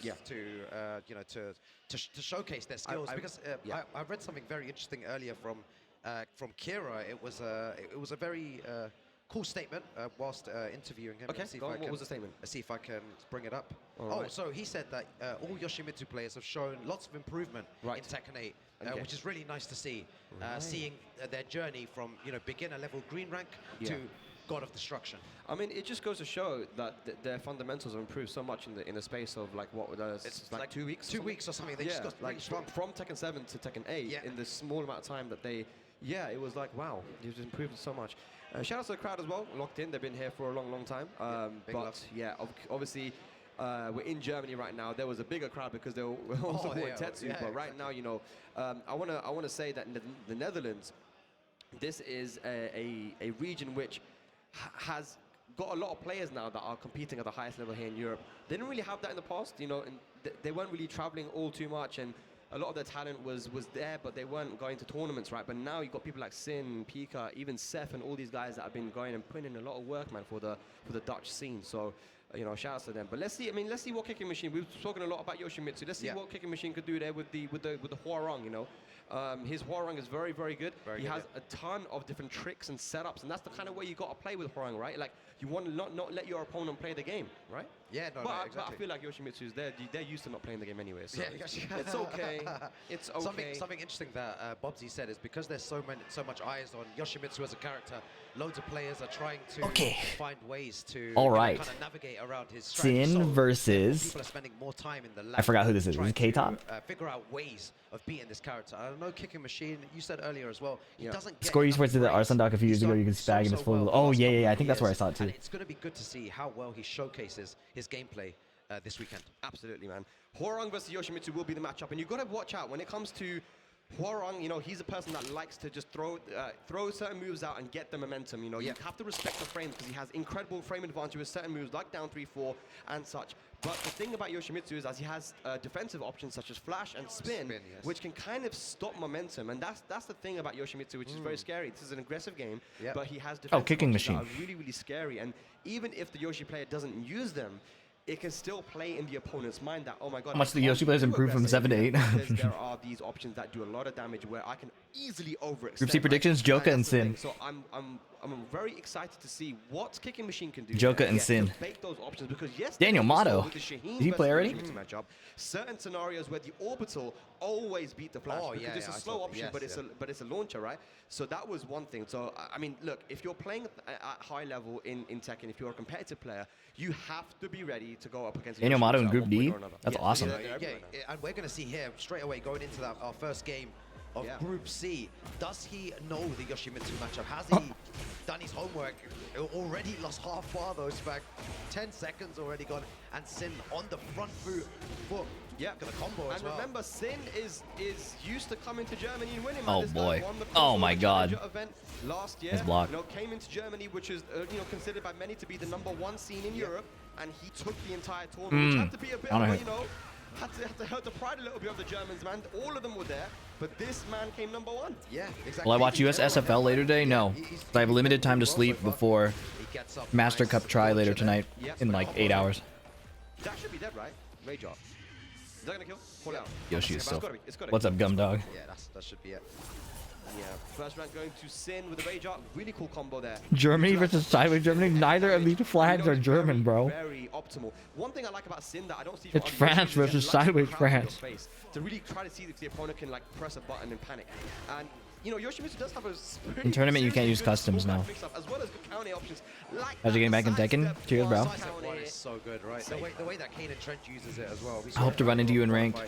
to showcase their skills. Because I read something very interesting earlier from Kira. It was a very cool statement whilst interviewing him. Okay, what was the statement? Let's see if I can bring it up. Right. So he said that all Yoshimitsu players have shown lots of improvement in Tekken 8, which is really nice to see. Seeing their journey from beginner level green rank to God of Destruction. I mean, it just goes to show that their fundamentals have improved so much in the space of it's like 2 weeks. 2 weeks or something. They just got like from Tekken 7 to Tekken 8 in the small amount of time that they. Yeah, it was like, wow, you've improved so much. Shout out to the crowd as well, locked in. They've been here for a long, long time. But yeah, obviously, were in Germany right now, there was a bigger crowd because they were all supporting Tetsu. But right now, you know, I wanna say that in the Netherlands, this is a region which has got a lot of players now that are competing at the highest level here in Europe. They didn't really have that in the past, you know, and they weren't really traveling all too much, and a lot of their talent was there, but they weren't going to tournaments, right? But now you've got people like Sin, Pika, even Seth, and all these guys that have been going and putting in a lot of work, man, for the Dutch scene. So, you know, shout out to them. But let's see. I mean, let's see what Kicking Machine. We've spoken a lot about Yoshimitsu. Let's see what Kicking Machine could do there with the Hwarang. You know, his Hwarang is very, very good. He has a ton of different tricks and setups, and that's the kind of way you got to play with Hwarang, right? Like, you want to not let your opponent play the game, right? Yeah, no, but, exactly. But I feel like Yoshimitsu's they're used to not playing the game anyway. So it's okay. It's okay. Something interesting that Bobsy said is because there's so much eyes on Yoshimitsu as a character, loads of players are trying to find ways to kind of navigate around his strategy. Sin versus. People are spending more time in the lab. I forgot who this is. Is it K-Top? Figure out ways of beating this character. I know Kicking Machine. You said earlier as well. He doesn't get Score esports did the Arsenal doc a few years ago. You can spag in his full. Oh yeah. I think that's where I saw it too. And it's going to be good to see how well he showcases his gameplay this weekend. Absolutely, man. Hwarang versus Yoshimitsu will be the matchup, and you've got to watch out when it comes to Hwarang. You know, he's a person that likes to just throw certain moves out and get the momentum. You know, you have to respect the frames because he has incredible frame advantage with certain moves like down 3-4 and such. But the thing about Yoshimitsu is as he has defensive options such as flash and spin, which can kind of stop momentum, and that's the thing about Yoshimitsu, which is very scary. This is an aggressive game, but he has defensive Kicking options Machine. that are really, really scary. And even if the Yoshi player doesn't use them, it can still play in the opponent's mind that, oh my god, How much the Yoshi players improved from 7 to 8. There are these options that do a lot of damage where I can easily overextend. Group C predictions: Joka and Sin. So I'm very excited to see what Kicking Machine can do. Joka and Sin. Fake those options because yes, Daniel Motto. with the Shaheen Did he play already? matchup, certain scenarios where the orbital always beat the flash because it's a slow option, but it's a launcher, right? So that was one thing. So I mean, look, if you're playing at high level in Tekken, if you're a competitive player, you have to be ready to go up against Daniel Motto in Group D. That's awesome. And we're going to see here straight away going into our first game of Group C. Does he know the Yoshimitsu matchup? Has he done his homework? Already lost half bar though. It's back 10 seconds already gone. And Sin on the front foot. Got a combo as well. And remember, Sin is used to coming to Germany and winning. Oh boy. Oh my god. Event last year. His block. You know, came into Germany, which is considered by many to be the #1 scene in Europe, and he took the entire tournament, which had to be a bit of had to hurt the pride a little bit of the Germans, man. All of them were there, but this man came #1. Yeah, exactly. Will I watch US SFL later today? No. I have limited time to sleep before Master Cup try later tonight in like 8 hours. That should be dead, right? Rage off. Is that gonna kill? Pull out. Yoshi is so. It's gotta What's up, Gum Dog? Yeah, that should be it. Yeah, first round going to Sin with the Rage Art. Really cool combo there. Germany versus Sideways Germany. Neither of these flags are German, bro. Very optimal. One thing I like about Sin that I don't see. It's France versus Sideways France. To really try to see if the opponent can like press a button and panic. And you know, Yoshimitsu does have a in tournament you can't use customs now. As well as good counter options. Like How's you getting back in Tekken? Cheers, bro. Is so good, right? The way that Kane and Trent uses it as well. I hope to run into you in ranked.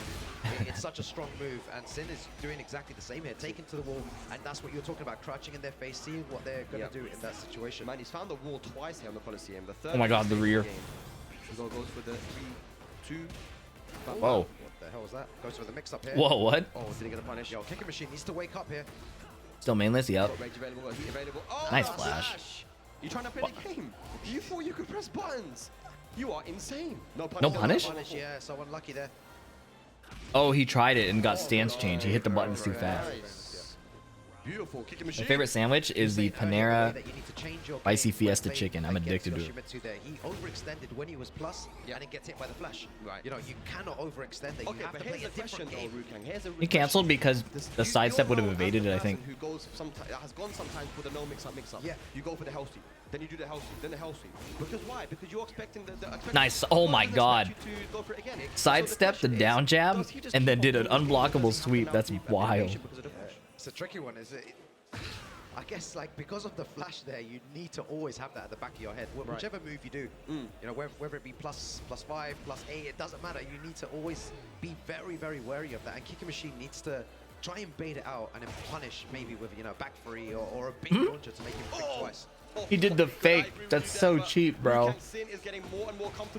It's such a strong move, and Sin is doing exactly the same here, taking to the wall, and that's what you're talking about, crouching in their face, seeing what they're going to do in that situation. Man, he's found the wall twice here on the Coliseum. The third oh my god, the rear. He goes for the 3-2. Whoa. What the hell was that? Goes for the mix-up here. Whoa, what? Oh, did he get a punish? Yo, Kicking Machine needs to wake up here. Still mainless, yep. Rage available, heat available. Oh, nice flash. You trying to play the game? You thought you could press buttons? You are insane. No punish. No punish? Yeah, so unlucky there. Oh, he tried it and got stance change. He hit the buttons too fast. Beautiful Kicking Machine. My favorite sandwich is the Panera Spicy Fiesta chicken. I'm addicted to it. He overextended when he was plus, and it gets hit by the flash. Right. You know, you cannot overextend it. Okay, you have but to play a different game. He canceled because the sidestep would have evaded it, I think. Who goes has gone sometimes for the no mix-up. Yeah. You go for the hell sweep, then you do the hell sweep, then the hell sweep. Because why? Because you're expecting the nice. Oh my god. Sidestep the down jab and then did an unblockable sweep. That's wild. It's a tricky one, is it? I guess, like, because of the flash there, you need to always have that at the back of your head. Whichever move you do, you know, whether it be +5, +8, it doesn't matter. You need to always be very, very wary of that. And Kicking Machine needs to try and bait it out and then punish maybe with, you know, back three or a big launcher to make him think twice. He did the fake. That's so cheap, bro.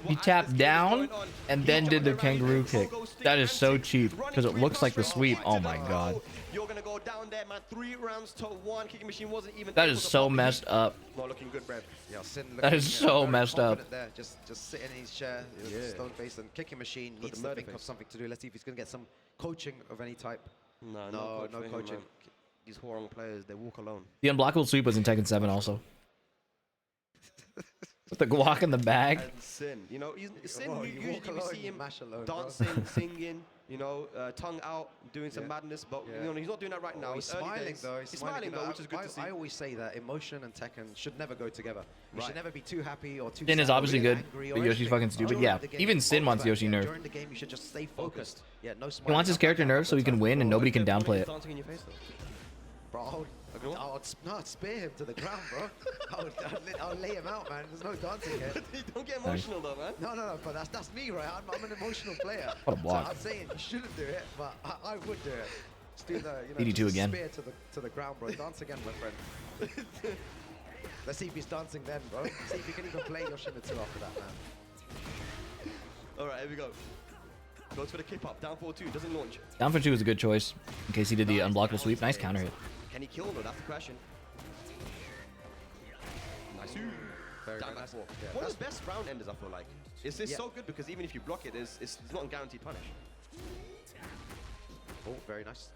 He tapped down and then did the kangaroo kick. That is so cheap because it looks like the sweep. Oh my god. You're gonna go down there, man. 3 rounds to 1. Kicking machine wasn't even. That is so messed up. Not looking good, Brad. Yeah, Sin That is so messed up. there. Just sitting in his chair, stone face, and Kicking Machine needs to think of something to do. Let's see if he's gonna get some coaching of any type. No coaching. Man. These Hwoarang players, they walk alone. The unblockable sweep was in Tekken 7 also. With the guac in the bag. And Sin, you know, Sin, Well, usually we see him alone, dancing, singing, you know, tongue out, doing some madness, but you know, he's not doing that right now. He's smiling though. He's smiling though, which is good to see. I always say that emotion and Tekken should never go together. You should never be too happy or too Sin is sad or obviously really good, angry but or Yoshi's anything. fucking stupid. During Yeah, the game, even Sin wants Yoshi nerfed. During the game, you should just stay focused. Yeah, no He smiling. wants his character nerfed so he can win and nobody can downplay it. Dancing in your face though. Bro, I'd spear him to the ground, bro. I'll lay him out, man. There's no dancing here. Don't get emotional though, man. No, but that's me, right? I'm an emotional player. What a block. So I'm saying you shouldn't do it, but I would do it. Just do the, ED2 just again. spear to the ground, bro. Dance again, my friend. Let's see if he's dancing then, bro. See if you can even play Yoshimitsu after that, man. All right, here we go. Goes for the kip up, down 4-2, doesn't launch. Down for 2 was a good choice in case he did the unblockable sweep. Nice counter hit. Can he kill though? That's the question. Nice. Down back 4. Yeah, One of the best round enders, I feel like. It's so good because even if you block it, it's not a guaranteed punish. Oh, very nice.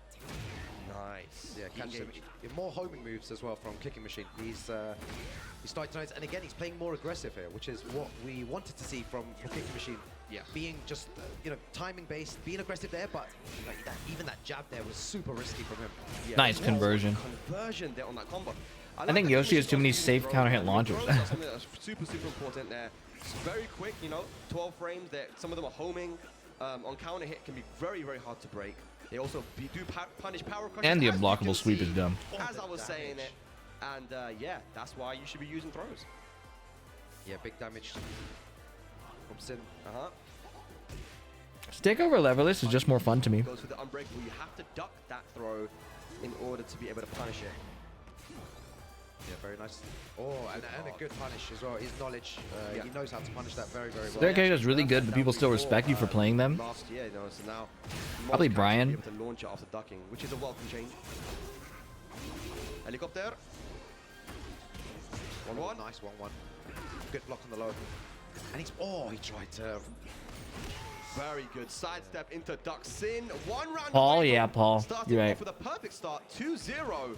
Nice. Yeah, catch him. More homing moves as well from Kicking Machine. He's starting to notice, and again, he's playing more aggressive here, which is what we wanted to see from Kicking Machine. Yeah. Being just, timing based, being aggressive there, but even that jab there was super risky from him. Yeah. Nice conversion. Conversion there on that combo. I think Yoshi has too many safe counter hit launchers. That's something that's super important there. It's very quick, 12 frames. Some of them are homing. On counter hit can be very, very hard to break. They also do punish power crushes. And the unblockable sweep is dumb. As I was saying it. And yeah, that's why you should be using throws. Yeah, big damage from Sin. Stick over leverless is just more fun to me. Goes for the unbreakable. You have to duck that throw in order to be able to punish it. Yeah, very nice. Oh, and a good punish as well. His knowledge, he knows how to punish that very, very well. Their character is really good, but people still respect you for playing them. Last year, so now Probably Brian. Be able to launch it after ducking, which is a welcome change. Helicopter. 1-1. Nice 1-1. Good block on the low. And he tried to. Very good sidestep into duck Sin. 1 round. Paul, yeah, Paul. Starting You're right. off with a perfect start, 2-0.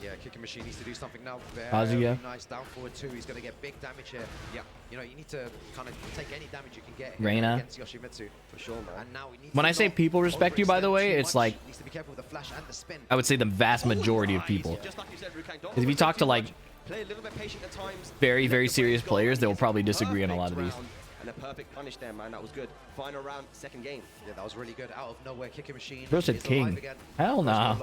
Yeah, Kicking Machine needs to do something now. Kazuya. Nice down forward 2. He's going to get big damage here. Yeah. You need to kind of take any damage you can get Reina. against Yoshimitsu. For sure, man. And now he needs When to I say not people respect you, by the way, overextend too it's much. like, Needs to be careful with the flash and the spin. I would say the vast majority of people. Just like you said, Rukang, don't Because if you talk to like play a little bit patient at times. very, very serious players, they will probably disagree on a lot of these. And a perfect punish there, man. That was good. Final round, second game. Yeah, that was really good. Out of nowhere, Kicking Machine. Bro said is king. alive again. Hell nah.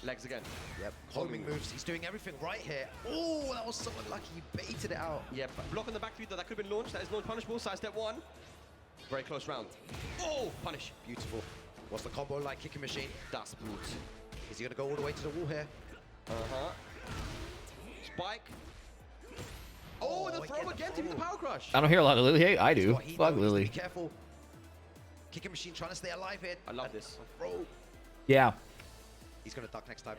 Legs again. Yep. Homing moves. He's doing everything right here. Oh, that was so unlucky. He baited it out. Yeah, block on the back three though. That could have been launched. That is launch punishable. Sidestep 1. Very close round. Oh, punish. Beautiful. What's the combo like, Kicking Machine? Das Blut. Is he going to go all the way to the wall here? Spike. Oh, the throw again to the power crush. I don't hear a lot of Lily hate. I do. Fuck Lily. Be careful. Kicking Machine trying to stay alive here. I love this. Bro. Yeah. He's going to duck next time.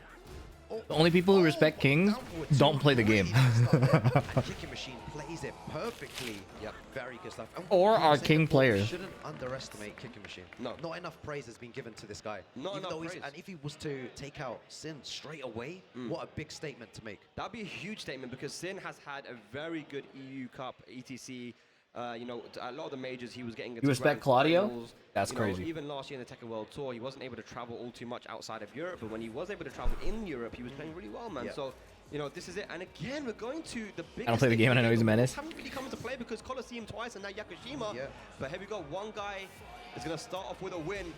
The only people who respect kings don't play the game. And Kicking Machine plays it perfectly. Yep, very good stuff. And Or we our said king before, we players. shouldn't underestimate Kicking Machine. No. Not enough praise has been given to this guy. Not Even enough though praise. And if he was to take out Sin straight away, what a big statement to make. That'd be a huge statement because Sin has had a very good EU Cup, ETC. A lot of the majors he was getting into You respect grand Claudio? finals. That's crazy. Even last year in the Tekken World Tour, he wasn't able to travel all too much outside of Europe, but when he was able to travel in Europe, he was playing really well, man. Yeah. So, this is it. And again, we're going to the biggest. I don't play the game and I know he's a menace. Haven't really come into play because Colosseum twice and now Yakushima. Yeah. But here we go. One guy is going to start off with a win.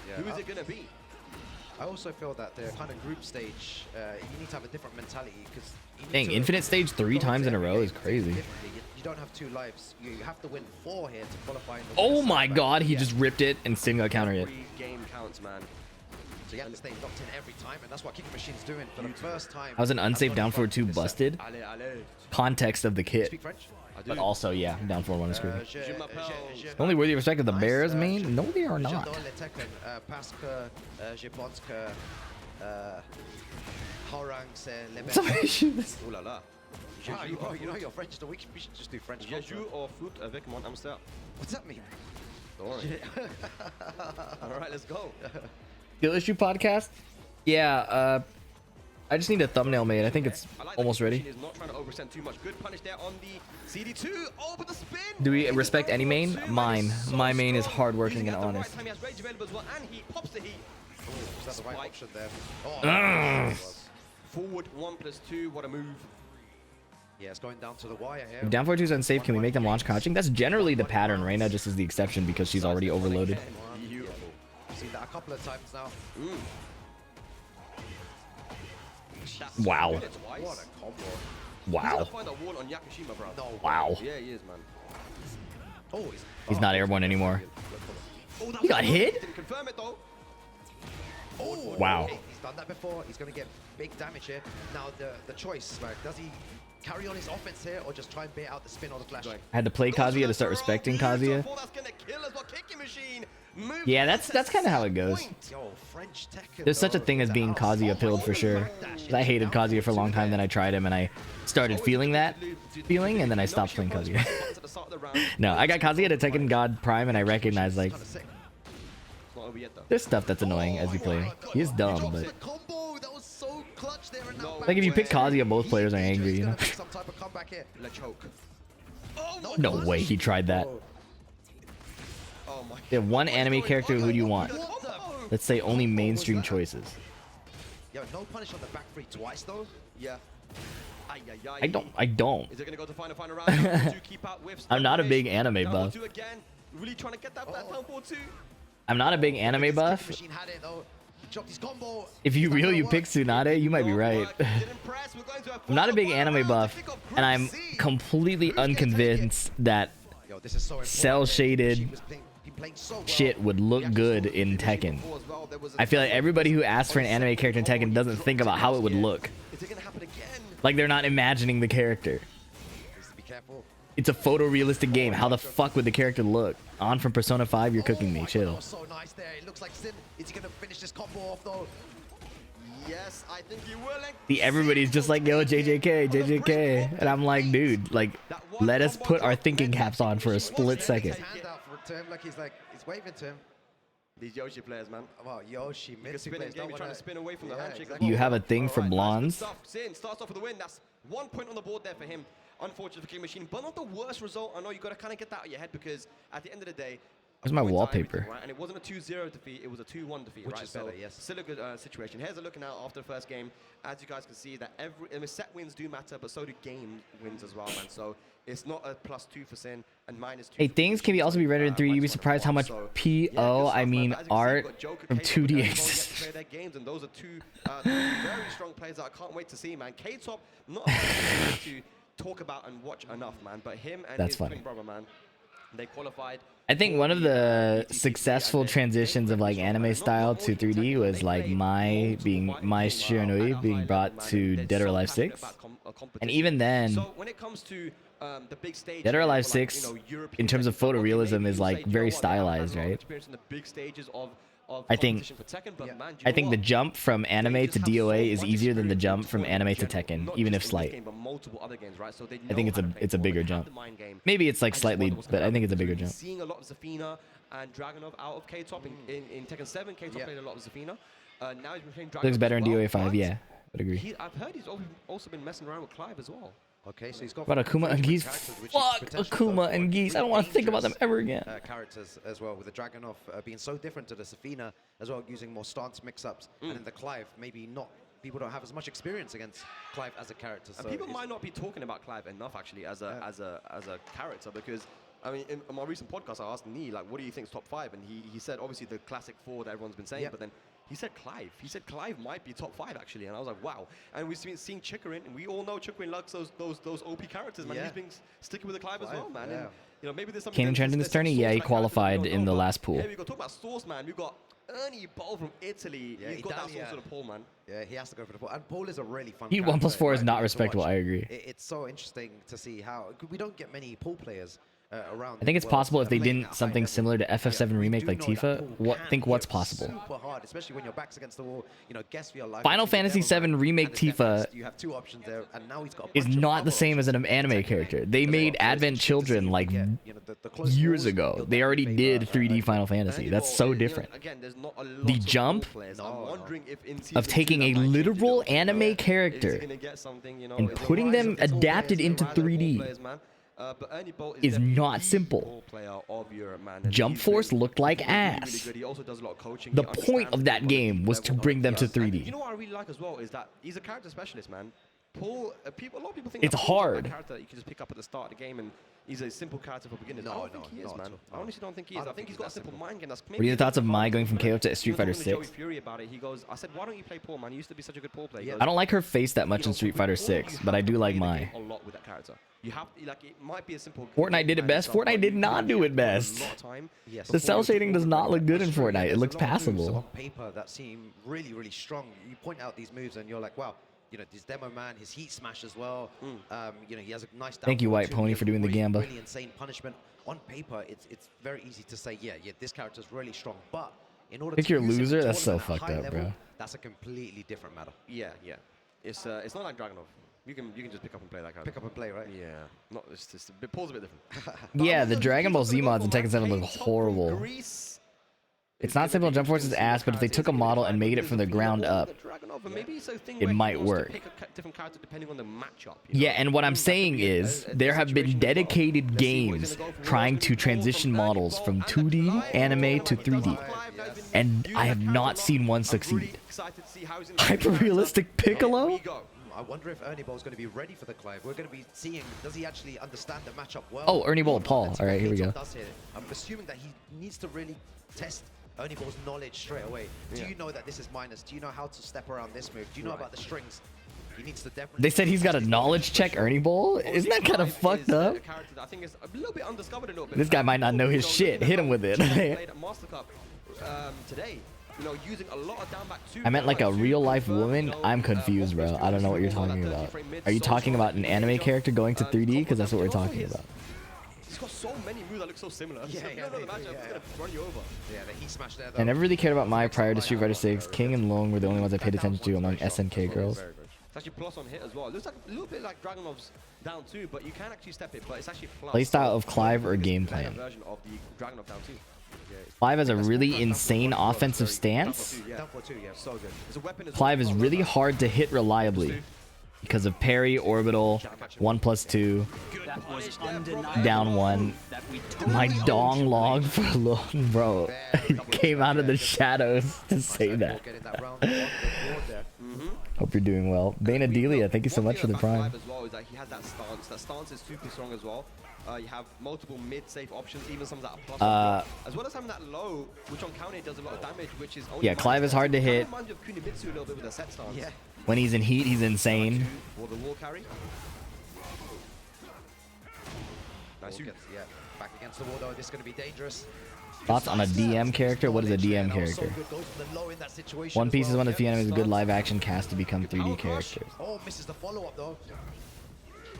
Yeah. Who is it going to be? I also feel that the kind of group stage, you need to have a different mentality because. Dang, infinite stage 3 times in a row is crazy. You don't have 2 lives. You have to win 4 here to qualify. In the Oh winners' my side, god, he yeah. just ripped it and Sin got counter hit. Every game counts, man. So you have to stay locked in every time, and that's what Kicking Machine's doing for the first time. How's an unsafe down forward 2 busted? Context of the kit. Speak French? But also, yeah, down forward 1 is screwed. Only worthy of respect of the Bears main? No, they are not. Parce que je pense que Harang c'est le best. Somebody shoot this. Oh là là. You know your French, so we should just do French. Je joue au foot avec mon hamster. What's that mean? Don't worry. All right, let's go. Skill issue podcast? Yeah, I just need a thumbnail made. I think it's almost ready. Is not trying to overextend too much. Good punish there on the CD2. Oh, but the spin. Do we respect any main? Mine. My main is hardworking and honest. He has rage available as well, and he pops the heat. Was that the right option there? Forward 1+2. What a move. Yeah, it's going down to the wire here. If down forward 2 is unsafe, can we make them launch crouching? That's generally the pattern. Reina just is the exception because she's already overloaded. Beautiful. I've seen that a couple of times now. Wow. What a combo. Wow. No. Wow. Yeah, he is, man. Oh, He's not airborne anymore. He got hit? Didn't confirm it though. Oh, wow. Okay, he's done that before. He's going to get big damage here. Now the choice, right? Does he carry on his offense here or just try and bait out the spin or the flash? I had to play Kazuya to start respecting Kazuya. Yeah, that's kind of how it goes. Yo, French Tekken, There's such a thing as being Kazuya pilled for sure. I hated Kazuya for a long time, then I tried him and I started feeling that feeling, and then I stopped playing Kazuya. No, I got Kazuya to Tekken God Prime and I recognized like there's stuff that's annoying as you play. He is dumb, but like if you pick Kazuya, both players are angry, you know? No way he tried that. You have one anime character, who do you want? Let's say only mainstream choices. Yo, no punish on the back three twice though. Yeah. I don't. Is it gonna go to final round? To keep out whiffs. I'm not a big anime buff. Really trying to get that down forward too. I'm not a big anime buff. If you pick Tsunade, you might be right. I'm not a big anime buff, and I'm completely unconvinced that cell-shaded shit would look good in Tekken. I feel like everybody who asks for an anime character in Tekken doesn't think about how it would look. Like they're not imagining the character. It's a photorealistic game. How the fuck would the character look? On from Persona 5, you're cooking me. Chill. So nice there. It looks like Sin. Is he gonna finish this combo off though? Yes, I think he will. See, everybody's just like, yo, JJK. And I'm like, dude, like, let us put our thinking caps on for a split second. Hand out to him like he's waving to him. These Yoshi players, man. Wow, Yoshi, Mitsu players don't trying to spin away from the handshake. Do you have a thing for blondes? Sin starts off with a win. That's 1 point on the board there for him. Unfortunate for King Machine, but not the worst result. I know you got to kind of get that out of your head because at the end of the day, where's my wallpaper? Right? And it wasn't a 2-0 defeat; it was a 2-1 defeat, which right? is better, so yes. Still a good situation. Here's a look now after the first game. As you guys can see, that set wins do matter, but so do game wins as well, man. So it's not a +2 for Sin and -2. Hey, things can also be rendered in 3D. You'd be surprised how much PO, I mean art, from 2D exists. Play their games, and those are two very strong players that I can't wait to see, man. K-Top, not a player to talk about and watch enough, man. But him and his twin brother, man, they qualified. I think one of the successful transitions of like anime style to 3D was like Mai Shiranui being brought to Dead or Alive 6, and even then, So when it comes to the big stage, Dead or Alive 6, in terms of photorealism, is like very stylized, right? The big stages of I think the jump from anime to DOA is easier than the jump from anime to Tekken, even if slight. I think it's a bigger jump. Maybe it's like slightly, but I think it's a bigger jump. Seeing a lot of Zafina and Dragunov out of K-Top in Tekken 7. K-Top played a lot of Zafina. Now he's been playing Dragunov. Looks better in as well, DOA 5, yeah, would agree. I've heard he's also been messing around with Clive as well. Okay, so he's got What Akuma and Geese? Fuck Akuma and Geese. I don't want to think about them ever again. Characters as well, with the Dragunov being so different to the Safina as well, using more stance mix-ups, and in the Clive, maybe not. People don't have as much experience against Clive as a character. So and people might not be talking about Clive enough actually as a character, because I mean, in my recent podcast, I asked Nee, like, what do you think is top 5? And he said obviously the classic 4 that everyone's been saying, but then he said Clive. He said Clive might be top 5 actually, and I was like, wow. And we've been seeing Chikarin, and we all know Chikarin likes those OP characters, man. He's been sticking with the Clive as well, man. And, you know, maybe there's something. Came in trend in this tourney? Yeah, he qualified in the last pool. Yeah, we got talk about Source, man. We got Ernie Ball from Italy, Yeah, he's got that Italia. sort of pull, man. Yeah, he has to go for the Paul. And Paul is a really fun Heat 1+4 character, is in not my opinion, to respectable, watch. I agree. It's so interesting to see how we don't get many Paul players around. I think it's possible if they playing did at a high something level. similar to FF7 we Remake do like know that Tifa. Paul can What's hit possible. Super hard, especially when your back's against the wall. You know, guess for your life. Final between Fantasy Demo Man VII Remake and his Tifa defense. You have two options there, and now he's got a is bunch of not other the same as an anime character. They made Advent Children like years ago. They already did 3D Final Fantasy. That's so different. Again, there's not a lot The of jump Paul players. I'm wondering if in of season taking 2 a that might change literal little bit, you know? anime Is he character gonna get something, you know? and It's a putting rise them of the Paul adapted players, into the rise of the Paul 3D players, man. But Ernie Ball is definitely not the simple. Paul player of Europe, man. And Jump he's Force been looked like really, really ass. good. He also does a lot of coaching. The He point understands of that the game was to level bring of them to players. And 3D. you know what I really like as well is that he's a character specialist, man. Paul, a lot of people think It's that Paul's like hard. a character that you can just pick up at the start of the game and he's a simple character for beginners. I don't think he is, man. I honestly don't think he is. I think he's got a simple mind game. That's What are your thoughts of Mai going from KO to Street Fighter Joey 6? Fury about it. He goes, I said, why don't you play Paul, man? You used to be such a good Paul player. He goes, I don't like her face that much you know, in Street with Fighter Paul, 6, you but I have do to like play the Mai. game a lot with that character. You have like it might be a simple. Fortnite did it best. Fortnite did not do it best. The cell shading does not look good in Fortnite. It looks passable. On paper that seem really, really strong. You point out these moves and you're like, wow, you know, this Demo Man, his heat smash as well. You know, he has a nice. Thank you, down White forward too. Pony, He has for doing the really, gamba. Really insane punishment. On paper, it's very easy to say, yeah, this character's really strong. But in order Pick to your use it in loser? That's so tournament at fucked high up, level, bro. That's a completely different matter. Yeah. It's not like Dragunov. You can just pick up and play that character. Pick up and play, right? Yeah. Not it's just Paul's a bit different. Yeah, the Dragon Ball Z mods in Tekken 7 look horrible. It's not simple. Jump Force is ass, but if they took a model and made it from the ground up, it might work. Yeah, and what I'm saying is there have been dedicated games trying to transition models from 2D anime to 3D, and I have not seen one succeed. Hyper-realistic Piccolo? I wonder if Ernie Ball's going to be ready for the Clive. We're going to be seeing, does he actually understand the matchup well? Oh, Ernie Ball, Paul. All right, here we go. I'm assuming that he needs to really test Ernie Ball's knowledge straight away. Do you know that this is minus? Do you know how to step around this move? Do you know about the strings? He needs to definitely. They said he's got a knowledge check Ernie Ball? Isn't that kind of fucked up? I think it's a little bit undiscovered a little bit. This guy might not know his shit. Hit him with it. Played at MASTERCUP today. You know, using a lot of down back two. I meant like a real life woman. I'm confused, bro. I don't know what you're talking about. Are you talking about an anime character going to 3D? Because that's what we're talking about. He's got so many moves that look so similar. Yeah, the matchup is gonna run you over. Yeah, the heat smash there. I never really cared about Mai prior to Street Fighter 6. King and Long were the only ones I paid attention to among SNK girls. It's actually plus on hit as well. It looks like a little bit like Dragunov's down 2, but you can actually step it, but it's actually plus. Playstyle of Clive or game plan? Version of the Dragunov down 2. Clive has a really insane offensive stance. Clive is really hard to hit reliably because of parry, orbital, 1+2, down 1. My dong log for long, bro. Came out of the shadows to say that. Hope you're doing well. Bane Adelia, thank you so much for the prime. As well is that he has that stance. That stance is super strong as well. You have multiple mid-safe options, even some that are plus. As well as having that low, which on counter does a lot of damage, which is only. Yeah, Clive is hard to hit. Reminds you of Kunimitsu a little bit with a set stance. Yeah. When he's in heat, he's insane. For the wall carry. Nice. Yeah, back against the wall though. This is going to be dangerous. Thoughts on a DM character? What is a DM character? One Piece is one of the few animes with good live action cast to become 3D characters. Oh, misses the follow-up though.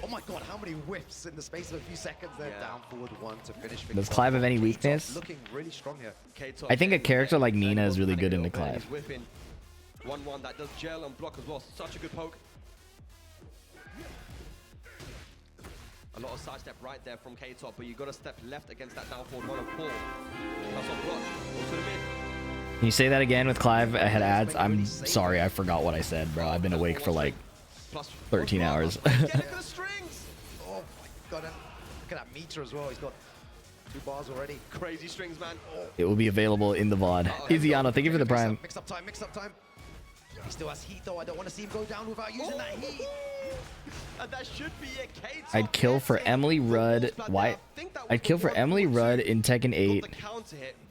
Oh my god, how many whiffs in the space of a few seconds there. Down forward 1 to finish. Does Clive have any weakness? Looking really strong here. I think a character like Nina is really good into Clive. 1-1 that does gel and block as well. Such a good poke. A lot of side step right there from K-Top, but you got to step left against that down forward 1 of Paul. That's on block. Go to the mid. Can you say that again with Clive? I had ads. I'm sorry, I forgot what I said, bro. I've been awake for like 13 hours. Oh my god, look at that meter as well. He's got 2 bars already. Crazy strings, man. It will be available in the VOD. Iziano, thank you for the prime. Mix up time, mix up time. He still has heat though. I don't want to see him go down without using that heat. And that should be a K-Top. I'd kill for Emily Rudd. Why? I'd kill for Emily Rudd in Tekken 8.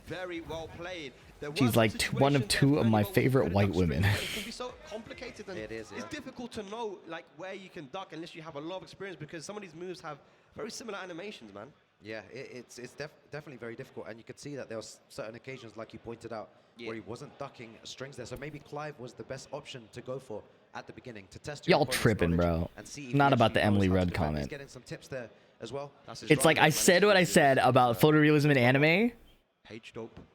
Very well played. She's like one of 2 of my favorite white women. It can be so complicated, and it's difficult to know like where you can duck unless you have a lot of experience, because some of these moves have very similar animations, man. Yeah, it's definitely very difficult, and you could see that there was certain occasions, like you pointed out, where he wasn't ducking strings there. So maybe Clive was the best option to go for at the beginning to test your Y'all opponent's tripping, knowledge bro. and see if Not he about the actually knows Emily how to Rudd do that. comment. He's getting some tips there as well. It's like I said what I said about photorealism in anime,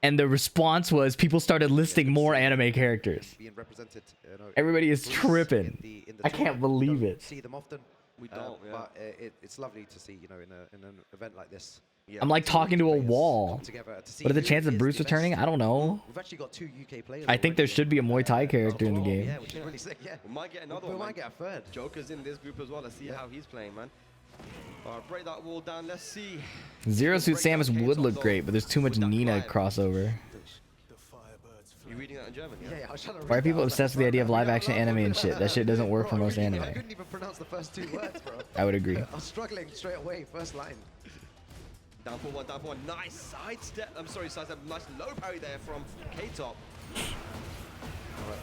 and the response was people started listing more anime characters. Being represented, you know, Everybody is Greece tripping. in the I can't tournament. We believe don't it. See them often. We don't, but it's lovely to see, you know, in an event like this. I'm like talking to a wall. What are the chances of Bruce returning? I don't know. We've actually got 2 UK players. I think there should be a Muay Thai character in the game. Yeah, which is really sick. Yeah, We might get another we one. might get a third. Joker's in this group as well. Let's see how he's playing, man. All right, break that wall down. Let's see. Zero Suit Samus would look great, but there's too much Nina crossover. You reading that in German? Yeah, I was trying to Why are read people that. I was obsessed with the idea of live action anime and shit? That shit doesn't work for most I anime. couldn't even pronounce the first 2 words, bro. I would agree. I was struggling straight away, first line. Down for one, down for one. Nice side step. I'm sorry, side step. Nice low parry there from K-Top.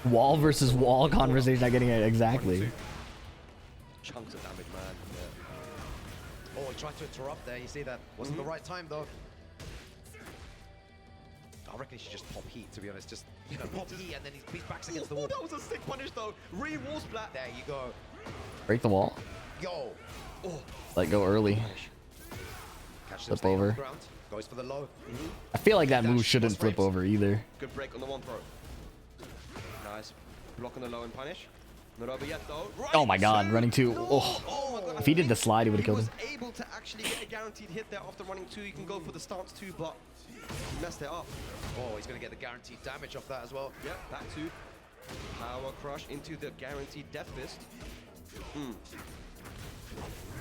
Wall versus wall conversation, not getting it exactly. Chunks of damage, man. Yeah. Oh, he tried to interrupt there. You see that? Wasn't the right time, though. I reckon he should just pop heat, to be honest. Just, you know, pop heat, and then he's backs against the wall. That was a sick punish, though. Re-wall splat. There you go. Break the wall. Yo. Oh. Let go early. Catch Flip over. ground. Goes for the low. I feel like that move shouldn't flip over either. Good break on the one throw. Nice. Block on the low and punish. Not over yet, though. Right Oh my god, running 2. Oh Oh. my god. If he did the slide, he would have He killed was him. able to actually get a guaranteed hit there after running 2. You can go for the stance 2, but he messed it up. Oh, he's going to get the guaranteed damage off that as well. Yep, back to power crush into the guaranteed death fist.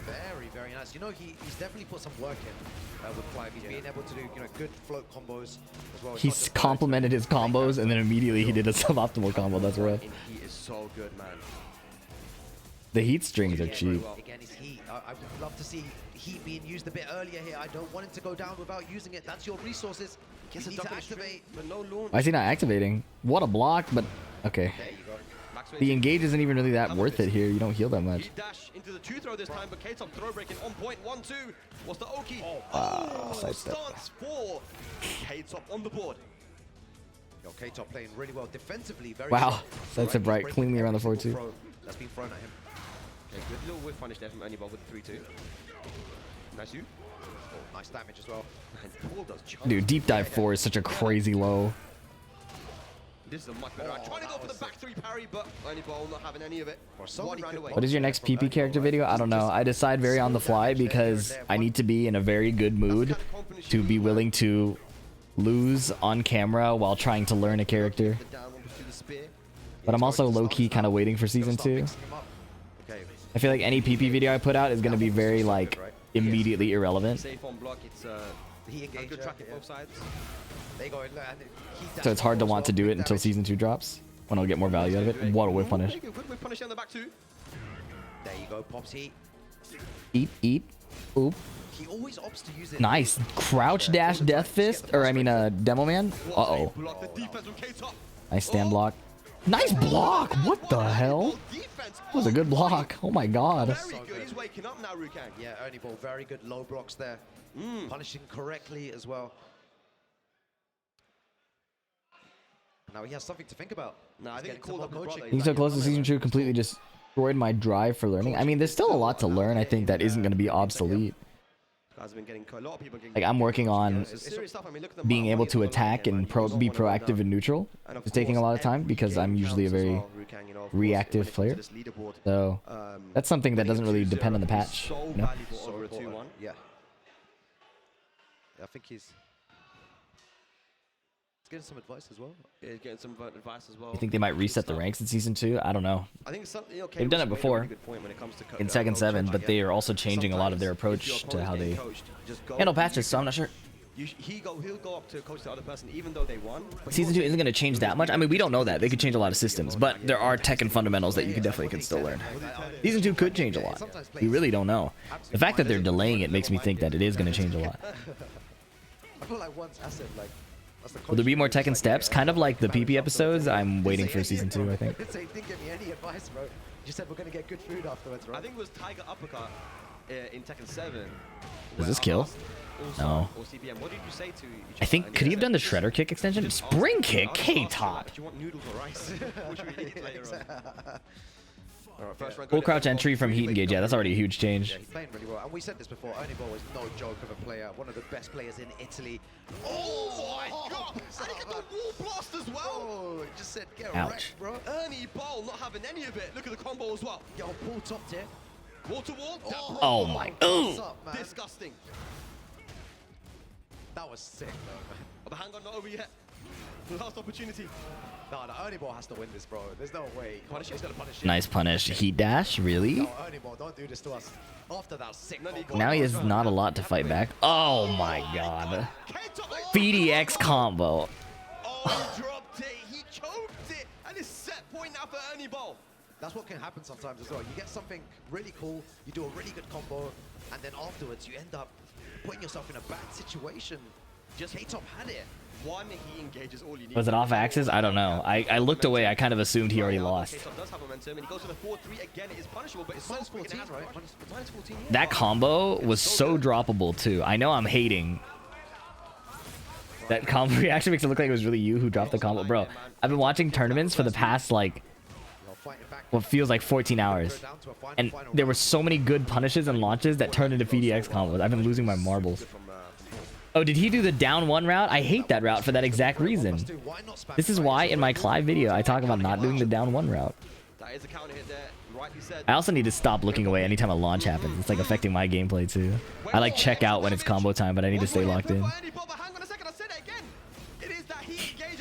Very, very nice. You know, he's definitely put some work in with Clive. He's being able to do, you know, good float combos as well. It's not He's just complimented his combos, and then immediately he did a suboptimal combo. That's rough. And he is so good, man. The heat strings are cheap. Again, his heat. I would love to see heat being used a bit earlier here. I don't want him to go down without using it. That's your resources. You need to activate. But no launch. Why is he not activating? What a block, but okay. There you go. The engage isn't even really that worth it here. You don't heal that much. He dash into the 2 throw this time, but K-Top throw breaking on point. 1-2. What's the Oki? Sidestep. Stance 4. K-Top on the board. Yo, K-Top playing really well defensively. Very Wow. strong. Sidestep right cleanly around the Every 4-2. single throw that's been thrown at him. Okay, good little whiff punish there from Anibal with the 3-2. Nice you. Oh, nice damage as well. And Paul does chunk. Dude, deep dive 4 is such a crazy low. This is a much better. Trying to go for the back 3 parry, but Anibal not having any of it. One round away. What is your next PP character video? I don't know. I decide very on the fly because I need to be in a very good mood to be willing to lose on camera while trying to learn a character. The down one to the spear. But I'm also low-key kind of waiting for Season 2. Okay. I feel like any PP video I put out is going to be very, like, immediately irrelevant. Safe on block. It's He a engaged. good tracking both sides. They go in there, and he So it's hard to want to do it until Season 2 drops, when I'll get more value out of it. What a whip punish. Good whip punish on the back 2. There you go, pops heat. Eat, eat. Oop. He always opts to use it. Nice. Crouch dash death fist. Or, I mean, Demo Man. Uh-oh. Block the defense from K-Top. Nice stand block. Nice block. What the hell? That was a good block. Oh my god. Very good. He's waking up now, Rukang. Yeah, Ernie Ball, very good low blocks there. Punishing correctly as well. Now he has something to think about. No, I He's think he getting called some up more his coaching. brother. Being so close to Season 2 completely just destroyed my drive for learning. I mean, there's still a lot to learn, I think, that isn't going to be obsolete. Guys have been getting a lot of people getting Like, I'm working on it's serious stuff. I mean, look at the being amount of able money to that's on the line attack here, man. and He doesn't be want to go proactive down. and neutral. And of It's taking a course, lot of time every because I'm game usually a counts as very well, Rukang, you know, of course, reactive when it comes player. to this leaderboard. So that's something that doesn't really depend on the He's patch. so You know? valuable over a 2-1. Yeah. I think he's getting some advice as well. Yeah, he's getting some advice as well. You think they might reset the ranks in Season 2? I don't know. I think something, okay, They've done it made a before really good point when it comes to in Tekken 7, but they are also changing a lot of their approach to how they handle patches, so I'm not sure. He'll go up to coach the other person even though they won. Season 2 isn't going to change that much. I mean, we don't know that. They could change a lot of systems, but there are Tekken fundamentals that you could definitely can still learn. Season 2 could change a lot. We really don't know. The fact that they're delaying it makes me think that it is going to change a lot. I feel like once I said like. Will there be more Tekken steps? Kind of like the PP episodes. I'm waiting for Season 2, I think. Didn't give me any advice, bro. You said we're gonna get good food afterwards, right? I think it was Tiger Uppercut in Tekken 7. Does this kill? No. or CBM, what did you say to each I think, could he have done the Shredder Kick extension? Spring Kick, K-Top. Do you want noodles or rice? What should we eat later on? Alright, first round, Full crouch entry from Heat Engage. Yeah, that's already a huge change. Yeah, he's playing really well. And we said this before, Ernie Ball is no joke of a player. One of the best players in Italy. Oh my god! And he got the wall blast as well! Oh, it just said get Ouch. wrecked, bro. Ernie Ball not having any of it. Look at the combo as well. Yo, Paul topped here. Wall to wall. Oh my. What's up, man? Disgusting. That was sick, though, man. Oh, the hang on, not over yet. Last opportunity. No, Ernie Ball has to win this, bro. There's no way. Punish, he's gonna punish it. Nice punish. Heat dash, really? No, Ernie Ball, don't do this to us. After that sick combo. Now he has not a lot to fight back. Oh my god. VDX combo. Oh, he dropped it. He choked it. And it's set point now for Ernie Ball. That's what can happen sometimes as well. You get something really cool, you do a really good combo, and then afterwards you end up putting yourself in a bad situation. Just K-Top had it. One, he engages all you need. Was it off axis? I don't know. I looked away. I kind of assumed he already lost. K-Top does have momentum, and he goes for the 4-3 again. It is punishable, but it's minus 14, right? Minus 14. Yeah. That combo was so droppable too. I know I'm hating. That combo actually makes it look like it was really you who dropped the combo. Bro, I've been watching tournaments for the past, like, what feels like 14 hours. And there were so many good punishes and launches that turned into VDX combos. I've been losing my marbles. Oh, did he do the down one route? I hate that route for that exact reason. This is why in my Clive video I talk about not doing the down one route. That is a counter hit there. Rightly said. I also need to stop looking away anytime a launch happens. It's like affecting my gameplay too. I like check out when it's combo time, but I need to stay locked in.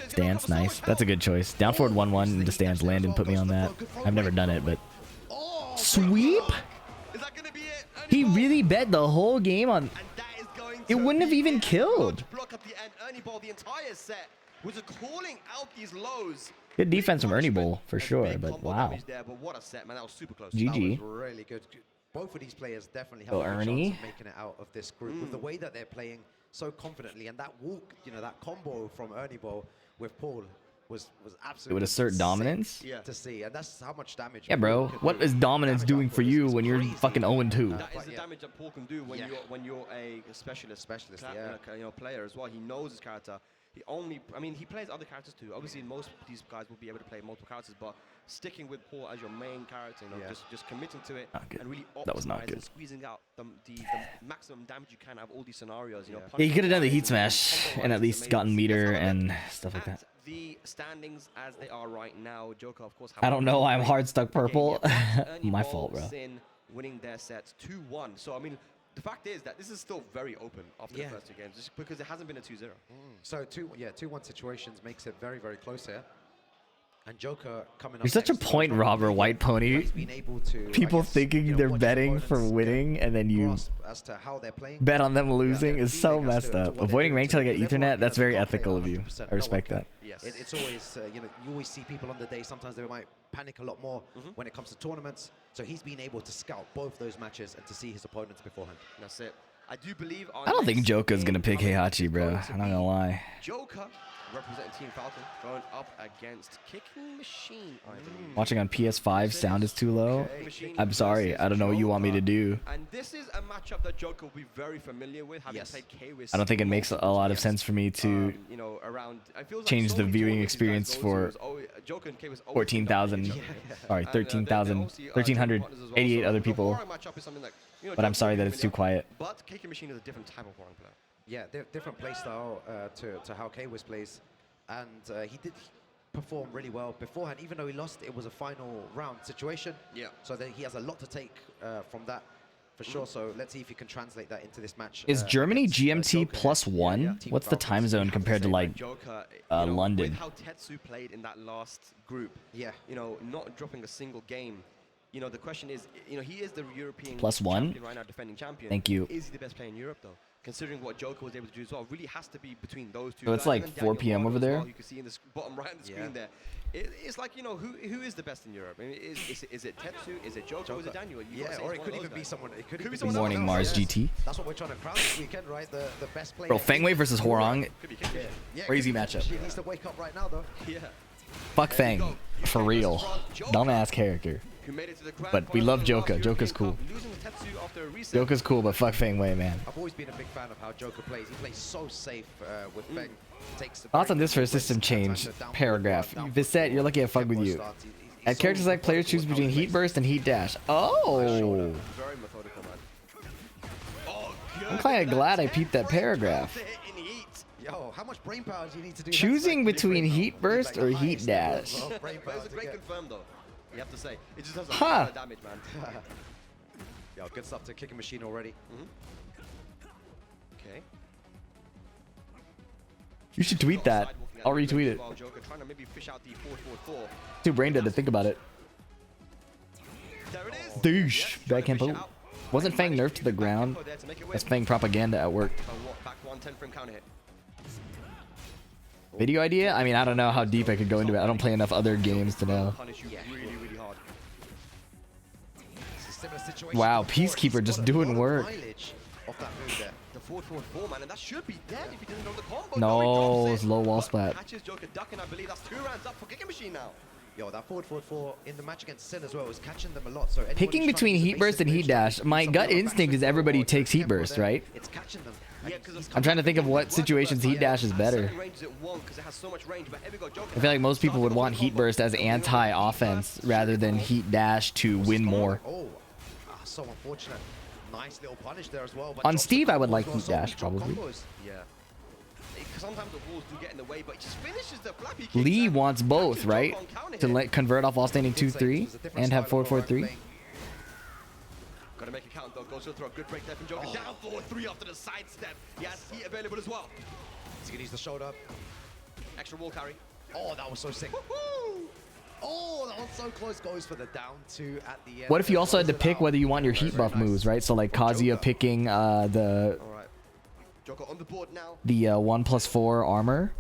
Stance, nice. That's a good choice. Down forward 1-1 into stance. Landon put me on that. I've never done it, but... Sweep? He really bet the whole game on... It wouldn't have even killed. Block up the end. Ernie Ball the entire set was calling out these lows. Good defense from Ernie Bowl, for sure, but wow. There, but what a set, man. That was super close. GG. That was really good. Both of these players definitely have Oh, a good Ernie. chance of making it out of this group with the way that they're playing so confidently. And that walk, you know, that combo from Ernie Ball with Paul was absolutely It would assert insane dominance? to see. And that's how much damage. Yeah, bro. Paul What can is do. dominance doing for you when you're fucking 0-2? That is the damage that Paul can do when you're a specialist player as well. He knows his character. He only, I mean, he plays other characters too. Obviously, most of these guys will be able to play multiple characters, but sticking with Paul as your main character, you know, just committing to it and really That was not optimizing good. and squeezing out the maximum damage you can out of all these scenarios. You know, Yeah, he could have done the heat smash and at least gotten meter and stuff like that. The standings as they are right now, Joker, of course. I don't know. I'm hard stuck purple. My fault, bro. In winning their sets 2-1. So I mean, the fact is that this is still very open after the first two games, just because it hasn't been a 2-0. So 2-1 situations makes it very, very close here. And Joker coming up. You're such a point robber, White Pony. People thinking they're betting for winning, and then you as to how they're playing. bet on them losing is so messed up. Avoiding rank till I get Ethernet, that's very ethical of you. I respect that. Yes. It's always, you know, you always see people on the day. Sometimes they might panic a lot more when it comes to tournaments. So he's been able to scout both those matches and to see his opponents beforehand. That's it. I do believe. I don't think Joker's gonna pick Heihachi, bro. I'm not gonna lie. Joker representing Team Falcon going up against Kicking Machine, I believe. Watching on PS5, sound is too low. I'm sorry. I don't know what you want me to do. And this is a matchup that Joker will be very familiar with, having played K-Wiz. I don't think it makes a lot of sense for me to change the viewing experience for 14,000, sorry, 1,388 other people. But I'm sorry that it's too quiet. But Kicking Machine is a different type of Warren player. Yeah, different play style to how K-Wiz plays. And he did perform really well beforehand. Even though he lost, it was a final round situation. Yeah. So then he has a lot to take from that, for sure. So let's see if he can translate that into this match. Is Germany GMT +1? What's the time zone compared to, like, London? With how Tetsu played in that last group, you know, not dropping a single game. You know, the question is, you know, he is the European +1? champion right now, defending champion. Thank you. Is he the best player in Europe, though? Considering what Joker was able to do as well, really has to be between those two. So it's guys. like Even 4 p.m. Daniel over there? Well, you can see in the bottom right of the screen there. It's like, you know, who is the best in Europe? I mean, is it Tetsu? Is it Joker? Or is it Daniel? Or it could even be someone. It could be Good morning, Mars GT. That's what we're trying to crown this weekend, right? The best player. Bro, Fangwei versus Hwoarang. Crazy matchup. She needs to wake up right now, though. Yeah. Fuck Fang. For real. Dumbass character. who made it to the grand But we final love of the last Joker. Joker's European cool. Cup, losing to Tetsu after a reset. Joker's cool, but fuck Feng Wei, man. I've always been a big fan of how Joker plays. He plays so safe with Feng. Takes the Thoughts on this for a system change? Paragraph. Visette, you're lucky I fuck with you. At character select, players choose between Heat Burst and Heat Dash. Oh! Very methodical, man. I'm kind of glad I peeped that paragraph. Yo, how much brain power do you need to do? Choosing between Heat Burst or Heat Dash. It's a great confirm, though. You have to say. It just does a Huh. lot of damage, man. Yo, good stuff to Kicking Machine already. Okay. You should tweet that. I'll retweet it. Joker trying to maybe fish out the 4-4-4. Too brain dead to think about it. There it is. Douche. Backhand poke. Wasn't Fang nerfed to the ground? That's Fang propaganda at work. Back 110 frame counter hit. Video idea? I mean, I don't know how deep I could go into it. I don't play enough other games to know. Punish you really, really hard. Wow, Peacekeeper just doing work. The 4-4-4, man, and that should be dead if he didn't know the combo. No, he it's low wall splat. Catches Joker ducking, I believe that's 2 rounds up for Kicking Machine now. Yo, that forward in the match against Sin as well was catching them a lot. So Picking between Heat Burst and Heat Dash, my gut instinct is everybody takes Heat Burst, right? It's catching them. I'm trying to think of what situations Heat Dash is better. I feel like most people would want Heat Burst as anti-offense rather than Heat Dash to win more. Oh, so unfortunate. Nice little punish there as well. On Steve, I would like Heat Dash, probably. Yeah. Sometimes the walls do get in the way, but he just finishes the flappy kick. Lee wants both, right? To convert off while standing 2-3 and have 4-4-3. Gotta make a count though. Goes to throw a good break there from Joker. Down 4-3 after the side step. He has heat available as well. He's gonna use the shoulder. Extra wall carry. Oh, that was so sick. Oh, that was so close. Goes for the down 2 at the end. What if you also had to pick whether you want your heat buff moves, right? So like Kazuya picking the Joker on the board now. The 1+4 armor.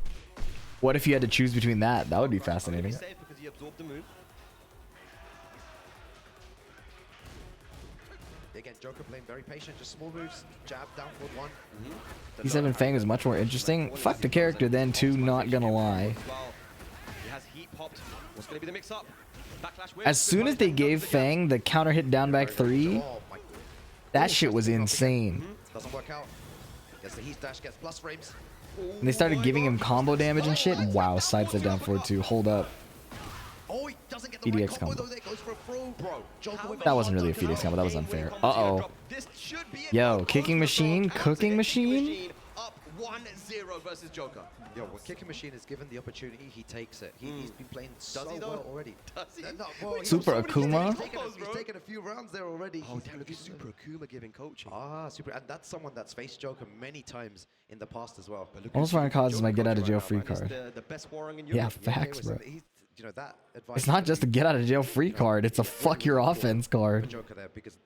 What if you had to choose between that? That would be fascinating. Safe because he absorbed the move. Again, Joker playing very patient, just small moves, jab, down forward 1. E7 Fang is much more interesting. Fuck the character then too, not gonna lie. He has heat popped. What's gonna be the mix up? Backlash wave. As soon as they gave Fang the counter hit down back 3, that shit was insane. Doesn't work out. Gets the heat dash, gets plus frames. And they started giving him combo damage and shit. Wow, sidestep down forward 2. Hold up. Oh, he doesn't get the EDX right combo combo. though. There goes for a throw. Bro, Joker with That wasn't really a Phoenix combo. That was unfair. Uh-oh. Yo, Kicking Machine, Cooking Machine? Up 1-0 versus Joker. Yo, when Kicking Machine is given the opportunity, he takes it. He's been playing so well already. Does he? Super Akuma? He's taken a few rounds there already. Oh, damn, look at Super Akuma giving coaching. Ah, Super. And that's someone that's faced Joker many times in the past as well. Almost Ryan Cause is my get out of jail free card. The best warring in Yeah, Europe. facts, bro. You know, that advice. It's not just a get out of jail free card, it's a fuck your offense card. Joker there because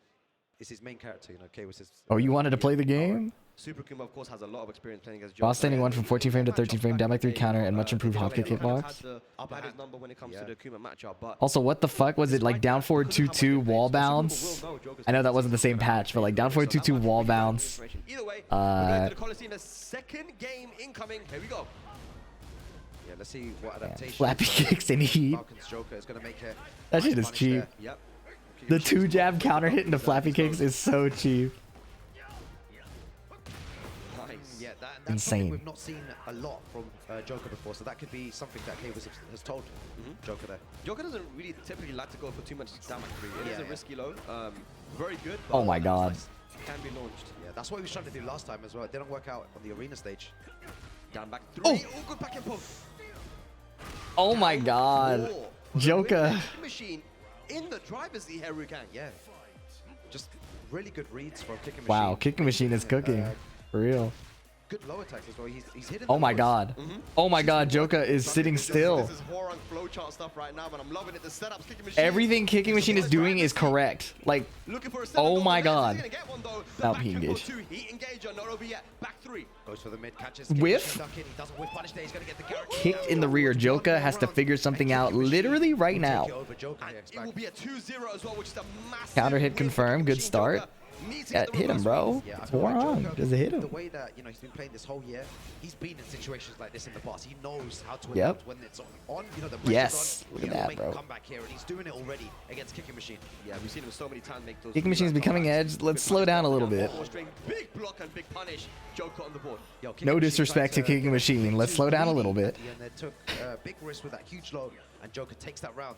it's his main character, you know, K was his. Oh, you wanted to play the game? Super Akuma, of course, has a lot of experience playing against Joker. Boss standing 1 from 14 frame to 13 frame, down by 3 counter, and much improved hopkick hitbox. Had his number when it comes to the Akuma matchup, but Also, what the fuck was it, like down forward 2-2 wall bounce? I know that wasn't the same patch, but like down forward 2-2 wall bounce. Either way, we're going to the Coliseum. The second game incoming. Here we go. Yeah, let's see what adaptation. Flappy kicks and heat. Falcon's Joker is going to make it. That shit is cheap. Yep. The 2-jab counter hit into Flappy kicks is so cheap. Nice. Yeah, that's Insane. something we've not seen a lot from Joker before, so that could be something that K has told Joker there. Joker doesn't really typically like to go for too much damage. It is a risky low. Very good. Oh my god. Can be launched. Yeah, that's what he was trying to do last time as well. It didn't work out on the arena stage. Down back 3. Oh. Oh, good back and poke. Oh my god. 4. Joker. Machine in the driver's seat here, Rukan. Yeah. Just really good reads from Kicking Machine. Wow, Kicking Machine is cooking. For real. Good low attacks as well. He's hitting. Oh my god. Oh my god, Joker is sitting still. This is horror flowchart stuff right now, but I'm loving it. The setups, Kicking Machine. Everything Kicking Machine is doing is correct. Like, oh my god. Now he engaged. Heat engager, not over yet. Back 3. Goes for the mid, catches. Whiff? He doesn't whiff punish there. He's going to get the character. Kicked in the rear. Joker has to figure something out literally right now. It will be a 2-0 as well, which is a massive Counter hit win for confirmed. Kicking Good Machine. start. Joker Needs to Yeah, get the hit him, reverse bro. wins. Yeah, I It's feel like 4 on. Joker, Does it hit The him? way that he's been playing this whole year, he's been in situations like this in the past. He knows how to Yep. adapt when it's on. The pressure's Yes, on. look at He will that, make bro. a comeback here, and he's doing it already against Kicking Machine. Yeah, we've seen him so many times make those. Kicking Machine's becoming edge. Let's slow down a little bit. Big block and big punish. Joker on the board. Yo, Kicking No Machine disrespect to tried Kicking Machine. Let's slow down a little bit. And they took big risk with that huge low, and Joker takes that round.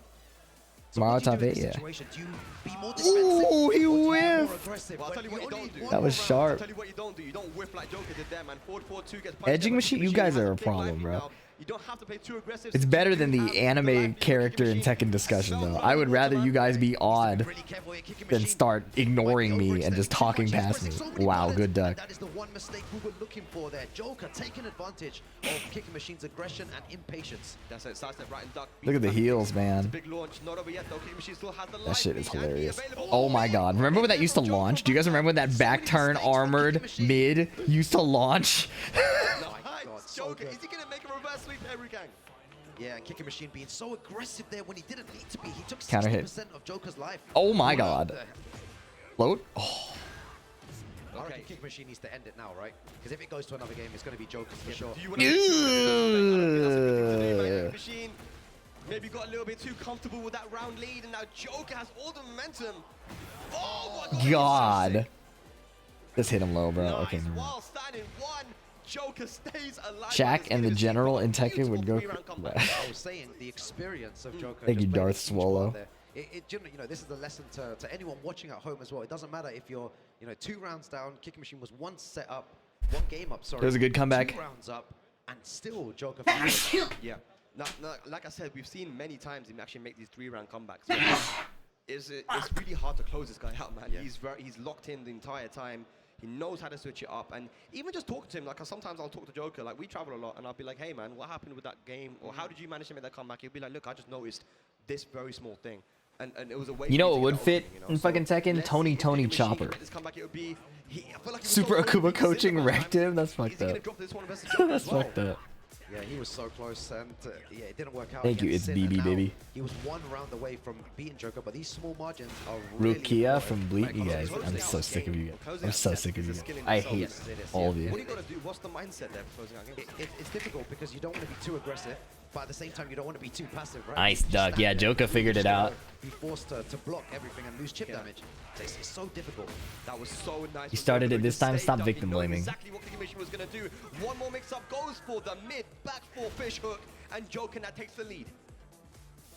Tomorrow what do you top do in 8, this yeah. situation? Do you be more defensive? Ooh, he or do you be more whiffed. aggressive? Well, I'll When tell you what you only don't do. one That was round- sharp. I'll tell you what you don't do. You don't whiff like Joker did there, man. Forward 4-2 gets punched Edging down. Machine, you Machine guys has are a big problem, life bro. now. You don't have to play too aggressive. It's since better you than do the have anime life. character in Tekken discussion, though. I would rather you guys be odd than start ignoring me and just talking past me. Wow, good duck. That is the one mistake we were looking for there. Joker taking advantage of Kicking Machine's aggression and impatience. That's it. Sidestep right and duck. Look at the heels, man. Big launch. Not over yet though. Kicking Machine still has the That life shit is lead and hilarious. the available- Oh my god. Remember when that used to launch? Do you guys remember when that back turn armored mid used to launch? Nice. Joker, is he gonna make a reverse sweep every gang? Yeah, and Kicking Machine being so aggressive there when he didn't need to be. He took Counter hit. 60% of Joker's life. Oh my What god. the- Float? Oh. I reckon Kicking Machine needs to end it now, right? Because if it goes to another game, it's going to be Joker's for sure. Do you want to Ugh. Machine maybe got a little bit too comfortable with that round lead, and now Joker has all the momentum. Oh my God. Just hit him low, bro. Okay. never mind. While standing one, Joker stays alive. Shaq and the General in Tekken would go. I was saying the experience of Joker. Thank you, just playing Darth this huge Swallow. part there. This is a lesson to anyone watching at home as well. It doesn't matter if you're 2 rounds down. Kicking Machine was one game up. Sorry. It was a good comeback. 2 rounds up, and still Joker. Yeah. Now, like I said, we've seen many times him actually make these 3-round comebacks. It's really hard to close this guy out, man. Yeah. He's locked in the entire time. He knows how to switch it up, and even just talking to him, like sometimes I'll talk to Joker, like we travel a lot, and I'll be like, hey man, what happened with that game, or how did you manage to make that comeback? He'll be like, look, I just noticed this very small thing, and it was a way. You know for what me to would get fit over, in fucking Tekken? let's Tony see if Tony Kicking Machine Chopper. can make this comeback. It would be, I feel like he was Super so Akuma close to coaching Cinema, wrecked him. That's Is fucked he gonna up. drop this one versus Joker That's as well? fucked up. Yeah, he was so close, and yeah, it didn't work out. Thank you, against it's Sin, and BB, now baby. He was 1 round away from beating Joker, but these small margins are really Rukia important from Bleak, when you it guys. comes to I'm closing so out sick of game. you guys. I'm so sick of you guys. I hate all of you. What do you got to do? What's the mindset there for closing out games? It's difficult because you don't want to be too aggressive, but at the same time, you don't want to be too passive, right? Nice You duck. stand Yeah, there, Joker you're figured just it gonna out. Be forced to block everything and lose chip damage. So it's so difficult. That was so nice. You started it this time. Stop Stop victim blaming. Exactly what Kicking Machine was going to do. One more mix-up goes for the mid back 4 fish hook, and Joker now takes the lead.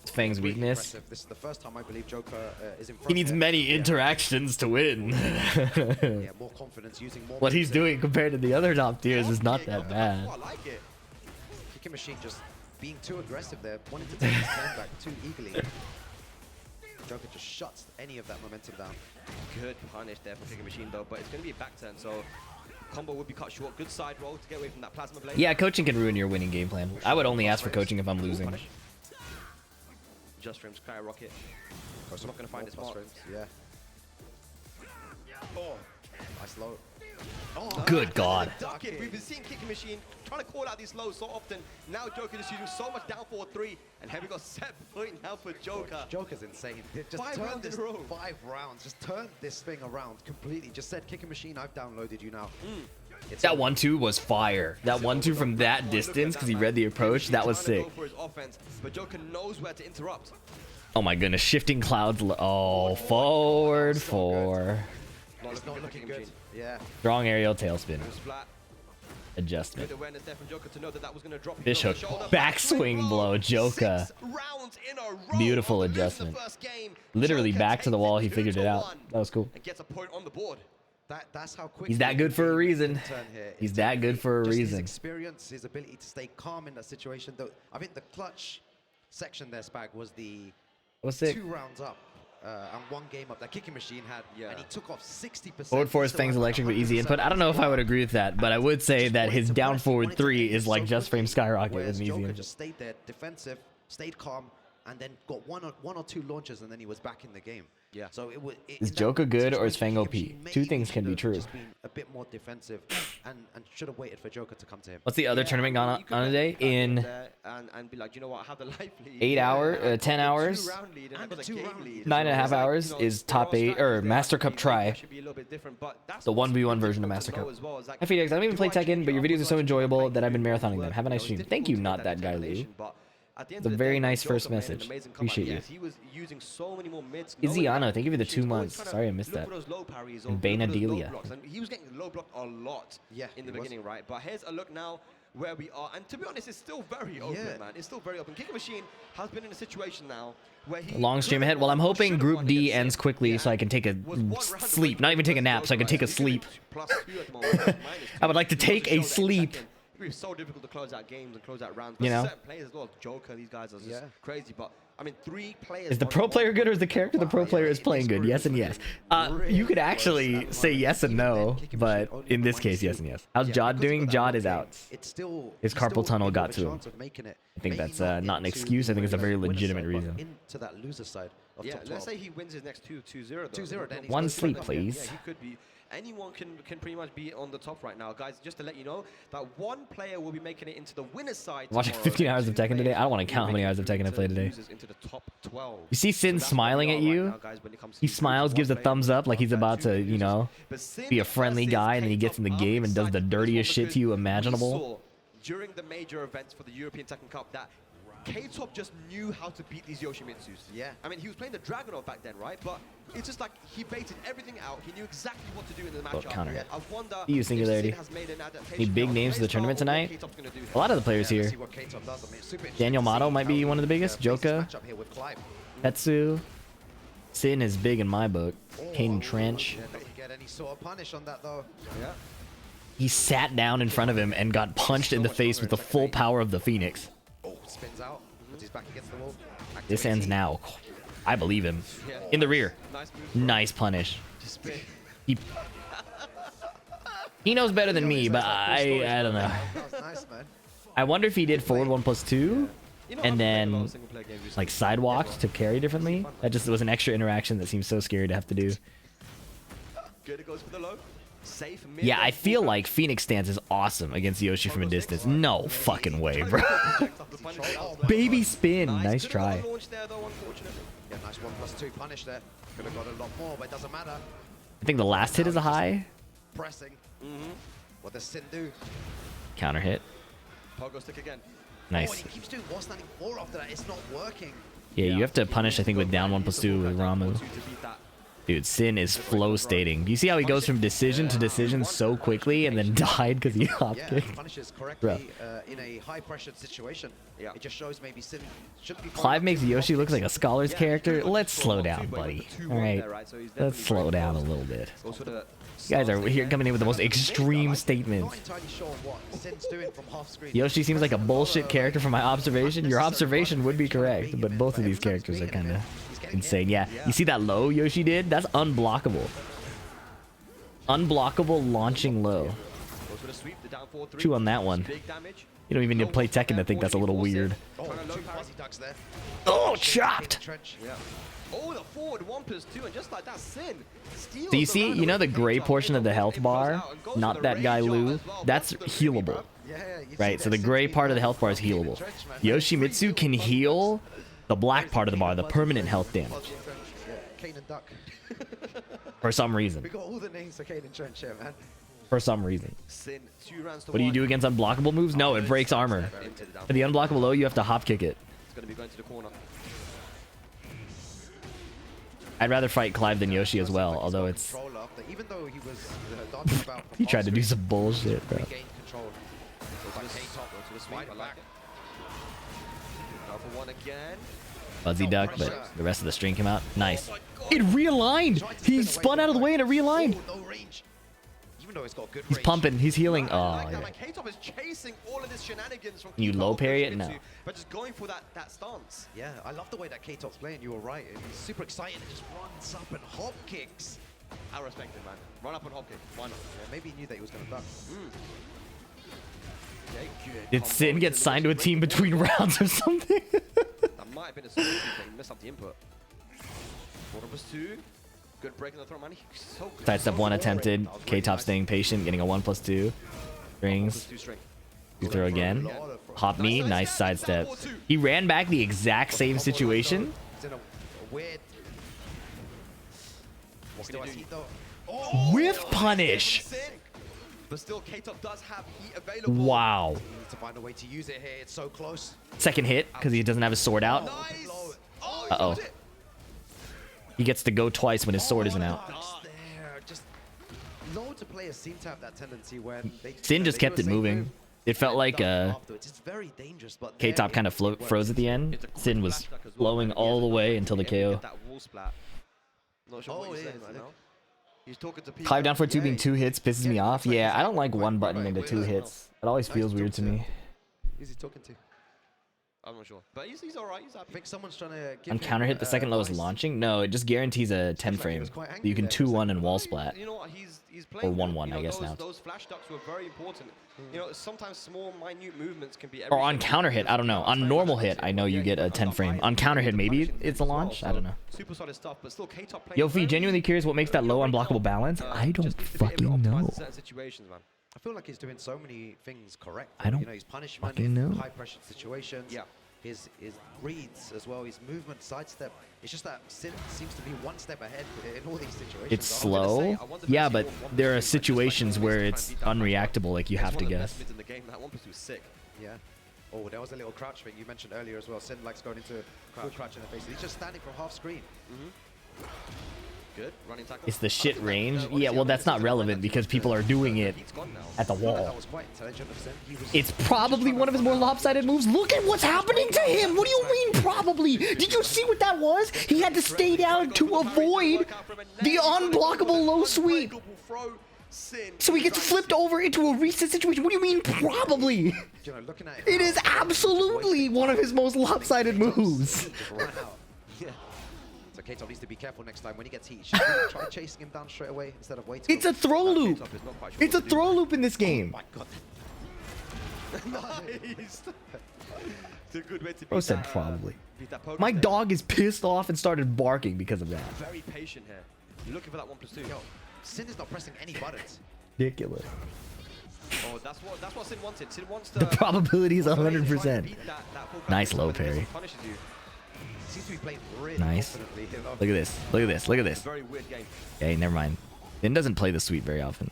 Fang's Really weakness. impressive. This is the first time I believe Joker is in front. He needs here. many Yeah. interactions to win. Yeah, more confidence using more. What he's moves. doing compared to the other top tiers is not that bad. Oh, I like it. Kicking Machine just being too aggressive there, wanting to take his turn back too eagerly. Joker just shuts any of that momentum down. Good punish there for Kicking Machine though, but it's going to be a back turn, so combo would be cut short. Good side roll to get away from that plasma blade. Yeah, coaching can ruin your winning game plan. I would only ask for coaching if I'm losing. Just frames skyrocket. I'm not going to find his mark. Yeah. Oh, nice low. Oh, Good God. Duck it. We've been seeing Kicking Machine trying to call out these lows so often. Now Joker is using so much down 4-3, and here we got set point now for Joker. Joker's insane. Just 5 turn rounds in this a row. 5 rounds. Just turn this thing around completely. Just said, Kicking Machine, I've downloaded you now. It's That over. 1-2 was fire. That 1-2 from that distance, because he read the approach, that was Trying to sick. go for his offense, but Joker knows where to interrupt. Oh my goodness, shifting clouds. Oh, forward 4. It's not looking good. Yeah. Strong aerial tailspin. It was flat. Adjustment. Good awareness there from Joker to know that that was going to drop. Fish him on hook. the shoulder. Backswing blow, Joker. 6 rounds in a row. Beautiful On the lose adjustment. the first game, Literally Joker back to the takes wall, it he figured it out. 2-1 That was cool. and gets a point on the board. That's how quick He's that good for a reason. He's that good for a Just reason. His experience, his ability to stay calm in that situation. Though I think the clutch section there, Spag, was the What's sick? 2 rounds up and 1 game up that Kicking Machine had, and he took off 60%. Forward 4 is Fang's electric with easy input. I don't know if I would agree with that, but I would say that his down forward 3 is like just frame skyrocket with Whereas an easy Joker input. just stayed there, defensive, stayed calm, and then got one or two launches, and then he was back in the game. Yeah. So it was. Is Joker good or is Fang OP? Two things can be true. Just been a bit more defensive, and should have waited for Joker to come to him. What's the other tournament on today? In and be like, you know what, I have the life lead. 8 hour, 10 hours, 9.5 hours is top 8 or Master Cup try. The 1v1 version of Master Cup. Hi Phoenix, I don't even play Tekken, but your videos are so enjoyable that I've been marathoning them. Have a nice stream. Thank you, not that guy Lou. It's a very nice first message. Appreciate you. Iziano, thank you for the 2 months. Sorry I missed that. And Bainadelia. He was getting low blocked a lot in the beginning, right? But here's a look now where we are. And to be honest, it's still very open, man. It's still very open. Kicker Machine has been in a situation now where he... Long stream ahead. Well, I'm hoping Group D ends quickly so I can take a sleep. Not even take a nap, so I can take a sleep. I would like to take a sleep. It's so difficult to close out games and close out rounds. You know? Certain players as well. Joker, these guys are just crazy. But, I mean, 3 players... Is the pro player good or is the character the pro player is playing good? Yes and yes. You could actually say yes and no, but in this case, yes and yes. How's Jod doing? Jod is out. His carpal tunnel got to him. I think that's not an excuse. I think it's a very legitimate reason. Into that loser side of yeah, top 12. let's say he wins his next 2-0. 2-0, then he's One gonna sleep, win. please. Yeah, he could be. Anyone can pretty much be on the top right now. Guys, just to let you know that 1 player will be making it into the winner's side. Watching 15 hours of Tekken today. I don't want to count how many hours of Tekken I played today. Into the top 12. You see Sin smiling at you? He smiles, gives a thumbs up like he's about to, you know, be a friendly guy, and then he gets in the game and does the dirtiest shit to you imaginable. During the major events for the European Tekken Cup that K-Top just knew how to beat these Yoshimitsus. Yeah. I mean, he was playing the Dragunov back then, right? But it's just like he baited everything out. He knew exactly what to do in the matchup. Counter hit. I wonder EU Singularity. Any big names for the tournament tonight? A lot of the players here. Daniel Motto might be one of the biggest. Joka. Tetsu. Sin is big in my book. Caden Trench. Doesn't get any sort of punish on that though. Yeah. He sat down in front of him and got punched in the face with the full power of the Phoenix. Spins out, puts his back against the wall. This ends now. I believe him. In the rear. Nice punish. He knows better than me, but I don't know. I wonder if he did forward 1+2 and then like sidewalked to carry differently. That just was an extra interaction that seems so scary to have to do. Good, goes for the low. Yeah, I feel like Phoenix stance is awesome against Yoshi from a distance. No fucking way, bro. Baby spin. Nice try. Yeah, nice 1+2 punish there. Could have got a lot more, but it doesn't matter. I think the last hit is a high. Pressing. What does Sin do? Counter hit. Pogo stick again. Nice. Oh, and he keeps doing wall standing 4 after that. It's not working. Yeah, you have to punish, I think, with down 1+2 with Ramu. Dude, Sin is flow stating. Do you see how he goes from decision to decision so quickly and then died because he hop kicked? Punishes correctly in a high-pressured situation. Yeah. It just shows maybe Sin should be... Clive makes Yoshi look like a scholar's character. Let's slow down, buddy. All right, let's slow down a little bit. You guys are here coming in with the most extreme statements. Yoshi seems like a bullshit character from my observation. Your observation would be correct, but both of these characters are kind of insane. Yeah, you see that low Yoshi did? That's unblockable. Unblockable launching low. Chew on that one. You don't even need to play Tekken to think that's a little weird. Oh, chopped! Oh, the forward 1+2, and just like that, Sin steals. So you see, you know the gray portion of the health bar? Not that guy Lou. That's healable. Right, so the gray part of the health bar is healable. Yoshimitsu can heal the black part of the bar, the permanent health damage. For some reason. We got all the names for Caden Trench here, man. For some reason. What do you do against unblockable moves? No, it breaks armor. For the unblockable low, you have to hop kick it. It's going to be going to the corner. I'd rather fight Clive than Yoshi as well, although it's... He tried to do some bullshit, bro. Fuzzy duck, but the rest of the string came out. Nice. It realigned! He spun out of the way and it realigned! He's pumping, he's healing. Oh, yeah. K-Top is chasing all of this shenanigans from You low parry it? No. But just going for that stance. Yeah, I love the way that K-Top's playing. You were right. He's super excited. It just runs up and hop kicks. I respect it, man. Run up and hop kick. Why not? Yeah, maybe he knew that he was going to duck. Did Sin get signed to a team between rounds or something? That might have been a solution, but he messed up the input. 4+2. Good break in the throw, man. So Sidestep 1 attempted. K-Top staying patient, getting a 1+2. Strings. You throw again. Hop me. Nice sidestep. He ran back the exact same situation. It's in a weird... Whiff punish. But still, K-Top does have heat available. Wow. He needs to find a way to use it here. It's so close. Second hit because he doesn't have his sword out. Nice. Uh-oh. He gets to go twice when his sword isn't out. There. Just loads of players seem to have that tendency when they... Sin just kept it moving. It felt like It's very dangerous, but K-Top kind of froze at the end. Sin was flowing all the way until the KO. Not sure what he's saying right now. He's talking to people. Clive down for 2 being 2 hits pisses me off. Yeah, I don't like one button into 2 hits. It always feels weird to me. Who's he talking to? I'm not sure. But he's alright. He's happy. I think someone's trying to give On counter hit, the second lowest launching? No, it just guarantees a 10 frame. You can 2-1 and wall splat. You know what? He's Or playing 1-1, I guess now. Those flash ducks were very important. You know, sometimes small, minute movements can be. Or on counter hit, I don't know. On normal hit, I know you get a 10 frame. On counter hit, maybe it's a launch. I don't know. Super solid stuff, but still K-Top playing. Yo, Fee, genuinely curious what makes that low unblockable balance? I don't fucking know. Situations, man. I feel like he's doing so many things correct. I don't You know, his punishment fucking in know. high pressure situations. Yeah. His reads as well, his movement, sidestep. It's just that Sin seems to be one step ahead in all these situations. It's slow. Yeah, but there are situations where it's unreactable, like you have to guess. In the game, that 1+2 was sick. Yeah. Oh, there was a little crouch thing you mentioned earlier as well. Sin likes going into crouch in the face. He's just standing from half screen. Good. Running tackle. It's the shit range. Yeah, well, that's not relevant because people are doing it at the wall. That was quite intelligent of Sin. It's probably one of his more lopsided moves. Look at what's happening to him. What do you mean probably? Did you see what that was? He had to stay down to avoid the unblockable low sweep. So he gets flipped over into a reset situation. What do you mean probably? It is absolutely one of his most lopsided moves. So K-Top needs to be careful next time when he gets heat. Should we try chasing him down straight away instead of waiting? It's a throw loop. It's a throw loop in this game. Oh my god. Nice. It's a good way to Bro said probably. My dog is pissed off and started barking because of that. Very patient here. You're looking for that 1+2. Yo, Sin is not pressing any buttons. Ridiculous. Oh, that's what Sin wanted. Sin wants The probability is 100%. Nice low parry. Seems to be playing really Nice. confidently, you know? Look at this. Look at this. Look at this. Very weird game. Okay, never mind. Sin doesn't play the sweep very often.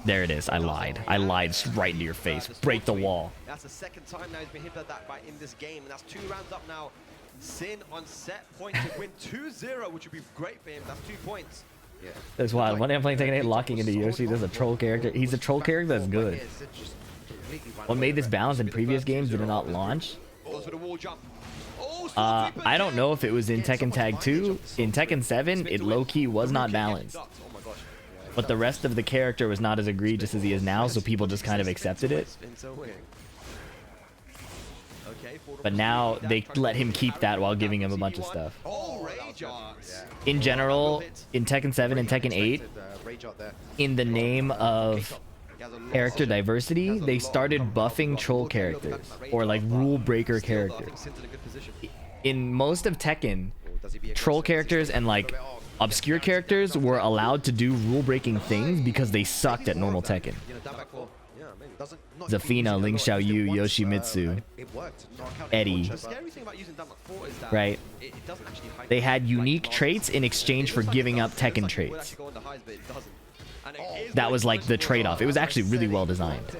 There it is. I lied. I lied right into your face. Break the wall. That's the second time now he's been hit by that in this game, and that's 2 rounds up now. Sin on set point to win 2-0, which would be great for him. That's 2 points. Yeah. That's wild. One day I'm playing Tekken 8, locking into Yoshi. There's a troll character. He's a troll character that's good. What made this balance in previous games did it not launch? Goes for the wall jump. I don't know if it was in Tekken Tag 2. In Tekken 7, it low-key was not balanced. Oh my gosh. But the rest of the character was not as egregious as he is now, so people just kind of accepted it. But now they let him keep that while giving him a bunch of stuff. In general, in Tekken 7 and Tekken 8, in the name of character diversity, they started buffing troll characters, or like rule breaker characters. In most of Tekken, troll characters and like obscure characters were allowed to do rule breaking things because they sucked at normal Tekken. Zafina, Ling Xiaoyu, Yoshimitsu, Eddie, right? They had unique traits in exchange for giving up Tekken traits. That was like the trade-off. It was actually really well designed.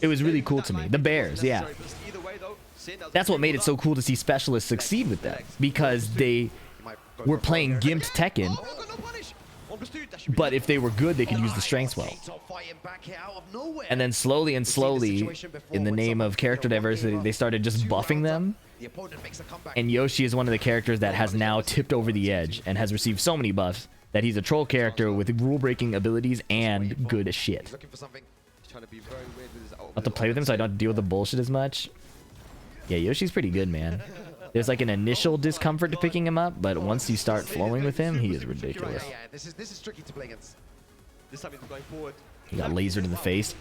It was really cool to me. The bears, yeah. That's what made it so cool to see specialists succeed with that, because they were playing gimped Tekken, but if they were good, they could use the strengths well. And then slowly and slowly, in the name of character diversity, they started just buffing them. And Yoshi is one of the characters that has now tipped over the edge and has received so many buffs that he's a troll character with rule-breaking abilities and good as shit. I'll have to play with him so I don't deal with the bullshit as much. Yeah, Yoshi's pretty good, man. There's like an initial discomfort to picking him up, but once you start flowing with him, he is ridiculous. Yeah, this is tricky to play against. This time he's going forward. He got lasered in the face.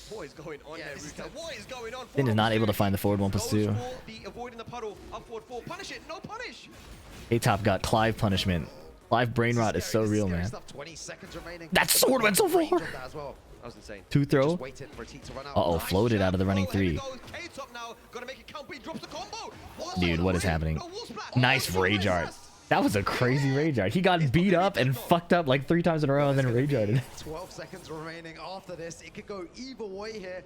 What is going on there, Ruka? What is going on? Finn is not able to find the forward 1+2. Avoiding the puddle. Up forward 4. Punish it. No punish. A-Top got Clive punishment. Clive brain rot is so real, man. That sword went so far. That was insane. Two throw. Just waited for T to run out. Uh-oh, floated out of the running three. Dude, what is happening? Nice rage art. That was a crazy rage art. He got beat up and fucked up like 3 times in a row and then rage arted. 12 seconds remaining after this. It could go either way here.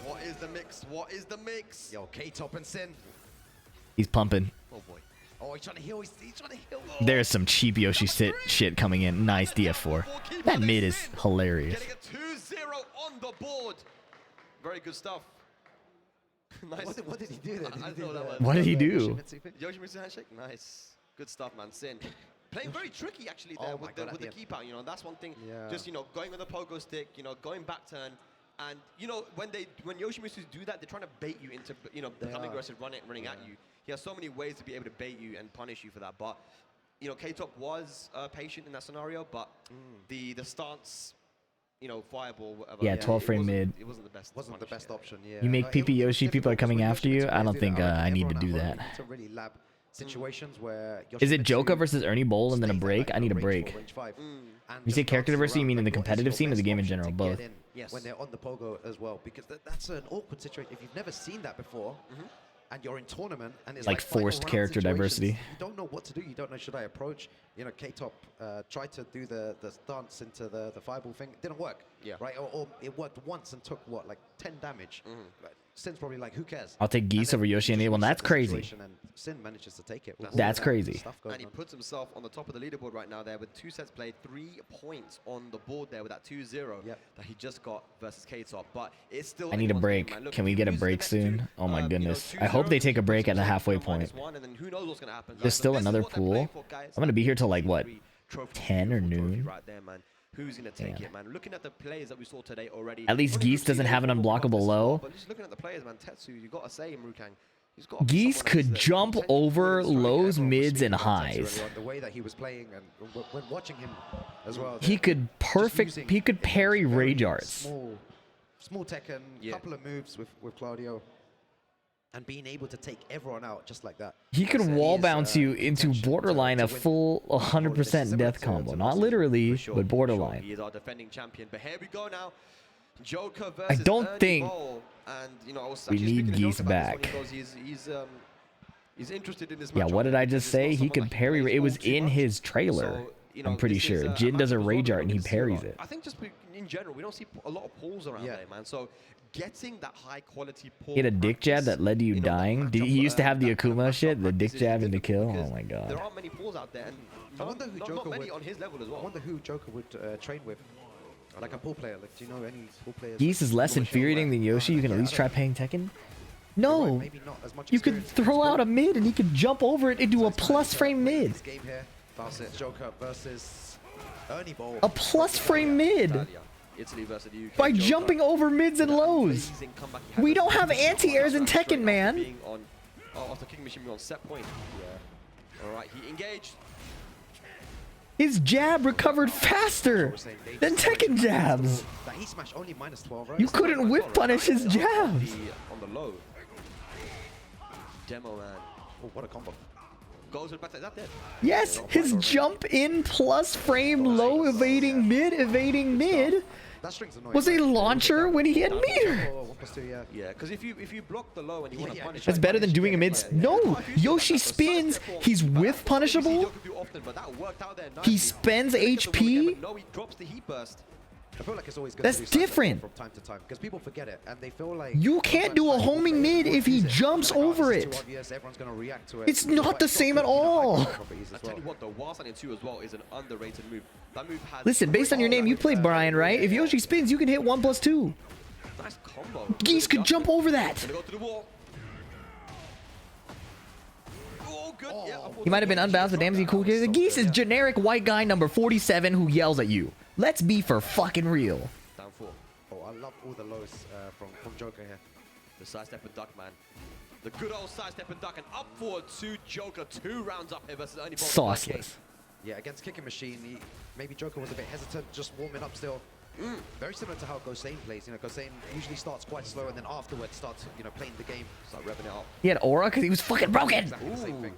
What is the mix? What is the mix? Yo, K-Top and Sin. He's pumping. Oh boy. Oh, he's trying to heal. He's trying to heal. There's some cheap Yoshi shit coming in. Nice DF4. That mid is hilarious. Getting a 2-0 on the board. Very good stuff. Nice. What did he do there? What did he do? Yoshimitsu handshake? Nice. Good stuff, man. Sin. Playing very tricky, actually, there with the keep out. You know, that's one thing. Yeah. Just, you know, going with the pogo stick, you know, going back turn. And, you know, when Yoshimitsu do that, they're trying to bait you into, you know, becoming aggressive, running at you. He has so many ways to be able to bait you and punish you for that. But, you know, K-Top was patient in that scenario, but the stance, you know, fireball, whatever. Yeah, 12 frame mid. It wasn't the best. Wasn't the best option, yeah. You make PP Yoshi, people are coming after you. I don't think I need to do that. To really lab situations where Is it Joka versus Ernie Bowl and then a break? I need a break. You say character diversity, you mean in the competitive scene or the game in general? Both. Yes. When they're on the pogo as well, because that's an awkward situation. If you've never seen that before, and you're in tournament, and it's like forced character diversity. You don't know what to do. You don't know, should I approach? You know, K-Top tried to do the dance into the fireball thing. It didn't work. Yeah. Right? Or it worked once and took, what, like 10 damage. Like, Sin's probably like, who cares? I'll take Geese over Yoshi and A1. That's crazy. And Sin manages to take it. That's crazy. And he puts himself on the top of the leaderboard right now there with 2 sets played, 3 points on the board there with that 2-0 that he just got versus K-Top. But it's still. I need a break. Can we get a break soon? Oh my goodness. I hope they take a break at the halfway point. There's still another pool. I'm going to be here till like what? 10 or noon? Right there, man. Who's going to take it, man? Looking at the players that we saw today already. At least Geese doesn't have an unblockable low. But just looking at the players, man, Tetsu, you got to say, Murukang. Geese could jump over lows, mids, and highs. The way that he was playing and when watching him as well. He could he could parry rage arts. Small Tekken, couple of moves with Claudio. And being able to take everyone out just like that. He could wall bounce you into borderline a full 100% death combo. Not literally, but borderline. He is our defending champion. But here we go now. Joker I versus don't Ernie think Ball. And, you know, I was we need Geese back. He's interested in this Yeah, what did I just say? He could parry. It was in his trailer. I'm pretty sure. Jin does a rage art and he parries it. I think just in general, we don't see a lot of pulls around there, man. So getting that high quality pull. He had a dick jab that led to you dying. He used to have the Akuma shit, the dick jab and the kill. Oh my god. There aren't many pulls out there, and not many on his level as well. I wonder who Joker would train with. Like a pool player. Like, do you know any pool players? Geese is less infuriating than Yoshi. You can at least try playing Tekken. No, maybe not as much you could throw out a mid and he could jump over it into a plus frame mid. This game here, Joker versus Ernie Ball. A plus frame mid. Italy versus the UK. By jumping over mids and lows. We don't have anti-airs in Tekken, man. After kicking machine on set point. Yeah. All right, he engaged. His jab recovered faster than Tekken jabs. You couldn't whip punish his jabs. On the low. Demo man. Oh, what a combo. Goes with back. Is that dead? Yes, his jump in plus frame low evading mid was a launcher when he had meter. Yeah, because if you block the low and you want to punish, that's better than doing a mid. No, Yoshi spins. He's whiff punishable. He spends HP. No, he drops the heat burst. I feel like it's always that's different. From time to time because people forget it and they feel like you can't do a homing mid if he jumps over it. Everyone's gonna react to it. It's not the same at all. I tell you what, the Wild Stallion 2 as well is an underrated move. That move has. Listen, based on your name, you played Brian, right? If Yoshi spins, you can hit 1+2. Nice combo. Geese could jump over that. Go to the wall. Oh, good. Yeah, he might have been unbalanced, but damn, is he cool? The Geese is generic white guy number 47 who yells at you. Let's be for fucking real. Down 4. Oh, I love all the lows from Joker here. The sidestep and duck, man. The good old sidestep and duck and up forward to Joker. 2 rounds up here versus Ernie Ball. Sauceless. Yeah, against Kicking Machine, maybe Joker was a bit hesitant, just warming up still. Very similar to how Gosane plays. You know, Gosane usually starts quite slow and then afterwards starts, you know, playing the game, start revving it up. He had aura because he was fucking broken. Exactly the same thing.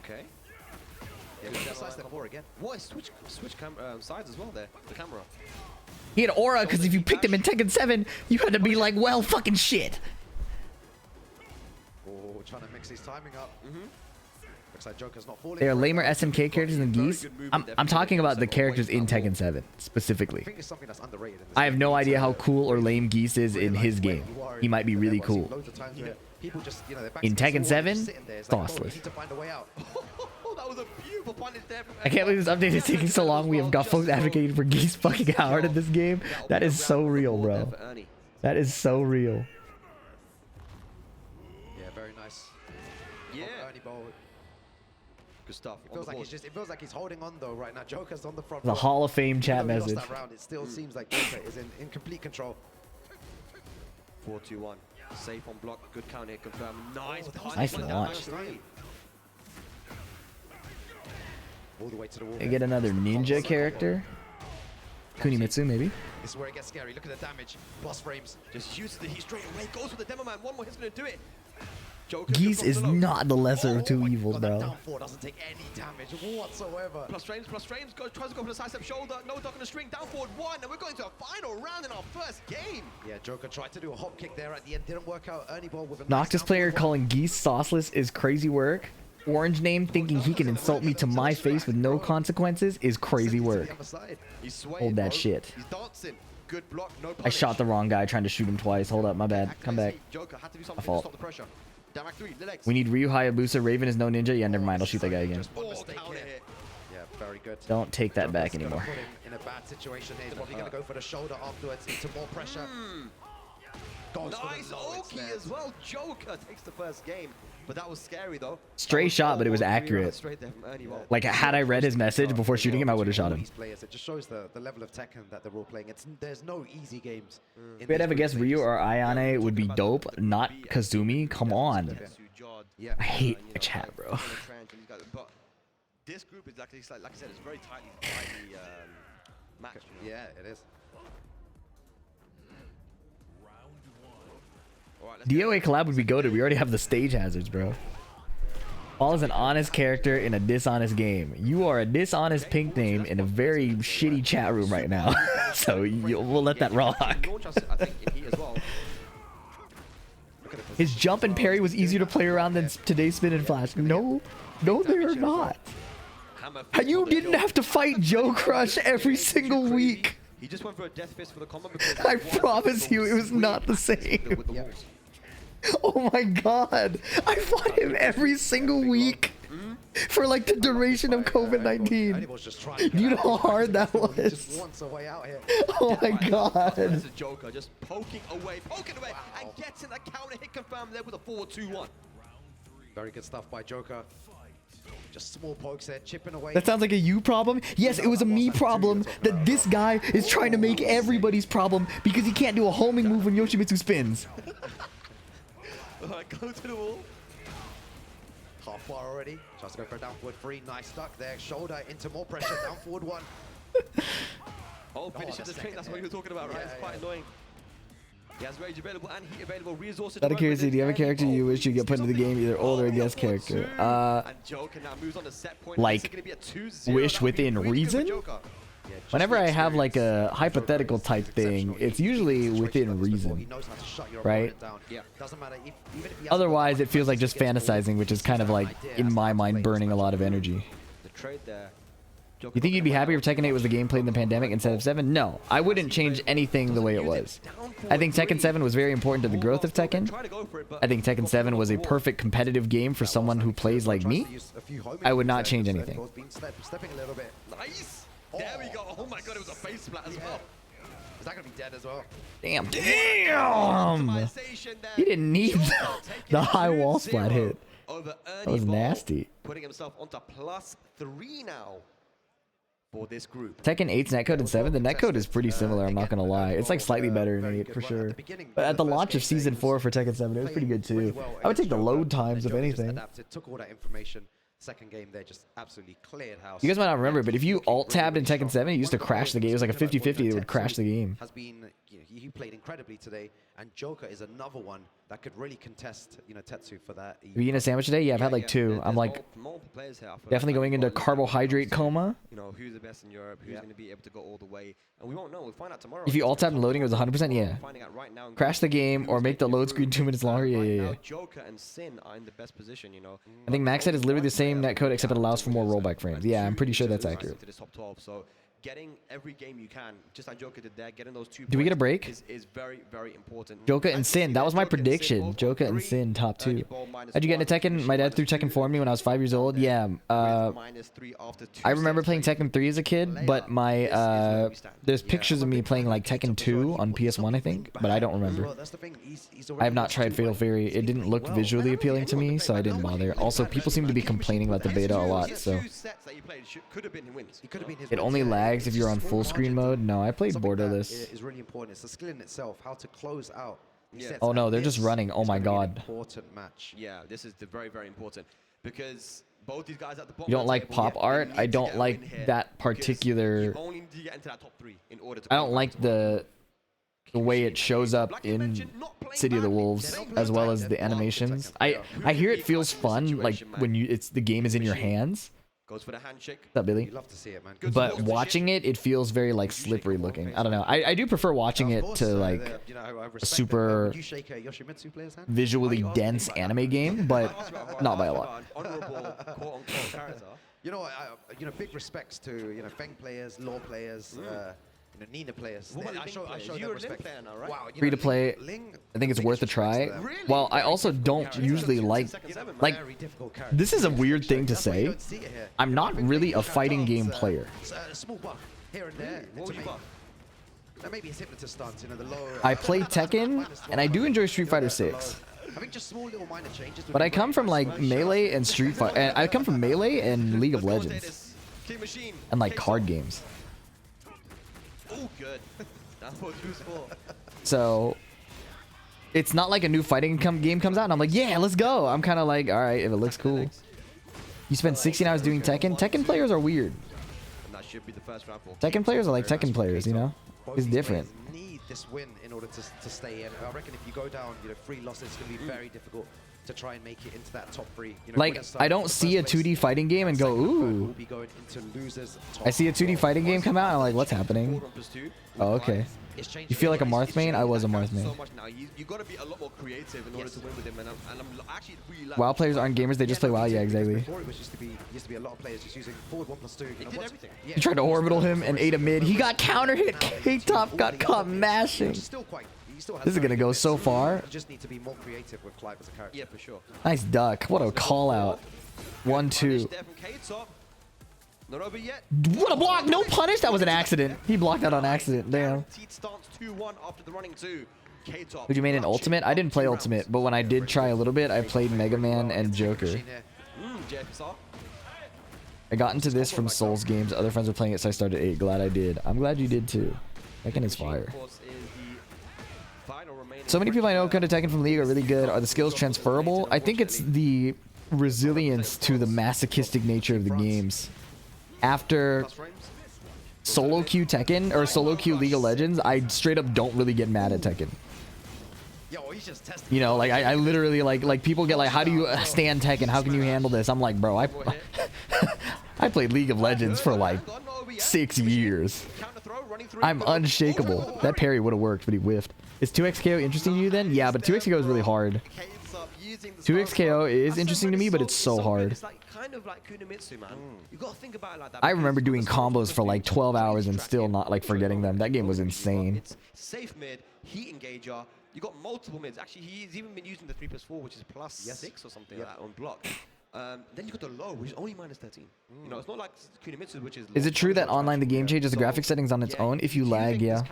Okay. Yeah, Precise that four again. What? Switch sides as well there. The camera. He had aura because if you picked him in Tekken 7, you had to be like, well, fucking shit. Oh, trying to mix his timing up. Looks like Joker's not falling. They are lamer SMK characters than Geese. I'm talking about the characters in Tekken 7 specifically. I think it's something that's underrated in this I have game. no idea how cool or lame Geese is in his game. He might be really cool. Loads of times where people just, you know, their backs In against the Tekken wall, 7, just sitting there. It's like, bro, you sauceless. need to find a way out. Oh, that was a beautiful punish there from I can't believe this update is taking so long. We have got folks advocating for Geese fucking Howard in this game. That is so real, bro. That is so real. Yeah, very nice. Yeah. Ernie Bowl. Good stuff. It feels like he's just. It feels like he's holding on though right now. Joker's on the front. The foot. Hall of Fame chat Even though he lost message. that round, it still seems like Joker is in complete control. 4-2-1. Safe on block. Good counter hit confirmed. Nice punish. Nice Went launch. down three. All the way to the wall. They get another ninja character. Kunimitsu, maybe. This is where it gets scary. Look at the damage. Plus frames. Just uses the heat straight away. Goes for the demo man. One more hit's gonna do it. Joker Geese is not the lesser of two evils, That bro. down four doesn't take any damage whatsoever. Plus frames. Tries to go for the sidestep shoulder. No duck on the string. Down forward one. And we're going to a final round in our first game. Yeah, Joker tried to do a hop kick there at the end. Didn't work out. Ernie Ball with a Noctis nice player down forward calling Geese sauceless is crazy work. Orange name thinking he can insult me to my face with no consequences is crazy work. He's swaying, Hold that bro. shit. He's dancing. Good block. No I punish. shot the wrong guy trying to shoot him twice. Hold up, my bad. Come back. Joker had to do My something to fault. stop the pressure. Down back three. Legs. We need Ryu Hayabusa. Raven is no ninja. Yeah, never mind. I'll shoot that guy again. Just one mistake here. Yeah, very good. Don't take that back Joker's gonna anymore. put him in a bad situation here. He's probably going to go for the shoulder afterwards into more pressure. Goes for the Nice low, it's Oki there. as well. Joker takes the first game. But that was scary though. Stray shot, but it was accurate. Straight there from Ernie Ball. Like, had I read his message before shooting him, I would have shot him. These players, it just shows the level of Tekken that they're all playing. There's no easy games. If we had ever guessed Ryu or Ayane would be dope, not Kazumi. Come on. Yeah. I hate the chat, bro. But this group is like I said, it's very tightly matched. Yeah, it is. DOA collab would be goated. We already have the stage hazards, bro. Paul is an honest character in a dishonest game. You are a dishonest pink name in a very shitty chat room right now. So we'll let that rock. His jump and parry was easier to play around than today's spin and flash. No, they're not. You didn't have to fight Joe Crush every single week. He just went for a death fist for the combo because I promise you, it was not the same. Oh my god. I fought him every single week for like the duration of COVID-19. You know how hard that was? Just wants a way out here. Oh my god. There's a Joker just poking away, and gets in a counter hit confirmed there with a 4-2-1. Very good stuff by Joker. Just small pokes there, chipping away. That sounds like a you problem? Yes, it was a me problem that this guy is trying to make everybody's problem because he can't do a homing move when Yoshimitsu spins. Alright, go to the wall. Half bar already. Tries to go for a down forward three. Nice duck there. Shoulder into more pressure. Down forward one. Oh, finishes the train. That's what you were talking about, right? It's quite annoying. He has rage available and heat available. Resources. Out of curiosity, do you have a character you wish you get put into the game, either old or a guest character? And Joker now moves on to set point. Like, wish within reason? Whenever I have like a hypothetical type thing, it's usually within reason, right? Otherwise, it feels like just fantasizing, which is kind of like, in my mind, burning a lot of energy. The trade there. You think you'd be happier if Tekken 8 was the game played in the pandemic instead of 7? No, I wouldn't change anything the way it was. I think Tekken 7 was very important to the growth of Tekken. I think Tekken 7 was a perfect competitive game for someone who plays like me. I would not change anything. Stepping a little bit. Nice. There we go. Oh my god, it was a face splat as well. Is that gonna be dead as well? Damn. He didn't need the high wall splat hit. That was nasty. Putting himself onto +3 now for this group. Tekken 8's netcode and 7, the netcode is pretty similar, I'm not gonna lie. It's like slightly better in 8 for sure. But at the launch of Season 4 for Tekken 7, it was pretty good too. I would take the load times if anything. Took all that information. Second game, they just absolutely cleared house. You guys might not remember, but if you alt-tabbed in Tekken 7, it used to crash the game. It was like a 50-50 that would crash the game. Has been he played incredibly today, and Joker is another one that could really contest, Tetsu for that. Are you eating a sandwich today? Yeah, I've had like 2. I'm like definitely going into carbohydrate coma. Who's the best in Europe? Who's going to be able to go all the way? And we won't know. We'll find out tomorrow. If you alt tab and loading, it was 100%. Yeah. Crash the game or make the load screen 2 minutes longer. Yeah. Joker and Sin are in the best position. I think Max Head is literally the same netcode except it allows for more rollback frames. Yeah, I'm pretty sure that's accurate. To the top 12, so getting every game you can, just like Joker did there, getting those 2 Do we get a break? Is very, very important. Joker and Sin, that was my prediction. Joker and Sin, top 2. How'd you get into Tekken? My dad threw Tekken for me when I was 5 years old. Yeah, I remember playing Tekken 3 as a kid, but my there's pictures of me playing like Tekken 2 on PS1, I think, but I don't remember. I have not tried Fatal Fury. It didn't look visually appealing to me, so I didn't bother. Also, people seem to be complaining about the beta a lot, so it only lags if you're on full screen mode. No, I played borderless. Is really important. It's the skill in itself, how to close out. Oh no, they're just running. Oh my god. Important match. Yeah, this is very, very important because both these guys at the bottom. You don't like pop art? I don't like that particular. You only need to get into that top 3 in order to. I don't like the way it shows up in City of the Wolves, as well as the animations. I hear it feels fun, like when the game is in your hands. Goes for the handshake. What's up, Billy? You love to see it, man. But watching it feels very like slippery looking. I don't know. I do prefer watching it to like a super visually dense anime game, but not by a lot. Big respects to Feng players, Law players, Nina players. I show them respect. Wow, Free to play. I think it's worth a try. Well, I also don't usually like. This is a weird thing to say. I'm not really a fighting game player. Small buff here and there. Maybe it's hypnotist stance, the low. I play Tekken, and I do enjoy Street Fighter 6. I think just small little minor changes. But I come from like Melee and Street Fighter. And I come from Melee and League of Legends, and like card games. Oh, good. That's what who's for. So it's not like a new fighting game comes out and I'm like, yeah, let's go. I'm kind of like, all right, if it looks cool. You spend 16 hours doing Tekken. Tekken players are weird. That should be the first round for Tekken players are like Tekken players, It's different. Need this win in order to stay in. I reckon if you go down, 3 losses, it's going to be very difficult to try and make it into that top 3. Like, I don't see a 2D fighting game and go, ooh. I see a 2D fighting game come out and I'm like, what's happening? Oh, okay. You feel like a Marth main? I was a Marth main. WoW players aren't gamers, they just play WoW. Yeah, exactly. He tried to orbital him and ate a mid. He got counter hit. K-Top got caught mashing. This is gonna go so far. You just need to be more creative with Clive as a character. Yeah, for sure. Nice duck. What a call out. 1-2. Not over yet. What a block! No punish. That was an accident. He blocked that on accident. Damn. Did you main an Ultimate? I didn't play Ultimate, but when I did try a little bit, I played Mega Man and Joker. I got into this from Souls games. Other friends were playing it, so I started 8. Glad I did. I'm glad you did too. Tekken is fire. So many people I know come to Tekken from League are really good. Are the skills transferable? I think it's the resilience to the masochistic nature of the games. After solo queue Tekken or solo queue League of Legends, I straight up don't really get mad at Tekken. Like I literally like people get like, how do you stand Tekken? How can you handle this? I'm like, bro, I played League of Legends for like 6 years. I'm unshakable. That parry would have worked, but he whiffed. Is 2x KO interesting to you then? Yeah, but 2x KO is really hard. 2x KO is interesting to me, but it's so hard. I remember doing combos for like 12 hours and still not like forgetting them. That game was insane. Safe mid, heat engager. You got multiple mids. Actually, he's even been using the 3+4, which is +6 or something like that on block. Then you got the low, which is only -13. It's not like Kunimitsu, which is. Is it true that online the game changes the graphic settings on its own if you lag? Yeah.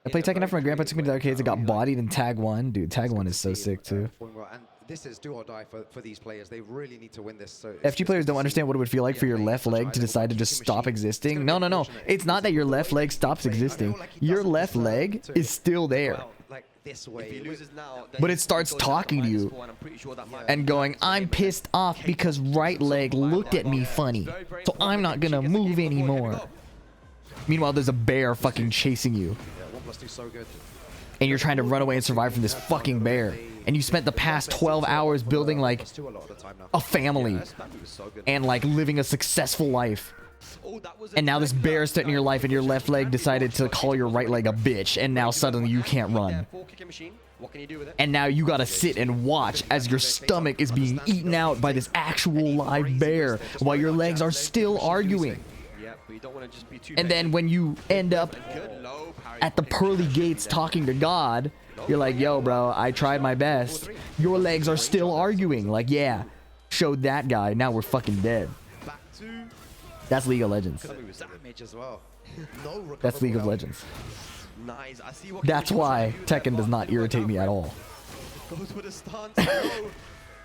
I played Tekken after my grandpa took me to the arcades. I got bodied in Tag 1. Dude, Tag 1 is so sick too. And this is do or die for these players. They really need to win this. So FG players don't understand what it would feel like for your left leg to decide to just stop existing. No. It's not that your left leg stops existing. Your left leg is still there. But it starts talking to you and going, I'm pissed off because right leg looked at me funny, so I'm not gonna move anymore. Meanwhile, there's a bear fucking chasing you. 2+2 so good. And you're trying to run away and survive from this fucking bear. And you spent the past 12 hours building like a family and like living a successful life. And now this bear is threatening your life and your left leg decided to call your right leg a bitch. And now suddenly you can't run. And now you gotta sit and watch as your stomach is being eaten out by this actual live bear while your legs are still arguing. And then when you end up at the pearly gates talking to God, you're like, yo, bro, I tried my best. Your legs are still arguing. Like, yeah, showed that guy. Now we're fucking dead. That's League of Legends. That's League of Legends. That's why Tekken does not irritate me at all. Goes for the stance.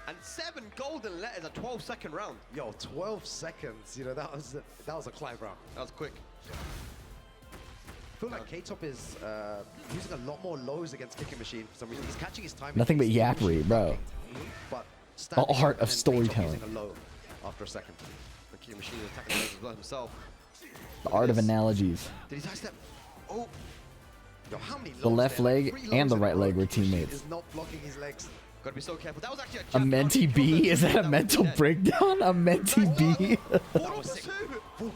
And 7 golden letters, a 12-second round. Yo, 12 seconds. You know, that was a Clive round. That was quick. I feel like K-Top is using a lot more lows against Kicking Machine for some reason. He's catching his time. Nothing but yappery, bro. But All art of storytelling. using a low after a second. The Kicking Machine is attacking as well himself. The art of analogies. Did he sidestep? Oh. Yo, how many The left leg and the right leg were teammates. Is not blocking his legs. Gotta be so careful. That was actually A mentee B? Is that a mental breakdown? A mentee B?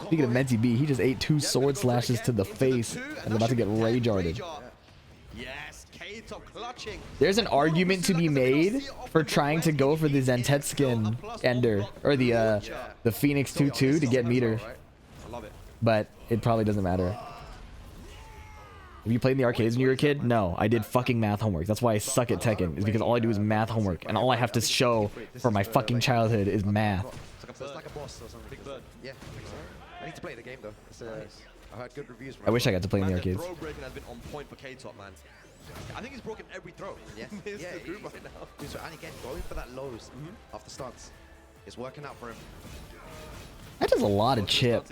Speaking of mentee B, he just ate 2 sword slashes to the face and is about to get rage-arted. Yes, K-Top clutching. There's an argument to be made for trying to go for the Zentetskin Ender, or the Phoenix 2-2 to get meter. I love it. But it probably doesn't matter. Have you played in the arcades when you were a kid? No, I did fucking math homework. That's why I suck at Tekken, is because all I do is math homework, and all I have to show for my fucking childhood is math. It's like a boss or something. Big bird. Yeah, I need to play the game though. I heard good reviews. I wish I got to play in the arcades. The throw breaking has been on point for K-Top, man. I think he's broken every throw. Yeah, yeah. The group right now. And again, going for that lows after stance, it's working out for him. That does a lot of chip.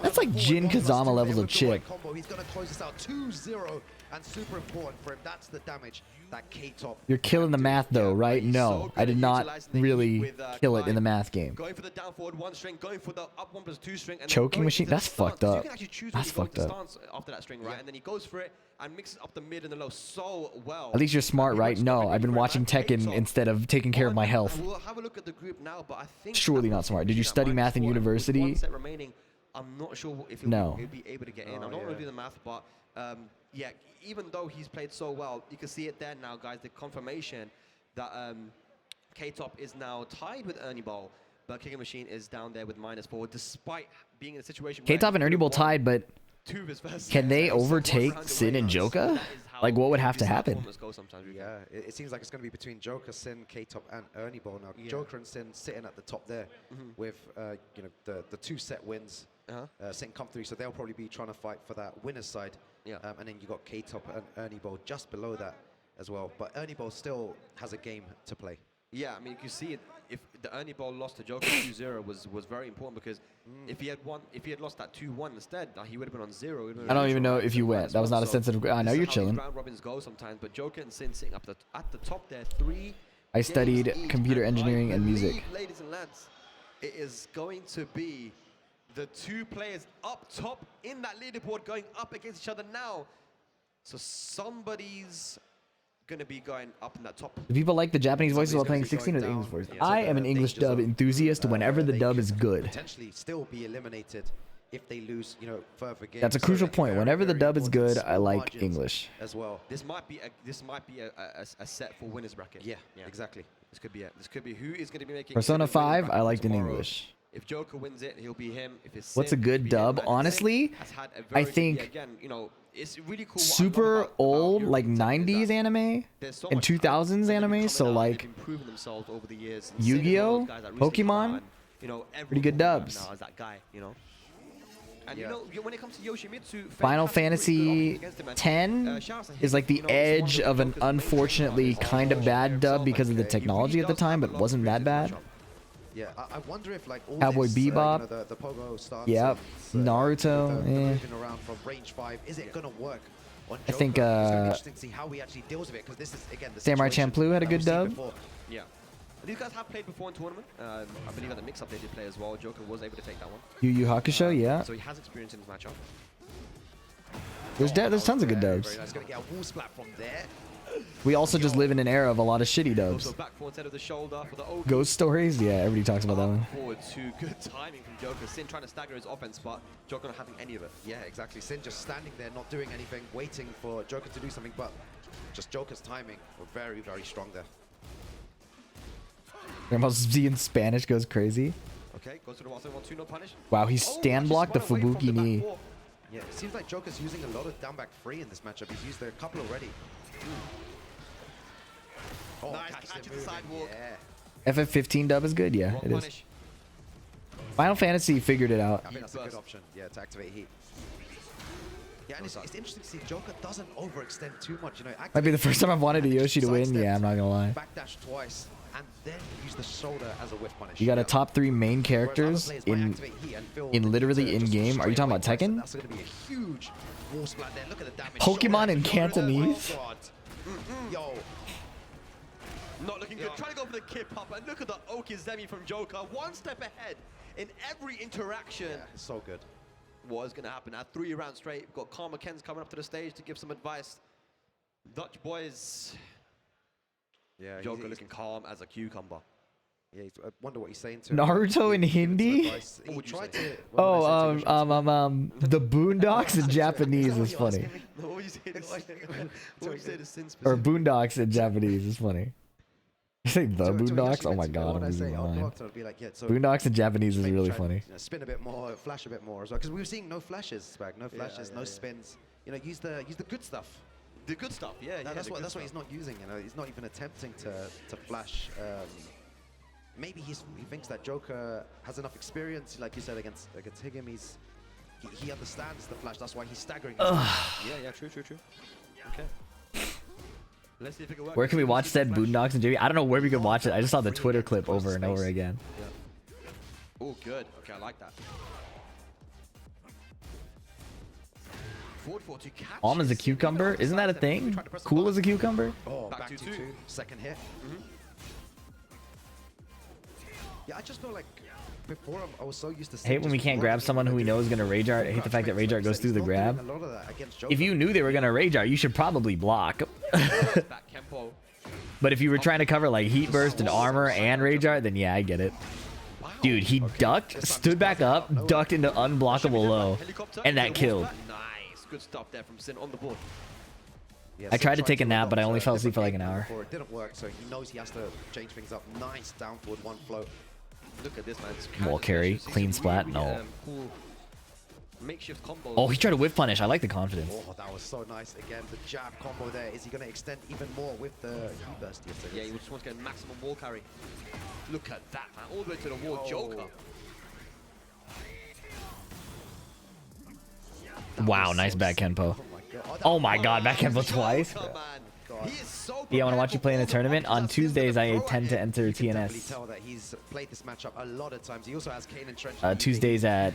That's like Jin Kazama levels of chip. He's gonna close this out 2-0, and super important for him. That's the damage that K-Top. You're killing the math though, right? No, I did not really kill it in the math game. Going for the down forward 1 string, going for the up 1+2 string, and choking machine. That's fucked up. That's fucked up. After that string, right? And then he goes for it and mixes up the mid and the low so well. At least you're smart, right? No, I've been watching Tekken instead of taking care of my health. We'll have a look at the group now, but I think Surely not smart. Did you study math in university? 1 set remaining. I'm not sure if he'll be able to get in. I'm not going to do the math, but yeah, even though he's played so well, you can see it there now, guys. The confirmation that K-Top is now tied with Ernie Ball, but Kicking Machine is down there with -4, despite being in a situation where K-Top and Ernie Ball tied, but can they overtake Sin and Joka? Like, what would have to happen? Yeah, it seems like it's going to be between Joker, Sin, K-Top, and Ernie Ball now. Joker and Sin sitting at the top there with you know, the 2 set wins. Sin come through, so they'll probably be trying to fight for that winner's side. And then you got K-Top and Ernie Ball just below that as well. But Ernie Ball still has a game to play. Yeah, I mean, you can see it. If the Ernie Ball lost to Joker 2-0 was very important, because if he had lost that 2-1 instead, he would have been on 0. I don't even know if you went. That was not a sensitive. I know you're chilling. Round robins go sometimes, but Joker and Sin sitting up at the top there, 3. I studied computer engineering and music. Ladies and lads, it is going to be the 2 players up top in that leaderboard going up against each other now. So somebody's going to be going up in that top. Do people like the Japanese voices while playing 16 or the English voice? I am an English dub enthusiast whenever the dub is good. Potentially still be eliminated if they lose, you know, further games. That's a crucial point. Whenever the dub is good, I like English. As well. This might be a set for winners bracket. Yeah, exactly. This could be it. This could be who is going to be making Persona 5, I liked in English. If Joker wins it, he'll be him. If it's What's a good dub? Honestly, I think again, you know, it's really cool. Super old, like 90s anime and 2000s anime, so like Yu-Gi-Oh, Pokemon, pretty good dubs. And you know, when it comes to Yoshimitsu, Final Fantasy X is like the edge of an unfortunately kind of bad dub because of the technology at the time, but wasn't that bad. Yeah, I wonder if like all Cowboy this, Bebop, you know, the pogo stance, Naruto, moving around from range 5, is it gonna work on Joker? I think it's gonna be interesting to see how he actually deals with it, because this is again the Samurai situation Champloo had a good dub. Yeah, these guys have played before in tournament. I believe at the mix-up they did play as well. Joker was able to take that one. Yu Yu Hakusho, yeah. So he has experience in this matchup. There's tons of good dubs. Very nice. Gonna get a wall splat from there. We also just live in an era of a lot of shitty dubs. Also back forward head of the shoulder for the Oki. Ghost stories, yeah, everybody talks about that one. Forward to good timing from Joker. Sin trying to stagger his offense, but Joker not having any of it. Yeah, exactly. Sin just standing there, not doing anything, waiting for Joker to do something, but just Joker's timing were very, very strong there. Grandma Z in Spanish goes crazy. Okay, goes to the 1-2, no punish. Wow, he stand blocked the Fubuki knee. Yeah, it seems like Joker's using a lot of down back free in this matchup. He's used a couple already. Oh, Nice catch to the sidewalk. Yeah. FF15 dub is good, yeah, it is. Final Fantasy figured it out. I think that's a good option, yeah, to activate heat. Yeah, and it's interesting to see Joker doesn't overextend too much, you know. Might be the first time I've wanted a Yoshi to win, yeah, I'm not gonna lie. Backdash twice, and then use the shoulder as a whiff punish. You got a top 3 main characters in literally in-game. Are you talking about Tekken? That's gonna be a huge wall splat there. Look at the damage. Pokemon in Cantonese? Oh, yo. Not looking good. Trying to go for the kip up, and look at the Okizemi from Joker. One step ahead in every interaction. Yeah, it's so good. What is going to happen? Now 3 rounds straight. We've got Karma Ken's coming up to the stage to give some advice. Dutch boys. Yeah, Joker looking calm as a cucumber. Yeah, I wonder what he's saying to Naruto in Hindi? He tried to. Oh, the Boondocks in Japanese is funny. What would you say to Sin Or Boondocks in Japanese is funny. You say the Boondocks? Oh my god, I'm losing my mind. Boondocks in Japanese is really funny. Spin a bit more, flash a bit more as well, because we were seeing no flashes, Spag, no flashes, no spins. You know, use the good stuff. The good stuff, yeah. That's what he's not using. You know, he's not even attempting to flash. Maybe he thinks that Joker has enough experience, like you said, against Higem. He understands the flash. That's why he's staggering. Yeah, true. Okay. Let's see if it can work. Where can we watch said Boondocks and JV? I don't know where we can watch it. I just saw the Twitter clip over and over again. Yeah. Oh, good. Okay, I like that. Almond's a cucumber? Isn't that a thing? Cool as a cucumber? Oh, back to 2. Second hit. Yeah, I just feel like before I was so used to. I hate when we can't grab someone who we know is gonna rage art. I hate the fact that rage art goes through the grab. If you knew they were gonna rage art, you should probably block. But if you were trying to cover like heat burst and armor and rage art, then yeah, I get it. Dude, he ducked, stood back up, ducked into unblockable low, and that killed. Nice, good stuff there from Sin on the board. I tried to take a nap, but I only fell asleep for like an hour. It didn't work, so he knows he has to change things up. Nice down forward 1 float. Look at this, man. Wall carry, clean splat, no. Cool makeshift combo. Oh, he tried to whiff punish. I like the confidence. Oh, that was so nice. Again, the jab combo there. Is he going to extend even more with the heat burst? Yeah, he just wants to get maximum wall carry. Look at that, man. All the way to the wall, Joker. Wow, nice back Kenpo. Oh my god, back Kenpo twice. Yeah, I want to watch you play in a tournament. On Tuesdays, I tend to enter TNS. Tell that he's played this matchup a lot of times. He also has Kane and Trench. Tuesdays at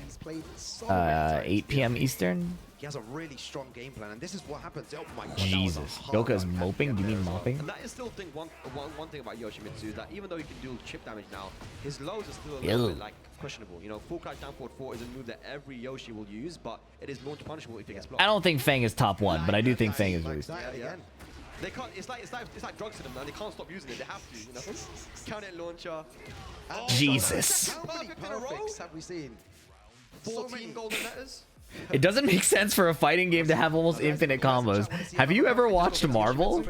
8 p.m. Eastern. He has a really strong game plan, and this is what happens. Oh my god, Jesus, Yoka's moping? Do you mean mopping? And that is still one thing about Yoshimitsu is that even though he can do chip damage now, his lows are still a little bit like questionable. You know, full crash down forward 4 is a move that every Yoshi will use, but it is launch punishable if it gets blocked. I don't think Fang is top 1, but I do think Fang is really. Yeah. They can't. It's like drugs to them, man. They can't stop using it. They have to. You know. Count it launcher. Jesus. How many perfects have we seen? 14 golden letters. It doesn't make sense for a fighting game to have almost infinite combos. Have you ever watched Marvel?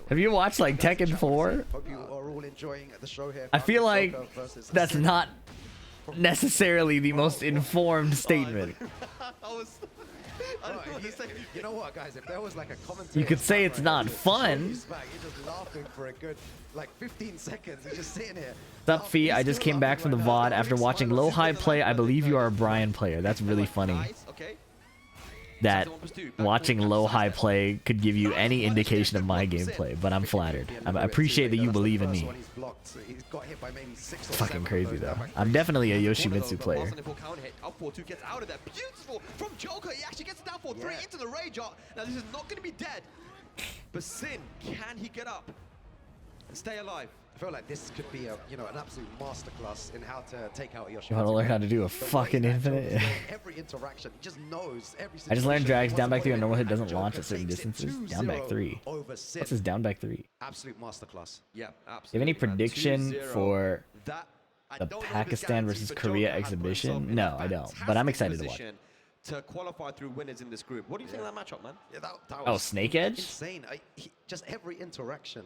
Have you watched like Tekken 4? Hope you are all enjoying the show here. I feel like that's not necessarily the most informed statement. You know what, guys? If there was like a commentary, You could say it's not fun. You're just laughing for a good like 15 seconds. You're just sitting here. What's up, Fee? I just came back from the VOD after watching Low High play. I believe you are a Brian player. That's really funny. That watching Low High play could give you any indication of my gameplay, but I'm flattered. I appreciate that you believe in me. It's fucking crazy though. I'm definitely a Yoshimitsu player. Up 4-2 gets out of there. Beautiful from Joker. He actually gets down 4-3 into the rage art. Now this is not going to be dead. But Sin, can he get up and stay alive? I feel like this could be a, you know, an absolute masterclass in how to take out Yoshimitsu. You want to learn how to do a fucking infinite? Every interaction, he just knows every situation. I just learned drags down back 3 on normal hit doesn't launch at certain distances. Down back 3. What's his down back 3? Absolute masterclass. Yeah, absolutely. Do you have any prediction 2-0. for That, I the don't know if it's Pakistan guaranteed, versus but Korea Joker has put himself exhibition? in No, a I don't. But I'm fantastic excited to watch. position to qualify through winners in this group. What do you think of that matchup, man? Yeah, that Oh, was Snake Edge? insane. Just every interaction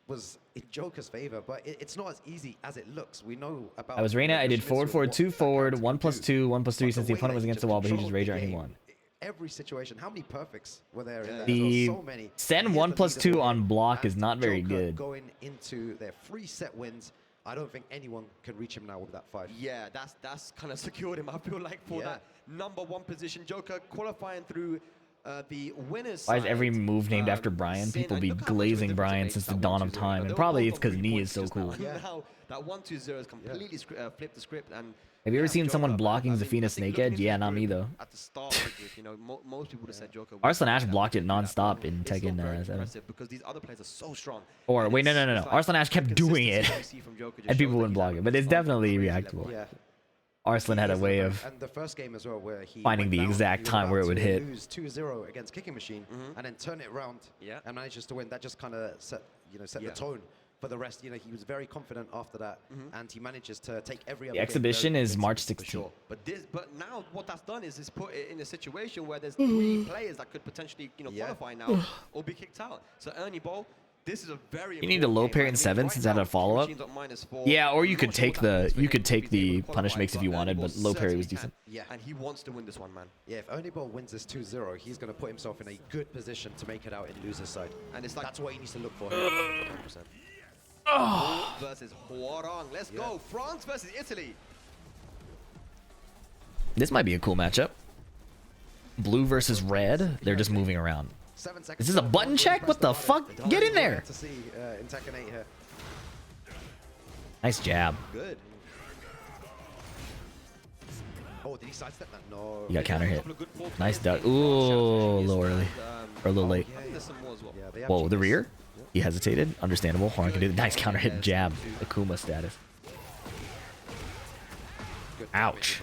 was in Joker's favor, but it's not as easy as it looks. We know about. I was Reina. I did forward, forward, 2 forward, 1+2, 1+3 since the opponent was way against that the he wall, but he just controlled rage the out and he game, won. Every situation. How many perfects were there in that? The So many. Sen And he has the 1+2 leaderboard, on block is and not very Joker good. Going into their 3 set wins, I don't think anyone can reach him now with that 5. Yeah, that's kind of secured him. I feel like for that #1 position, Joker qualifying through the winners. Why is every move named after Brian? People be glazing Brian since the dawn of time, and probably it's because Knee is so cool. Now that 1-2-0 has completely flipped the script. And Have you ever seen someone blocking Zafina Snake Edge? Yeah, not me though. at the start of the group, you know, most people would have said Joker. Arslan Ash blocked it non-stop in It's still Tekken very 7. impressive because these other players are so strong. Or And wait, no. it's like Arslan Ash kept the doing it, consistency we see from Joker just and people shows that wouldn't he's block at it. But it's some definitely crazy reactable. level. Yeah. Arslan had a way of And the first game as well, where he finding went the down, exact he was time where it about would to hit. lose 2-0 against Kicking Machine, and then turn it around and manages to win. That just kind of set the tone for the rest. You know, he was very confident after that, and he manages to take every other The game exhibition very is March convincingly, 16th. But now what that's done is put it in a situation where there's 3 players that could potentially qualify now or be kicked out. So Ernie Ball, this is a very You need a low pair in 7 since I had a follow-up. Yeah, or you could take the punish makes if you wanted, but low parry was decent. Yeah. And he wants to win this one, man. Yeah, if Ernie Ball wins this 2-0, he's going to put himself in a good position to make it out in loser's side. And it's like that's what he needs to look for. 100%. Versus Huarong. Let's go. France versus Italy. This might be a cool matchup. Blue versus red. They're just moving around. 7 seconds. Is this a button check? What the fuck? Get in there. To see in Tekken 8 here. Nice jab. Good. Oh, did he sidestep that? No. You got counter hit. Nice duck. Ooh, a little early. Or a little late. Whoa, the rear? He hesitated. Understandable. Horn can do the nice counter hit and jab. Akuma status. Ouch.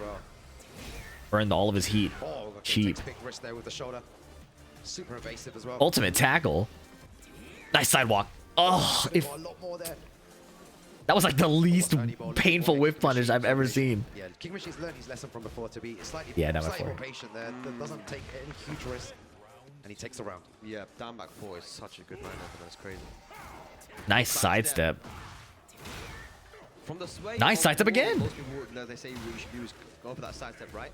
Burned all of his heat. Cheap. Big wrist there with the shoulder. Super evasive as well. Ultimate tackle. Nice sidewalk. Oh, if that was like the least painful whip punish I've ever seen. Yeah, King Machine's learned his lesson from before to be slightly, down slightly back more patient there. Doesn't take any huge risk, and he takes the round. Yeah, down back 4 is such a good lineup. That's crazy. Nice sidestep. From the sway Nice sidestep again. Most people, they say we should go for that sidestep, right?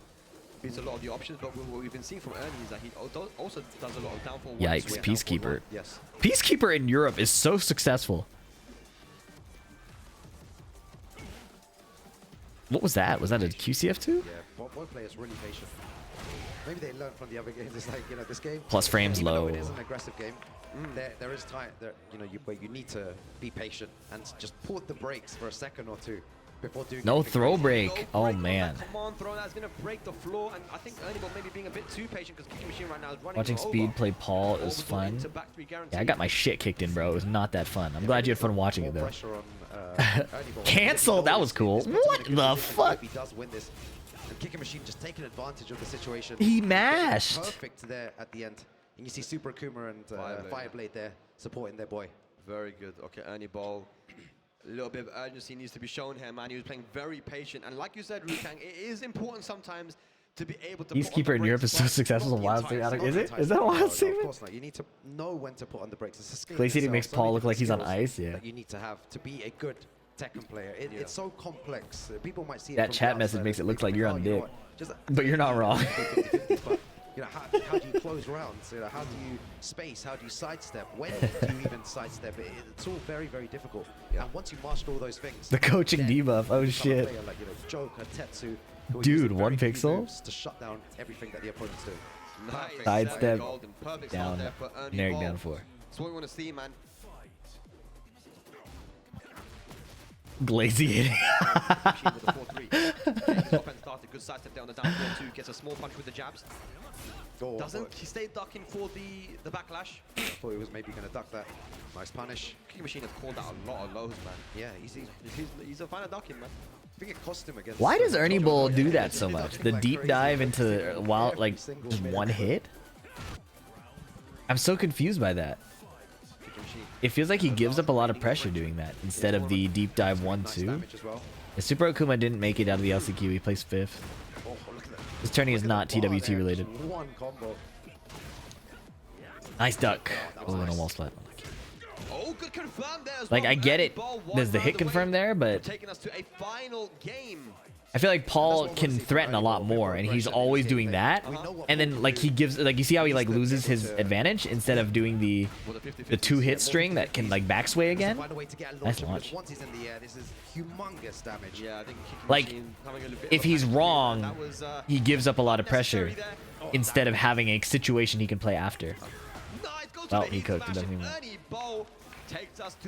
Beats a lot of the options, but what we've been seeing from Ernie is that he also does a lot of downfall. Yikes, Peacekeeper. Yes. Peacekeeper in Europe is so successful. What was that? Was that a QCF2? Yeah, both players really patient. Maybe they learned from the other games. It's like, you know, this game. Plus frames even low. though it is an aggressive game, there is time that, you know, where you need to be patient and just pull the brakes for a second or two before doing. No anything throw crazy. break. Oh man. Come on, throw that's gonna break the floor, and I think Ernie Ball maybe being a bit too patient because Kicking Machine right now is running. Watching Speed play Paul is fun. Yeah, I got my shit kicked in, bro. It was not that fun. I'm glad you had fun watching it though. Cancel. That was cool. What the fuck? He does win this. And Kicking Machine just taking advantage of the situation. He mashed. Perfect there at the end. And you see Super Akuma and Fireblade there supporting their boy. Very good. Okay, Ernie Ball. A little bit of urgency needs to be shown here, man. He was playing very patient. And like you said, Rukang, it is important sometimes to be able to Peacekeeper in Europe is so successful. Wild Statement. Is it? Is that a Wild No, of Statement? course not. You need to know when to put on the brakes. It's a skill. Clay in City itself. makes So Paul many look like he's on different ice. skills Yeah. that you need to have to be a good Tekken player. It's so complex. People might see it That from chat the message outside makes it and look like think, you're oh, on you know dick. what, just- But you're not wrong. But, you know, how do you close rounds? You know, how do you space? How do you sidestep? When do you even sidestep? It's all very, very difficult. And once you master all those things, The coaching then debuff. Oh you become a shit. player like, you know, Joker, Tetsu, who are Dude, using one very few pixel? moves to shut down everything that the opponent's doing. Nice. Sidestep Golden. Perfect down. start there for Ernie Narik Ball. down 4. That's what we want to see, man. Glaciating. Machine with the 4-3. His offense started Good side step there on the down four too. Gets a small punch with the jabs. Oh, Doesn't he stay ducking for the backlash? I thought he was maybe going to duck that. Nice punish. Kicking Machine has called out a lot of lows, man. Yeah, He's a fan of ducking, man. I think it cost him against. Why does Ernie Bowl do that so much? The deep dive into wild, like just one hit. I'm so confused by that. It feels like he gives up a lot of pressure doing that instead of the deep dive 1-2. Super Okuma didn't make it out of the LCQ. He placed 5th. This tourney is not TWT related. One combo. Nice duck. Oh, no wall splat. Oh, good confirm there as Like, well. I get it. There's the hit confirm there, but Taking us to a final game. I feel like Paul can threaten a lot more, and he's always doing that. And then, like, he gives, like, you see how he, like, loses his advantage instead of doing the 2-hit string that can, like, backsway again? Nice launch. Once he's in the air, this is humongous damage. Yeah, I think Like, if he's wrong, he gives up a lot of pressure instead of having a situation he can play after. Well, he cooked. It doesn't even matter.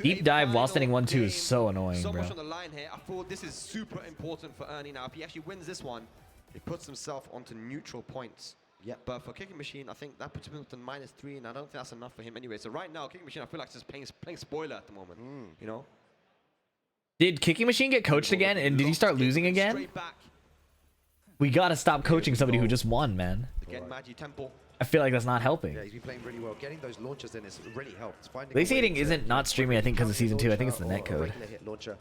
Deep dive while standing 1-2 is so annoying, So bro. much on the line here. I thought this is super important for Ernie now. If he actually wins this one, he puts himself onto neutral points. Yeah. But for Kicking Machine, I think that puts him up to -3, and I don't think that's enough for him anyway. So right now, Kicking Machine, I feel like just playing spoiler at the moment. You know? Did Kicking Machine get coached again, and did he start losing again? We gotta stop coaching somebody who just won, man. Again, Magi Temple. I feel like that's not helping. Yeah, he's been playing really well. Getting those launches in has really helped. Lazy Eating isn't not streaming, I think, because of Season 2. I think it's the netcode. Regular hit launcher.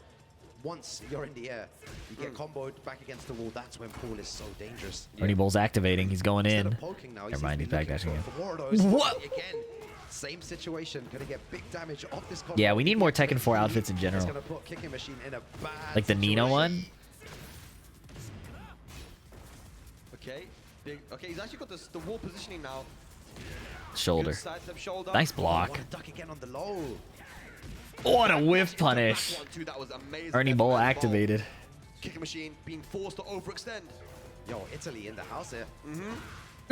Once you're in the air, you get comboed back against the wall. That's when Paul is so dangerous. Ernie Bull's activating. He's going in. Never mind, he's backdashing in. What? Again, same situation. Gonna get big damage off this combo. Yeah, we need more Tekken 4 outfits in general. It's gonna put Kicking Machine in a bad Like the Nina one. Okay. Okay, he's actually got the wall positioning now. Shoulder. Good side step shoulder. Nice block. Oh, duck again on the low. What a whiff punish. That was amazing. Ernie Bull activated. Kicking Machine being forced to overextend. Yo, Italy in the house here.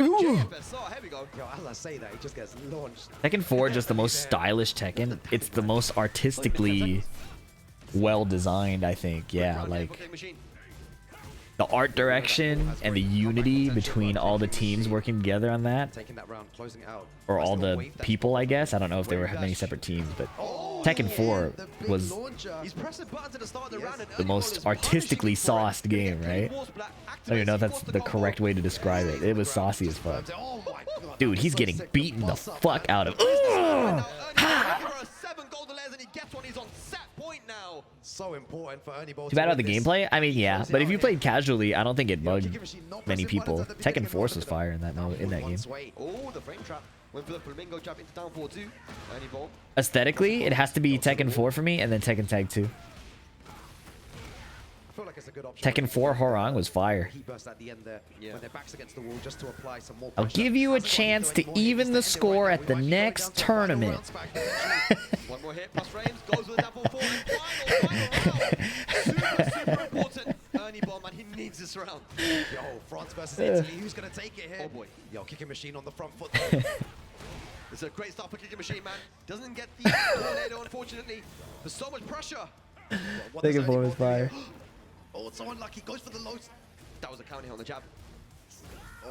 Ooh. JFSR, here we go. Yo, as I say that, he just gets launched. Tekken 4 just the most stylish Tekken. It's the most artistically well designed, I think. Yeah, like the art direction and the unity between all the teams working together on that. Taking that round, closing out. Or all the people, I guess. I don't know if there were many separate teams, but Tekken 4 was the most artistically sauced game, right? I don't even know if that's the correct way to describe it. It was saucy as fuck. Dude, he's getting beaten the fuck out of. So important for Ernie Bull. Too bad about the gameplay? I mean, yeah, but if you played casually, I don't think it bugged many people. Tekken Force was fire in that game. Oh, the frame trap. Went for the flamingo jump into down 4-2. Ernie Bull. Aesthetically, it has to be Tekken 4 for me, and then Tekken Tag 2. Tekken 4 Horang was fire. I'll give you a chance to even the score at the next tournament. One more hit plus frames, goes with that ball forward. Super important. Ernie Bull, man, he needs this round. Yo, France versus Italy, who's gonna take it here? Oh boy. Yo, Kicking Machine on the front foot. It's a great start for Kicking Machine, man. Doesn't get the tornado, unfortunately. There's so much pressure. Tekken 4 was fire. Oh, it's so unlucky. Goes for the lows. That was a counter hit on the jab.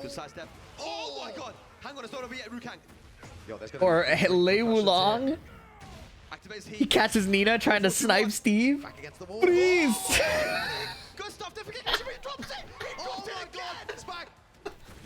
Good side step. Oh my god. Hang on, it's not over yet, Rukang. Or Lei Wulong. He catches Nina trying to snipe Steve. Please. Good stuff there for Kicking Machine. He drops it. He dropped it again. It's back.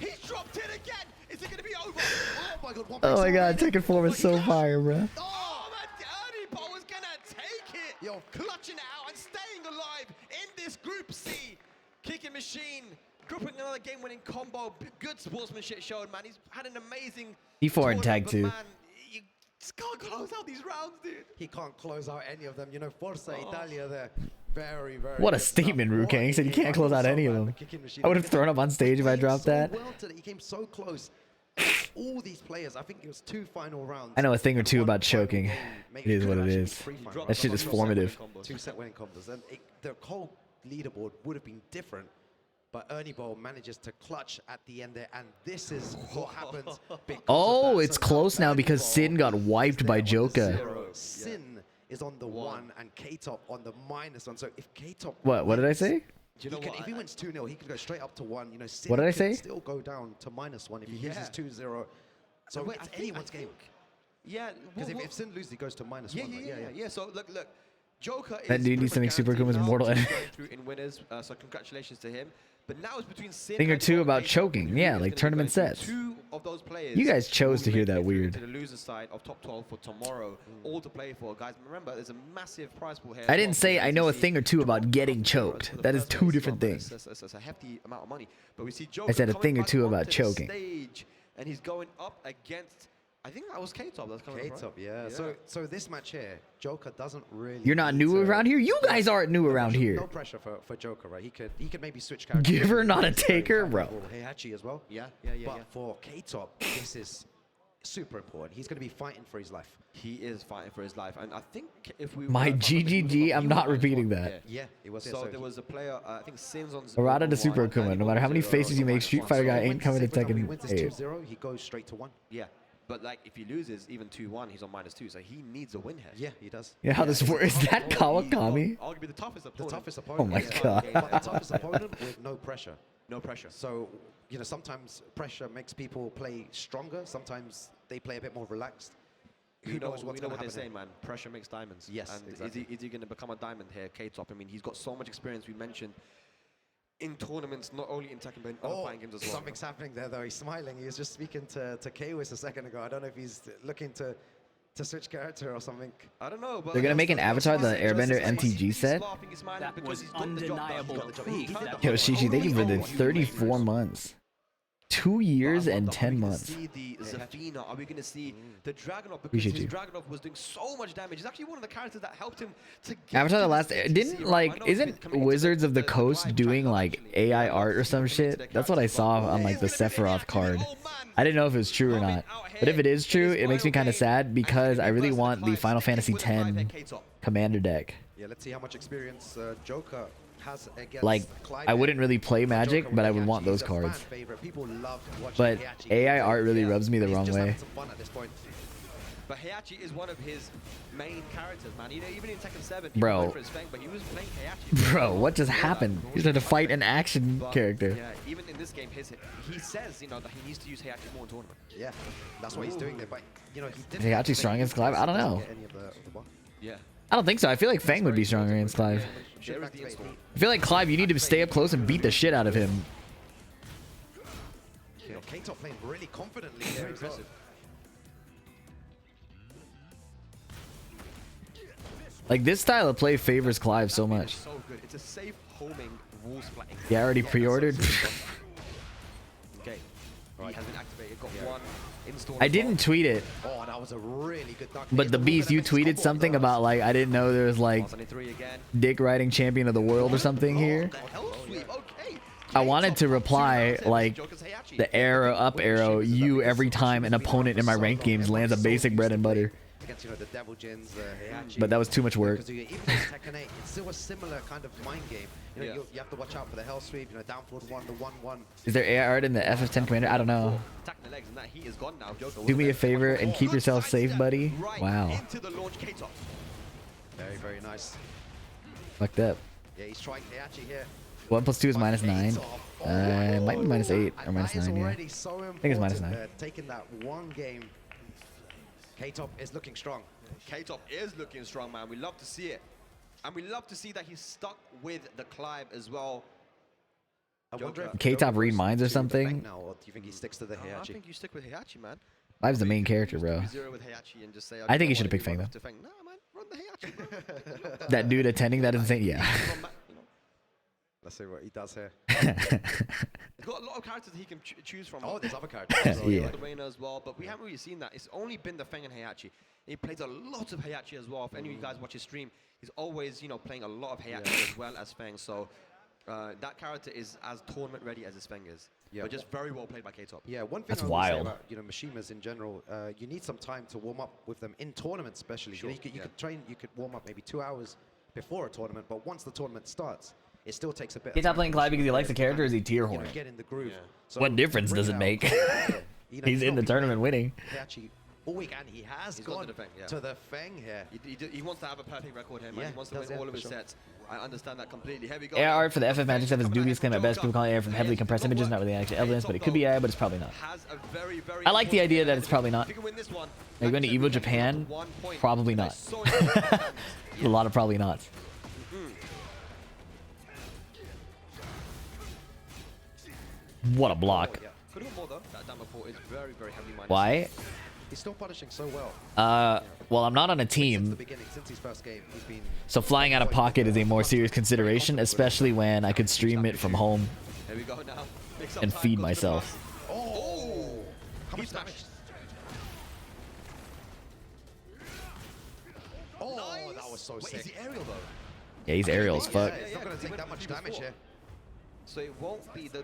He dropped it again. Is it going to be over? Oh my god. Oh my god, Tekken 4 was so fire, bro. Oh, man, Ernie Bull was going to take it. Yo, clutching it out and staying alive in this Group C. Kicking Machine, grouping another game-winning combo. Good sportsmanship showed, man. He's had an amazing D4 and Tag 2. Man, you just can't close out these rounds, dude. He can't close out any of them. You know, Forza Italia there. Very, very What a good statement, stuff. Rukang. He said you can't close out any of them. I would have thrown up on stage if I dropped that. He came so close. All these players, I think it was 2 final rounds. I know a thing or two about choking. It is what it is. That shit is formative. 2 set winning combos. And the whole leaderboard would have been different. But Ernie Bull manages to clutch at the end there. And this is what happens. Oh, it's close now because Sin got wiped by Joka. Sin is on the 1 and K-Top on the -1. So if K-Top... What did I say? you know what? If he wins 2-0, he could go straight up to 1. You know, Sin What did I could say? still go down to -1 if he loses 2-0. So Wait, it's I anyone's think, game. Yeah. Because if Sin loses, he goes to -1. Yeah. So look. Joker That is dude needs to make Super Akuma's mortal going enemy. through in winners, so congratulations to him. But now it's between Sin Thing or and two about K-Top. choking. Yeah, like tournament sets. Two of those players. You guys chose to hear that To weird. the loser side of top 12 for tomorrow, all to play for, guys. Remember, there's a massive prize pool here. I didn't say I know a thing or two about getting choked. That is two different things. It's a hefty amount of money. But we see Joker I said a coming thing or back two onto about the choking. Stage, and he's going up against. I think that was K-Top. That's coming up, right? K-Top, yeah. So this match here, Joker doesn't really. You're not need new to- around here? You guys aren't new around No here. pressure for Joker, right? He could maybe switch characters. Giver, not a He's very taker, fast bro. or Heihachi as well. Yeah. But for K-Top, this is super important. He's going to be fighting for his life. He is fighting for his life, and I think if we My GGG, I'm not repeating that. Yeah, it was. So there was a player, I think Sins on. Errata to Super Akuma. No matter how many faces you make, Street Fighter guy ain't coming to If he Tekken wins this 8. 2-0, he goes straight to 1. Yeah, but like if he loses even 2-1, he's on -2, so he needs a win here. Yeah, he does. You know how this works? Is that Kawakami? Arguably the toughest The opponent. toughest opponent. Oh my yeah. God. But the toughest opponent with no pressure. No pressure. So, you know, sometimes pressure makes people play stronger. Sometimes they play a bit more relaxed. Who knows what's we know going to what they happen say, here. man. Pressure makes diamonds. Yes, and exactly. is he going to become a diamond here, K-Top? I mean, he's got so much experience. We mentioned in tournaments, not only in Tekken but in other fighting games as well. Something's happening there, though. He's smiling. He was just speaking to K-Wiz a second ago. I don't know if he's looking to switch character or something. I don't know. But They're gonna make an Avatar, the Airbender MTG set? That was undeniable proof that Yo, Shishi, thank you for the 34 months. 2 years and 10 months. Are we going to see the Zafina? Are we going to see the Dragunov? Because Appreciate his you. Dragunov was doing so much damage. He's actually one of the characters that helped him to get Avatar to the Last stage didn't to see, like right? I know he's been isn't coming into Wizards of the live Coast doing track like option, AI art or some shit? That's what I saw on like the Sephiroth card. I didn't know if it was true or not. But if it is true, it makes me kind of sad because I really want the Final Fantasy X Commander deck. Yeah, let's see how much experience Joker has against Like, Clive. I wouldn't really play Magic, Joker but with I would want Heihachi. those He's a fan cards. favorite. People love watching But Heihachi AI gameplay. art really rubs me the He's wrong just way. having some fun at this point. But Heihachi is one of his main characters, man. You know, even in Tekken 7, he Bro. played for his Fang, but he was playing Heihachi. Bro, what just happened? He's trying to fight an action But, character. Yeah, even in this game, he says, you know, that he needs to use Heihachi more in tournament. Yeah, that's what he's doing there. But, you know, he didn't. Heihachi strong against Clive? I don't know. Get any of the buff. Yeah. I don't think so. I feel like Fang would be stronger against Clive. There is the install. I feel like Clive, you need to stay up close and beat the shit out of him. You know, K-Top playing really confidently there. Very impressive. Like, this style of play favors Clive so much. It's so good. It's a safe homing wall splitting. Yeah, I already pre-ordered. Okay. He has been activated. Got one install. I didn't tweet it, Oh, that was a really good duck. but the Beast, you tweeted something about, like, I didn't know there was, like, dick riding champion of the world or something here. I wanted to reply, like, the arrow, up arrow, you every time an opponent in my ranked games lands a basic bread and butter. Against, you know, the Devil Jins, Heihachi. But that was too much work. Because even in Tekken 8, it's still a similar kind of mind game. You know, you have to watch out for the Hell Sweep, you know, down forward 1, the 1-1. Is there AI art in the FF10 Commander? I don't know. Attacking the legs, and that heat is gone now. Joker Do me a favor and keep yourself safe, buddy. Wow. into the launch K-Top. Very, very nice. Fucked up. Yeah, he's trying Heihachi here. 1 + 2 is -9. It might be -8 or -9, yeah. I think it's -9. Taking that one game, K-Top is looking strong. K-Top is looking strong, man. We love to see it. And we love to see that he's stuck with the Clive as well. I wonder if K-Top read minds or to the bank something? now, or do you think he sticks to the I Heihachi? think you stick with Heihachi, man. Clive's the main character, bro. 0 with Heihachi and just say, I think you should have picked Fang, though. Nah, man, run the Heihachi, bro. That dude attending that insane, yeah. Let's see what he does here. He's got a lot of characters he can choose from. Oh, there's other characters as well. Yeah. The Reina as well, but we haven't really seen that. It's only been the Feng and Heihachi. He plays a lot of Heihachi as well. If any of you guys watch his stream, he's always, you know, playing a lot of Heihachi as well as Feng. So that character is as tournament ready as his Feng is. Yeah. But just very well played by K-Top. Yeah, one thing That's I would wild. say about, you know, Mishimas in general, you need some time to warm up with them in tournaments, especially. Sure, You know, you could train, you could warm up maybe 2 hours before a tournament, but once the tournament starts, it still takes a bit. He's not playing Clive because he likes the character, or is he tier You know, horn? get in the groove. Yeah. So What difference bring does it it out. make? You know, He's in the not tournament winning. Heihachi all week, and he has gone to the Feng, yeah. to the Feng here. He wants to have a perfect record here, man. Yeah, He wants to does, win yeah, all of for his sure. sets. I understand that completely. Here we go. Air art for the FF Magic stuff is dubious claim at best. People call it air from heavily compressed images, not really actually evidence, but it could be AI, but it's probably not. I like the idea that it's probably not. Are you going to Evo Japan? Probably not. A lot of probably nots. What a block. Why? He's still punishing so well. Well, I'm not on a team, Since his first game, he's been so flying out of pocket is a more serious consideration, especially when I could stream it from home Here we go now. and feed myself. Oh! How much damage? Oh, that was so sick. Is he aerial though? Yeah, he's aerial as fuck. It's not going to take that much damage here. So it won't be the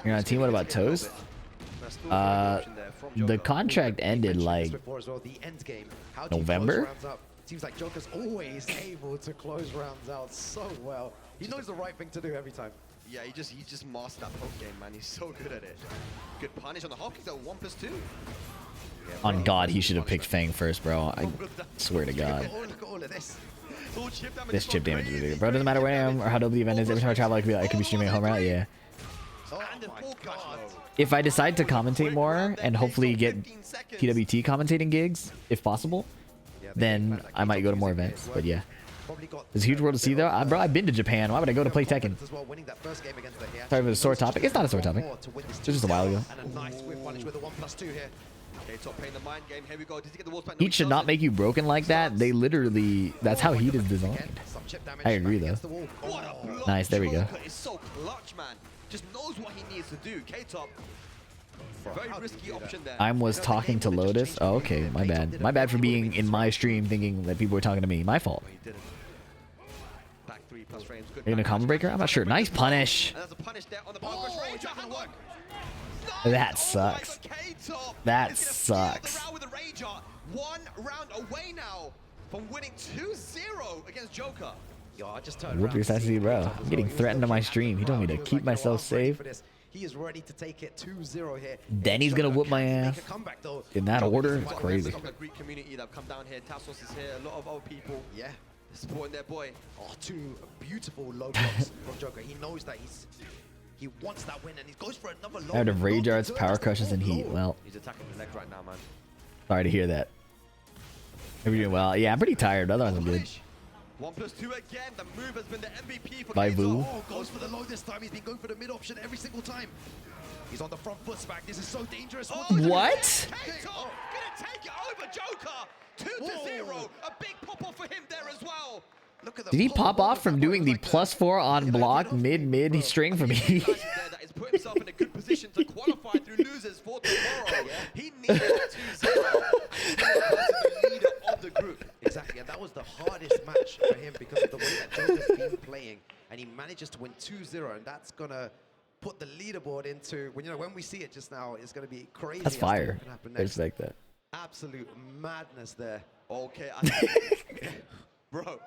You're on a team. What about Toast? The contract ended like November. Seems like Joker's always able to close rounds out so well. He knows the right thing to do every time. Yeah, he just mastered that poke game, man. He's so good at it. Good punish on the hop kick though. 1+2. On God, he should have picked Fang first, bro. I swear to God. Look at all of this. This chip damage is big. Bro, doesn't matter where I am or how dope the event is. Every time I travel, I could be streaming at home, right? Yeah. Oh my God. If I decide to commentate more and hopefully get PWT commentating gigs, if possible, then I might go to more events. But yeah. It's a huge world to see, though. Bro, I've been to Japan. Why would I go to play Tekken? Sorry for the sore topic. It's not a sore topic. It's just a while ago. Heat should not make you broken like that. They literally... That's how Heat is designed. I agree, though. Nice, there we go. It's so clutch, man. Just knows what he needs to do. K-Top, very risky option there. I was talking to Lotus. Oh, okay. My bad. My bad for being in my stream thinking that people were talking to me. My fault. Are you gonna combo breaker? I'm not sure. Nice punish. That sucks. That sucks. One round away now from winning 2-0 against Joker. Yo, I just turned Whoop your sassy, bro. I'm getting threatened on my stream. He told me to keep myself safe. He is ready to take it 2-0 here. Then he's gonna whoop my ass. In that order, it's crazy. The Greek community that have come down here. Tassos is here. A lot of other people. Yeah. Supporting their boy. Oh, two beautiful low blocks from Joker. He knows that he wants that win and he goes for another low. Out of rage arts, power crushes, and heat. Well, he's attacking the leg right now, man. Sorry to hear that. Hope you're doing well. Yeah, I'm pretty tired. Otherwise, I'm good. 1+2 again. The move has been the MVP for Bye, Boo. Oh, goes for the low this time. He's been going for the mid option every single time. He's on the front foot smack. This is so dangerous. What? K-Top gonna take it over Joker. 2-0. A big pop off for him there as well. Look at the Did he pop off from doing the +4 on block mid string from Heat? That has put himself in a good position to qualify through losers for tomorrow. He needed 2-0. Leader of the group. Exactly, and that was the hardest match for him because of the way that Joker's been playing, and he manages to win 2-0, and that's gonna put the leaderboard into when we see it just now, it's gonna be crazy. That's fire. I Next. respect that. Absolute madness there. Okay, bro,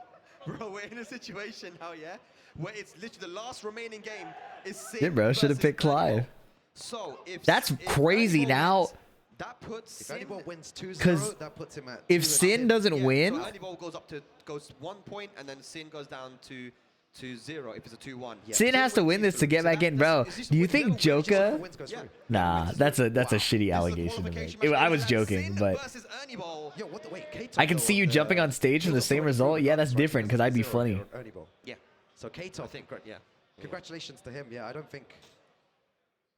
we're in a situation now, yeah, where it's literally the last remaining game is Sin. Yeah, bro, should have picked Clive. So that's crazy now. That puts if Anibal wins 'cause 2-0, that puts him at if Sin doesn't win, so Anibal goes 1 point, and then Sin goes down to 2-0 if it's a 2-1. Sin has to win this to get back in, bro. Do you think Joker? Nah, that's a shitty allegation to make. I was joking, but I can see you jumping on stage for the same result. Yeah, that's different because I'd be funny. Yeah. So K-Top, I think, yeah. Congratulations to him. Yeah, I don't think.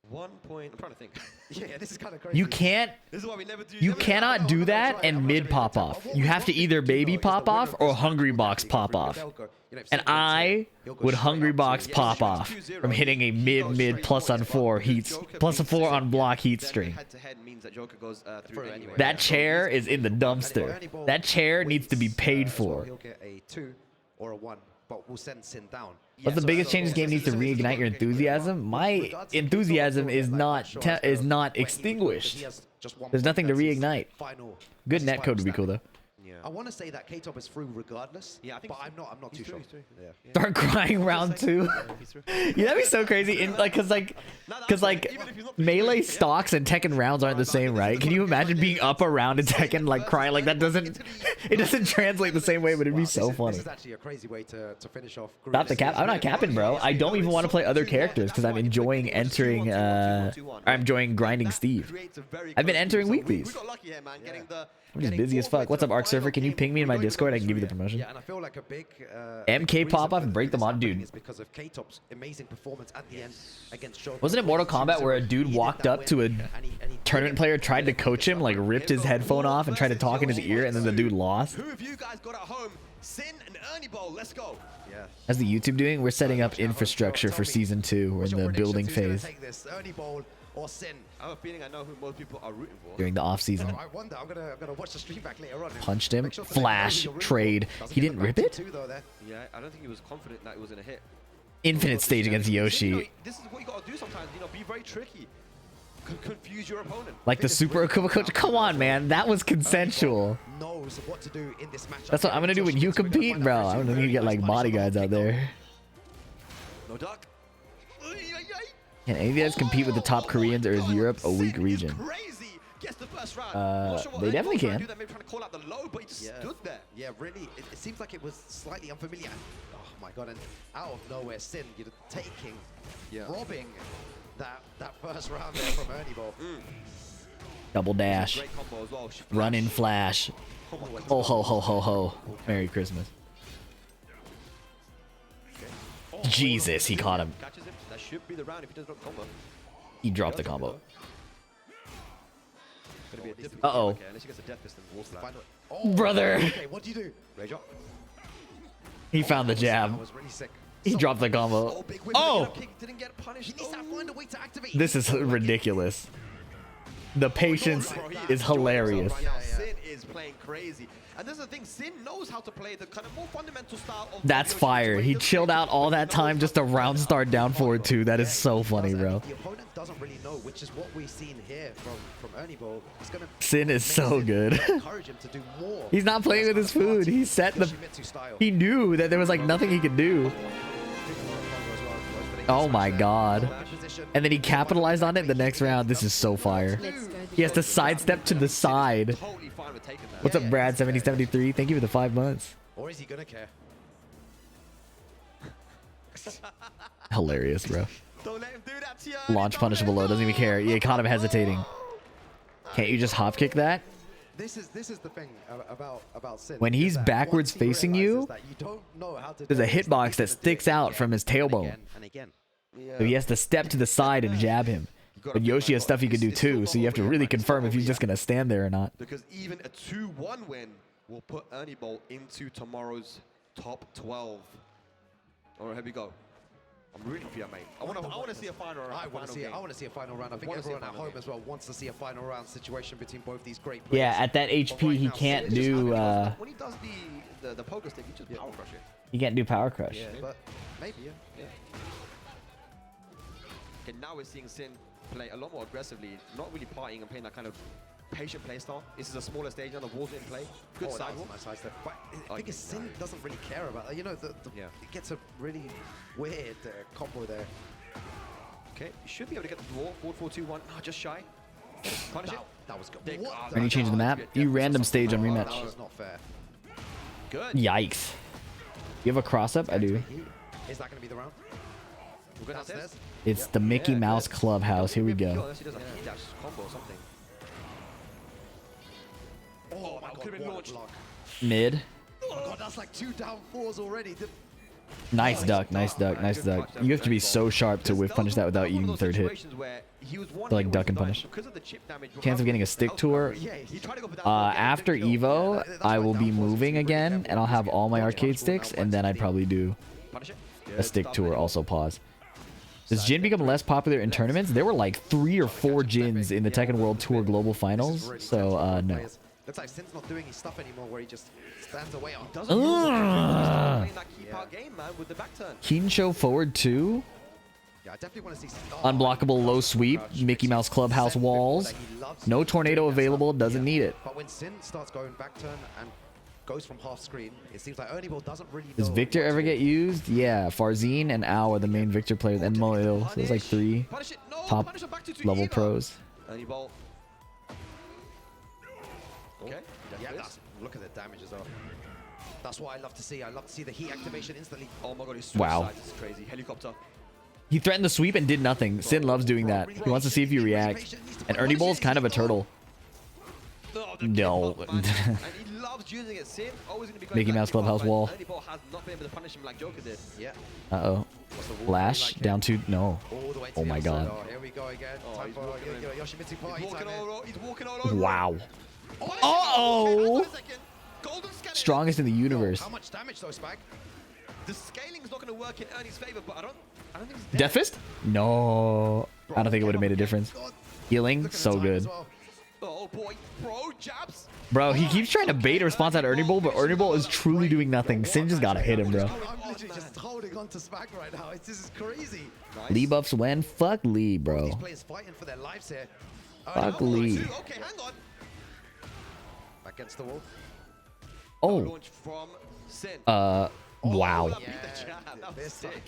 1 point. I'm trying to think. Yeah, this is kind of crazy. You can't. This is why we never do. You cannot do that and mid pop off. You have to either baby pop off or hungry box pop off. And I would hungry box pop off from hitting a mid +on4 heats +4 on block heat string. That chair is in the dumpster. That chair needs to be paid for. He'll get a 2 or a 1, but we'll send Sin down. But the biggest change this game needs to reignite your enthusiasm. My enthusiasm is not extinguished. There's nothing to reignite. Good netcode would be cool though. I want to say that K-Top is through regardless. Yeah, I think. But I'm not too sure. Yeah. Start crying round 2. Yeah, that'd be so crazy. In, cause melee stocks and Tekken rounds aren't the same, right? Can you imagine being up a round in Tekken like crying like that? Doesn't it doesn't translate the same way, but it'd be so funny. This is actually a crazy way to finish off. Stop the cap. I'm not capping, bro. I don't even want to play other characters because I'm enjoying entering. I'm enjoying grinding Steve. I've been entering weeklies. I'm just busy as fuck. What's up, Arc Surfer? Can you ping me in my Discord? I can give you the promotion. Yeah, and I feel like a big MK pop off and break them on, dude. Because of K-Top's amazing performance at the end against Shogun. Wasn't it Mortal Kombat where a dude walked up to a tournament player, tried to coach him, like ripped his headphone off and tried to talk in his ear, and then the dude lost? Who of you guys got at home? Sin and Ernie Bowl. Let's go. Yeah. How's the YouTube doing? We're setting up infrastructure for season 2. We're in the building phase. Ernie Bowl or Sin? I have a feeling I know who most people are rooting for. During the off season. I wonder. I'm gonna watch the stream back later on. Punched him. Flash. Trade. He didn't rip it? Yeah, I don't think he was confident that it was gonna hit. Infinite stage against Yoshi. This is what you gotta do sometimes. You know, be very tricky. Confuse your opponent. Like the Super Akuba coach. Come on, man. That was consensual. Knows what to do in this match. That's what I'm gonna do when you compete, bro. I'm gonna need to get like bodyguards out there. No duck. Can any of you guys compete with the top Koreans, or is Europe a weak region? They definitely can. Yeah, really. It seems like it was slightly unfamiliar. Oh my god! And out of nowhere, Sin, you're taking, robbing that first round there from Ernie Ball. Double dash. Run in flash. Ho ho ho ho ho. Merry Christmas. Jesus, he caught him. That should be the round if he does not combo. He dropped the combo. Uh-oh. Brother. Okay, what do you do? Rage up. He found the jab. He dropped the combo. Oh! This is ridiculous. The patience is hilarious. Sin is playing crazy. And this is the thing, Sin knows how to play the kind of more fundamental style of... That's fire. He chilled out all that time just to round start down forward 2. That is so funny, bro. The opponent doesn't really know, which is what we've seen here from Ernie Ball. Sin is so good. Encourage him to do more. He's not playing with his food. He set the... He knew that there was like nothing he could do. Oh my god. And then he capitalized on it the next round. This is so fire. He has to sidestep to the side. What's up, Brad 7073? Thank you for the 5 months. Or is he gonna care? Hilarious, bro. Launch punish below. Doesn't even care. He caught him hesitating. Can't you just hop kick that? This is the thing about Sin. When he's backwards facing you, there's a hitbox that sticks out from his tailbone. So he has to step to the side and jab him. But Yoshi has stuff he could do too, so you have to really confirm if he's just going to stand there or not. Because even a 2-1 win will put Ernie Ball into tomorrow's top 12. All right, here we go. I'm rooting for you, mate. I want to see a final round. I want to see a final round. I think everyone at home as well wants to see a final round situation between both these great players. Yeah, at that HP, he can't do... when he does the poker stick, he just power crush it. He can't do power crush. Yeah, but maybe, yeah. Okay, now we're seeing Sin play a lot more aggressively, not really partying and playing that kind of patient play style. This is a smaller stage now, the walls in play. Good sidewalk. Nice side step. But I think Sin doesn't really care about that. You know, it gets a really weird combo there. Okay, you should be able to get the draw. 4-4-2-1. No, just shy. Punish it. That was good. Are you changing the map? You random stage on rematch. That was not fair. Good. Yikes. You have a cross up? I do. Is that going to be the round? We're good downstairs. It's the Mickey Mouse Clubhouse. Here we go. Oh my god, what a block. Mid. Oh my god, that's like 2 down 4s already. Nice duck, nice duck, nice duck. You have to be so sharp to whiff punish that without eating the third hit. To like duck and punish. Chance of getting a stick tour. After Evo, I will be moving again, and I'll have all my arcade sticks, and then I'd probably do a stick tour. Also pause. Does Jin become less popular in tournaments? There were like 3 or 4 Jins in the Tekken World Tour Global Finals, so no. Looks like Sin's not doing his stuff anymore where he just stands away on. Kinsho forward 2. Yeah, I definitely want to see Unblockable low sweep, Mickey Mouse Clubhouse walls. No tornado available, doesn't need it. But when Sin starts going back turn and goes from half screen. It seems like Ernie Ball doesn't really know. Does Victor ever get used? Yeah, Farzine and Ao are the main Victor players, and Moil. So there's like 3 top level pros. Ernie Ball. Okay. Yeah, look at the damage as well. That's what I love to see. I love to see the heat activation instantly. Oh my god, he's Wow. This is crazy. Helicopter. He threatened the sweep and did nothing. Sin loves doing that. He wants to see if you react. And Ernie Ball's kind of a turtle. No. And he loves using it. Sin always going to be going Mickey back Mouse to Clubhouse but wall. Ernie Ball has not been able to punish him like Joker did. Yeah. Uh-oh. Flash down 2. No. Oh my god. Oh, here we go again. Time for Yoshimitsu party He's walking time all over. He's walking all over. Wow. Oh! Strongest in the universe. How much damage though, Spag? The scaling's not going to work in Ernie's favor, but I don't think it's Death Fist? No. I don't think it would have made a difference. Healing? So good. Oh boy, bro, jabs. Bro, he keeps trying to bait a response at Ernie Ball, but Ernie Ball is truly doing nothing. Sin just gotta hit him, bro. I'm literally just holding on to Spag right now. This is crazy. Lee buffs when? Fuck Lee, bro. These players fighting for their lives here. Fuck Lee. Okay, hang on. Back against the wall. Oh. Launch from Sin. Wow. Beat the jab. That was sick.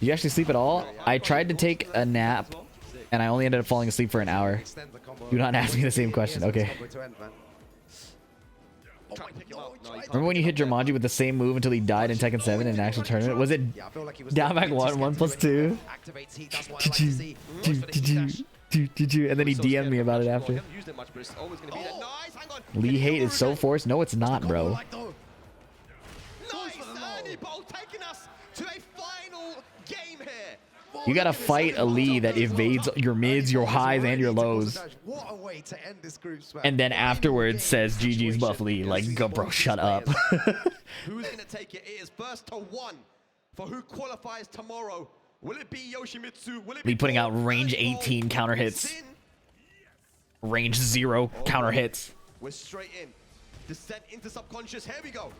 You actually sleep at all? I tried to take a nap, and I only ended up falling asleep for an hour. Do not ask me the same question. Okay. Remember when you hit Jumanji with the same move until he died in Tekken 7 in an actual tournament? Was it down back 1, 1+2? And then he DM'd me about it after. Lee hate is so forced. No, it's not, bro. Nice, Ernie Ball taking us to a final game here. You gotta fight a Lee that evades your mids, your highs, and your lows. What a way to end this group, Spag. And then afterwards says GG's Buff Lee. Like, go, bro, shut up. Who's going to take it? It is first to 1 for who qualifies tomorrow. Will it be Yoshimitsu? Will it Lee be putting out range 18 counter hits. Range 0 counter hits. We're straight in. Descent into subconscious. Here we go.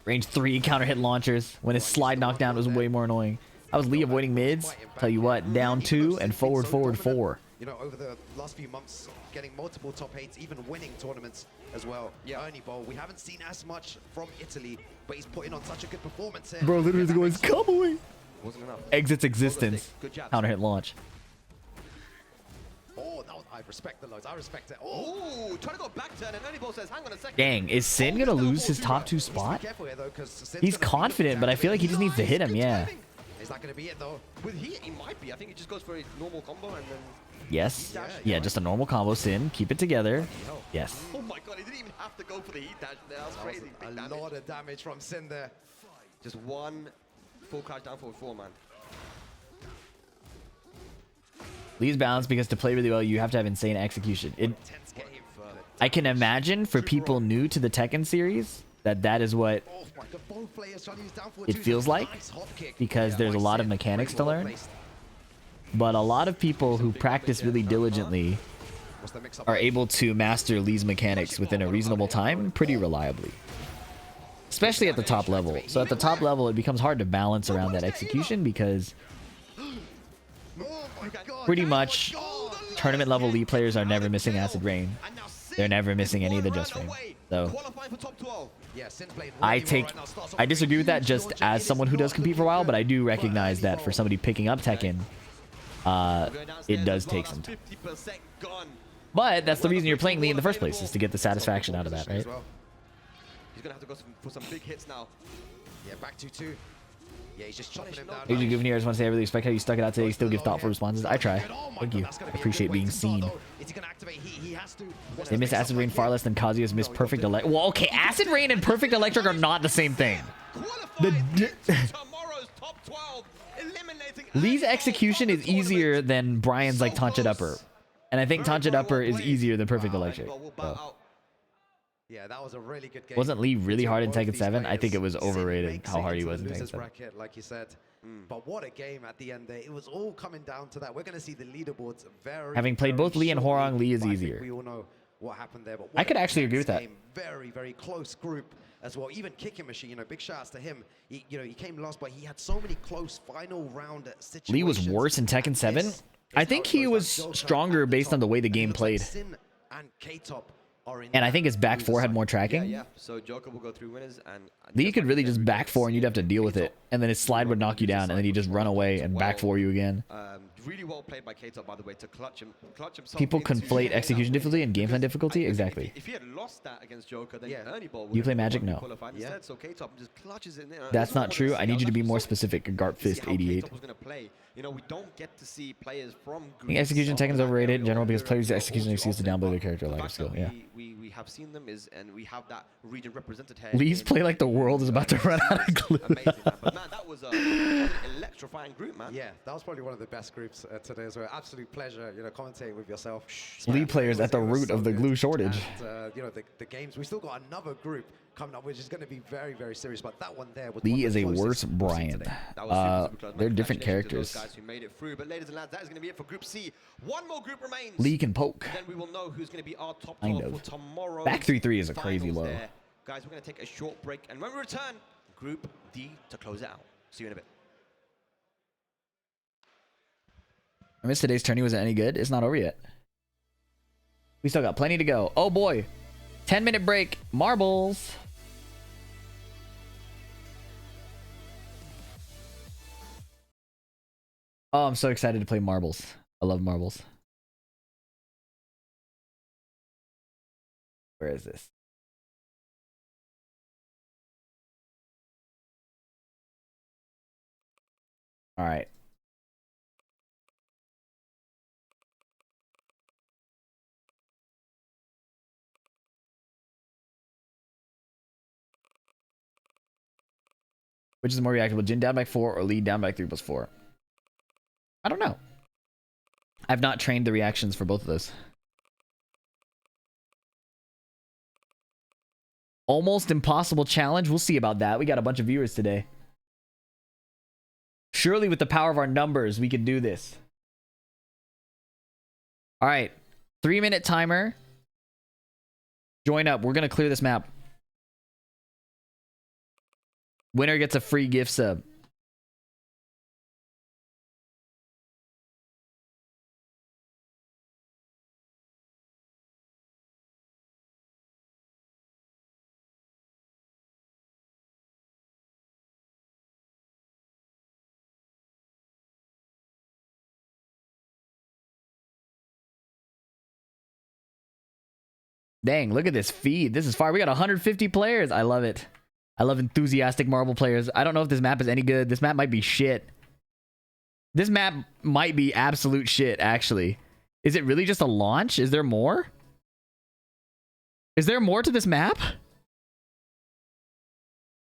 Range 3 counter hit launchers. When his slide knockdown was way more annoying. I was Lee avoiding mids. Tell you what, down 2 and forward 4. You know, over the last few months, getting multiple top 8s, even winning tournaments as well. Yeah, Ernie Ball, we haven't seen as much from Italy, but he's putting on such a good performance here. Bro, literally going, come away. Wasn't enough. Exits existence. Good job. Counter hit launch. Oh, that was, I respect the loads. I respect it. Oh, trying to go back turn, and Ernie Ball says, hang on a second. Dang, is Sin gonna lose his top 2 spot? He's confident, but I feel like he just needs to hit him, yeah. Is that going to be it, though? With heat, he might be. I think he just goes for a normal combo and then... Yes. Yeah, just a normal combo, Sin. Keep it together. Yes. Oh my god, he didn't even have to go for the heat dash there. That was crazy. A lot of damage from Sin there. Just one full crash down for 4, man. Lee's balanced because to play really well, you have to have insane execution. I can imagine for people new to the Tekken series that is what it feels like, because there's a lot of mechanics to learn. But a lot of people who practice really diligently are able to master Lee's mechanics within a reasonable time pretty reliably. Especially at the top level. So at the top level, it becomes hard to balance around that execution because pretty much tournament level Lee players are never missing Acid Rain. They're never missing any of the Just Frame. So I disagree with that just as someone who does compete for a while, but I do recognize that for somebody picking up Tekken, it does take some time. But that's the reason you're playing Lee in the first place, is to get the satisfaction out of that, right? He's gonna have to go for some big hits now. Yeah, back 2-2. Yeah, he's just chopping him down. Agent Goofy here, I just want to say I really respect how you stuck it out today. You still give thoughtful responses. I try. Thank you. I appreciate being seen. They miss Acid Rain far less than Kazuya's miss Perfect Electric. Well, okay, Acid Rain and Perfect Electric are not the same thing. Lee's execution is easier than Brian's like Taunted Upper. And I think Taunted Upper is easier than Perfect Electric. So. Yeah, that was a really good game. Wasn't Lee really hard in Tekken 7? I think it was overrated how hard he was in Tekken 7. Bracket, like you said. But what a game at the end there. It was all coming down to that. We're going to see the leaderboards very... Having played both Lee and Horong, Lee is easier. We all know what happened there. But I could actually agree with that. Very, very close group as well. Even Kicking Machine, you know, big shouts to him. He came last, but he had so many close final round situations. Lee was worse in Tekken 7. I think he was stronger based on the way the game played. Sin and K-Top are in. And I think his back four had more tracking. Yeah. So Joker will go through winners, and Lee could really just back four and you'd have to deal with it. And then his slide would knock you down, and then he'd just run away and back four you again. Really well played by K-Top, by the way, to clutch himself. People into conflate shutting execution down difficulty and game plan difficulty. Exactly. If he had lost that against Joker, then Ernie Ball would You play have Magic? won the No. qualifier instead. So K-Top just clutches it. That's not true. I need you to be more specific. Gart Fist 88. Was gonna play. You know, we don't get to see players from. I think execution Tekken is overrated in general because players use execution excuse to downplay their character lack of skill. Yeah. We have seen them and we have that region represented here. Lee's play like the world is about to run out of glue. Amazing, man. But man, that was an electrifying group, man. Yeah, that was probably one of the best groups today as well. Absolute pleasure, you know, commentating with yourself. Lee players at the root of the glue shortage. And, you know, the games. We still got another group coming up, which is going to be very, very serious. But that one there was Lee is a worse Brian. They're different characters. Guys who made it through. But ladies and lads, that is going to be it for Group C. One more group remains. Lee can poke. Then we will know who's going to be our top Kind 12 of. for tomorrow. Back 3-3 is a crazy low. Guys, we're going to take a short break. And when we return, Group D to close it out. See you in a bit. I missed today's tourney. Was it any good? It's not over yet. We still got plenty to go. Oh boy. 10-minute break. Marbles. Oh, I'm so excited to play marbles. I love marbles. Where is this? All right. Which is more reactable, Jin down by 4 or Lee down by 3+4? I don't know. I've not trained the reactions for both of those. Almost impossible challenge. We'll see about that. We got a bunch of viewers today. Surely with the power of our numbers, we can do this. All right. 3-minute timer. Join up. We're going to clear this map. Winner gets a free gift sub. Dang, look at this feed. This is fire. We got 150 players. I love it. I love enthusiastic marble players. I don't know if this map is any good. This map might be shit. This map might be absolute shit, actually. Is it really just a launch? Is there more? Is there more to this map?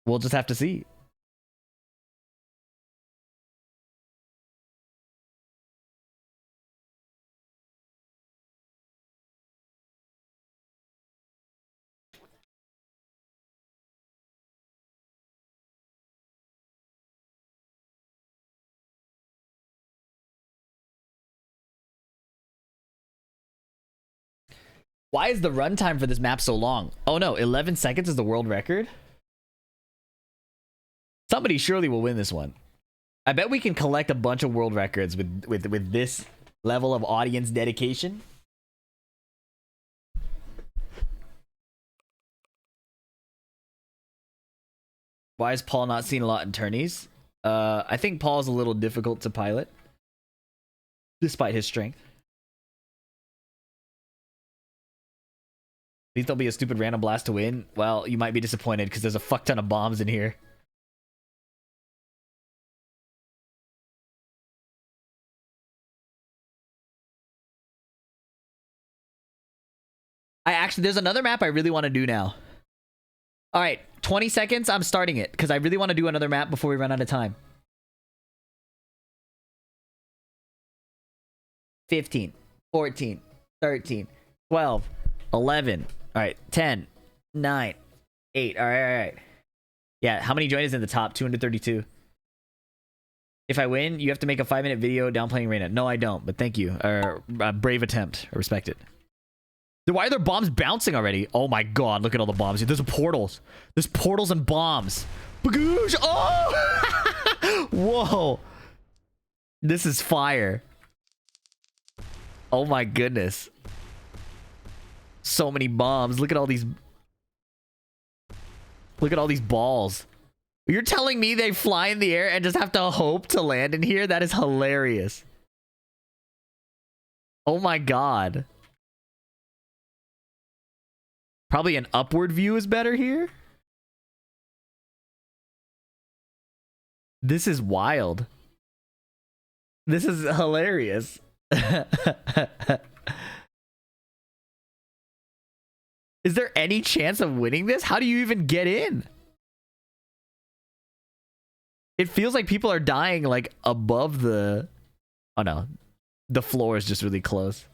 We'll just have to see. Why is the runtime for this map so long? Oh no, 11 seconds is the world record? Somebody surely will win this one. I bet we can collect a bunch of world records with this level of audience dedication. Why is Paul not seen a lot in tourneys? I think Paul's a little difficult to pilot, despite his strength. Please don't be a stupid random blast to win. Well, you might be disappointed because there's a fuck ton of bombs in here. There's another map I really want to do now. All right, 20 seconds. I'm starting it because I really want to do another map before we run out of time. 15, 14, 13, 12, 11. All right, 10, 9, 8. All right. Yeah, how many join is in the top? 232. If I win, you have to make a 5-minute video downplaying Reina. No, I don't, but thank you. Brave attempt. I respect it. Why are there bombs bouncing already? Oh my god, look at all the bombs. There's portals. There's portals and bombs. Bagoosh! Oh! Whoa. This is fire. Oh my goodness. So many bombs. Look at all these. Look at all these balls. You're telling me they fly in the air and just have to hope to land in here? That is hilarious. Oh my god. Probably an upward view is better here. This is wild. This is hilarious. Is there any chance of winning this? How do you even get in? It feels like people are dying like above the... Oh no. The floor is just really close.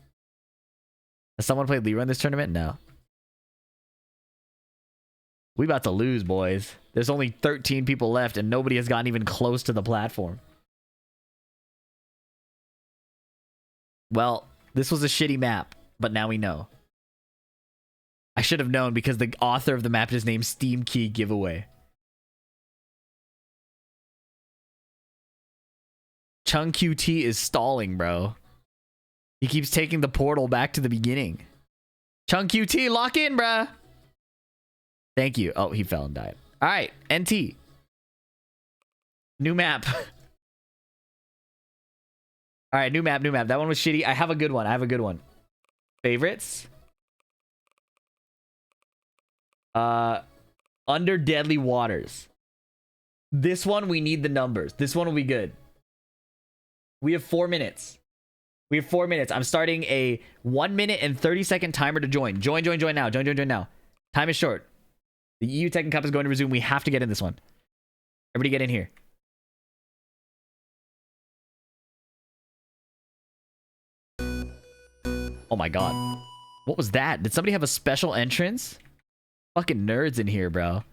Has someone played Leroy in this tournament? No. We about to lose, boys. There's only 13 people left and nobody has gotten even close to the platform. Well, this was a shitty map, but now we know. I should have known because the author of the map is named Steam Key Giveaway. Chung QT is stalling, bro. He keeps taking the portal back to the beginning. Chung QT, lock in, bruh. Thank you. Oh, he fell and died. All right, NT. New map. All right, new map, new map. That one was shitty. I have a good one. I have a good one. Favorites? Under Deadly Waters. This one, we need the numbers. This one will be good. We have 4 minutes. We have 4 minutes. I'm starting a 1 minute and 30-second timer to join. Join now. Join now. Time is short. The EU Tekken Cup is going to resume. We have to get in this one. Everybody get in here. Oh my god. What was that? Did somebody have a special entrance? Fucking nerds in here, bro.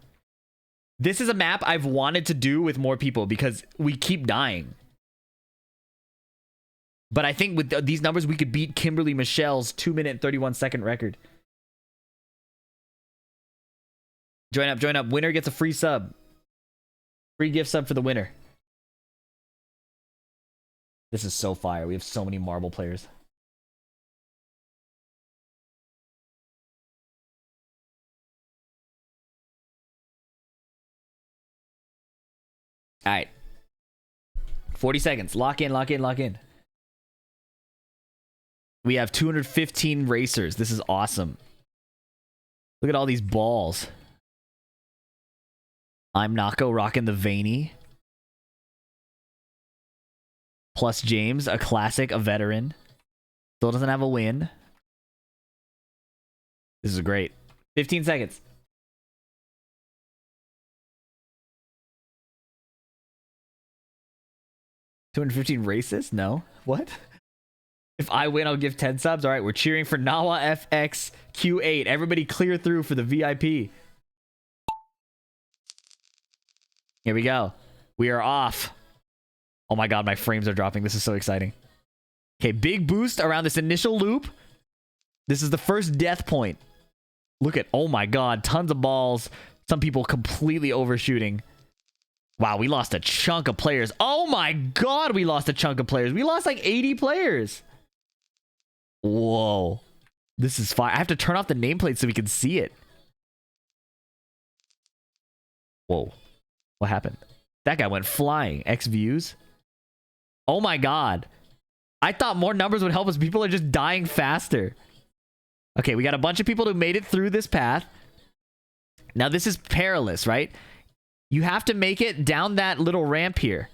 This is a map I've wanted to do with more people because we keep dying. But I think with these numbers, we could beat Kimberly Michelle's 2 minute and 31-second record. Join up. Winner gets a free sub. Free gift sub for the winner. This is so fire. We have so many marble players. All right. 40 seconds. Lock in. We have 215 racers. This is awesome. Look at all these balls. I'm Nako rocking the veiny. Plus James, a classic, a veteran. Still doesn't have a win. This is great. 15 seconds. $215 racists? No. What? If I win, I'll give 10 subs. All right, we're cheering for Nawa FX Q8. Everybody clear through for the VIP. Here we go. We are off. Oh my god, my frames are dropping. This is so exciting. Okay, big boost around this initial loop. This is the first death point. Look at, oh my god, tons of balls. Some people completely overshooting. Wow, we lost a chunk of players. Oh my god, we lost a chunk of players. We lost like 80 players. Whoa. This is fire. I have to turn off the nameplate so we can see it. Whoa. What happened? That guy went flying. X views. Oh my god. I thought more numbers would help us. People are just dying faster. Okay, we got a bunch of people who made it through this path. Now this is perilous, right? You have to make it down that little ramp here.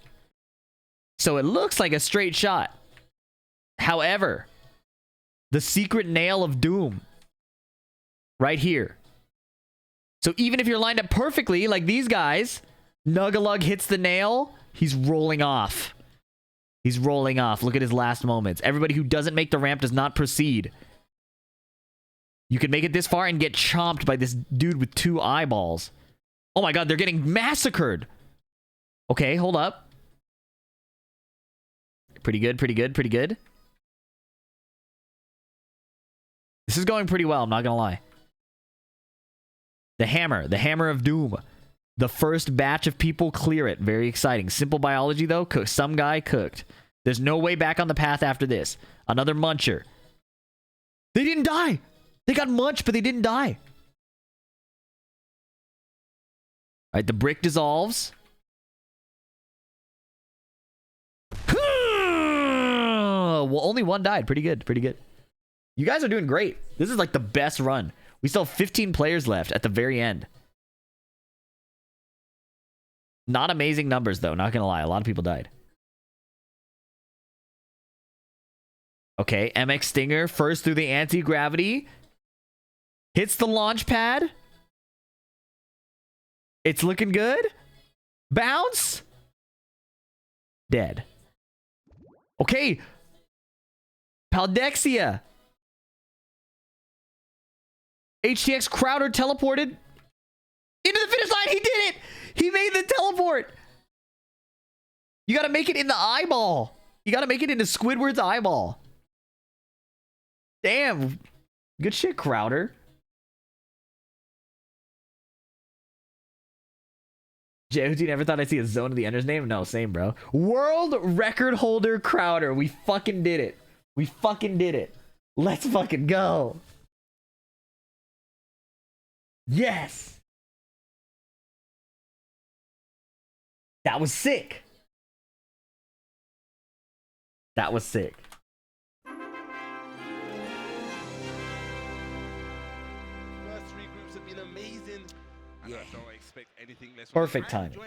So it looks like a straight shot. However, the secret nail of doom. Right here. So even if you're lined up perfectly, like these guys, Nugalug hits the nail, he's rolling off. He's rolling off. Look at his last moments. Everybody who doesn't make the ramp does not proceed. You can make it this far and get chomped by this dude with 2 eyeballs. Oh my god, they're getting massacred. Okay, hold up. Pretty good. This is going pretty well, I'm not gonna lie. The hammer of doom. The first batch of people clear it. Very exciting. Simple biology though. Some guy cooked. There's no way back on the path after this. Another muncher. They didn't die. They got munched, but they didn't die. All right, the brick dissolves. Well, only one died. Pretty good. Pretty good. You guys are doing great. This is like the best run. We still have 15 players left at the very end. Not amazing numbers, though. Not gonna lie. A lot of people died. Okay, MX Stinger first through the anti-gravity. Hits the launch pad. It's looking good. Bounce. Dead. Okay. Paldexia. HTX Crowder teleported into the finish line. He did it. He made the teleport. You got to make it in the eyeball. You got to make it into Squidward's eyeball. Damn. Good shit, Crowder. JOT never thought I'd see a zone of the Ender's name? No, same, bro. World record holder Crowder. We fucking did it. We fucking did it. Let's fucking go. Yes. That was sick. That was sick. First three groups have been amazing. And I don't expect anything less. Perfect timing.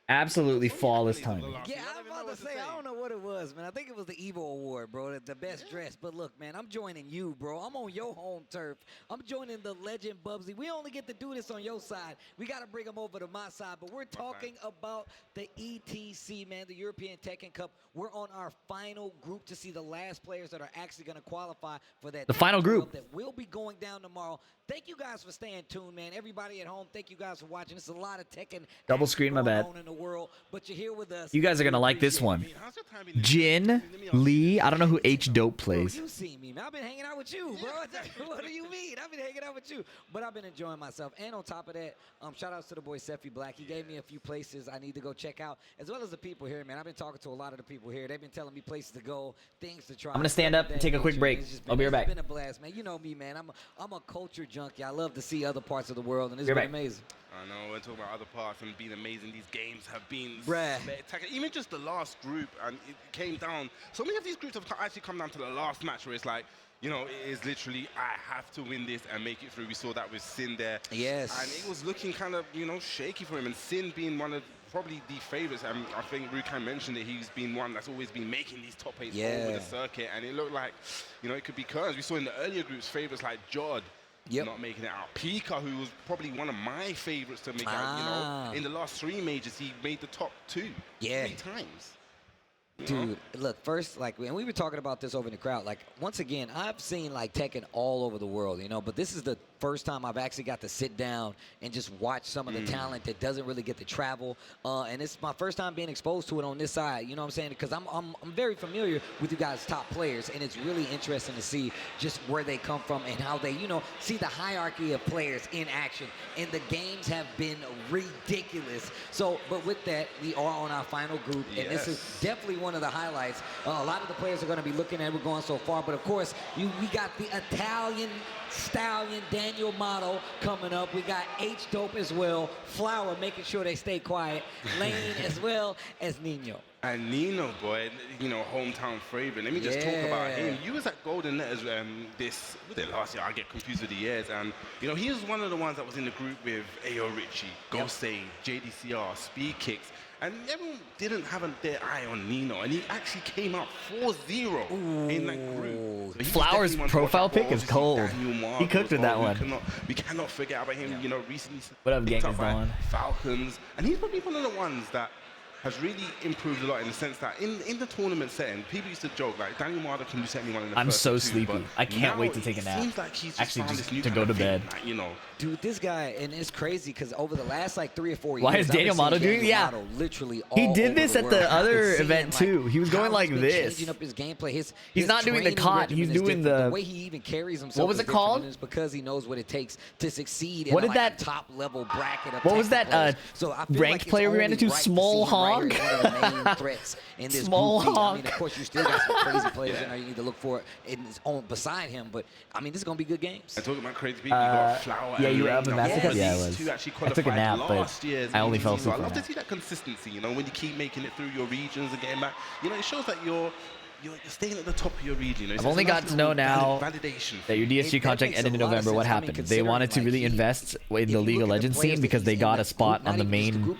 Absolutely flawless timing. Yeah, I was about to say, I don't know what it was, man. I think it was the Evo Award, bro, the best dress. But look, man, I'm joining you, bro. I'm on your home turf. I'm joining the legend Bubsy. We only get to do this on your side. We got to bring them over to my side. But we're talking about the ETC, man, the European Tekken Cup. We're on our final group to see the last players that are actually going to qualify for that. The final group that will be going down tomorrow. Thank you guys for staying tuned, man. Everybody at home, thank you guys for watching. It's a lot of Tekken double screen, my bad. in the world, but you're here with us. You guys are gonna like this one. Jin Lee. I don't know who H Dope plays. You see me, man. I've been hanging out with you, bro. What do you mean? I've been hanging out with you, but I've been enjoying myself. And on top of that, shout outs to the boy Seffi Black. He gave me a few places I need to go check out, as well as the people here, man. I've been talking to a lot of the people here. They've been telling me places to go, things to try. I'm gonna stand up and take a quick break. I'll be right back. It's been a blast, man. You know me, man. I'm a culture junkie. I love to see other parts of the world, and it's been amazing. I know, we're talking about other parts and being amazing. These games have been Bruh. spectacular. Even just the last group, and it came down. So many of these groups have actually come down to the last match where it's like, you know, it is literally, I have to win this and make it through. We saw that with Sin there. Yes. And it was looking kind of, you know, shaky for him. And Sin being one of probably the favorites. I think Rukan mentioned it. He's been one that's always been making these top 8 over the circuit. And it looked like, you know, it could be curves. We saw in the earlier groups favorites like Jod. Not making it out. Pika, who was probably one of my favorites to make out, you know, in the last 3 majors, he made the top 2 3 times. Dude, look, first, like, and we were talking about this over in the crowd, like, once again, I've seen, like, Tekken all over the world, you know, but this is the first time I've actually got to sit down and just watch some of the talent that doesn't really get to travel, and it's my first time being exposed to it on this side, you know what I'm saying, because I'm very familiar with you guys' top players, and it's really interesting to see just where they come from and how they, you know, see the hierarchy of players in action, and the games have been ridiculous. So, but with that, we are on our final group, and this is definitely one of the highlights. A lot of the players are going to be looking at it. We're going so far, but of course, we got the Italian stallion Daniel Motto coming up. We got H Dope as well. Flower making sure they stay quiet. Lane as well as Nino. And Nino, boy, you know, hometown favorite. Let me just talk about him. You was at Golden Letters was it last year? I get confused with the years. And, you know, he was one of the ones that was in the group with Ayo Richie, Ghost Save, JDCR, Speed Kicks. And everyone didn't have their eye on Nino. And he actually came out 4-0 in that group. So Flowers' profile pic is cold. He cooked with that one. We cannot forget about him, you know, recently. What up, gang? Is on Falcons. And he's probably one of the ones that has really improved a lot in the sense that in the tournament setting, people used to joke like Daniel Marder can lose anyone in the I'm first so 2, sleepy. I can't wait to take a nap. Seems like he's actually just to go to bed. Like, you know. Dude, this guy, and it's crazy because over the last like 3 or 4 years, why is Daniel Motto doing? Yeah, literally he did this at the other event too. He was going like this. Changing up his gameplay. He's not doing the caught. He's doing the way he even carries himself. What was it called? Is because he knows what it takes to succeed. What in did that top level bracket? What was that ranked player we ran into? Small Han. right here is one of the main threats in this Small group B. I mean, honk. of course, you still got some crazy players in there you need to look for in his own beside him. But I mean, this is gonna be good games. And talking about crazy people, you got Flower. yeah, and you were up in Lena. MASTERCUP? Both of Yeah, I these was. two actually I took a qualified nap, but last year's I only fell regions. asleep I for a love to nap. see that consistency. You know, when you keep making it through your regions and getting back, you know, it shows that you're staying at the top of your region. You know, I've only got to know now validation that your DSG contract ended in November. What happened? They wanted to really invest in the League of Legends scene because they got a spot on the main,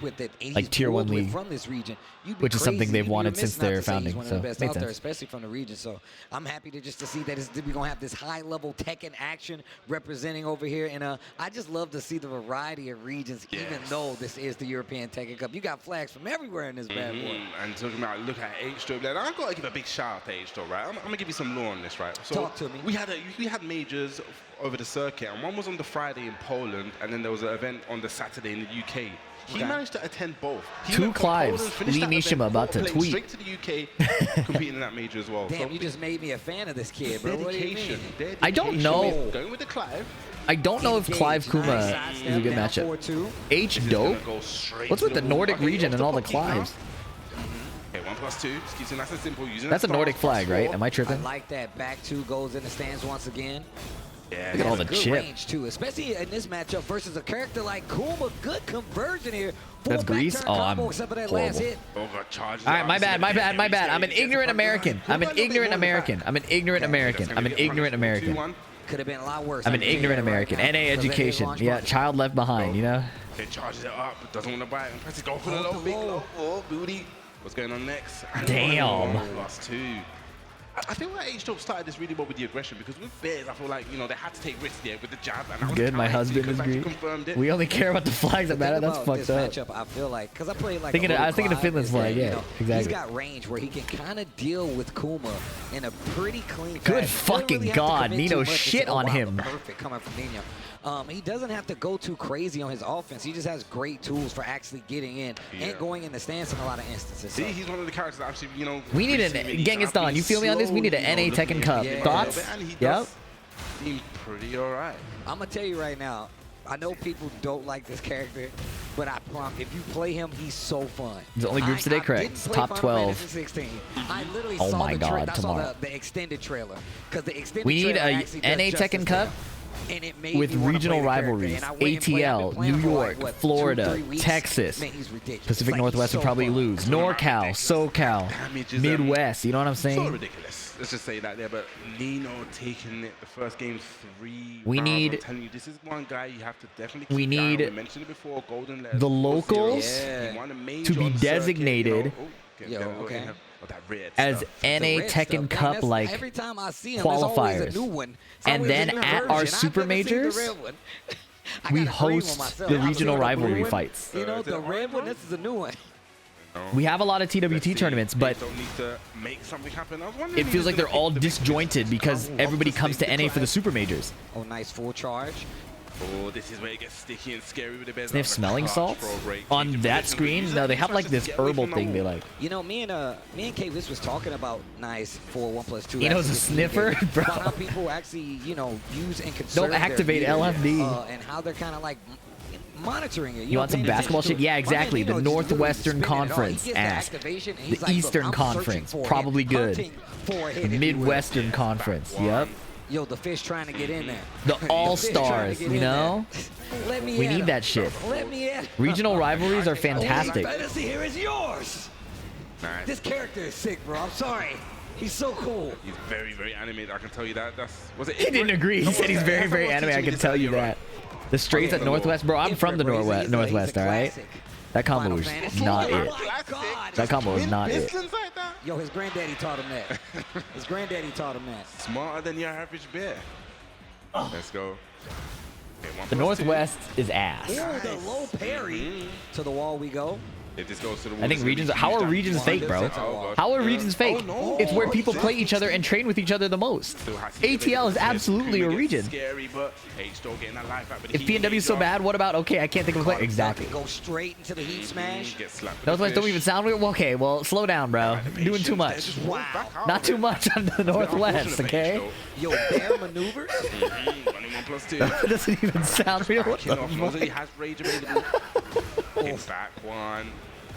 like, Tier 1 league, from this region, which is something they've wanted since their founding. So, made made there, sense. especially from the region. So I'm happy to see that we're gonna have this high-level Tekken action representing over here, and I just love to see the variety of regions, even though this is the European Tekken Cup. You got flags from everywhere in this bad boy. And talking about, look at H-Stroke, I've got to give a big shout out to H-Stroke, right? I'm going to give you some lore on this, right? So Talk to me. We had majors over the circuit, and one was on the Friday in Poland, and then there was an event on the Saturday in the UK. He managed to attend both. He Two went from Clives. Poland, finished Lee that Mishima event, about to playing tweet. straight to the UK, competing in that major as well. Damn, So you just made me a fan of this kid, bro. What do you mean? dedication. I don't know. Going with the Clive. I don't know if Clive Kuma is a good matchup. H dope. What's with the Nordic region and all the Clives? Okay, 1+2. Just keeps it nice and simple. Using That's a Nordic flag, right? Am I I tripping? like that. Back two goes in the stands once again. Yeah, Look at all the good chip. range too, especially in this matchup versus a character like Kuma. Good conversion here. Full That's Grease? back turn Oh, combo I'm except for that last horrible. hit. Oh, got charged. All right, my bad. I'm an ignorant American. I'm an ignorant American. I'm an ignorant American. I'm an ignorant American. Could have been a lot worse. I'm an ignorant American. NA education. Yeah, child left behind, you know? It charges it up, but doesn't want to buy it. Press it, go for the low, big low. Oh, booty. What's going on next? Damn. +2. I feel like H-Top started this really well with the aggression because with Bears, I feel like, you know, they had to take risks there with the jab. And I was Good, my kind of husband is actually green. confirmed it. We only care about the flags that matter. That's fucked this up. matchup, I feel like, because I played like I was thinking of Finland's flag, yeah, exactly. He's got range where he can kind of deal with Kuma in a pretty clean Good fashion. fucking Doesn't really have to God, commit too Nino much. It's, shit oh, on wow, him. Perfect coming from Nino. He doesn't have to go too crazy on his offense. He just has great tools for actually getting in and going in the stance in a lot of instances. See, he's one of the characters that actually, you know... We need an Genghis Khan. You feel me on this? We need an NA Tekken Cup. Thoughts? Yep. Seems pretty alright. I'm gonna tell you right now, I know people don't like this character, but I promise, if you play him, he's so fun. The only groups today, correct? Top 12. 16. I literally Oh saw my the God, I tomorrow. saw the extended trailer, because the extended We need trailer a actually does NA justice Tekken to Cup him. And it made with me wanna regional play the character. rivalries. And I went and played. I've been ATL, playing New for like, York, what, Florida, 2-3 weeks. Texas, Man, he's ridiculous. Pacific Like, Northwest he's will so probably fun. lose. NorCal, SoCal, Midwest. You know what I'm It's sort of saying? ridiculous. Let's just say that there, but Nino taking it the first game 3 We rounds. need- I'm telling you, this is one guy you have to definitely We keep an eye on. need We mentioned it before, Golden the locals He won a major to be on the circuit, designated you know. Okay. Oh, that red as stuff. NA Tekken Cup like Every time I see him, there's always a qualifiers. new one. It's And always then a new at version. our I've super never seen the majors, red one. we I got a green one host myself. the I've regional seen the rivalry blue one. fights. You know, the red one, this is a new one. We have a lot of TWT tournaments, but Don't need to make something happen. I was wondering it if feels he like was they're gonna all pick the disjointed because everybody comes to NA for the super majors. Oh, nice full charge. Oh, this is where it gets sticky and scary with the Bears. Sniff smelling salts on that screen. No, they have like this herbal thing they like. You know, me and K Vis was talking about nice for 1+2. You know, it's a sniffer, bro. About how people actually, you know, use and conserve Don't activate their gear, LFD. and how they're kind of like monitoring it. You want some paying basketball attention shit? to it. Yeah, My man, exactly. you The know, just literally Northwestern spinning it all. He Conference, gets the ass. activation, and The he's like, look, Eastern I'm Conference, searching for a hit, probably good. hunting for a hit, if you will. Midwestern Conference, yep. Yo, the fish trying to get in there. The fish trying All-Stars, to get you in know? there. Let me We at need him. that shit. Let me at him. Regional rivalries are fantastic. Fantasy here is yours. Nice. This character is sick, bro. I'm sorry. He's so cool. He's very, very animated. I can tell you that. Was it? He didn't agree. He said he's very, very anime. I can tell you that. The straights at Northwest, bro. I'm from the Northwest, all right? That combo was not it. That combo was not it. Yo, his granddaddy taught him that. His granddaddy taught him that. Smarter than your average bear. Let's go. Okay, The Northwest is ass. Ooh, the low parry. To the wall we go. If this goes to the I think regions. How are regions fake, bro? How are regions fake? It's where people play each other and train with each other the most. ATL is absolutely a region. Scary, but H-Dog getting that life out, but If he- PNW is so bad, what about? Okay, I can't think of a play. Exactly. Go straight into the heat smash. Get slapped with Northwest the don't even fish. sound real. Okay, well, slow down, bro. Doing too much. Wow. Not too much on the Northwest, okay? Yo, bear maneuvers. 1+2. That doesn't even sound real. What the He fuck? has rage available. Hit back one.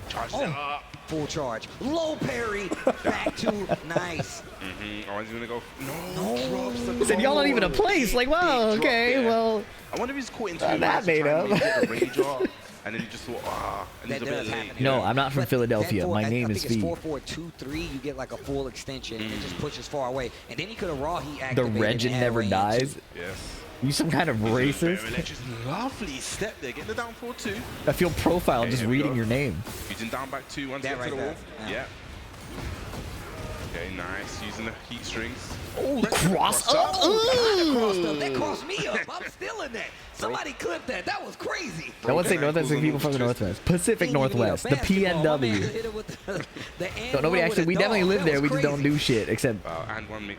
Charges it up. Full charge. Low parry. Back to nice. Oh, he's gonna go. No. He said, y'all not even a place. Like, well, okay, well. I wonder if he's caught into that made up. And then he just thought, and he's a bit late. No, I'm not from Philadelphia. My name is Fee. 4-4-2-3. You get like a full extension and it just pushes far away. And then he could have raw heat The activated. legend never dies. Yes. You some kind of racist? Just lovely step there, getting the down 4-2. I feel profile just reading your name. Using down back 2 once That get to the right wall. there. Yeah. Okay, nice. Using the heat strings. Oh, cross up. That crossed me up. I'm still in that. Somebody clipped that. That was crazy. I won't say Northwest, people from the Northwest. Pacific Northwest, the PNW. So nobody actually, we definitely live there. We just don't do shit except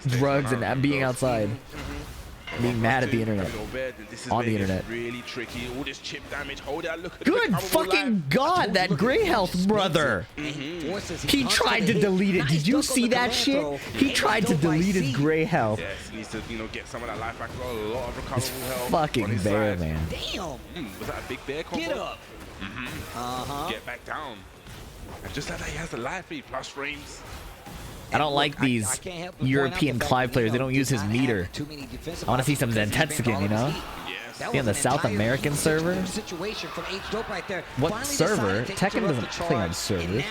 drugs and being outside. Being mad at the internet. On the internet. Really tricky. All this chip damage. Hold out. Look at Good fucking god, that Grey Health brother. He tried to delete it. Did you see that shit? He tried to delete his Grey Health. Yes, he needs to, get some of that life back. A lot of recoverable health. Fucking bear, man. Damn. Was that a big bear combo? Get up. Get back down. And just like that, he has the life feed plus frames. I don't like these European Clive players. They don't use his meter. I want to see some Zentetsuken, you know? Be on the South American server? What server? Tekken doesn't play on servers.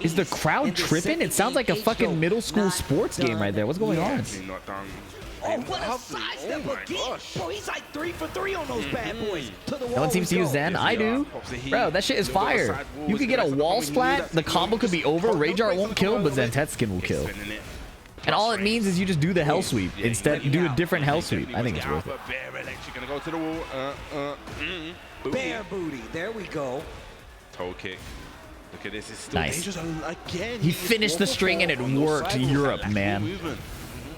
Is the crowd tripping? It sounds like a fucking middle school sports game right there. What's going on? Oh, what a sidestep again. Bro, he's like 3 for 3 on those bad boys. No one seems to use Zen. I do. Bro, that shit is fire. You could get a wall splat, the combo could be over, Rage Art won't kill, but Zentetsuken will kill. And all it means is you just do the hell sweep. Instead, do a different hell sweep. I think it's worth it. Bear booty. There we go. Toe kick. Look at this. It's still Nice. dangerous again. He finished the string and it worked. Europe, man.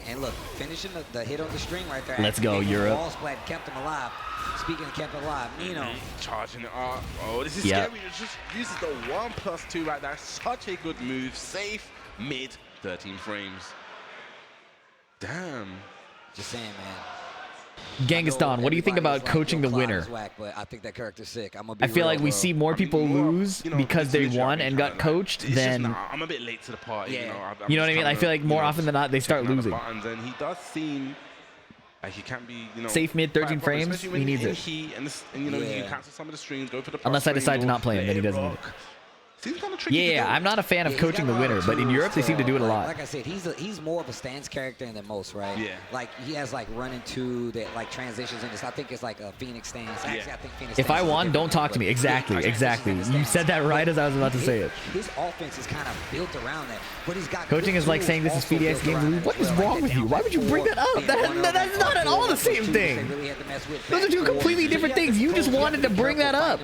And look, finishing the hit on the string right there. Let's go, Europe. Wall splat kept him alive. Speaking of kept alive, Nino. Charging it up. Oh, this is scary. It just uses the 1+2 right there. Such a good move. Safe mid 13 frames. Damn. Just saying, man. Genghis-Don, what do you think about coaching the winner? But I think that character's sick. I feel like we see more people lose because they won and got coached than... I'm a bit late to the party. Yeah. You know what I mean? I feel like more often than not, they start losing. And he does seem like he can be, safe mid 13 frames, he needs it. You cancel some of the streams, go for the Unless I decide to not play him, then he doesn't need it. Seems kind of tricky. Yeah, I'm not a fan of coaching the winner, but in Europe they seem to do it a lot. Like I said, he's more of a stance character than most, right? Yeah. Like he has like run into that like transitions in this. I think it's like a Phoenix stance. Actually, I think Phoenix If I stance is won, different, don't talk to me. Exactly. You said that right as I was about to say it. His offense is kind of built around that, but he's got coaching is like saying this is PDX game. What is wrong with you? Why would you bring that up? That's not at all the same thing. Those are two completely different things. You just wanted to bring that up.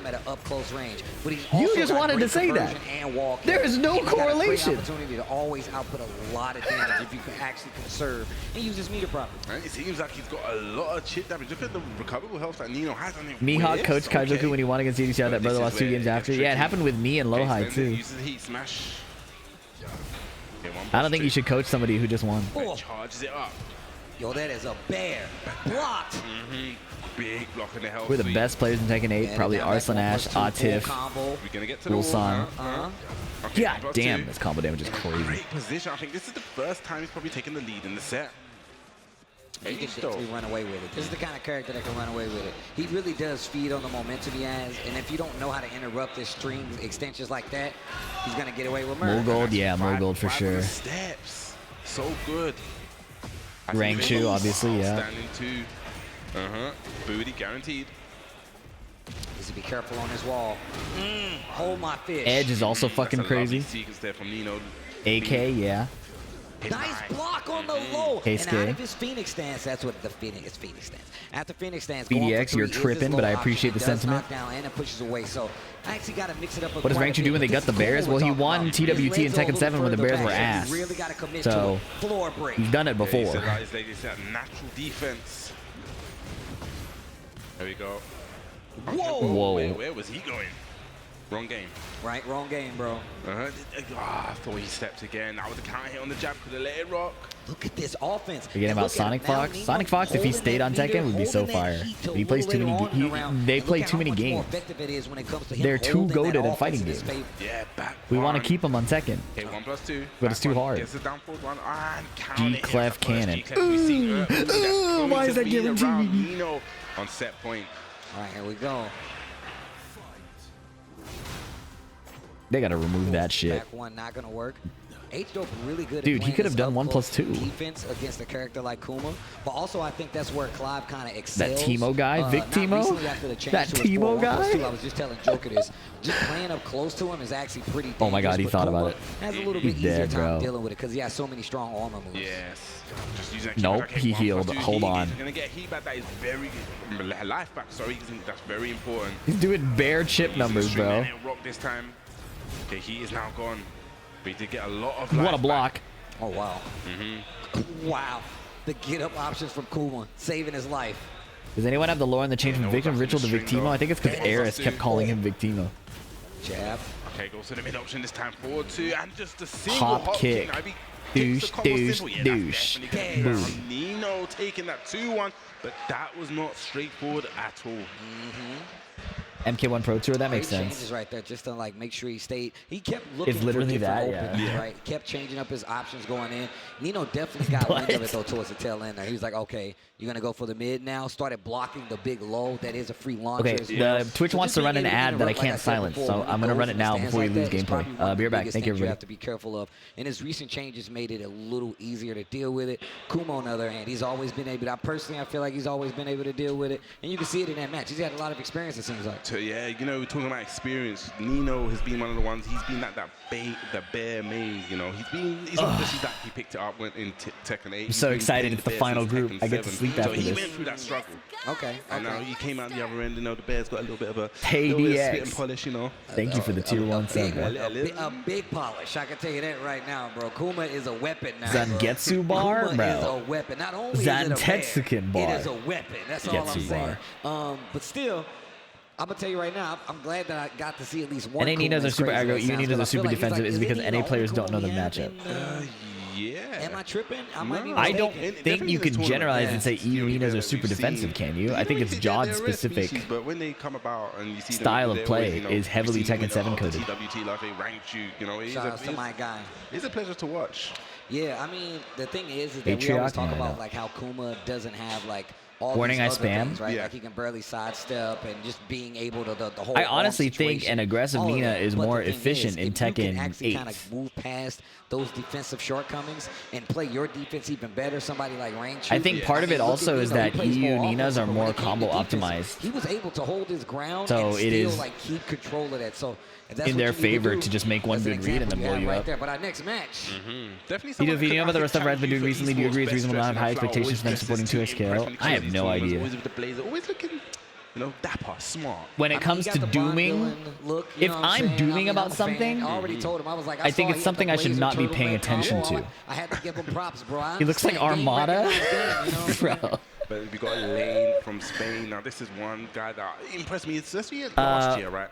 You just wanted to say that. There is no correlation. Opportunity to always output a lot of damage if you can actually conserve and use his meter properly. It seems like he's got a lot of chip damage. Look at the recoverable health that Nino has on him. Mihawk coached Kaizoku when he won against EDCR. That brother lost 2 games after. Yeah, it happened with me and Lowhigh too. Uses the heat smash. I don't think you should coach somebody who just won. Charges it up. Yo, that is a bear. Blocked. Big block in the health. We're the best players in Tekken 8. Probably Arslan Ash, Atif, We're gonna get to the Ulsan. Okay, God damn, this combo damage is crazy. Great position. I think this is the first time he's probably taken the lead in the set. He can definitely run away with it. This is the kind of character that can run away with it. He really does feed on the momentum he has, and if you don't know how to interrupt his string extensions like that, he's gonna get away with murder. Mogold, yeah, Mogold for sure. Steps, so good. Rangchu, obviously, yeah. Standing 2. Booty guaranteed. Needs to be careful on his wall. Hold my fish. Edge is also fucking crazy. There from Nino. AK, yeah. Nice block on the low. Case and out of his Phoenix stance, that's what the Phoenix stance. After Phoenix stance, BDX, you're tripping, but I appreciate the sentiment. And it pushes away. So I actually got to mix it up. What does Rangchu do when they gut the Bears? Well, he won TWT and Tekken 7 when the Bears were ass. So he's done it before. It's that natural defense. There we go. Whoa! Where was he going? Wrong game. Right, wrong game, bro. I thought he stepped again. That was a counter hit on the jab. Could have let it rock. Look at this offense. Forgetting about Sonic Fox. Sonic Fox, if he stayed on Tekken, would be so fire. He plays too many. They play too many games. They're too goated at fighting games. Yeah, back. We want to keep them on Tekken. Okay, 1+2. But it's too hard. Gets the down forward one. G-Clef Cannon. Why is that giving to me? Nino on set point. All right, here we go. They gotta remove that shit. Back one not gonna work. H-Dope really good. Dude, he could have done 1+2. Defense against a character like Kuma, but also I think that's where Clive kind of excels. That Teemo guy, Vic Teemo. That Teemo guy. I was just telling Joker this. Just playing up close to him is actually pretty dangerous. Oh my God, he thought about it. Has a little bit easier time dealing with it because he has so many strong armor moves. Yes. Just using nope, he healed. Hold on. He's gonna get heat back. That is very life back. Sorry, that's very important. He's doing bare chip numbers, bro. Rock this time. Okay, he is now gone. But he did get a lot of What a block. Back. Oh, wow. Wow. The get-up options from Kuma, saving his life. Does anyone have the lore in the change from Victim Ritual to Victimo? I think it's because Eris kept calling him Victimo. Jab. Okay, goes to the mid option this time. Forward two, and just a single hop kick. Douche, douche, douche. Boom. Nino taking that 2-1, but that was not straightforward at all. MK1 Pro Tour, that makes Great sense. changes right there, just to like make sure he stayed. He kept looking It's literally for different that, openings, yeah. right? He kept changing up his options going in. Nino definitely got wind of it though towards the tail end there. He was like, okay, you're gonna go for the mid now. Started blocking the big low. That is a free launcher. Okay, as well. Twitch wants to run an ad that I can't said silence, before, so when he I'm gonna goes run it in the now stands before you like lose that, it's gameplay. probably one of Be the right back. biggest Thank you, things you everybody. have to be careful of. And his recent changes made it a little easier to deal with it. Kuma, on the other hand, he's always been able to, I feel like he's always been able to deal with it. And you can see it in that match. He's had a lot of experience, it seems like. So, yeah, you know, we're talking about experience. Nino has been one of the ones. He's been the bear main. You know, he's not just that he picked it up in Tekken 8. I'm so excited. It's the final group. I get to sleep after this. So he this. went through that struggle. Okay. And now he came out the other end. You know, the Bear's got a little bit of a Hey, little bit of spit DX. and polish. You know. Thank you for the tier 1 sub, bro. A big polish. I can tell you that right now, bro. Kuma is a weapon now. Zangetsu bar, Kuma bro. is a weapon. Not only is it a Zantetsuken bear, bar. it is a weapon. That's all I'm Getsu saying. bar. But still, I'm gonna tell you right now, I'm glad that I got to see at least one. NA Ninos Kuma, are as super crazy aggro. as that EU sounds, Ninos but are I super feel like he's defensive. like, Is is because he the NA only players don't know Kuma the we have matchup. Yeah. Am I tripping? I might be I don't mistaken. think you can generalize and say EU Ninos are super defensive, can you? I think it's Jod specific. But when they come about and you see Style them, of play is heavily Tekken 7 coded. TWT, like they ranked you, you know. Shout out to my guy. It's a pleasure to watch. Yeah, I mean, the thing is that we always talk about like how Kuma doesn't have like all Warning, these I other spam. things, right? Like he can barely sidestep and just being able to the whole. I arm honestly think situation, an aggressive all of Nina that. is But more the thing efficient in if you can Tekken actually 8. kind of move past those defensive shortcomings and play your defense even better, somebody like Rain Chu. I think part of it also is that EU Ninas are more combo optimized. He was able to hold his ground So and it still is like keep control of that. So if that's in what their you need favor do, to just make one that's an good read and then example blow you have up. right there. But our next match. Definitely. You know about the rest of Red been doing recently? Do you agree it's reasonable to have high expectations for them supporting 2XKO? I have no idea. Always with the blazer, always looking, you know, dapper, smart. When it comes to dooming, if I'm dooming about something, I already told him, I was like, I think it's something I should not be paying attention to. I had to give him props, bro. He looks like Armada. Bro. But we got Lane from Spain. Now this is one guy that impressed me, especially last year, right?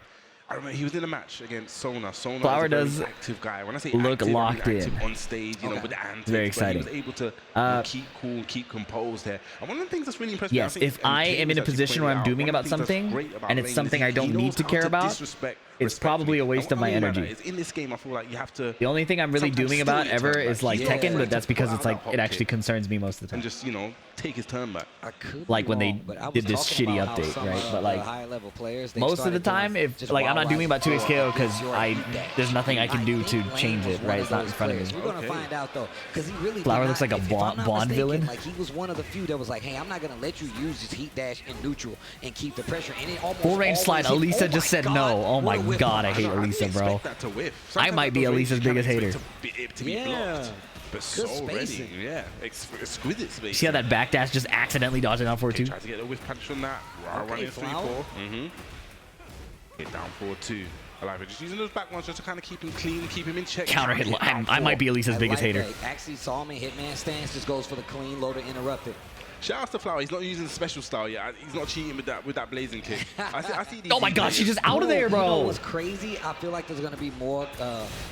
I remember he was in a match against Sona. Sona Flower is a very does active guy. When I say look active, locked I mean active in. on stage, you know, with the antics. Very but exciting. He was able to you know, keep cool, keep composed there. And one of the things that's really impressed me, I Yes, think, if I am in a position where I'm dooming about something, and it's something I don't need to care about, it's probably a waste of my energy. In this game, I feel like you have to. The only thing I'm really sometimes dooming steal about your ever turn is back. like He's Tekken, not but that's afraid to because pull it's out like that it hot actually kick concerns me most of the time. and just, you know, take his turn back. Like when they did this shitty update, right? But like most of the time, if like I'm not doing about 2XKO because there's nothing I can do to change it, right? It's not in front of me. We're gonna find out though, because he really Flower looks like a Bond villain. Like he was one of the few that was like, hey, I'm not gonna let you use this heat dash in neutral and keep the pressure. And it almost Full range slide. always hit. Elisa Oh just my said God, no. Oh my what a whiff. God, I hate Elisa, bro. I might be Elisa's biggest hater. Yeah. But so ready, yeah, exquisite space. See how that backdash just accidentally dodged it down 4-2? Tried to get a whiff punch on that. Running 3-4. Hit down 4-2. I like it. Just using those back ones just to kind of keep him clean, keep him in check. Counter hit. I might be Elisa's biggest hater. Actually saw me hitman stance, just goes for the clean loader interrupted. Shout out to Flower. He's not using the special style yet. He's not cheating with that blazing kick. I see these Oh my God, she's just out of there, You know bro. what's crazy? I feel like there's going to be more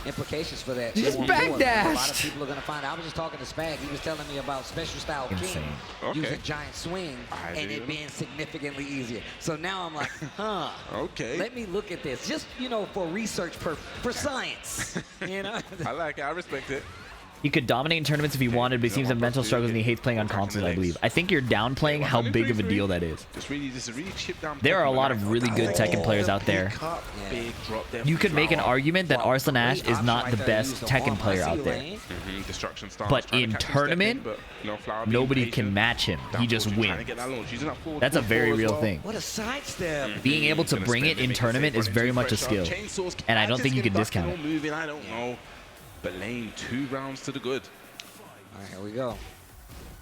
implications for that. She just going forward. A lot of backdashed. people are going to find out. I was just talking to Spag. He was telling me about special style Insane. King Okay. using giant swing and it being significantly easier. So now I'm like, huh. Okay. Let me look at this. Just, you know, for research, for science. You know? I like it. I respect it. He could dominate in tournaments if he wanted, but he seems to have mental struggles and he hates playing on consoles, I believe. I think you're downplaying how big of a deal that is. Just really chip down. There are a lot of really good Tekken players out there. Big drop there. You could make an argument that Arslan Ash is not the best Tekken player out there. Destruction stance. But in tournament, nobody can match him. He just wins. That's a very real thing. What a sidestep. Being able to bring it in tournament is very much a skill. And I don't think you can discount it. Moving, I don't know. But Lane, 2 rounds to the good. All right, here we go.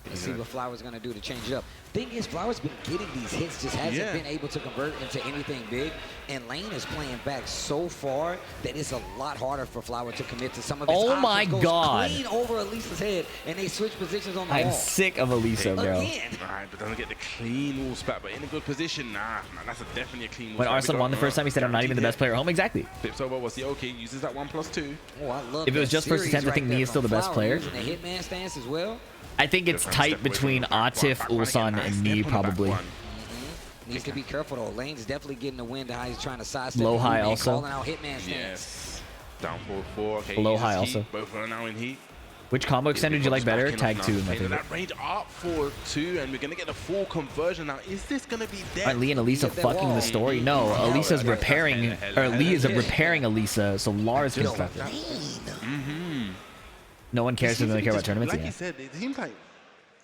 Let's see what Flower's going to do to change it up. Thing is, Flower's been getting these hits, just hasn't been able to convert into anything big. And Lane is playing back so far that it's a lot harder for Flower to commit to some of his Oh my goes God. clean over Elisa's head, and they switch positions on the I'm wall. sick of Elisa, bro. Right, but doesn't get the clean wall spat, but in a good position. Nah, that's definitely a clean wall When spat. Arslan won the first time, he said, I'm not even the best player at home. Exactly. Flips over, what's the okay? Uses that 1+2. Oh, I love If it was that just first series attempt, I think there Nia is still from the best Flower, player. using the hitman stance as well. I think it's tight between Atif, Ulsan, and me, probably. Needs to be careful though. Lane's definitely getting the wind to how he's trying to sidestep. Low high and also. calling out hitman stance. Yes. Down 4-4. Okay, Low uses high heat. also. Both are now in heat. Which combo extender did you like better? Tag 2 is my favorite. That range up 4-2, and we're gonna get a full conversion now. Is this gonna be dead? Aren't Lee and Elisa fucking the story? No, Elisa's repairing, or Lee is repairing Elisa, so Lars can stuff it. No one cares, doesn't really care about tournaments. Like Yeah. you said, it seems like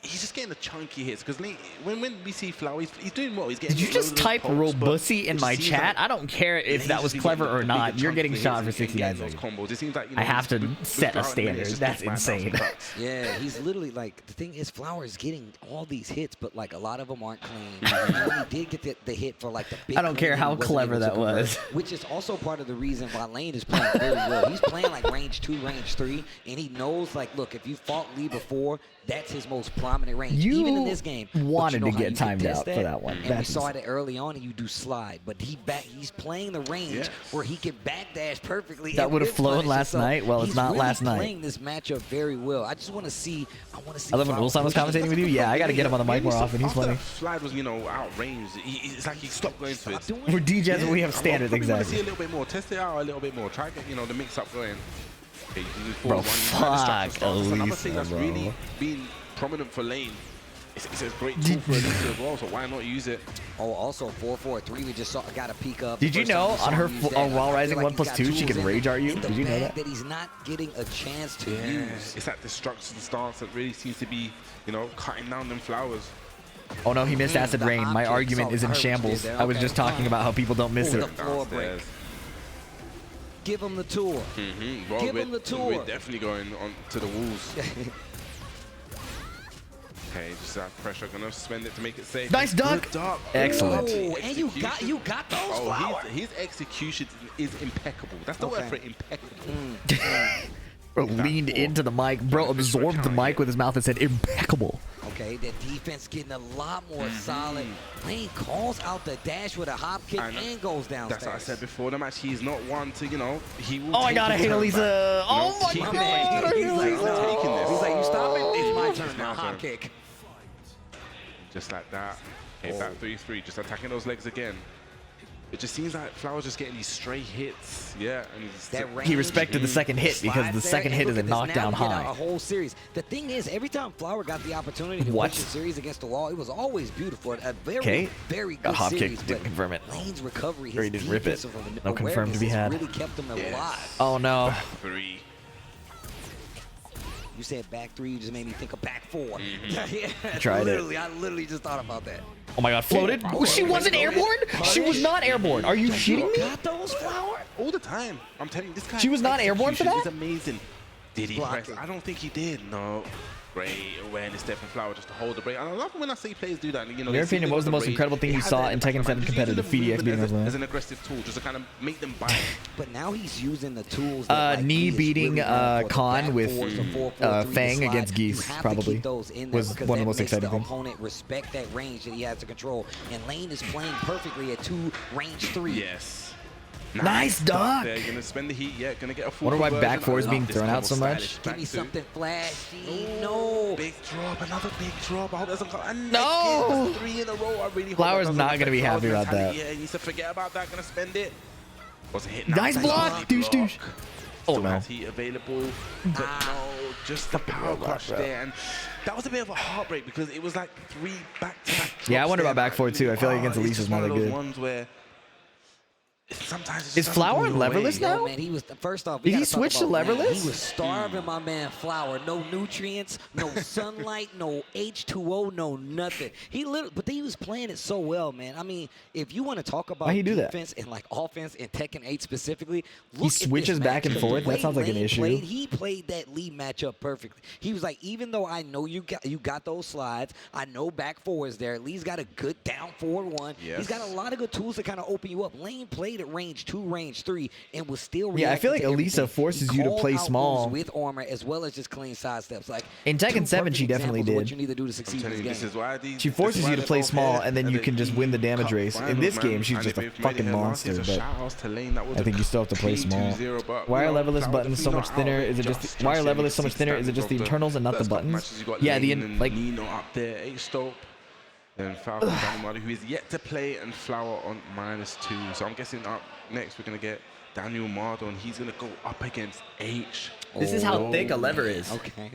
he's just getting the chunky hits because when we see Flower, he's doing well. He's getting. Did you just type Robussy in my chat? I don't care if that was clever or not. You're getting shot for 69 seconds. Combos. It seems like, you know, I have to with set a Flower, standard. it's just That's 5,000 insane. bucks. Yeah, he's literally like, the thing is, Flower is getting all these hits, but like a lot of them aren't clean. And when he did get the hit for like the big I don't care clean, how he wasn't clever able to that convert, was. Which is also part of the reason why Lane is playing very well. He's playing like range 2, range 3, and he knows like, look, if you fought Lee before, that's his most prominent range. You Even in this game, wanted but you to know get how you timed can test out for that one. And we That's saw it early on, and you do slide, but he's playing the range where he can backdash perfectly. That and would have whip flown punish. last So night. Well, it's he's not really last night. Playing this matchup very well. I just want to see. I love when Ulsan was commentating with you. Yeah, I got to get him on the mic more often. He's After funny. that slide was, you know, outranged. It's like he stopped going to it. We're DJs, but we have standards, I want to see exactly. a little bit more. Test it out a little bit more. Try to get, you know, the mix up going. Okay, you can do Bro, 4-1. fuck Another Elisa, thing that's bro. really been prominent for Lane. It's a great tool for Elisa as well, so why not use it? Oh, also 4-4-3. We just got a peek up. Did you know on her Wall Rising 1+2 she can rage art you? Did you know that? That he's not getting a chance to use. It's that destruction stance that really seems to be, you know, cutting down them flowers. Oh no, he missed Acid Rain. My argument is in shambles. I was just talking about how people don't miss it. The floor break. Give him the tour. Well, Give him the tour. We're definitely going on to the walls. Okay, just that pressure. Gonna spend it to make it safe. Nice duck. Good duck. Excellent. Oh, and you got those flowers. His execution is impeccable. That's the word for it, impeccable. Bro leaned into the mic. Bro absorbed the mic with his mouth and said impeccable. Okay, the defense getting a lot more solid. Lane calls out the dash with a hop kick and goes downstairs. That's what I said before the match. He's not one to, you know, he will. Oh my god, I hate Elisa. Oh my My god. man, he's like, no. taking this. He's like, you stop it. It's my turn It's now. my Hop turn. kick. Just like that. Okay, back 3-3, just attacking those legs again. It just seems like Flower's just getting these stray hits. Yeah, and he's He respected the second hit because the second hit is a knockdown high. A whole series. The thing is, every time Flower got the opportunity to What? push a series against the wall, it was always beautiful. A very, Okay. very A good hop series. kick didn't confirm it. Lane's recovery, Or his he didn't rip it. defensive No confirmed to be awareness had. really kept him alive. Oh no. 3. You said back 3, you just made me think of back 4. Yeah, Tried it. I literally just thought about that. Oh my god, floated? Oh, she wasn't airborne? She was not airborne. Are you shitting me? Got those Flower? All the time. I'm telling you, this guy. She was not airborne for execution that? is amazing. Did he Block press? it. I don't think he did. No. Great awareness there from Flower just to hold the break. And I love when I see players do that. You know, In your opinion, what was the most incredible thing you saw in Tekken 7 competitive? FDX beating as Overland. an aggressive tool, just to kind of make them buy. But now he's using the tools. That, like, knee he is beating really known for, Khan with 4-4-3, Fang the against slide. Geese, You have probably, to keep those in there was because one of the that most makes exciting the things. opponent respect that range that he has to control. And Lane is playing perfectly at 2 range 3. Yes. Nice duck. They're gonna spend the heat. Yeah, gonna get a full. Wonder why conversion. back four is I being love this thrown kind out of so much. stylish Give me back two. something flashy. No. Big drop, another big drop. I hope it doesn't come. And No. again, 3 in a row. I really hope Flower's that doesn't not gonna affect be happy Flower's about that. mentality. Yeah, he needs to forget about that. Gonna spend it. Wasn't hit. Nice block. Douche, douche. Oh, Still no. has heat available, but no, just the power crush there. And that was a bit of a heartbreak because it was like 3 back-to-back. Yeah, I wonder drops about there. back four too. I feel like against It's Elise is just not one that of those good. ones where sometimes it just Is doesn't Flower go on your way. leverless now? Yo, man, he was first off. Did he switch to leverless? He was starving my man Flower. No nutrients, no sunlight, no H2O, no nothing. He literally, but he was playing it so well, man. I mean, if you want to talk about Why he do that? defense and like offense in Tekken 8 specifically, He look switches at this back and matchup. forth? The That way sounds like an Lane issue. he played that lead matchup perfectly. He was like, even though I know you got those slides, I know back four is there. Lee's got a good down forward one. Yes. He's got a lot of good tools to kind of open you up. Lane played at range 2, range 3, and was still Yeah, I feel reacting like to Elisa everything. forces He you to called play out small. moves with armor as well as just clean side steps. Like In Tekken 2 7, she perfect definitely examples of what did. you need to do to succeed I'm telling in you, this this game. is why these. She forces you to play small, and then you can just win the damage race. In this game, she's just a fucking monster. But I think you still have to play small. Why are levelless buttons so much thinner? Is it just why are leveless so much thinner? Is it just the internals and not the buttons? Yeah, like Nino up there, H-Stop. Then Falcon Daniel, who is yet to play, and Flower on -2. So I'm guessing up next we're gonna get Daniel Mardo, and he's gonna go up against H. this is how thick a lever is.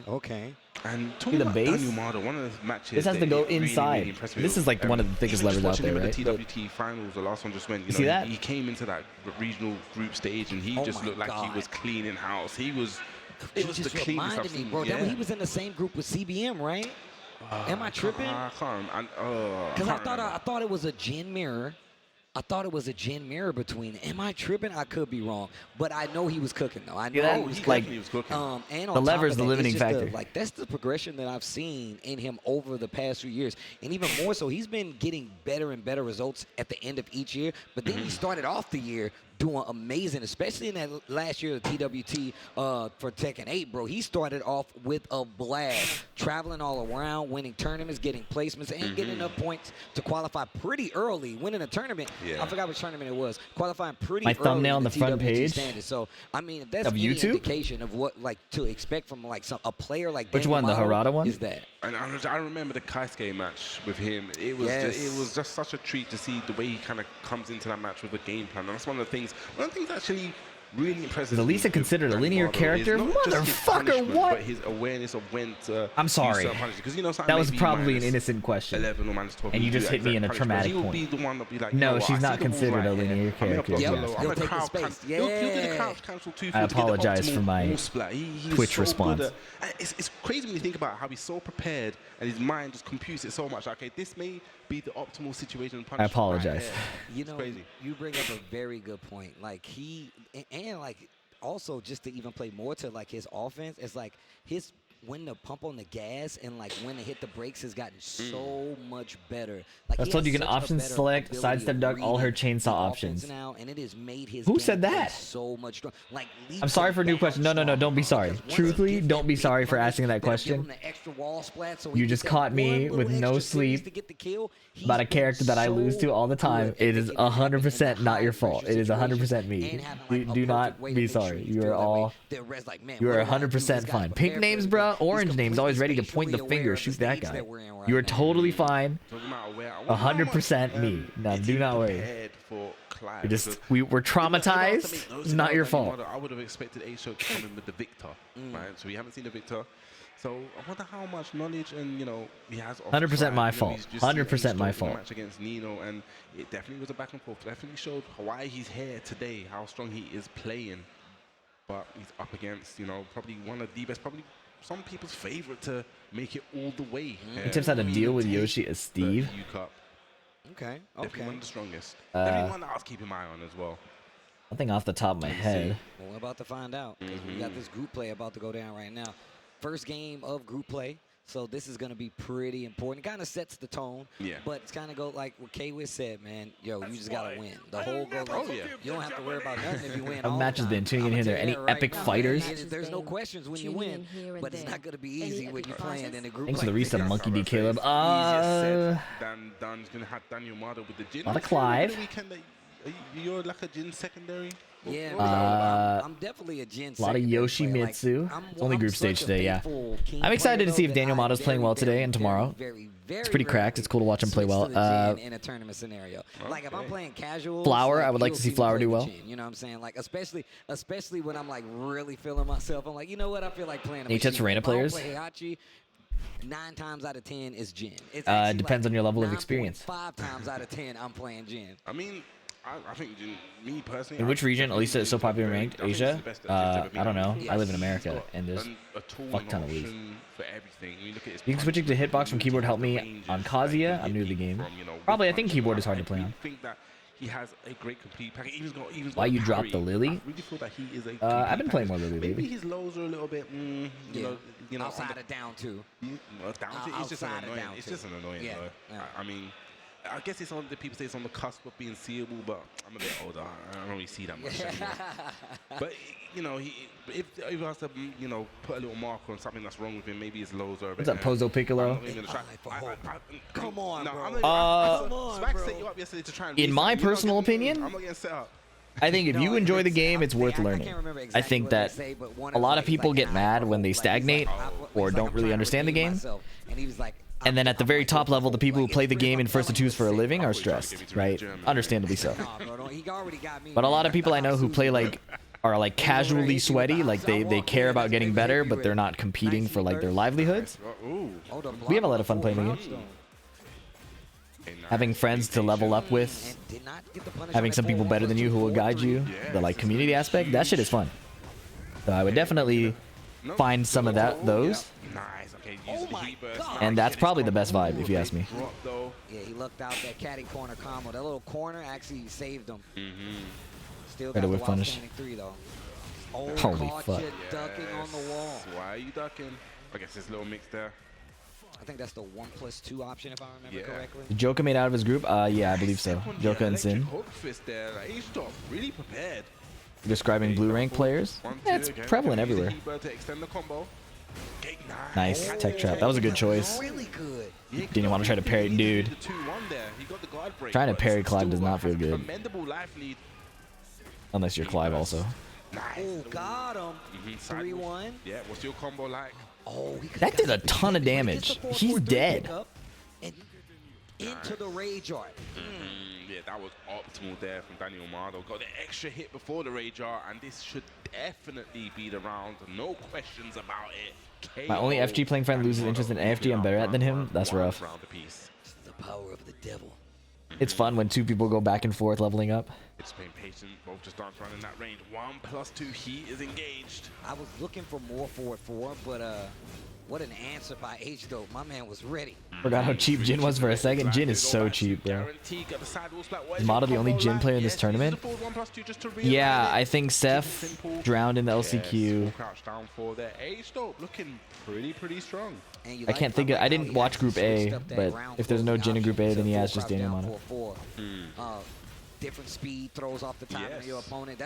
Okay. And See talking the about base? Daniel Mardo, one of the matches. This has to that go really, inside. really impressed me This with, is like one of the thickest even levers just out there, watching right? him in the TWT finals, the last one just went. You know, see that? He came into that regional group stage, and he Oh just my looked like he God. was cleaning house. He was. It It was the just cleanest reminded I've me, seen. bro. Yeah. He was in the same group with CBM, right? Am I tripping? I can't. Because I thought it was a Gen mirror. I thought it was a Gen mirror between. Am I tripping? I could be wrong, but I know he was cooking though. I know Yeah, he was like, cooking. he was cooking. And the on top lever's of the that, limiting it's just factor. like that's the progression that I've seen in him over the past few years, and even more so, he's been getting better and better results at the end of each year. But then he started off the year doing amazing, especially in that last year of TWT for Tekken 8, bro. He started off with a blast, traveling all around, winning tournaments, getting placements, and getting enough points to qualify pretty early, winning a tournament. Yeah. I forgot which tournament it was. Qualifying pretty My early thumbnail in on the front TWT page standards. So, I mean, if that's of any YouTube? indication of what like to expect from like a player like Which Daniel one, the Mardo Harada one? is that. And I remember the Kaisuke match with him. It was just such a treat to see the way he kind of comes into that match with a game plan. And that's one of the things actually really impressive. Is Elisa considered a linear character? Motherfucker, what? But his awareness of when to I'm sorry. because you know That was probably an innocent question. 11 or -12. And you do just that hit me in a exact traumatic punishment. point. He'll be the one that'll be like, No, you know what, she's I not see the rules considered right a here. linear I'm gonna character, block yes. the low. I'm He'll a take the crowd space. cancel. He'll do the Yeah. crowd cancel too. I apologize for my he's Twitch so response. good at- it's crazy when you think about how he's so prepared and his mind just computes it so much. Okay, this may be the optimal situation. And I apologize. You know, crazy. you bring up a very good point. Like and like also just to even play more to like his offense, it's like his when to pump on the gas and like when to hit the brakes has gotten so much better. Like I was told you can option select, sidestep duck, all her chainsaw options. Now, and it has made his Who game said that? so much stronger. Like I'm sorry for a new question. No, don't be sorry. Truthfully, don't be sorry for asking that question. You just caught me with no sleep about a character that I lose to all the time. It is 100% not your fault. It is 100% me. Do not be sorry. You are 100% fine. Pink names, bro. Orange names, always ready to point the finger, shoot that guy. You are totally fine. 100% me. Now, do not worry. We're traumatized. It's not your fault. I would have expected A-Show to come in with the Victor, right? So we haven't seen the Victor. So I wonder how much knowledge and he has. 100% my fault. 100% my fault. Match against Nino, and it definitely was a back and forth. Definitely showed why he's here today, how strong he is playing. But he's up against probably one of the best, probably some people's favorite to make it all the way. Tips how to deal with Yoshi as Steve. Okay. Definitely one of the strongest. Definitely one that I was keeping my eye on as well. Nothing off the top of my head. Well, we're about to find out because we got this group play about to go down right now. First game of group play. So this is going to be pretty important. It kind of sets the tone. Yeah. But it's kind of go like what K-Wiz said, man. Yo, you just got to win. The whole goal. You don't have to worry about nothing if you win. How match has been tuning in here? There any epic fighters? There's no questions when you win, but it's not going to be easy when you're playing in a group. Thanks for the reset, Monkey D. Caleb. Dan's gonna have Daniel Mado with the Jin. A lot of Clive. You're like a Jin secondary. Yeah, I'm definitely a Jin. A lot of Yoshimitsu. It's only group stage today, yeah. I'm excited to see if Daniel Mato's playing well today and tomorrow. It's pretty cracked. It's cool to watch him play well. In a tournament scenario, like if I'm playing casual, Flower, I would like to see Flower do well. You know what I'm saying? Like especially when I'm like really feeling myself. I'm like, you know what? I feel like playing. Any tips for Reina players? 9 times out of 10 is Jin. It depends on your level of experience. 5 times out of 10, I'm playing Jin. I mean, I think Jin, me personally. In which region Elisa is so popular and ranked? Asia? I don't know. I live in America, and there's a fuck ton of leagues. You can switching to hitbox from keyboard help me on Kazuya. I'm new to the game. Probably, I think keyboard is hard to play on. He has a great complete package. Why you dropped the Lily? I really feel that he is a I've been playing more Lily lately. Maybe his lows are a little bit, you know, outside of down two. Down two. It's just an annoying. It's just an annoying. I mean, I guess it's on the people say it's on the cusp of being seeable, but I'm a bit older. I don't really see that much anymore. But you know, if I was to put a little marker on something that's wrong with him, maybe his lows are a bit. What's up, Pozo Piccolo? Come on, bro. Swag set you up yesterday to try and. In my personal opinion, I'm not getting set up. I think if you enjoy the game, it's worth learning. I think that a lot of people get mad when they stagnate or don't really understand the game. And then at the very top level, the people who play the game in first to twos for a living are stressed, right? Understandably so. But a lot of people I know who play are like casually sweaty, like they care about getting better, but they're not competing for like their livelihoods. We have a lot of fun playing the game. Having friends to level up with, having some people better than you who will guide you, the like community aspect, that shit is fun. So I would definitely find some of those. And that's probably the best vibe, if you ask me. Yeah, he looked out that caddy corner combo. That little corner actually saved him. Still got Better the with wild punish. standing 3 though. Holy fuck. Ducking on the wall. Why are you ducking? I guess this little mix there. I think that's the 1+2 option if I remember correctly. Did Joka made out of his group? Yeah, I believe so. Joka and Sin. Hook fist there. Like, he's really prepared. Describing blue rank players? Yeah, it's prevalent everywhere. To extend the combo. Nice tech trap. That was a good choice. Really good. Didn't want to try to parry, dude. Trying to parry Clive does not feel good. Unless you're Clive also. Oh, got him. 3-1. Yeah, what's your combo like? Oh, that did a ton of damage. He's dead. Into the rage art. Yeah, that was optimal there from Daniel Mado. Got the extra hit before the rage art, and this should definitely be the round. No questions about it. My only FG playing friend loses interest in AFG. I'm better at than him. That's rough. The power of the devil. It's fun when two people go back and forth leveling up. It's been patient. Both just aren't running that range. 1+2. He is engaged. I was looking for more 4-4, but what an answer by H though. My man was ready. Forgot how cheap Jin was for a second. Jin is so cheap, bro. Is Mado the only Jin player in this tournament? Yeah, I think Seth drowned in the LCQ. Looking pretty strong. I can't think of, I didn't watch Group A, but if there's no Jin in Group A, then he has just Daniel Mado. Different speed throws off the top of your opponent.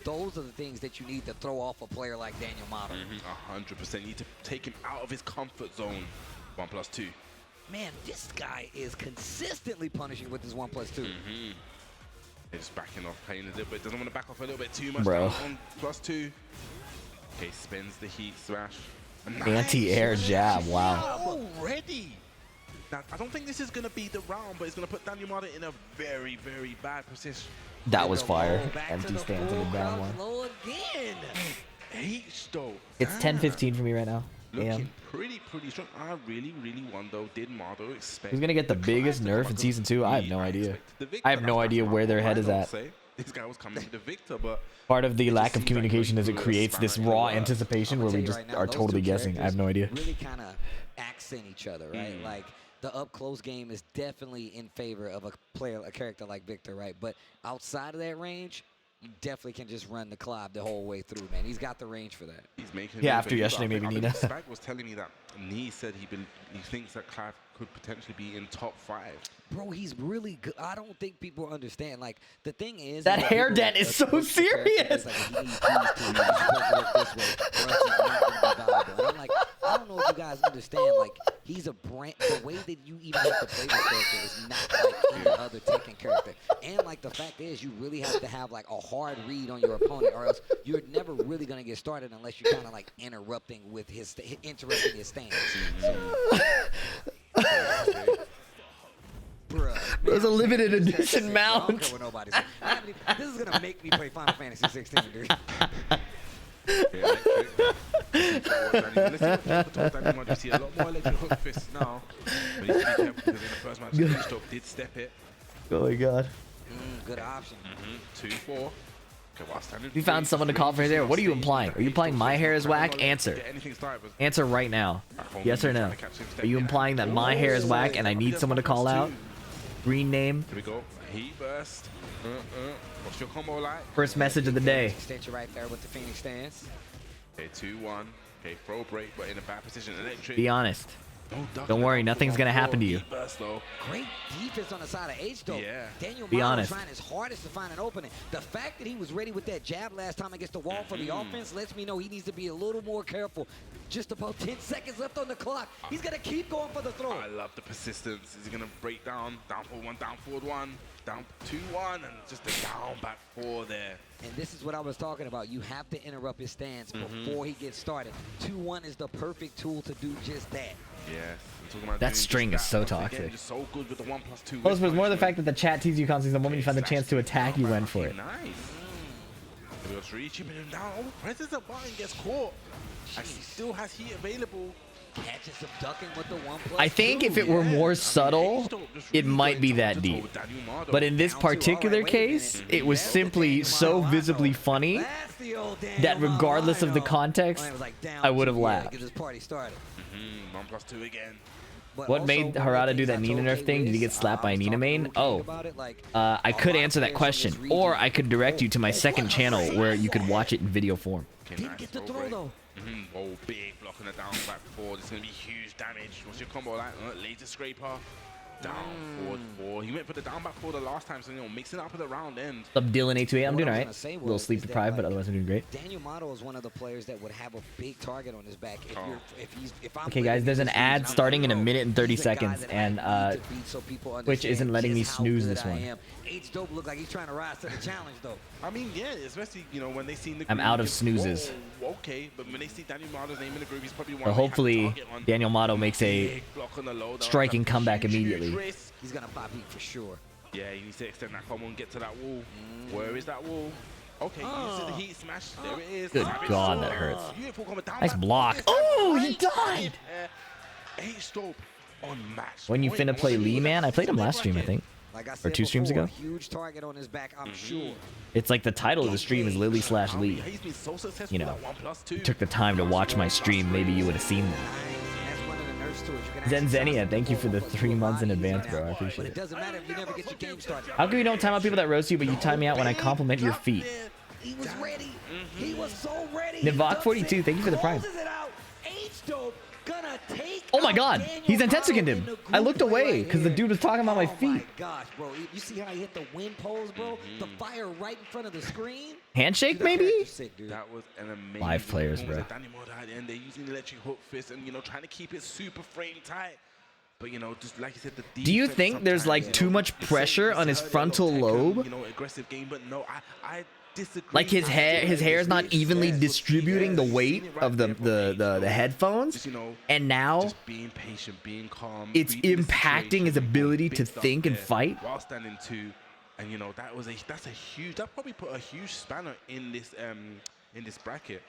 Those are the things that you need to throw off a player like Daniel Mado. 100%. Need to take him out of his comfort zone. 1+2. Man, this guy is consistently punishing with his 1+2. He's backing off, playing a little bit. Doesn't want to back off a little bit too much. Bro. On +2. Okay, spins the heat smash. Anti-air jab, wow. Already. Now, I don't think this is going to be the round, but it's going to put Daniel Mado in a very bad position. That was fire. Empty stands in the down one. Low again. It's 10:15 for me right now. Looking pretty strong. I really wonder, did Mado expect... Who's going to get the biggest nerf in Season 2? I have no idea. I have no idea where their head is at. This guy was coming to the victor, but... Part of the lack of communication is it creates this raw anticipation where we just are totally guessing. I have no idea. Really kind of accent each other, right? Like, the up-close game is definitely in favor of a character like Victor, right? But outside of that range, you definitely can just run the Clive the whole way through, man. He's got the range for that. He's making Yeah, after yesterday, maybe Nina. Spag was telling me that Nee said he thinks that Clive could potentially be in top 5. Bro, he's really good. I don't think people understand. Like, the thing is... That hair dent is so serious. I'm like, I don't know if you guys understand. Like, he's a brand... The way that you even have to play the character is not like any other Tekken character. And, like, the fact is, you really have to have, like, a hard read on your opponent, or else you're never really going to get started unless you're kind of, like, interrupting his stance. There's a limited edition mount. I don't care what nobody says. This is gonna make me play Final Fantasy 16, dude. You see a lot more electric hook fists now. But you need to be careful because in the first match, H-Dog did step it. Oh my god. Good option. 2-4. We found someone to call for his hair. What are you implying? Are you implying my hair is whack? Answer. Answer right now. Yes or no? Are you implying that my hair is whack and I need someone to call out? Green name. Here we go. Heat burst. What's your combo like? First message of the day. Extension right there with the Phoenix stance. Okay, 2-1. Okay, throw break, but in a bad position. Electric. Be honest. Don't worry, nothing's gonna happen to you. Great defense on the side of H-Dog. Yeah. Daniel Be Mano honest. trying his hardest to find an opening. The fact that he was ready with that jab last time against the wall for the offense lets me know he needs to be a little more careful. Just about 10 seconds left on the clock. He's gonna keep going for the throw. I love the persistence. Is he gonna break down? Down forward 1, down forward 1, down 2-1, and just a down back 4 there. And this is what I was talking about. You have to interrupt his stance before he gets started. 2-1 is the perfect tool to do just that. Yeah. That string is so toxic. So good with the 1+2. Plus, it's more the fact that the chat teases you constantly. The moment you find the chance to attack, you went for it. Nice. We got 3 chipping him down. Oh, presses the button, gets caught. And he still has heat available. Catches him ducking with the 1+2. I think if it were more subtle, it might be that deep. But in this particular case, it was simply so visibly funny that regardless of the context, I would have laughed. 1+2 again. What made Harada do that Nina nerf thing? Did he get slapped by a Nina main? Oh, I could answer that question, or I could direct you to my second channel where you could watch it in video form. Didn't get the throw though. Oh, big block on the down back 4. This is gonna be huge damage. What's your combo like? Laser scraper. Down forward 4. He went for the down back 4 the last time, so mixing up at the round end. What's up, Dylan 828? I'm doing alright. A little sleep deprived, but otherwise I'm doing great. Daniel Motto is one of the players that would have a big target on his back if I'm okay, guys, there's an ad starting in 1 minute and 30 seconds, and Twitch isn't letting me snooze this one. H-Dope look like he's trying to rise to the challenge, though. I mean, yeah, especially when they see the. I'm out of snoozes. Whoa, okay, but when they see Daniel Motto's name in the group, he's probably one. So hopefully, Daniel Motto makes a striking comeback immediately. He's gonna pop heat for sure. Yeah, he needs to extend that combo and get to that wall. Where is that wall? Okay, uses the heat smash. There it is. Good God, that hurts. Nice block. Oh, he died. H-Dope on match. When you finna play Lee, man? I played him last stream, I think. Like I or said 2 streams before, ago. Huge target on his back, I'm sure. It's like the title of the stream is Lily/Lee. You know, took the time to watch my stream, maybe you would have seen that. Zenzenia, thank you for the 3 months in advance, bro. I appreciate it. Doesn't matter if you never get your game started. How come you don't time out people that roast you, but you time me out when I compliment your feet? He was ready. He was so ready. Nivok42, thank you for the prime. Gonna take Oh my God, he's Antetsukin'd him. I looked away because the dude was talking about my feet. Oh my gosh, bro. You see how he hit the wind pose, bro? The fire right in front of the screen. Handshake, maybe? That was an amazing. Live players, bro. And they're using the electric hook fist and trying to keep it super frame tight. But just like you said, the do you think there's like too much pressure on his frontal lobe? Aggressive game, but no, I disagree. Like his hair is not evenly distributing the weight of the headphones, and now just being patient, being calm, it's impacting his ability to think and fight. While standing 2, and that's a huge. That probably put a huge spanner in this bracket.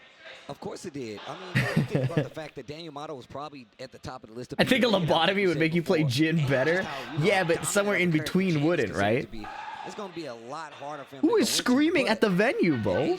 Of course it did. I mean, you think about the fact that Daniel Motto was probably at the top of the list. I think a lobotomy would make you play Jin better. Yeah, but somewhere in between wouldn't, right? It's going to be a lot harder for him. Who is screaming at the venue, bro?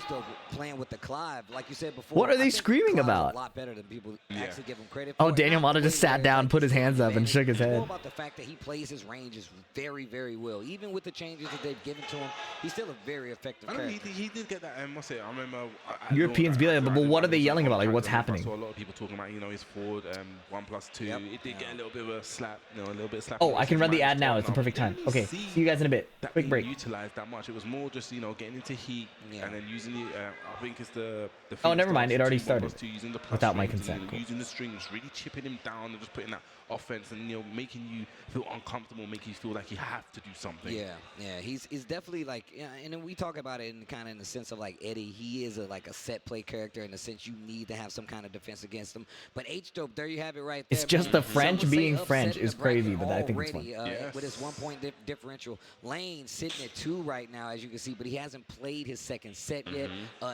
playing with the Clive, like you said before. What are I they think screaming Clive's about? A lot better than people actually give him credit Oh, for. Daniel Not Mata just playing sat where, down, like, put his he's hands up, and advantage. shook his It's more head. about the fact that he plays his ranges very, very well. Even with the changes that they've given to him, he's still a very effective I know character. he did get that. I must say, I remember. Europeans be like, but what are they yelling about? Like, what's I happening? saw a lot of people talking about, his forward 1+2. It did get a little bit of a slap, a little bit of slap. Oh, I can run the ad now. It's the perfect time. Okay, see you guys in a bit. Quick break. Utilized that much. It was more just getting into heat and then using the. I think it's the. Oh, never mind. It already started. Using the Without my consent. Cool. Using the strings, really chipping him down and just putting that offense and making you feel uncomfortable, making you feel like you have to do something. Yeah. He's definitely like, and then we talk about it in the sense of like Eddie. He is like a set play character in the sense you need to have some kind of defense against him. But H-Dope, there you have it right there. It's just the French being French is crazy, but I think it's fun. With his 1 point differential, Lane sitting at 2 right now, as you can see, but he hasn't played his second set yet.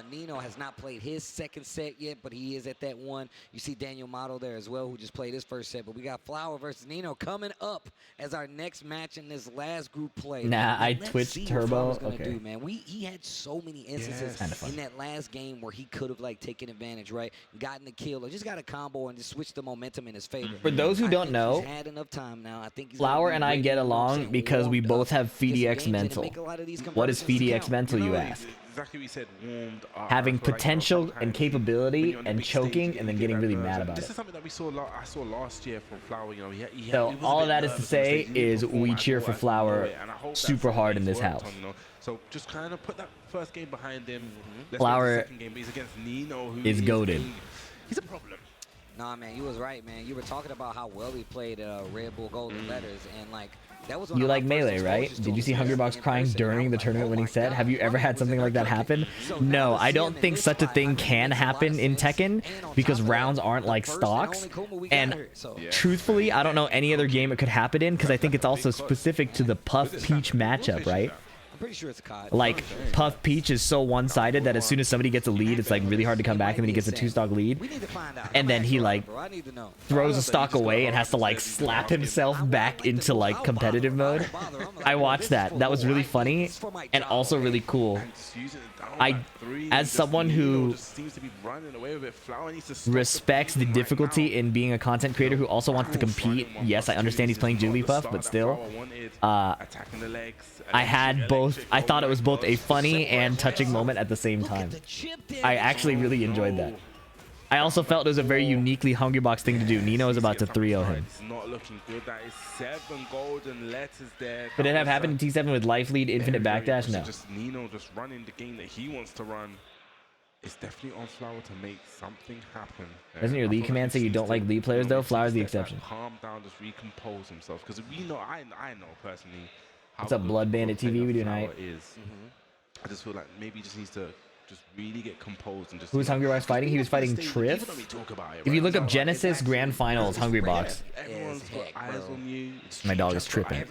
Nino has not played his second set yet, but he is at that 1. You see Daniel Motto there as well, who just played his first set. But we got Flower versus Nino coming up as our next match in this last group play. Nah, I Let's twitched see turbo. What Flower's gonna Okay. do, man. He had so many instances in that last game where he could have like taken advantage, right? Gotten the kill or just got a combo and just switched the momentum in his favor. For those who don't know, he's had enough time now. I think he's Flower and I get along because we both have FDX mental. What is FDX mental, you ask? Exactly what you said, warmed up. Having potential and capability and choking and then getting really mad about This it. is something that I saw last year from Flower. So all of that is to say is we cheer for Flower super hard in this house. So just kind of put that first game behind him. Flower Second game, but he's against Nino, who is goated. He's a problem. Nah, man, you was right, man. You were talking about how well he played Red Bull Golden Letters, and like that was. You like Melee, right? Did you see Hungrybox crying during the tournament winning set? Have you ever had something like that happen? No, I don't think such a thing can happen in Tekken because rounds aren't like stocks. And truthfully, I don't know any other game it could happen in because I think it's also specific to the Puff Peach matchup, right? Pretty sure it's a COD. Like, Puff Peach is so one-sided that as soon as somebody gets a lead, it's like really hard to come back, and then he gets a 2-stock lead. And then he like throws a stock away and has to like slap himself back into like competitive mode. I watched that. That was really funny and also really cool. As someone who respects the difficulty in being a content creator who also wants to compete, yes, I understand he's playing Jigglypuff, but still, I had both. I thought it was both a funny and touching moment at the same time. I actually really enjoyed that. I also felt it was a very uniquely Hungrybox thing to do. Nino is about to 3-0 him. It's not looking good. That is 7 golden letters there. Could it have happened in T7 with life lead, infinite backdash? No. Just Nino just running the game that he wants to run. It's definitely on Flower to make something happen. Doesn't your lead command say you don't like lead players though? Flower's the exception. Calm down, just recompose himself. Because we know, I know personally. What's up, Blood Bandit TV? We do night. I just feel like maybe he just needs to just really get composed and just. Who's Hungrybox fighting? He was fighting Triff. If you look up Genesis Grand Finals, Hungrybox. My dog is tripping.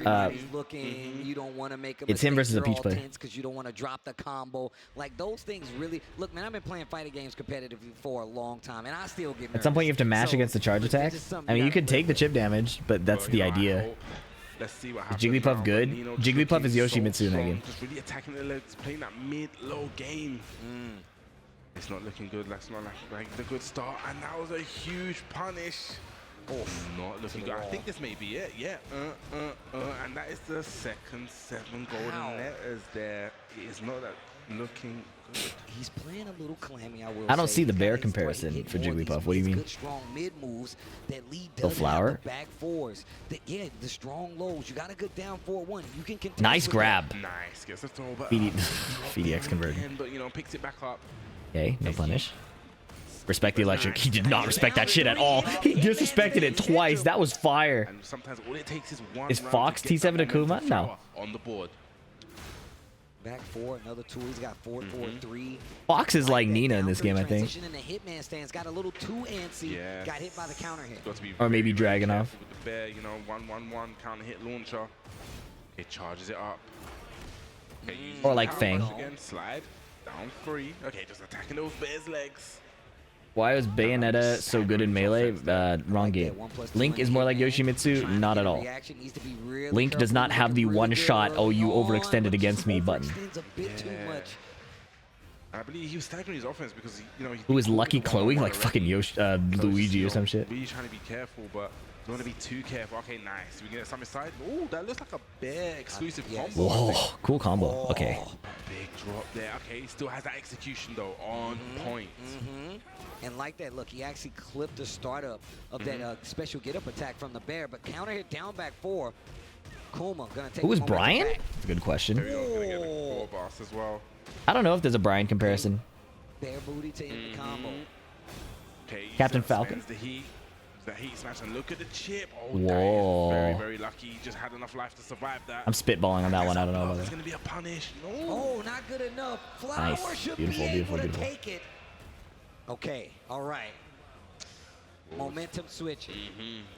It's him versus a Peach player. Because you don't want to drop the combo. Like those things really. Look, man, I've been playing fighting games competitively for a long time, and I still get nervous. At some point, you have to mash against the charge attack. I mean, you could take the chip damage, but that's the idea. Let's see what happens. Jigglypuff good? Jigglypuff is Yoshimitsu in that game. Just really attacking the legs, playing that mid-low game. It's not looking good. That's not like the good start. And that was a huge punish. Oh, not looking good. I think this may be it. Yeah. And that is the second 7 golden letters there. It is not that looking good. He's playing a little clammy, I will I don't say. see the bear comparison for Jigglypuff. What do you mean? Good, strong mid moves that lead The Flower? back fours. The strong lows. You got a good down 4-1. You can continue. Nice grab. Nice. Gets a throw back. FDX conversion. But, picks it back up. Okay, no punish. Respect the electric. He did not respect that shit at all. He disrespected it twice. That was fire. And sometimes all it takes is one. Is Fox T7 Akuma? No. On the board. Back 4, another 2. He's got 4, 4, 3. Fox is like Nina in this game, I think. In the hitman stance, got a little too antsy. Got hit by the counter hit. Or maybe Dragunov. With the bear, 1-1-1 counter hit launcher. It charges it up. Okay, Or like Fang. Again, slide down 3. Okay, just attacking those bear's legs. Why was Bayonetta so good in Melee? Wrong game. Link is more like Yoshimitsu? Not at all. Link does not have the one-shot, oh, you overextended against me button. I believe he was staggering his offense because he Who is Lucky Chloe? Like fucking Luigi or some shit. Really trying to be careful, but don't want to be too careful. Okay, nice. We get some inside. Oh, that looks like a bear exclusive combo. Whoa, cool combo. Okay. Big drop there. Okay, he still has that execution though on point. And like that, look, he actually clipped the startup of that special get-up attack from the bear, but counter hit down back 4. Kuma gonna take. Who is Brian? That's a good question. There we go. Gonna get the core boss as well. I don't know if there's a Brian comparison. Bear booty to end the combo. Okay, Captain Falcon. The heat. That heat smash and look at the chip. Oh, Whoa. Very, very lucky. He just had enough life to survive that. I'm spitballing on that one. I don't know about There's that. gonna be a punish. No. Oh, not good enough. Flower Nice. should Beautiful, be beautiful, able to beautiful. take it. Okay, all right. Momentum switching.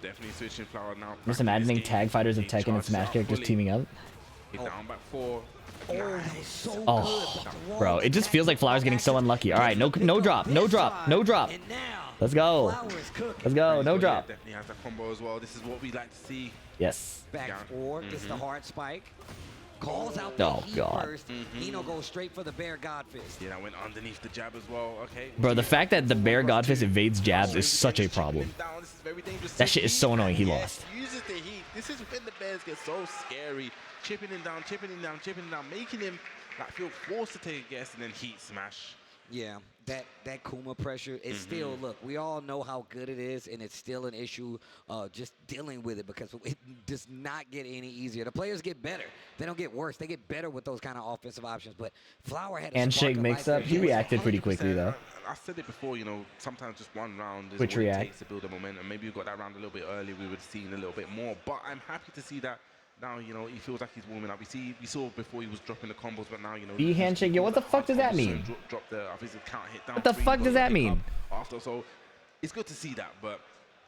Definitely switching Flower now. I'm just imagining tag fighters of Tekken and Smash characters teaming up. Hit down back 4. Oh, that was so good. Oh, bro, it just feels like Flower's getting so unlucky. All right, no drop, no drop, no drop. Let's go. Let's go, no drop. Definitely has that combo as well. This is what we like to see. Yes. Back 4, gets the hard spike. Calls out the Oh, heat God. first. Nino goes straight for the bear god fist. Yeah, that went underneath the jab as well. Okay. Bro, the fact that the bear godfist evades jabs is such a problem. That shit is so annoying. He lost. Uses the heat. This is when the bears get so scary. Chipping him down, chipping him down, chipping him down, making him like feel forced to take a guess and then heat smash. Yeah, that Kuma pressure is still, look, we all know how good it is, and it's still an issue just dealing with it because it does not get any easier. The players get better. They don't get worse. They get better with those kind of offensive options. But Flower had a Handshake spark of mix life up. He there. reacted pretty quickly, though. I said it before, sometimes just one round is Which what react. it takes to build a momentum. Maybe we got that round a little bit early. We would have seen a little bit more. But I'm happy to see that now, he feels like he's warming up. We saw before he was dropping the combos, but now, B handshake. Yo, what the fuck does that mean? Drop the, I think it's count hit down. What the 3, fuck got does the that pick mean? up After, so it's good to see that. But,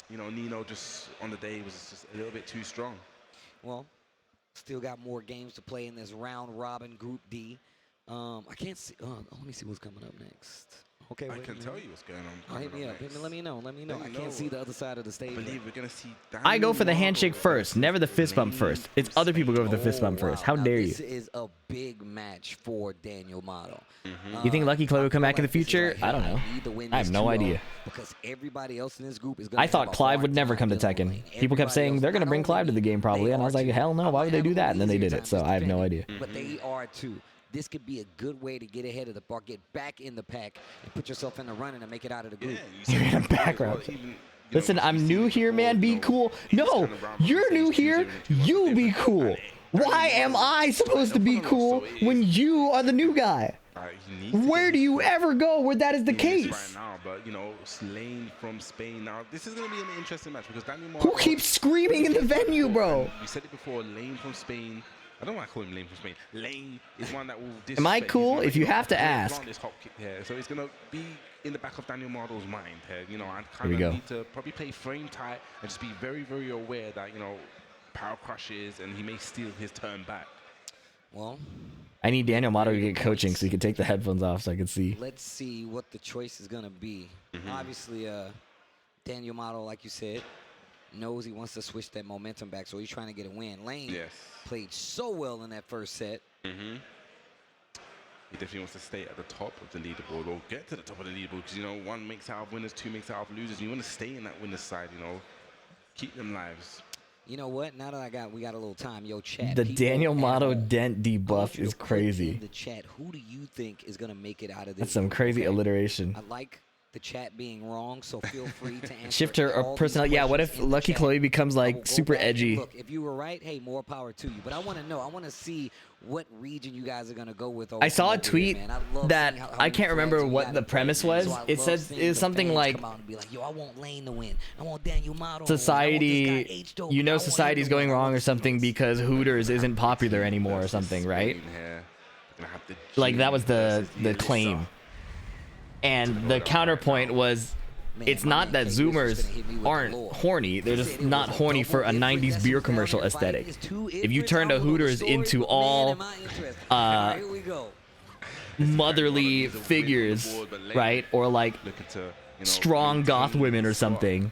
Nino just on the day was just a little bit too strong. Well, still got more games to play in this round robin Group D. I can't see. Let me see what's coming up next. Okay, I can tell you what's going on. Hit me up. Let me know. I can't see the other side of the stage. I believe we're going to see I go for the handshake first, never the fist bump first. It's other people go for the fist bump first. How dare you? This is a big match for Daniel Model. You think Lucky Chloe will come back in the future? I don't know. I have no idea. Because everybody else in this group is going I thought Clive would never come to Tekken. People kept saying they're going to bring Clive to the game probably, and I was like, hell no, why would they do that? And then they did it, so I have no idea. But they are too. This could be a good way to get ahead of the bar, get back in the pack, and put yourself in the running and make it out of the group. You're in a background. Listen, I'm new here, man. Be cool. No, you're new here. You be cool. Why am I supposed to be cool when you are the new guy? Where do you ever go where that is the case? Right now, but Lane from Spain. Now this is going to be an interesting match because Daniel Who keeps screaming in the venue, bro? We said it before. Lane from Spain. I don't want to call him Lane from Spain. Lane is one that will. Am I cool? If you have to ask. This hop kick here, so it's going to be in the back of Daniel Model's mind here. I Here we kind go. of need to probably play frame tight and just be very, very aware that power crushes and he may steal his turn back. Well, I need Daniel Motto to get coaching so he can take the headphones off so I can see. let's see what the choice is going to be. Obviously, Daniel Model, like you said, knows he wants to switch that momentum back, so he's trying to get a win. Lane played so well in that first set. He definitely wants to stay at the top of the leaderboard or get to the top of the leaderboard because, one makes out of winners, two makes out of losers. You want to stay in that winner's side, keep them lives. You know what? Now that we got a little time, yo, chat. The people Daniel at Motto home, dent I want debuff you to is put crazy. in the chat, who do you think is going to make it out of this? That's some group, crazy okay? alliteration. I like the chat being wrong, so feel free to answer. Shifter all or these personnel. Yeah, what questions if in the Lucky chat. Chloe becomes I will like go super back and edgy? Look, if you were right, hey, more power to you. But I want to know. I want to see what region you guys are going to go with. I saw a over tweet here, man. I love that seeing how I many can't remember flags we what got the in play. premise was. So I It love says seeing it was the something fans like come out and be like, yo, I want Lane to win. I want Daniel Motto. society, society's going wrong or something because Hooters isn't popular anymore or something, right? Like that was the claim. And the counterpoint was, it's not that Zoomers aren't horny, they're just not horny for a 90s beer commercial aesthetic. If you turned a Hooters into all motherly figures, right, or like strong goth women or something,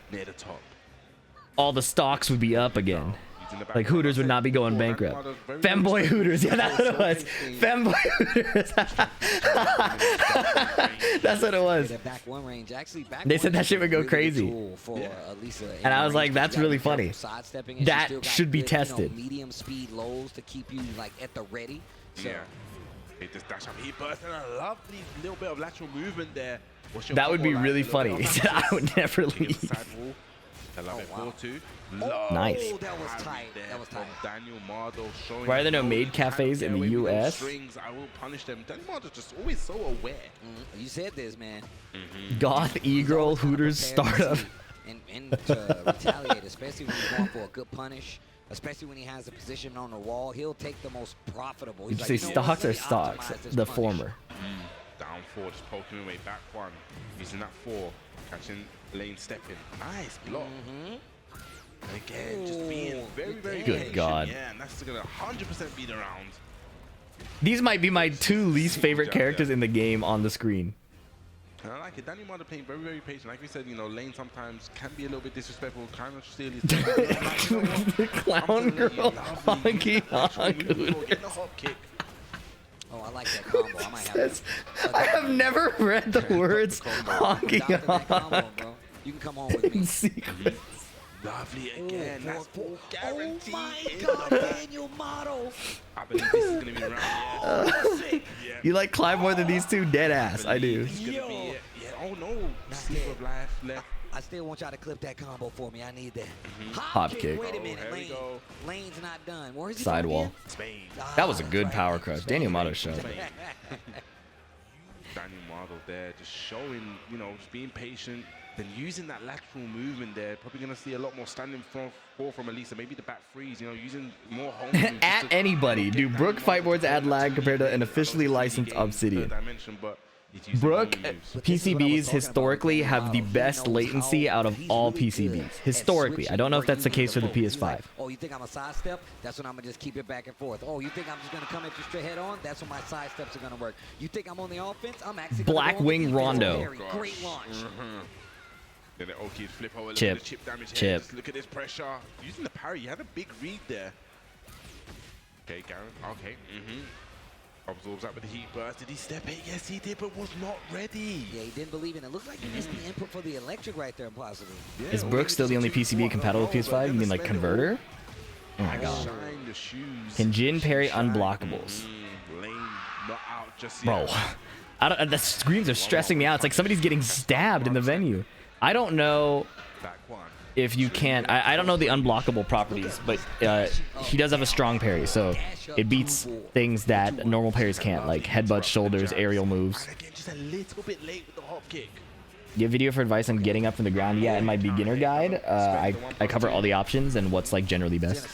all the stocks would be up again. in the back. Like Hooters would not be going bankrupt. Femboy Hooters, yeah, that's what it was. Femboy Hooters. That's what it was. They said that shit would go crazy. And I was like, that's really funny. That should be tested. Medium speed lows to keep you like at the ready. Yeah. It just dash up heat burst and a lovely little bit of lateral movement there. That would be really funny. He said I would never leave. I love it. 4-2. Nice. That was tight. That was tight. Daniel Mardo showing. Why are there no maid cafes in the U.S.? Strings, I will punish them. Daniel Mardo's just always so aware. You said this, man. Goth e-girl Hooters startup. And to retaliate, especially when he's going for a good punish, especially when he has a position on the wall, he'll take the most profitable. Did you say stocks or stocks? The former. Down 4, just poking away. Back 1. Using that 4. Catching lane stepping. Nice block. And again, just being very, very good. patient. God. Yeah, and that's going to 100% be the round. These might be my 2 least favorite characters in the game on the screen. And I like it. Danny Mardo playing very, very patient. Like we said, you know, lane sometimes can be a little bit disrespectful, kind of silly. The clown girl. Honky honk. Getting a hop kick. Oh, I like that combo. I might have I have never read the words honky honk. You can come on with me. In secret. Lovely again. That's full guarantee. Oh my God, Daniel Mardo. I believe this is going to be round. Yeah. Sick. Yeah. You like Clive more than these two? Dead ass. I do. Yeah. Oh no. Sleep of life left. I still want y'all to clip that combo for me. I need that. Hop kick. Wait a minute, Lane. Lane's not done. Where's he Sidewall. That was a good power crush. Daniel Mardo showed. Daniel Mardo there, just showing, you know, just being patient. Then using that lateral movement there, probably going to see a lot more standing from Elisa. Maybe the back freeze, you know, using more home moves. At anybody. Do Brook fight boards add lag compared to an officially licensed Obsidian? Brook PCBs historically have the best latency out of all PCBs. Historically. I don't know if that's the case for the PS5. Oh, you think I'm a sidestep? That's when I'm going to just keep it back and forth. Oh, you think I'm just going to come at you straight head on? That's when my sidesteps are going to work. You think I'm on the offense? I'm actually Blackwing Rondo. Great launch. Then the Oki flip over, chip. The chip damage Chip. Just look at this pressure. Using the parry, he had a big read there. Okay, Garen. Okay. Absorbs that with the heat burst. Did he step it? Yes, he did, but was not ready. Yeah, he didn't believe in it. Looked like he missed the input for the electric right there, possibly. Yeah, is Brook still the only PCB compatible with PS5? You mean like converter? Oh my God. Can Jin parry unblockables? Lane not out just Bro, the screens are stressing me out. It's like somebody's getting stabbed in the venue. I don't know if you can. I don't know the unblockable properties, but he does have a strong parry, so it beats things that normal parries can't, like headbutts, shoulders, aerial moves. Just a little bit late with the hop kick. Do you have video for advice on getting up from the ground? Yeah, in my beginner guide, I cover all the options and what's like generally best.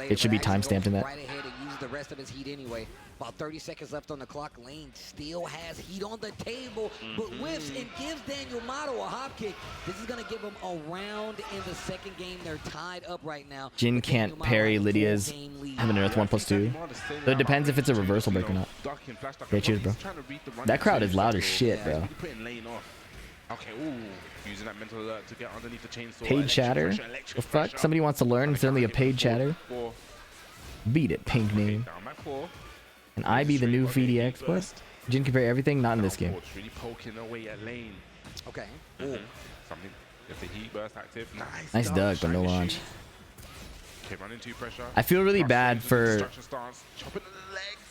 It should be timestamped in that. Right ahead and use the rest of his heat anyway. About 30 seconds left on the clock. Lane still has heat on the table, but whiffs and gives Daniel Mardo a hop kick. This is going to give him a round in the second game. They're tied up right now. Jin can't parry Lydia's Heaven and Earth 1+2. So it depends if it's a reversal break or not. Yeah, cheers, bro. That crowd is loud as shit, bro. Okay, ooh, using that mental alert to get underneath the chainsaw. Paid chatter? The fuck? Somebody wants to learn? It's only a paid chatter? Beat it, pink name. And I be the new VDX? What? Jin can parry everything? Not in this game. Really poking away at lane. Okay. Something. If the heat burst active. Nice duck, but no launch. Okay, run into pressure. I feel really bad for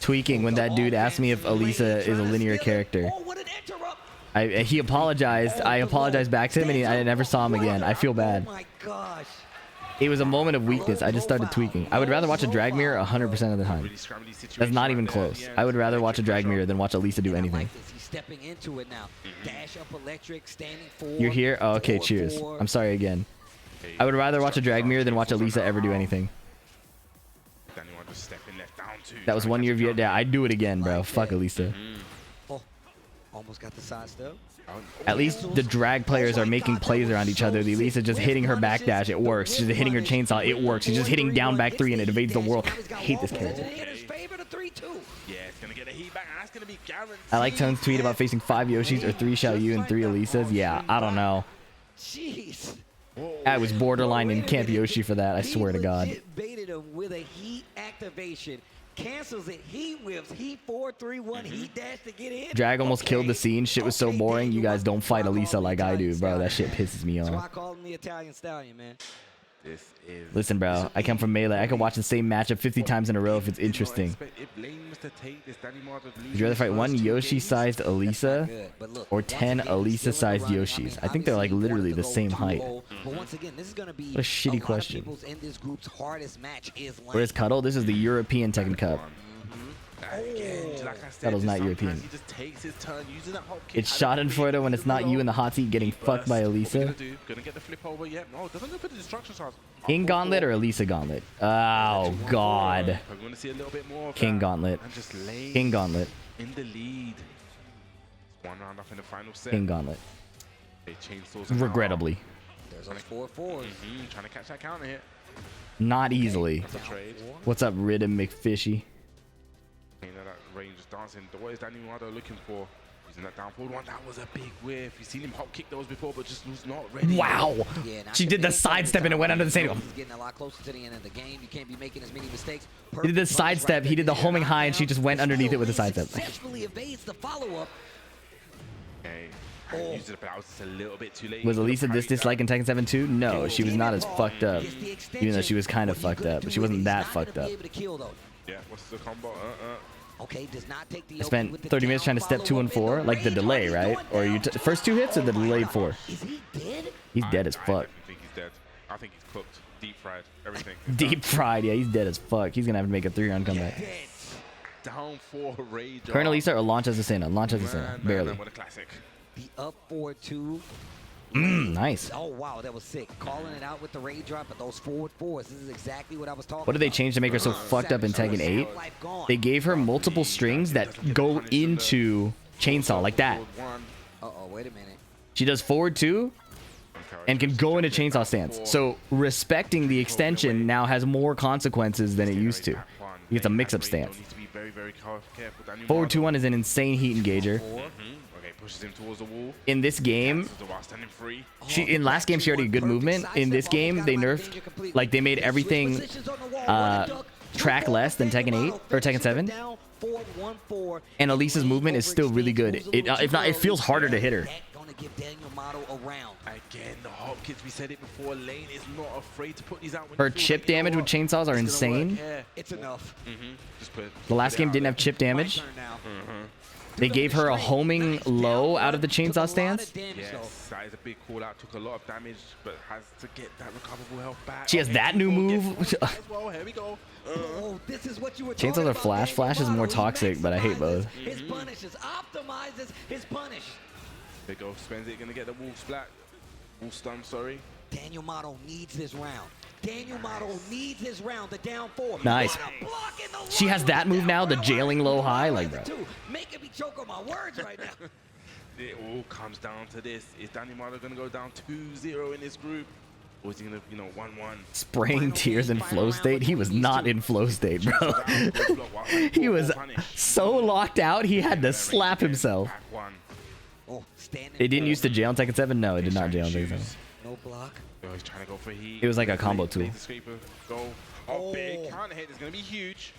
tweaking when that dude asked me if Elisa is a linear character. He apologized. I apologized back to him, and I never saw him again. I feel bad. Oh my gosh. It was a moment of weakness. I just started tweaking. I would rather watch a drag mirror 100% of the time. That's not even close. I would rather watch a drag mirror than watch Elisa do anything. He's stepping into it now. Dash up electric, standing forward. You're here? Oh, okay, cheers. I'm sorry again. I would rather watch a drag mirror than watch Elisa ever do anything. That was 1 year view. Yeah, I'd do it again, bro. Fuck Elisa. Oh, almost got the side step. At least the drag players are making plays around each other. The Elisa just hitting her backdash, it works. She's hitting her chainsaw, it works. She's just hitting down back 3 and it evades the world. I hate this character. I like Tone's tweet about facing 5 Yoshis or 3 Xiao Yu and 3 Elisas. Yeah, I don't know. Jeez. I was borderline in Camp Yoshi for that. I swear to God. Legit baited him with a heat activation. Cancels it. Heat whips. Heat 4-3-1. Heat dash to get in. Drag almost killed the scene. Shit was so boring. You guys don't fight Elisa like I do, bro. That shit pisses me That's why I off. call him the Italian Stallion, man. This is. Listen, bro. I come from Melee. I can watch the same matchup 50 times in a row if it's interesting. If Lane was to take this, Danny Martin would lose Would you rather his fight one first 2 Yoshi-sized Elisa or 10 Elisa-sized Yoshis? I think they're like literally the same height. But once again, this is going to be What a shitty question. people's in this group's hardest match is Lane. Where's Cuddle? This is the European Tekken Cup. Again, like I said, Cuddle's not sometimes European. He just takes his turn using that hop kick. It's Schadenfreude when it's not you in the hot seat getting fucked by Elisa. Gonna get the flip over yet? No, doesn't go for the destruction charge. King Gauntlet or Elisa Gauntlet? Oh, God. I'm gonna see a little bit more of King that. Gauntlet. And just Lane King Gauntlet. in the lead. 1 round off in the final set. King Gauntlet. They chainsaws him out. Regrettably. There's those 4-4s. Trying to catch that counter hit. Not easily. That's a trade. What's up, Riddim McFishy? That range is dancing. What is Danny Martin looking for? Using that down forward one. That was a big whiff. You've seen him hop kick those before, but just was not ready. Wow. She did the sidestep and it went under the stadium. He's getting a lot closer to the end of the game. You can't be making as many mistakes. He did the sidestep. He did the homing high and she just went underneath it with the sidestep. Successfully evades the follow-up. Okay. Used it, but I was just a little bit too late. Was Elisa this dislike in Tekken 7 too? No, she was not as fucked up. Even though she was kind of fucked up, but she wasn't that fucked up. Yeah, what's the combo? Okay, does not take the I spent 30 minutes trying to step 2 and 4, like the delay, right? Or you first 2 hits or the delayed 4? Is he dead? He's dead as I fuck. definitely think he's dead. I think he's cooked, deep fried, everything. Deep fried, yeah, he's dead as fuck. He's gonna have to make a 3-round comeback. Down 4 rage. Current Elisa or Launch as a Senna? Launch as a Senna, barely. What a classic. The up 4-2. Nice. Oh, wow, that was sick. Calling it out with the raid drop, but those forward 4s. This is exactly what I was talking about. What did they change to make her so fucked up in Tekken 8? They gave her multiple strings that go into chainsaw like that. Uh-oh, wait a minute. She does forward 2 and can go into chainsaw stance. So respecting the extension now has more consequences than it used to. It's a mix-up stance. Forward 2-1 is an insane heat engager. Pushes him towards the wall. In this game, in last game she already had good movement. In this game, they nerfed, like they made everything track less than Tekken 8 or Tekken 7. And Elisa's movement is still really good. If not, it feels harder to hit her. Again, the hop kicks, we said it before. Lane is not afraid to put these out. Her chip damage with chainsaws are insane. It's enough. Just put The last game didn't have chip damage. They gave her a homing low out of the chainsaw stance. Yes, that is a big call out. Took a lot of damage, but has to get that recoverable health back. She has that new move. Well, here we go. Oh, this is what you were Chainsaws are flash. Flash is more toxic, but I hate both. His punishes, optimizes his punish. There you go. Spends it. Gonna get the wall splat. Wall stun, sorry. Daniel Motto needs this round. Daniel Motto needs this round. The down 4. Nice. She has that move now, the jailing low high. Like, bro. Making me choke on my words right now. It all comes down to this. Is Danny Martin going to go down 2-0 in this group? Or is he going to, 1-1? Spraying tears in flow state. He was not in flow state, bro. He was so locked out, he had to slap himself. It didn't use to jail in Tekken 7? No, it did not jail in Tekken 7. No block. Oh, he's trying to go for heat. It was like a combo tool. Go. Oh, big counter hit is going to be huge.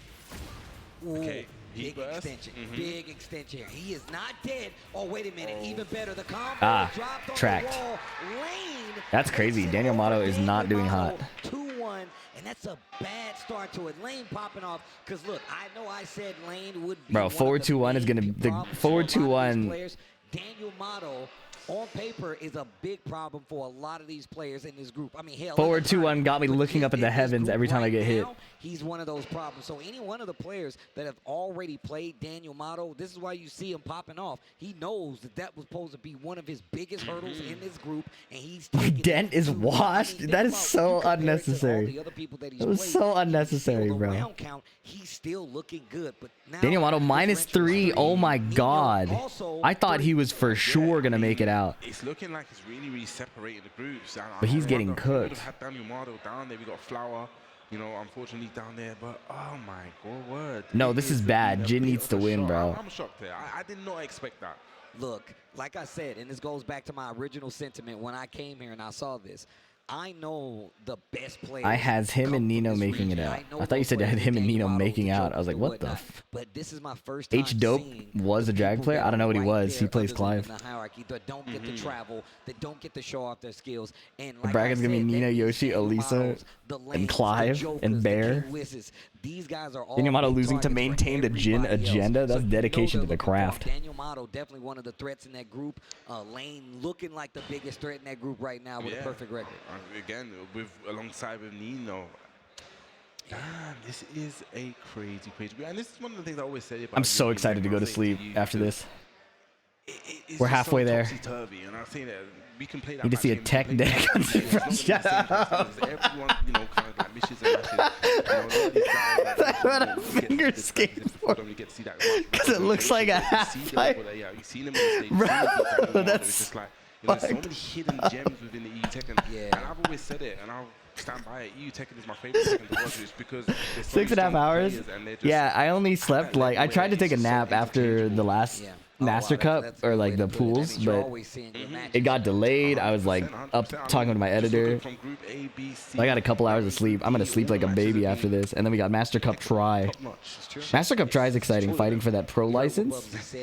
Okay. Big extension. Big extension. He is not dead. Oh, wait a minute. Even better. The combo dropped on tracked. the wall. Lane. That's crazy. Daniel Motto is not doing hot. 2-1, and that's a bad start to it. Lane popping off. Because, look, I know I said Lane would be. Bro, forward 2-1 is going to. The forward 2-1. Daniel Motto, on paper, is a big problem for a lot of these players in this group. I mean, hell, Forward 2-1 got me looking up at the heavens every time I get hit. He's one of those problems. So any one of the players that have already played Daniel Motto, this is why you see him popping off. He knows that that was supposed to be one of his biggest hurdles in this group, and he's Dent is washed. That is so unnecessary. It was so unnecessary, bro. He's still looking good, but now Daniel Motto -3. Oh my god. I thought he was for sure gonna make it out. It's looking like it's really separated the groups. But he's getting cooked. We would have had Daniel Martin down there. We got Flower, unfortunately down there. But oh my god, word. No, this is bad. Jin needs to win, bro. I'm shocked here. I did not expect that. Look, like I said, and this goes back to my original sentiment when I came here and I saw this. I know the best players. I has him and Nino making it out. I thought you said I had him and Nino making out. I was like, what the f? But this is my first time H Dope was a drag player? I don't know what he was. He plays Clive. The hierarchy that don't get to travel, that don't get to show off their skills. And The bracket's gonna be Nina, Yoshi, Elisa, and Clive, and Bear. These guys are all Daniel Motto losing to maintain the Jin agenda. That's dedication to the craft. Daniel Motto definitely one of the threats in that group. Lane looking like the biggest threat in that group right now with a perfect record. Again, alongside with Nino. Damn, this is a crazy. And this is one of the things I always say about I'm so excited to go to sleep after this. We're halfway there. And I say that we can play that. You just see a tech deck. Shut up. Everyone, you know, kind of like missions and matches. That's what a finger skate for. Because it looks like a half pipe. Bro, that's like, there's so many hidden gems within the EU Tekken. And I've always said it, and I'll stand by it. EU Tekken is my favorite Tekken to watch. It's because there's so 6.5 hours. Yeah, I only slept like I tried to take a nap after the last Master Cup or like the pools, but it got delayed. I was like up talking to my editor. I got a couple hours of sleep. I'm gonna sleep like a baby after this, and then we got Master Cup Try. Master Cup Try is exciting, fighting for that pro license.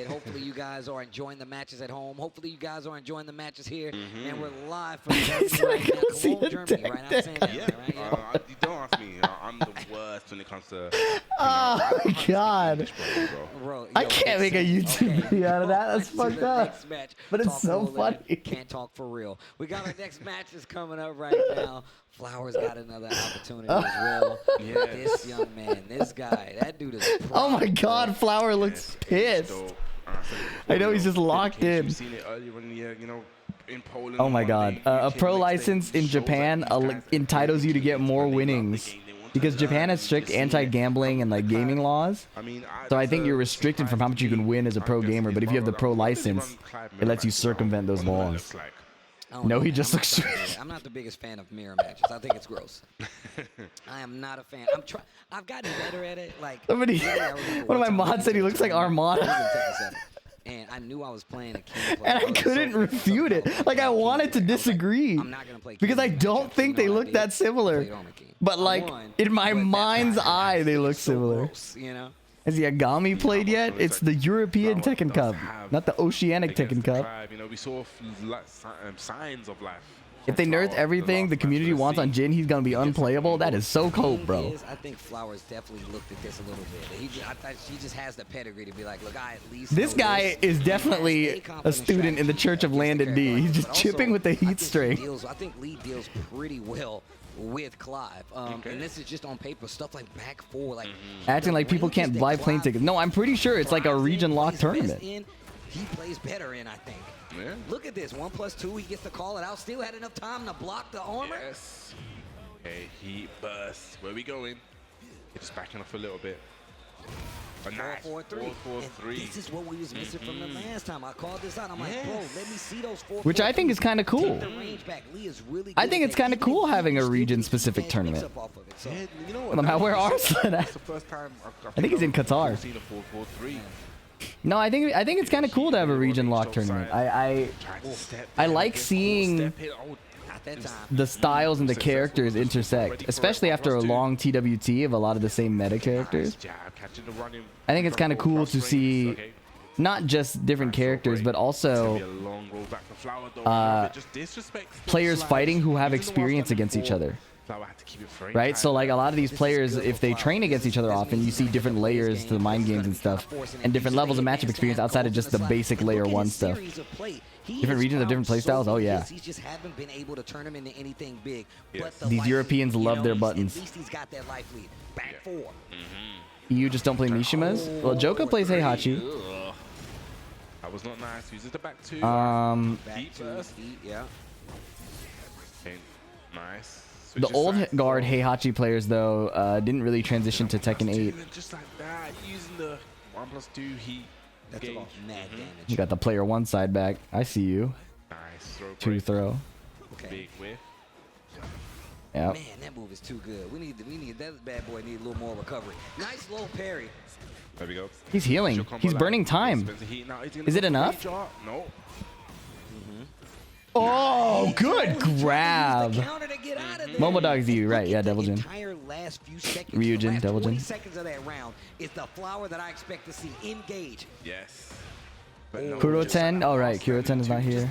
Hopefully you guys are enjoying the matches at home. Hopefully you guys are enjoying the matches here, and we're live from Germany right now. Cologne, Germany, right? I'm saying that, right? You don't ask me. I'm the worst when it comes to. Oh my god! I can't make a YouTube video out of that. That's fucked up. But it's so funny. Can't talk for real. We got our next matches coming up right now. Flowers got another opportunity as well. This young man, this guy, that dude is. Oh my god, Flower looks pissed. I know he's just locked in. Oh my god, a pro license in Japan entitles you to get more winnings. Because Japan has strict anti-gambling and like gaming laws, so I think you're restricted from how much you can win as a pro gamer. But if you have the pro license, it lets you circumvent those laws. No, he just looks. I'm not the biggest fan of mirror matches. I think it's gross. I am not a fan. I've gotten better at it. Like somebody, one of my mods said he looks like Armada. And I knew I was playing a key player. And I couldn't refute it. Like I wanted to disagree because I don't think they look that similar. But like in my mind's eye, they look similar. Has Yagami played yet? It's the European Tekken Cup, not the Oceanic Tekken Cup. You know, we saw signs of life. If they nerf everything the community wants on Jin, he's gonna be unplayable. That is so cold, bro. I think Flowers definitely looked at this a little bit. I thought she just has the pedigree to be like, look, I at least. This guy is definitely a student in the Church of Landon D. He's just chipping with the heat string. I think Lee deals pretty well with Clive, and this is just on paper stuff like back four, like acting like people can't buy plane tickets. No, I'm pretty sure it's like a region lock tournament. He plays better in, I think. Yeah. Look at this, 1+2. He gets to call it out. Still had enough time to block the armor. Yes. Okay, he bursts. Where we going? Just backing off a little bit. A nice 4-4-3. 4-4-3. This is what we was missing from the last time. I called this out. I'm like, bro, let me see those 4-4-3s. Which I think is kind of cool. Take the range back. Lee is really I think it's kind of cool having a region-specific tournament. Yeah, you know Well, where Arslan at? That's the first time I think he's in Qatar. I've seen a 4-4-3. No, I think it's kind of cool to have a region lock tournament. I like seeing the styles and the characters intersect, especially after a long TWT of a lot of the same meta characters. I think it's kind of cool to see not just different characters, but also players fighting who have experience against each other. Right, so like a lot of these players, if they train against each other often, you see different layers to the mind games and stuff, and different levels of matchup experience outside of just the basic layer 1 stuff. Different regions have different playstyles. Oh yeah. He just haven't been able to turn him into anything big. But These Europeans love their buttons. At least he's got that life lead. Back 4. You just don't play Mishimas? Well, Joka plays Heihachi. That was not nice. Uses the back 2. Back 2, yeah. Okay, nice. The old guard Heihachi players, though, didn't really transition to Tekken 8. Just like that, using the 1+2 heat. That's about mad damage. You got the player 1 side back. I see you. Nice throw. 2 throw. Okay. Big whiff. Yep. Man, that move is too good. We need that bad boy need a little more recovery. Nice low parry. There we go. He's healing. He's burning time. Is it enough? No. Oh, good grab. Momo Dog's you, right? Yeah, Devil Jin. Last few seconds, Ryujin, last Devil 20 Jin. seconds of that round is the flower that I expect to see engage. Yes. But no, Kuroten. Oh, right. Kuroten is not here.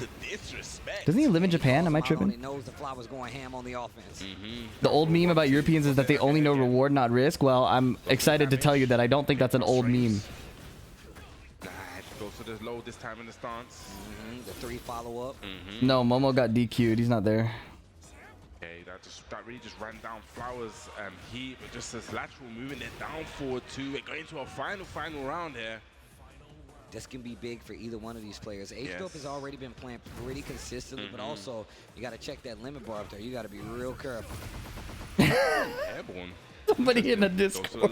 Doesn't he live in Japan? Am I tripping? Knows the flower's going ham on the offense. The old meme about Europeans is that they only know reward, not risk. Well, I'm excited to tell you that I don't think that's an old meme. Go for the low this time in the stance. The 3 follow-up. No, Momo got DQ'd. He's not there. Okay, that really just ran down Flowers heat, but just as lateral moving it down forward too. We're going to a final round here. This can be big for either one of these players. H-Dope has already been playing pretty consistently, but also you got to check that limit bar up there. You got to be real careful. Airborne. Somebody in the Discord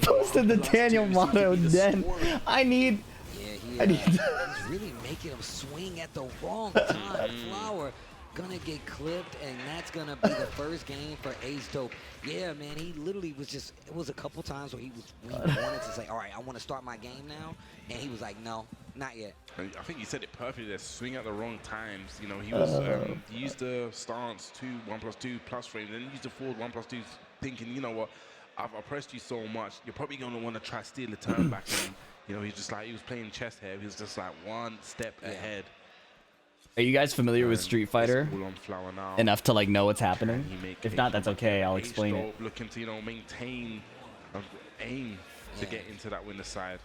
posted the Daniel motto. Then I need. He's really making him swing at the wrong time. Flower gonna get clipped, and that's gonna be the first game for Ace Dope. Yeah, man, he literally was just, it was a couple times where he wanted to say, all right, I want to start my game now, and he was like, no, not yet. I think you said it perfectly there, swing at the wrong times. You know, he was, he used the stance 1+2 plus frames, and then used the forward 1+2 thinking, you know what, I've oppressed you so much, you're probably gonna want to try to steal the turn back, and you know, he's just like, he was playing chess here, he was just like one step ahead. Are you guys familiar with Street Fighter enough to like know what's happening? If not, that's okay. I'll explain it. Looking to, you know, maintain aim to get into that winner side.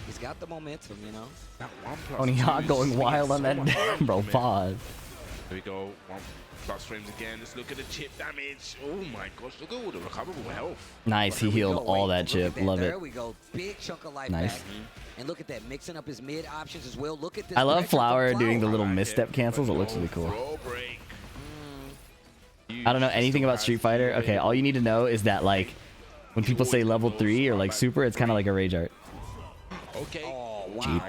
He's got the momentum, you know. That 1+2 Tony Hawk going wild on that. Bro, pause. Here we go. 1+ frames again. Just look at the chip damage. Oh my gosh, look at all the recoverable health. Nice, he healed all that chip. Love it. There we go. Big chunk of life nice. Back. And look at that, mixing up his mid options as well. Look at this. I love Flower doing the little misstep cancels. It looks really cool. I don't know anything about Street Fighter. Okay, all you need to know is that like when people say level 3 or like super, it's kind of like a rage art. Okay. Oh wow. Cheap.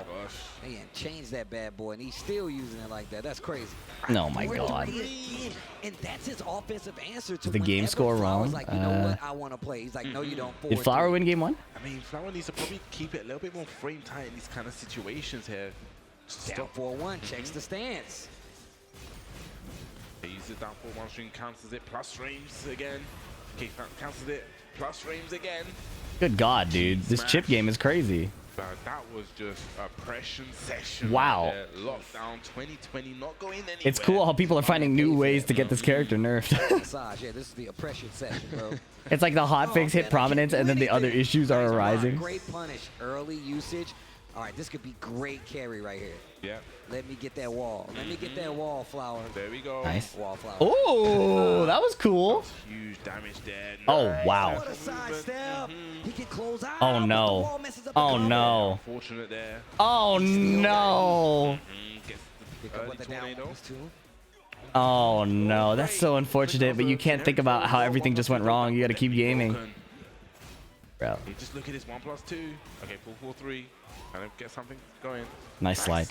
Man, changed that bad boy, and he's still using it like that. That's crazy. Oh my god. And that's his offensive answer to the game score wrong? Like, you know what? I want to play. He's like, no, you don't. Did Flower win game 1? I mean, Flower needs to probably keep it a little bit more frame tight in these kind of situations here. Down 4-1, checks the stance. He uses it down 4-1 string, cancels it, plus frames again. Okay, cancels it, plus frames again. Good god, dude. This chip game is crazy. But that was just a oppression session. Wow. Right there. Lockdown 2020, not going anywhere. It's cool how people are finding new ways to get this character nerfed. Yeah, this is the oppression session, bro. It's like the hotfix hit prominence and then the other issues are arising. Great punish, early usage. All right, this could be great carry right here. Yeah. Let me get that wall. Let me get that wall, Flower. There we go. Nice. Wall, Flower. Oh, that was cool. That was huge damage there. Oh, wow. What a sidestep. He can close out. Oh, no. Oh, no. Unfortunate there. Oh, no. Oh, no. That's so unfortunate, but you can't think about how everything just went wrong. You got to keep gaming. Bro. Just look at this 1+2. Okay, 4-4-3. Kind of get something going. Nice slide.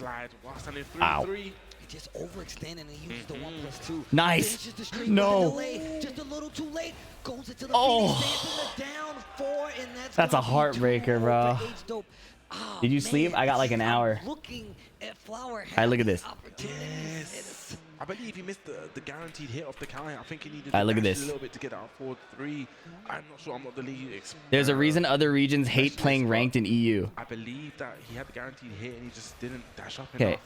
Ow. He just overextended and used the 1+2. Nice. No. Just a little too late. Goes into the down 4, and that's a heartbreaker, bro. Did you sleep? I got like an hour. Looking at Flower. All right, look at this. Yes. I believe he missed the guaranteed hit off the counter. I think he needed look at a this. little bit to get out 4-3. I'm not sure. I'm not the lead. There's a reason other regions hate playing ranked in EU. I believe that he had the guaranteed hit and he just didn't dash up Okay. enough.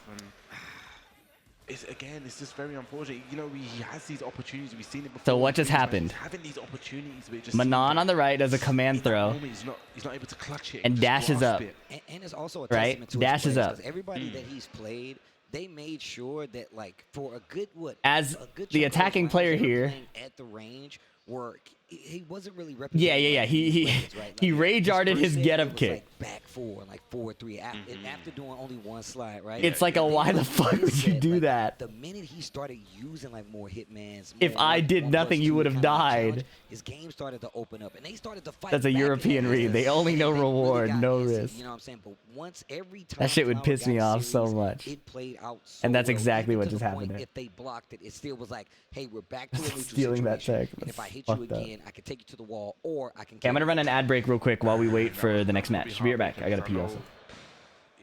And it's just very unfortunate. You know, he has these opportunities. We've seen it before. So what just happened? Having these opportunities, but it just Manon on the right does a command throw. he's not able to clutch it and dashes up. And it's also a right? testament to Dashes his plays, up. 'cause everybody that he's played, they made sure that like for a good As a good the chunk of attacking rounds player they were here. playing at the range where he wasn't really Yeah. representing. He rage arted his get up kick. Like back 4, like 4-3 after doing only one slide, right? It's like a why the fuck would you do that? The minute he started using like more hitmans, If I did nothing, you would have died. His game started to open up, and they started to fight. That's a back European and read. They only know reward, no risk. You know what I'm saying? But once every time That shit would piss me off so much. It played out so And that's well, exactly even what to just the happened point there. If they blocked it, it still was like, hey, we're back to a neutral Stealing that situation. tech. And if I hit That's you fucked up. again, I can take you to the wall, or I can. Okay, I'm gonna run an ad break real quick while we wait for the next match. Be right back. I gotta pee also.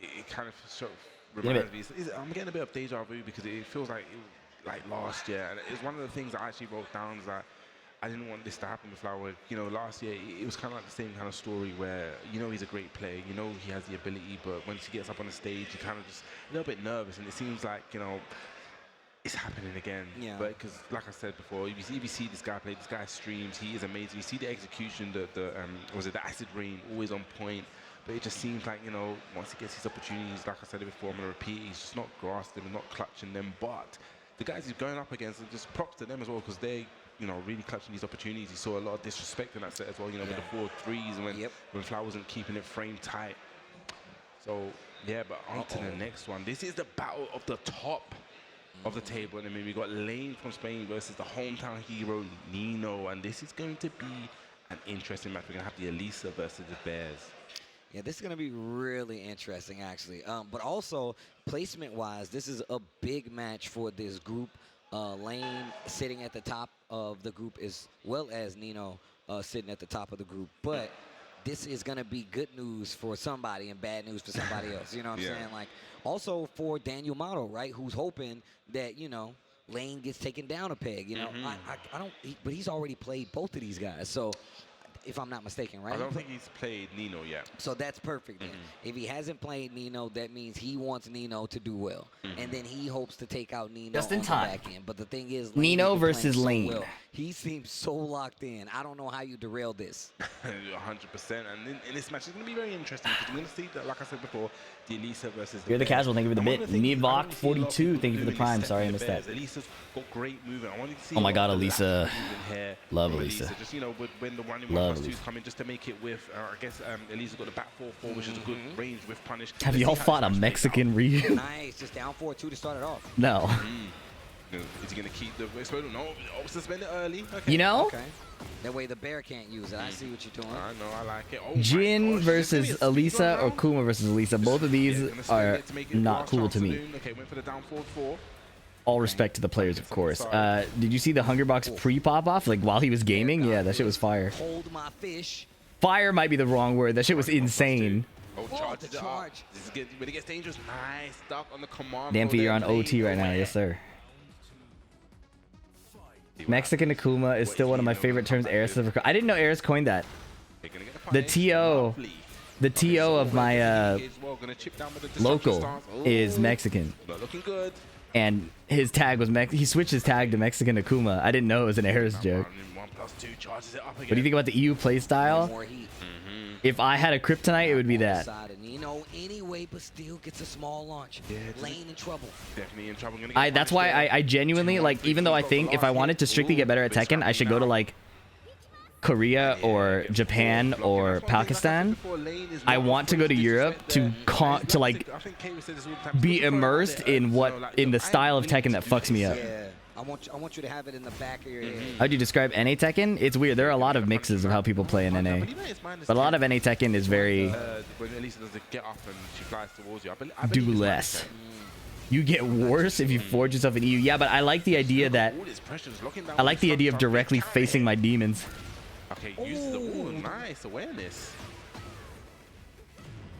It kind of reminds me. I'm getting a bit of deja vu because it feels like last year, and it's one of the things I actually wrote down is that I didn't want this to happen with Flower. You know, last year it was kind of like the same kind of story where he's a great player, he has the ability, but once he gets up on the stage, you kind of just a little bit nervous, and it seems like it's happening again. Yeah. But because, like I said before, if you see this guy play, this guy streams, he is amazing. You see the execution, the acid rain, always on point. But it just seems like, once he gets his opportunities, like I said it before, I'm going to repeat, he's just not grasping them, not clutching them. But the guys he's going up against, just props to them as well, because they, really clutching these opportunities. You saw a lot of disrespect in that set as well, with the 4 threes when Flower wasn't keeping it frame tight. So, yeah, but on to the next one. This is the battle of the top of the table, and then we got Lane from Spain versus the hometown hero Nino, and this is going to be an interesting match. We're gonna have the Elisa versus the Bears. Yeah, this is gonna be really interesting, actually. But also placement-wise, this is a big match for this group. Lane sitting at the top of the group as well as Nino sitting at the top of the group, but this is going to be good news for somebody and bad news for somebody else. You know what I'm saying? Like, also for Daniel Motto, right, who's hoping that, Lane gets taken down a peg. I don't, but he's already played both of these guys. So, if I'm not mistaken, right? I don't think he's played Nino yet. So that's perfect then. If he hasn't played Nino, that means he wants Nino to do well. And then he hopes to take out Nino Just in on time. the back end. But the thing is, Nino Lane versus Lane. So well. He seems so locked in. I don't know how you derail this. 100%. And in this match, it's going to be very interesting because we're going to see that, like I said before, the Elisa versus You're the Bears. casual. Thank you for the bit. Nivok 42. Thank you for the prime. Sorry I missed that. Elisa's got great movement. I wanted to see Oh my God, Elisa. Love Elisa. Just when the 1-in-1 Love plus 2s Elisa. come in, just to make it with. I guess Elisa's got the back 4-4, which is a good range with punish. Have y'all fought a Mexican Ryu? Nice. Just down 4-2 to start it off. No. Is he going to keep the explode? No. Suspend it early. Okay. Okay. That way the bear can't use it. I see what you're doing. I know. I like it. Jin versus Elisa or Kuma versus Elisa. Both of these are not cool to me. Okay, went for the down 4-4. All respect to the players, of course. Did you see the Hunger Box pre-pop off? Like while he was gaming? Yeah, that shit was fire. Hold my fish. Fire might be the wrong word. That shit was insane. Charges it up. This is when it gets dangerous. Nice stuff on the command. Danfy, you're on OT right now. Yes, sir. Mexican Akuma is still one of my favorite terms. Eris ever. I didn't know Eris coined that. The TO of my local is Mexican. Looking good. And his tag was he switched his tag to Mexican Akuma. I didn't know it was an Eris joke. 1+2 charges it up again. What do you think about the EU playstyle? If I had a kryptonite, it would be that. Anyway, but still gets a small launch. Lane in trouble. Definitely in trouble. That's why I genuinely, like, even though I think if I wanted to strictly get better at Tekken, I should go to, like, Korea or Japan or Pakistan. I want to go to Europe to like be immersed in the style of Tekken that fucks me up. Yeah. I want you to have it in the back of your head. How'd you describe NA Tekken? It's weird. There are a lot of mixes of how people play in NA. But a lot of NA Tekken is very do less. You get worse if you forge yourself an EU. Yeah, but I like the idea that of directly facing my demons. Okay, uses the nice awareness.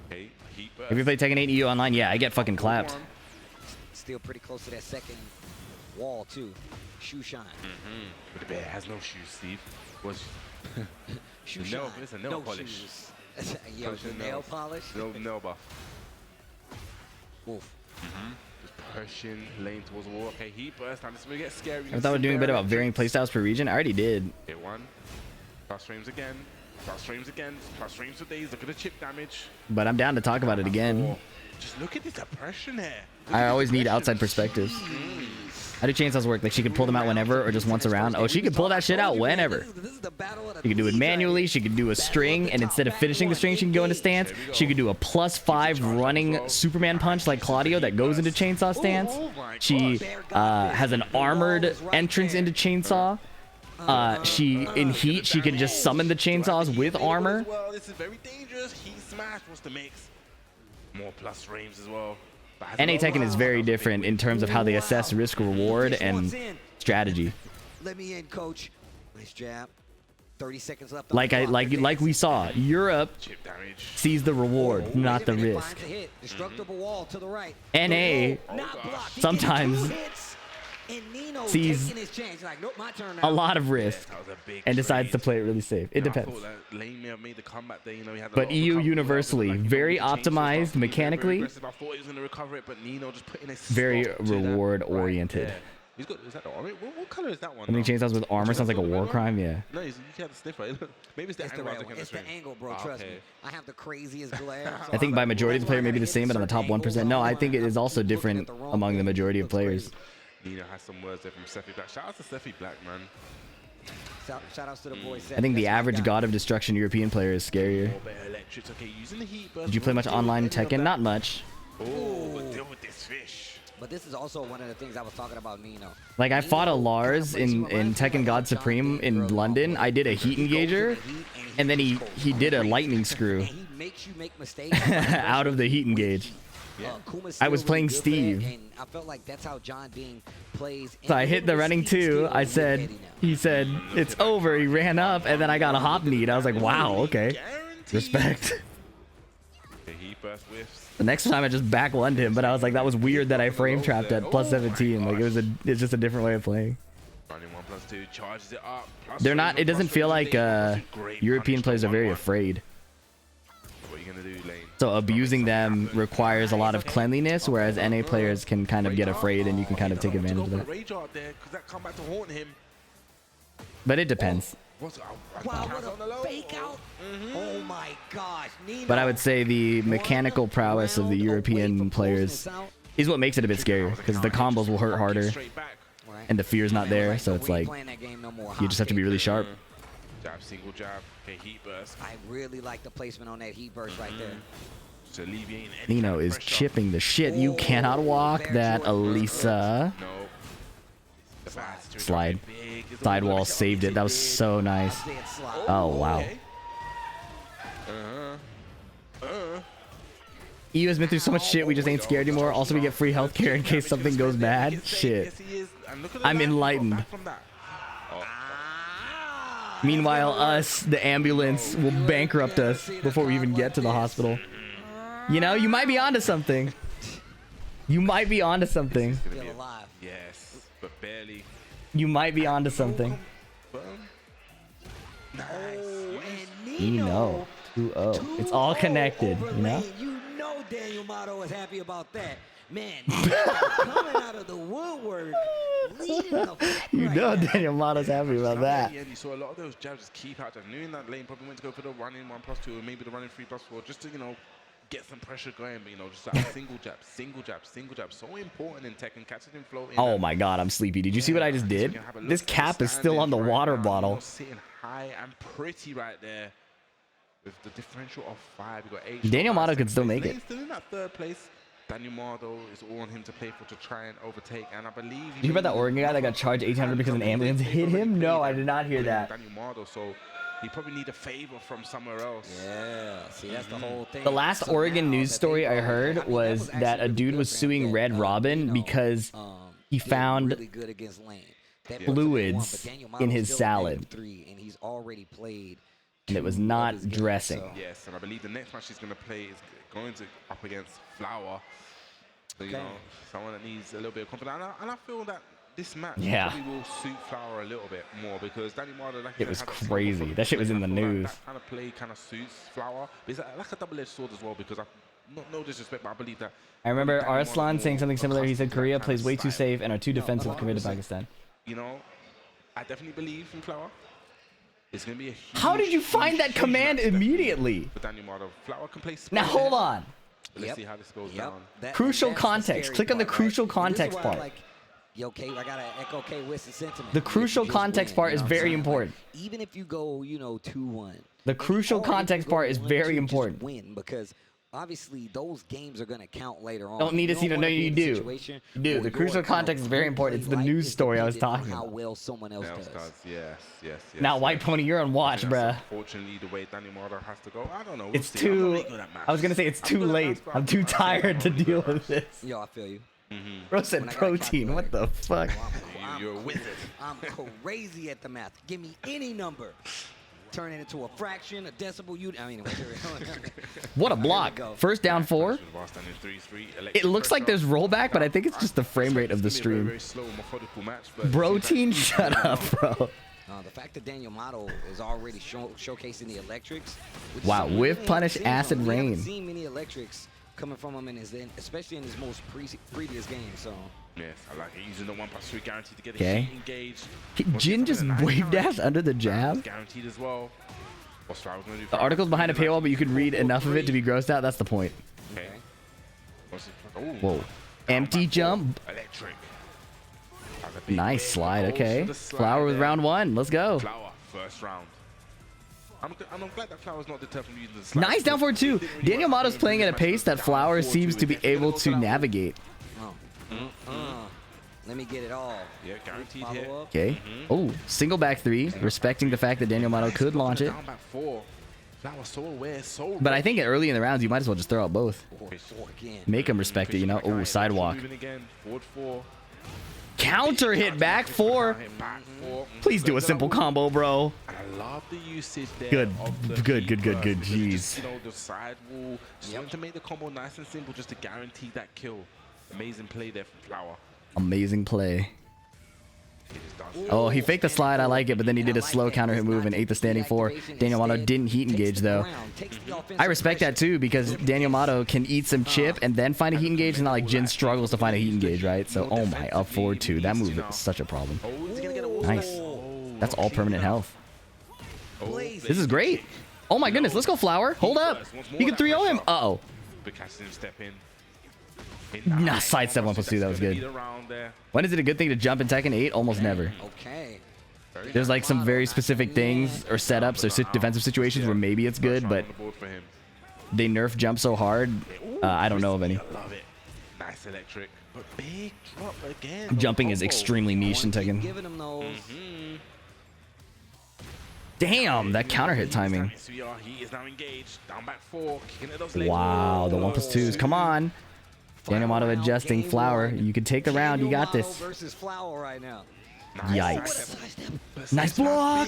Okay, heat burst. If you play Tekken 8 EU online, yeah, I get fucking clapped. Still pretty close to that second wall too. Shoe shine. But the bear has no shoes, Steve. Shoe shine. It's a nail polish. Shoes. Yo, nail polish. No nail buff. Oof. Just pushing Lane towards the wall. Okay, heat burst. Now this is gonna get scary. I thought we were doing a bit about varying playstyles per region. I already did. Hit one. Plus frames again. Plus frames again. Plus frames for days. Look at the chip damage. But I'm down to talk about it again. Just look at this oppression here. I always need outside perspectives. How do chainsaws work? Like she could pull them out whenever or just once around? Oh, she could pull that shit out whenever. She could do it manually. She could do a string, and instead of finishing the string, she can go into stance. She could do a +5 running Superman punch like Claudio that goes into chainsaw stance. She has an armored entrance into chainsaw. In heat, she can just summon the chainsaws with armor. Well, this is very dangerous. Heat smash wants to mix more plus frames as well. NA Tekken is very different in terms of how they assess risk reward and strategy. Let me in, coach. Nice jab. 30 seconds left. Like we saw, Europe Chip damage. sees the reward, not the risk. Destructible wall to the right. NA sometimes sees a lot of risk and decides to play it really safe. It depends. Made the comeback there, you know, he had a But lot of EU recovery universally, levels, like, very he changed his optimized stuff, he was mechanically, very aggressive. I thought he was going to recover it, but Nino just put in a very stop to that reward right oriented. there. He's got, is that the orange? What color is that one? Something chainsaws with armor sounds like a war crime, yeah. No, you had the sniff, right? Maybe it's the angle. It's the angle, bro. Trust me. I have the craziest glare. I think by majority of the player may be the same, but on the top 1%. No, I think it is also different among the majority of players. Nino has some words there from Steffi Black. Shout out to Steffi Black, man. Shout outs to the boys. I think the average God of Destruction European player is scarier. Okay, using the heat burst. Did you play much online Tekken? Not much. Oh, but deal with this fish. But this is also one of the things I was talking about Nino. Like, I fought a Lars in Tekken God Supreme in London. I did a heat engager, and then he did a lightning screw He makes you make mistakes out of the heat engage. I was playing Steve. And I felt like that's how John Being plays. So I hit the running 2. He said, it's over. He ran up, and then I got a hop need. I was like, wow, okay. Respect. Heat burst whiffs. The next time I just back one him, but I was like, that was weird that I frame trapped at plus 17. Like, it's just a different way of playing. Running 1+2, charges it up. They're not, it doesn't feel like European players are very afraid. What are you gonna do, Lane? So abusing them requires a lot of cleanliness, whereas NA players can kind of get afraid and you can kind of take advantage of that. Rage art there, because that come back to haunt him. But it depends. Wow, what a fake out. Oh my gosh. Nino. But I would say the mechanical prowess of the European players is what makes it a bit scarier, because the combos will hurt harder and the fear's not there, so it's like you just have to be really sharp. Jab, single jab, okay, heat burst. I really like the placement on that heat burst right there. To alleviate any Nino is chipping the shit. You cannot walk that, Elisa. Slide. Sidewall saved it. That was so nice. Oh, wow. EU has been through so much shit, we just ain't scared anymore. Also, we get free healthcare in case something goes bad. Shit. I'm enlightened. Meanwhile, us, the ambulance, will bankrupt us before we even get to the hospital. You know, you might be onto something. You might be onto something. Yes, but barely. You might be onto something. Nino. 2-0. It's all connected, you know? You know Daniel Motto is happy about that. Man, coming out of the woodwork, leading the You know Daniel Motto's happy about that. Yeah, you saw a lot of those jabs just keep out there. Knew that Lane probably went to go for the running 1+2 or maybe the running 3+4 just to, you know, get some pressure going, but you know, just like single jab, single jab, single jab. So important in Tekken, catching him floating. Oh my god, I'm sleepy. Did you see what I just did? This cap is still on the water bottle. Sitting high and pretty right there with the differential of 5. You got 8. Daniel Motto could still make it. Still in that 3rd place. Daniel Motto is all on him to play for to try and overtake, and I believe. Did you hear about that Oregon guy that got charged 800 because an ambulance hit him? No, I did not hear that. Daniel Motto, so he probably need a favor from somewhere else. Yeah, see, that's the whole thing. The last Oregon news story I heard was that a dude was suing Red Robin because he found fluids in his salad. And he's already played. And it was not dressing. Yes, and I believe the next match he's going to play is going to up against Flower. So, you know, someone that needs a little bit of confidence. And I feel that this match probably will suit Flower a little bit more because Danny Marder, like, it was crazy. That shit was in the news. That kind of play kind of suits Flower. But it's like a double-edged sword as well because no disrespect, but I believe that. I remember Arslan saying something similar. He said Korea plays way too safe and are too defensive compared to Pakistan. You know, I definitely believe in Flower. It's going to be a huge, how did you find that command immediately? Flower can play now hold on. Let's see how this goes down. Crucial context. Click on the crucial context part. Yo, K, I gotta echo K Winston sentiment. The crucial context part is very important. Even if you go, you know, 2-1. The crucial context part is very important. Win because obviously those games are gonna count later on. Don't need to see to know you do. You do. The crucial context is very important. It's the news story I was talking about. How well someone else does. Yes. Now, White Pony, you're on watch, bruh. Unfortunately, the way Danny Marder has to go, I don't know. It's too. I was gonna say it's too late. I'm too tired to deal with this. Yo, I feel you. Bro said protein. What the fuck? You're a wizard. I'm crazy at the math. Give me any number. turn it into a fraction, a decibel unit. I mean, What a block. First down 4. It looks like there's rollback, but I think it's just the frame rate of the stream. Bro, teen, shut up, bro. The fact that Daniel Motto is already showcasing the electrics. Wow, whiff punish acid We haven't rain. seen many electrics coming from him especially in his most previous game. So. Yes, I like it. Using the 1+3 guaranteed to get Okay. a heat engaged. Jin just wave dash under the jab. Guaranteed as well. What's Flower gonna do? The article's behind a paywall, but you can read enough of it to be grossed out. That's the point. Okay. Whoa. Empty jump. Electric. Nice slide. Okay. Flower with round 1. Let's go. Flower, first round. I'm glad that Flower's not deterred from using the slide. Nice down 4-2. Daniel Motto's playing at a pace that Flower seems to be able to navigate. Let me get it all. Yeah, guaranteed hit. Okay. Oh, single back 3, respecting the fact that Daniel Motto could launch it. Down back 4. Flower so aware, so But I think early in the rounds, you might as well just throw out both. Make him respect it, you know? Oh, sidewalk. Moving again. Forward 4. Counter hit back 4. Please do a simple combo, bro. And I love the usage there. Good. Of the Good. Jeez. Jeez. You know, the side wall. Just wanting to make the combo nice and simple just to guarantee that kill. Amazing play there from Flower. Amazing play. Oh, he faked the slide. I like it, but then he did a slow counter hit move and ate the standing 4. Daniel Motto didn't heat engage, though. I respect that, too, because Daniel Motto can eat some chip and then find a heat engage. It's not like Jin struggles to find a heat engage, right? So, oh my, up forward 2. That move is such a problem. Nice. That's all permanent health. This is great. Oh my goodness, let's go, Flower. Hold up. You can 3-0 him. Uh-oh. Nah, sidestep 1+2. That was good. When is it a good thing to jump in Tekken 8? Almost never. Okay. There's like some very specific things or setups or defensive situations where maybe it's good, but they nerf jump so hard. I don't know of any. Love it. Nice electric, but big drop again. Jumping is extremely niche in Tekken. Giving him those. Damn, that counter hit timing. He is now engaged. Down back 4. Kicking it those Wow, the 1+2s. Come on. Daniel Motto adjusting Flower. You can take the round. You got this. Versus Flower right now. Yikes. Nice block.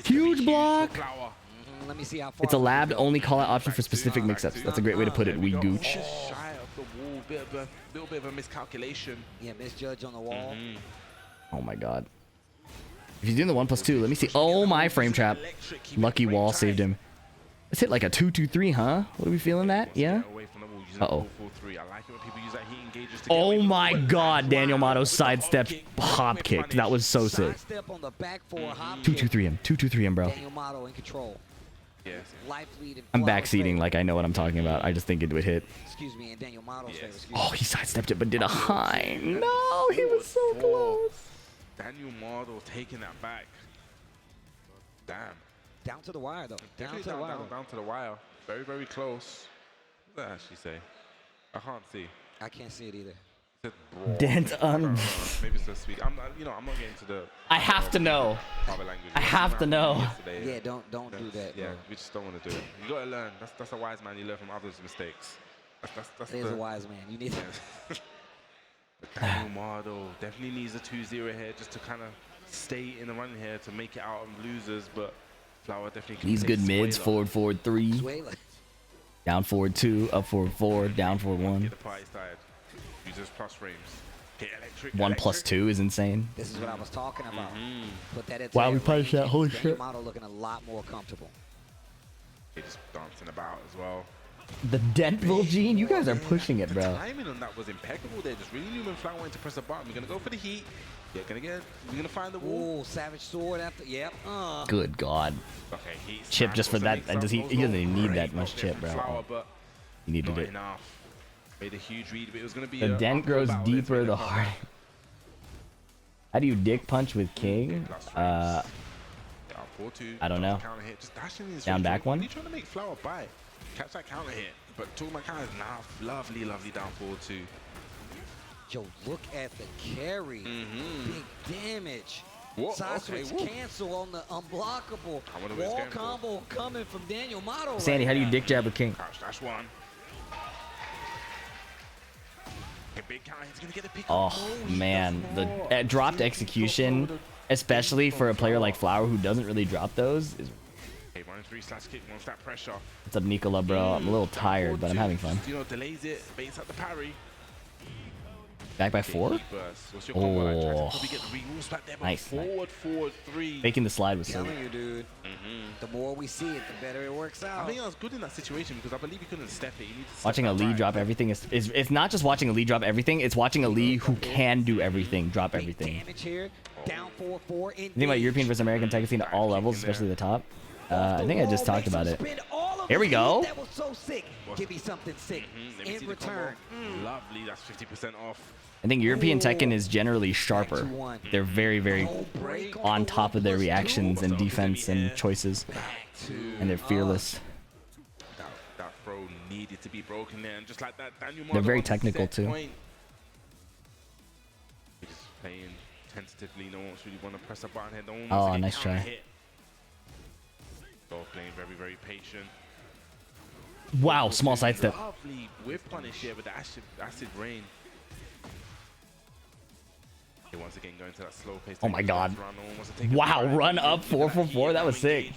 Huge block. Let me see how far. It's a labbed only call out option for specific mix-ups. That's a great way to put it, we gooch. Shy of the wall. Little bit of a miscalculation. Yeah, misjudge on the wall. Oh my god. If he's doing the 1+2, let me see. Oh my, frame trap. Lucky wall saved him. Let's hit like a 2-2-3, huh? What are we feeling that? Yeah? Uh-oh. Oh my god, Daniel Motto sidestepped hop kicked. That was so sick. 2-2-3 him. 2-2-3 him, bro. Daniel Motto in control. Yes. I'm backseating like I know what I'm talking about. I just think it would hit. Excuse me, in Daniel Motto's favor. Oh, he sidestepped it but did a high. No, he was so close. Daniel Motto taking that back. Damn. Down to the wire, though. Down to the wire. Down to the wire. Very, very close. What did that actually say? I can't see. I can't see it either. Dent on. Maybe it's the speak. I'm not getting to the. I have to know. Language. I have to know. Yeah, don't do that. Yeah, bro. we just don't want to do it. You gotta learn. That's a wise man. You learn from others' mistakes. That's He is a wise man. You need that. Daniel Motto definitely needs a 2-0 here just to kind of stay in the running here to make it out of losers, but Flower definitely can. He's good mids. Forward 3. Down forward 2. Up forward 4. Down forward 1. Get the party started. Users plus frames. Get electric. 1+2 is insane. This is what I was talking about. Put that at Wow, we punished that. Holy shit. Daniel Motto looking a lot more comfortable. They're just dancing about as well. The Dentville gene? You guys are pushing it, bro. The timing on that was impeccable there. Just really knew when Flower went to press the button. We're gonna go for the heat. Yeah, we're gonna find the wall. Ooh, savage sword after. Yep. Good God. Okay, heat. Chip just for that. And does he doesn't even need that much chip, bro. Flower, but He needed not it. enough. Made a huge read, but it was gonna be The dent grows deeper the harder. How do you dick punch with King? I don't know. Down back 1? He's trying to make Flower bite. Catch that counter hit. But talking about counters now, lovely down forward 2. Yo, look at the carry. Big damage. Whoa, Side okay, switch cancel on the unblockable. Wall combo coming from Daniel Motto. Sandy, how do you dick jab with King? Crouch dash 1. big counter. He's gonna get a pick. Oh man, the dropped execution, especially for a player like Flower who doesn't really drop those, is. Hey, 1-3/kick, wants that pressure. What's up, Nicola, bro? I'm a little tired, but I'm having fun. You know, delays it, baits up the parry. Back by 4? Oh, nice. Forward 3. Making the slide was so telling you, dude. The more we see it, the better it works out. I think I was good in that situation because I believe he couldn't step it. Watching a Lee drop everything is it's not just watching a Lee drop everything, it's watching a Lee who can do everything drop everything. Damage here, down 4-4. You think about European versus American Tekken scene at all levels, especially the top? I think I just talked about it. Here we go. That was so sick. Give me something sick in return. Lovely, that's 50% off. I think European Tekken is generally sharper. They're very, very on top of their reactions and defense and choices. And they're fearless. That throw needed to be broken there. And just like that, Daniel They're very technical too. Just playing tentatively. No one's really want to press a button here. No one Oh, wants to nice try. hit. Both playing very, very patient. Wow, small sidestep. Lovely whip punish here with the acid rain. Once again going to that slow pace. Oh my god. Wow, run up 4-4-4. That was sick.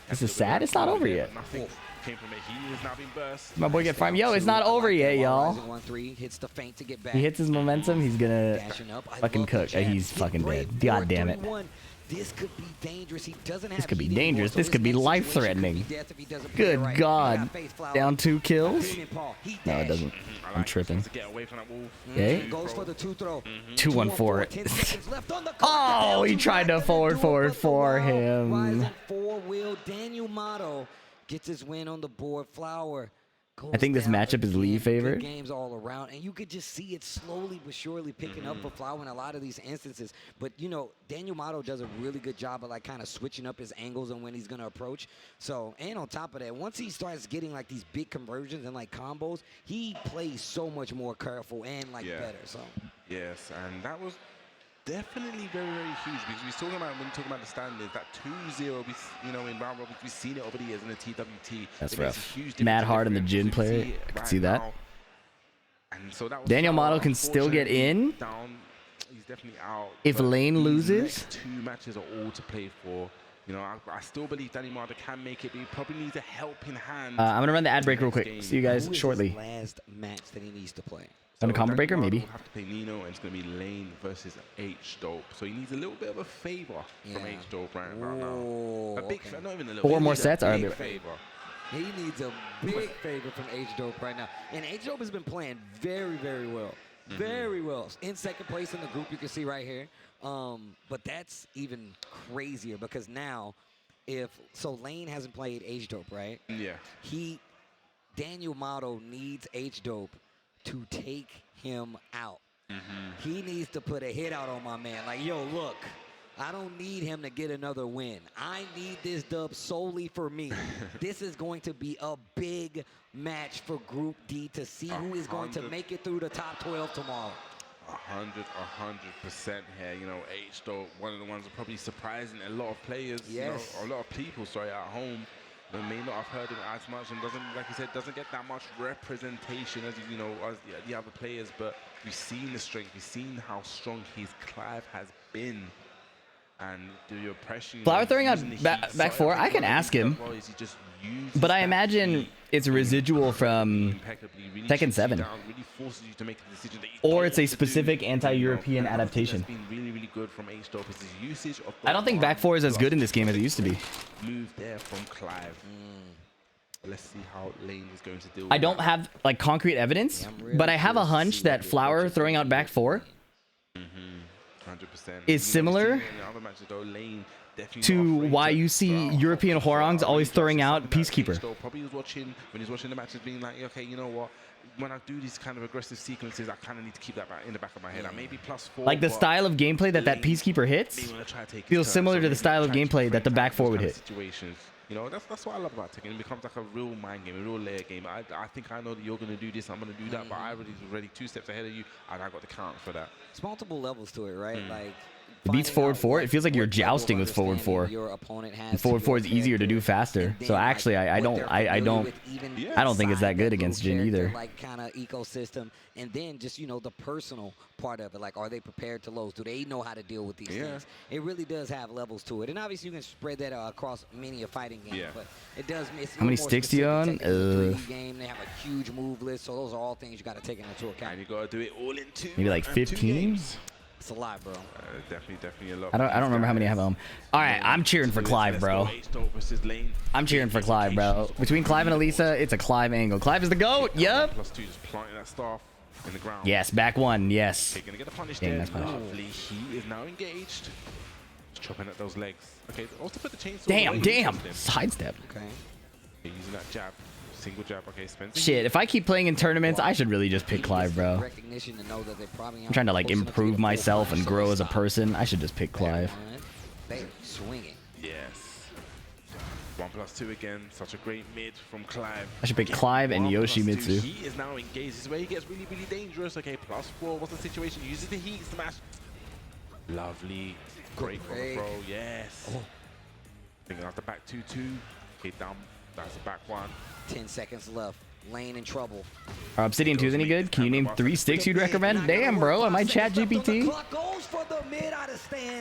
This is sad. It's not over yet. Nothing came from it. He is now being burst. My boy get farmed. Yo, it's not over yet, y'all. 1-3 hits the feint to get back. He hits his momentum. He's gonna fucking cook. He's fucking dead. God damn it. This could be dangerous. He doesn't have This could be dangerous. This could be life-threatening. Good God. Down 2 kills? No, it doesn't. I'm tripping. Okay. Goes for the 2-throw. 2-1-4. Oh, he tried to forward for him. 4-wheel. Daniel Motto gets his win on the board. Flower. I think this matchup is Lee favored. Games all around, and you could just see it slowly but surely picking up for Flower in a lot of these instances. But you know, Daniel Motto does a really good job of like kind of switching up his angles and when he's gonna approach. So, and on top of that, once he starts getting like these big conversions and like combos, he plays so much more careful and like better. So yes, and that was definitely very, very huge because we're talking about when we're talking about the standards, that 2-0, you know, in round robins, we've seen it over the years in the TWT. That's rough. Mad hard on the Jin player. I can see that. And so that was Daniel Motto can still get in. He's definitely out. If Lane loses, next 2 matches are all to play for. You know, I still believe Daniel Motto can make it, but he probably needs a helping hand. I'm gonna run the ad break real quick. See you guys shortly. Last match that he needs to play. On a combo breaker, maybe. We'll have to play Nino, and it's going to be Lane versus H-Dope. So he needs a little bit of a favor from H-Dope right now. A big, not even a little. 4 more sets are a bit. Favor. He needs a big favor from H-Dope right now. And H-Dope has been playing very, very well. Very well. In second place in the group, you can see right here. But that's even crazier because now, so Lane hasn't played H-Dope, right? Yeah. Daniel Motto needs H-Dope to take him out. He needs to put a hit out on my man. Like, yo, look, I don't need him to get another win. I need this dub solely for me. This is going to be a big match for Group D to see who is going to make it through the top 12 tomorrow. 100% here. You know, H-Dope, one of the ones that probably surprising a lot of players, you know, a lot of people, sorry, at home. They may not have heard him as much and doesn't, like you said, doesn't get that much representation as, you know, as the other players. But we've seen the strength. We've seen how strong his Clive has been. And do your pressure. Flower throwing out back 4, I can ask him. But I imagine it's a residual from Tekken 7. Or it's a specific anti-European adaptation. I don't think back 4 is as good in this game as it used to be. Move there from Clive. Let's see how Lane is going to deal with I don't have like concrete evidence, but I have a hunch that Flower throwing out back 4 is similar to why you see European Hworongs always throwing out Peacekeeper. Probably was watching when he's watching the matches, being like, okay, you know what? When I do these kind of aggressive sequences, I kind of need to keep that in the back of my head. I may be +4. Like the style of gameplay that Peacekeeper hits feels similar to the style of gameplay that the back 4 would hit. You know, that's what I love about Tekken. It becomes like a real mind game, a real layer game. I think I know that you're going to do this, I'm going to do that, but I already 2 steps ahead of you, and I got the count for that. It's multiple levels to it, right? Like, It beats forward 4. It feels like you're jousting with forward 4. And forward 4 is easier to do faster. So actually, I don't think it's that good against Jin either. Like kind of ecosystem, and then just the personal part of it. Like, are they prepared to lose? Do they know how to deal with these things? It really does have levels to it, and obviously you can spread that across many a fighting game. But it does. How many sticks do you on? Game. They have a huge move list, so those are all things you got to take into account. And you got to do it all in 2. Maybe like 15. It's a lot, bro. Definitely a lot. I don't remember how many I have home. All right, I'm cheering for Clive, bro. I'm cheering for Clive, bro. Between Clive and Elisa, it's a Clive angle. Clive is the GOAT. Yup. +2 just planting that staff in the ground. Yes, back 1. Yes. Okay, gonna get a punish Dang, there. that's punish. Lovely. He is now engaged. Just chopping at those legs. Okay, also put the chainsaw. Damn. Sidestep. Okay. Using that jab. Single jab. Okay, Spencer. Shit, if I keep playing in tournaments, I should really just pick Clive, bro. Recognition to know that they probably I'm trying to like improve myself and grow as a person. I should just pick Clive. They swinging. Yes. 1+2 again. Such a great mid from Clive. I should pick Clive and Yoshimitsu. He is now engaged. This is where he gets really dangerous. Okay, +4. What's the situation? Uses the heat smash. Lovely. Great from the throw. Yes. Thinking after back 2-2. Okay, down. That's the back 1. 10 seconds left. Lane in trouble. Are Obsidian 2s any good? Can you name 3 sticks you'd recommend? Damn, bro. Am I chat GPT?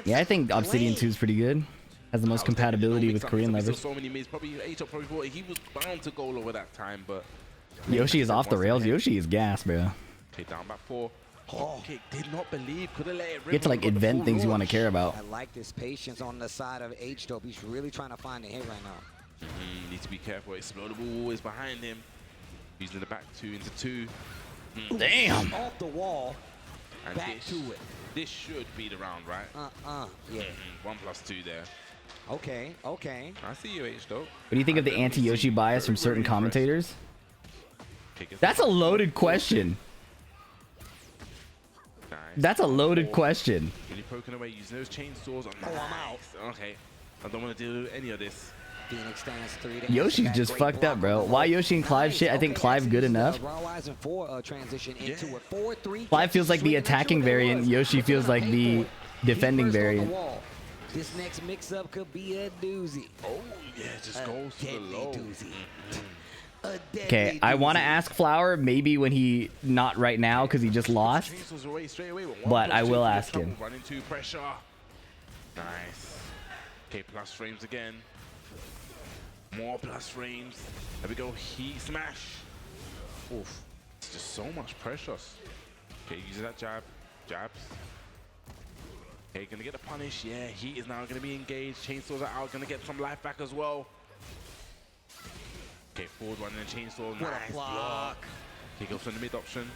Yeah, I think Obsidian 2 is pretty good. Has the most compatibility with Korean levers. So many mids. Probably probably thought he was bound to goal over that time, but Yoshi is off the rails. Yoshi is gas, bro. Okay, down back 4. Oh, kick. Did not believe. Could have let it rip. You get to like invent things you want to care about. I like this patience on the side of H-Dope. He's really trying to find a hit right now. Needs to be careful. Explodable wall is behind him. Using the back 2 into 2. Damn. Off the wall. And back to it. This should be the round, right? Yeah. 1+2 there. Okay. I see you, H-Dope. What do you think of the anti-Yoshi bias from certain commentators? That's a loaded question. Nice. That's a loaded question. Really poking away, using those chainsaws. Oh, I'm out. Okay. I don't want to do any of this. Phoenix stands 3 Yoshi's just fucked up, bro. Why Yoshi and Clive shit? I think Clive good enough. Clive feels like the attacking variant. Yoshi feels like the defending variant. This next mix-up could be a doozy. Oh, yeah, just goes to the low. Okay, I want to ask Flower maybe when he not right now because he just lost. But I will ask him. Run into pressure. Nice. Okay, plus frames again. More plus frames. There we go. Heat smash. Oof. It's just so much pressure. Okay, using that jab. Jabs. Okay, gonna get the punish. Yeah, Heat is now gonna be engaged. Chainsaws are out. Gonna get some life back as well. Okay, forward one and chainsaw. Nice block. Okay, goes for the mid option.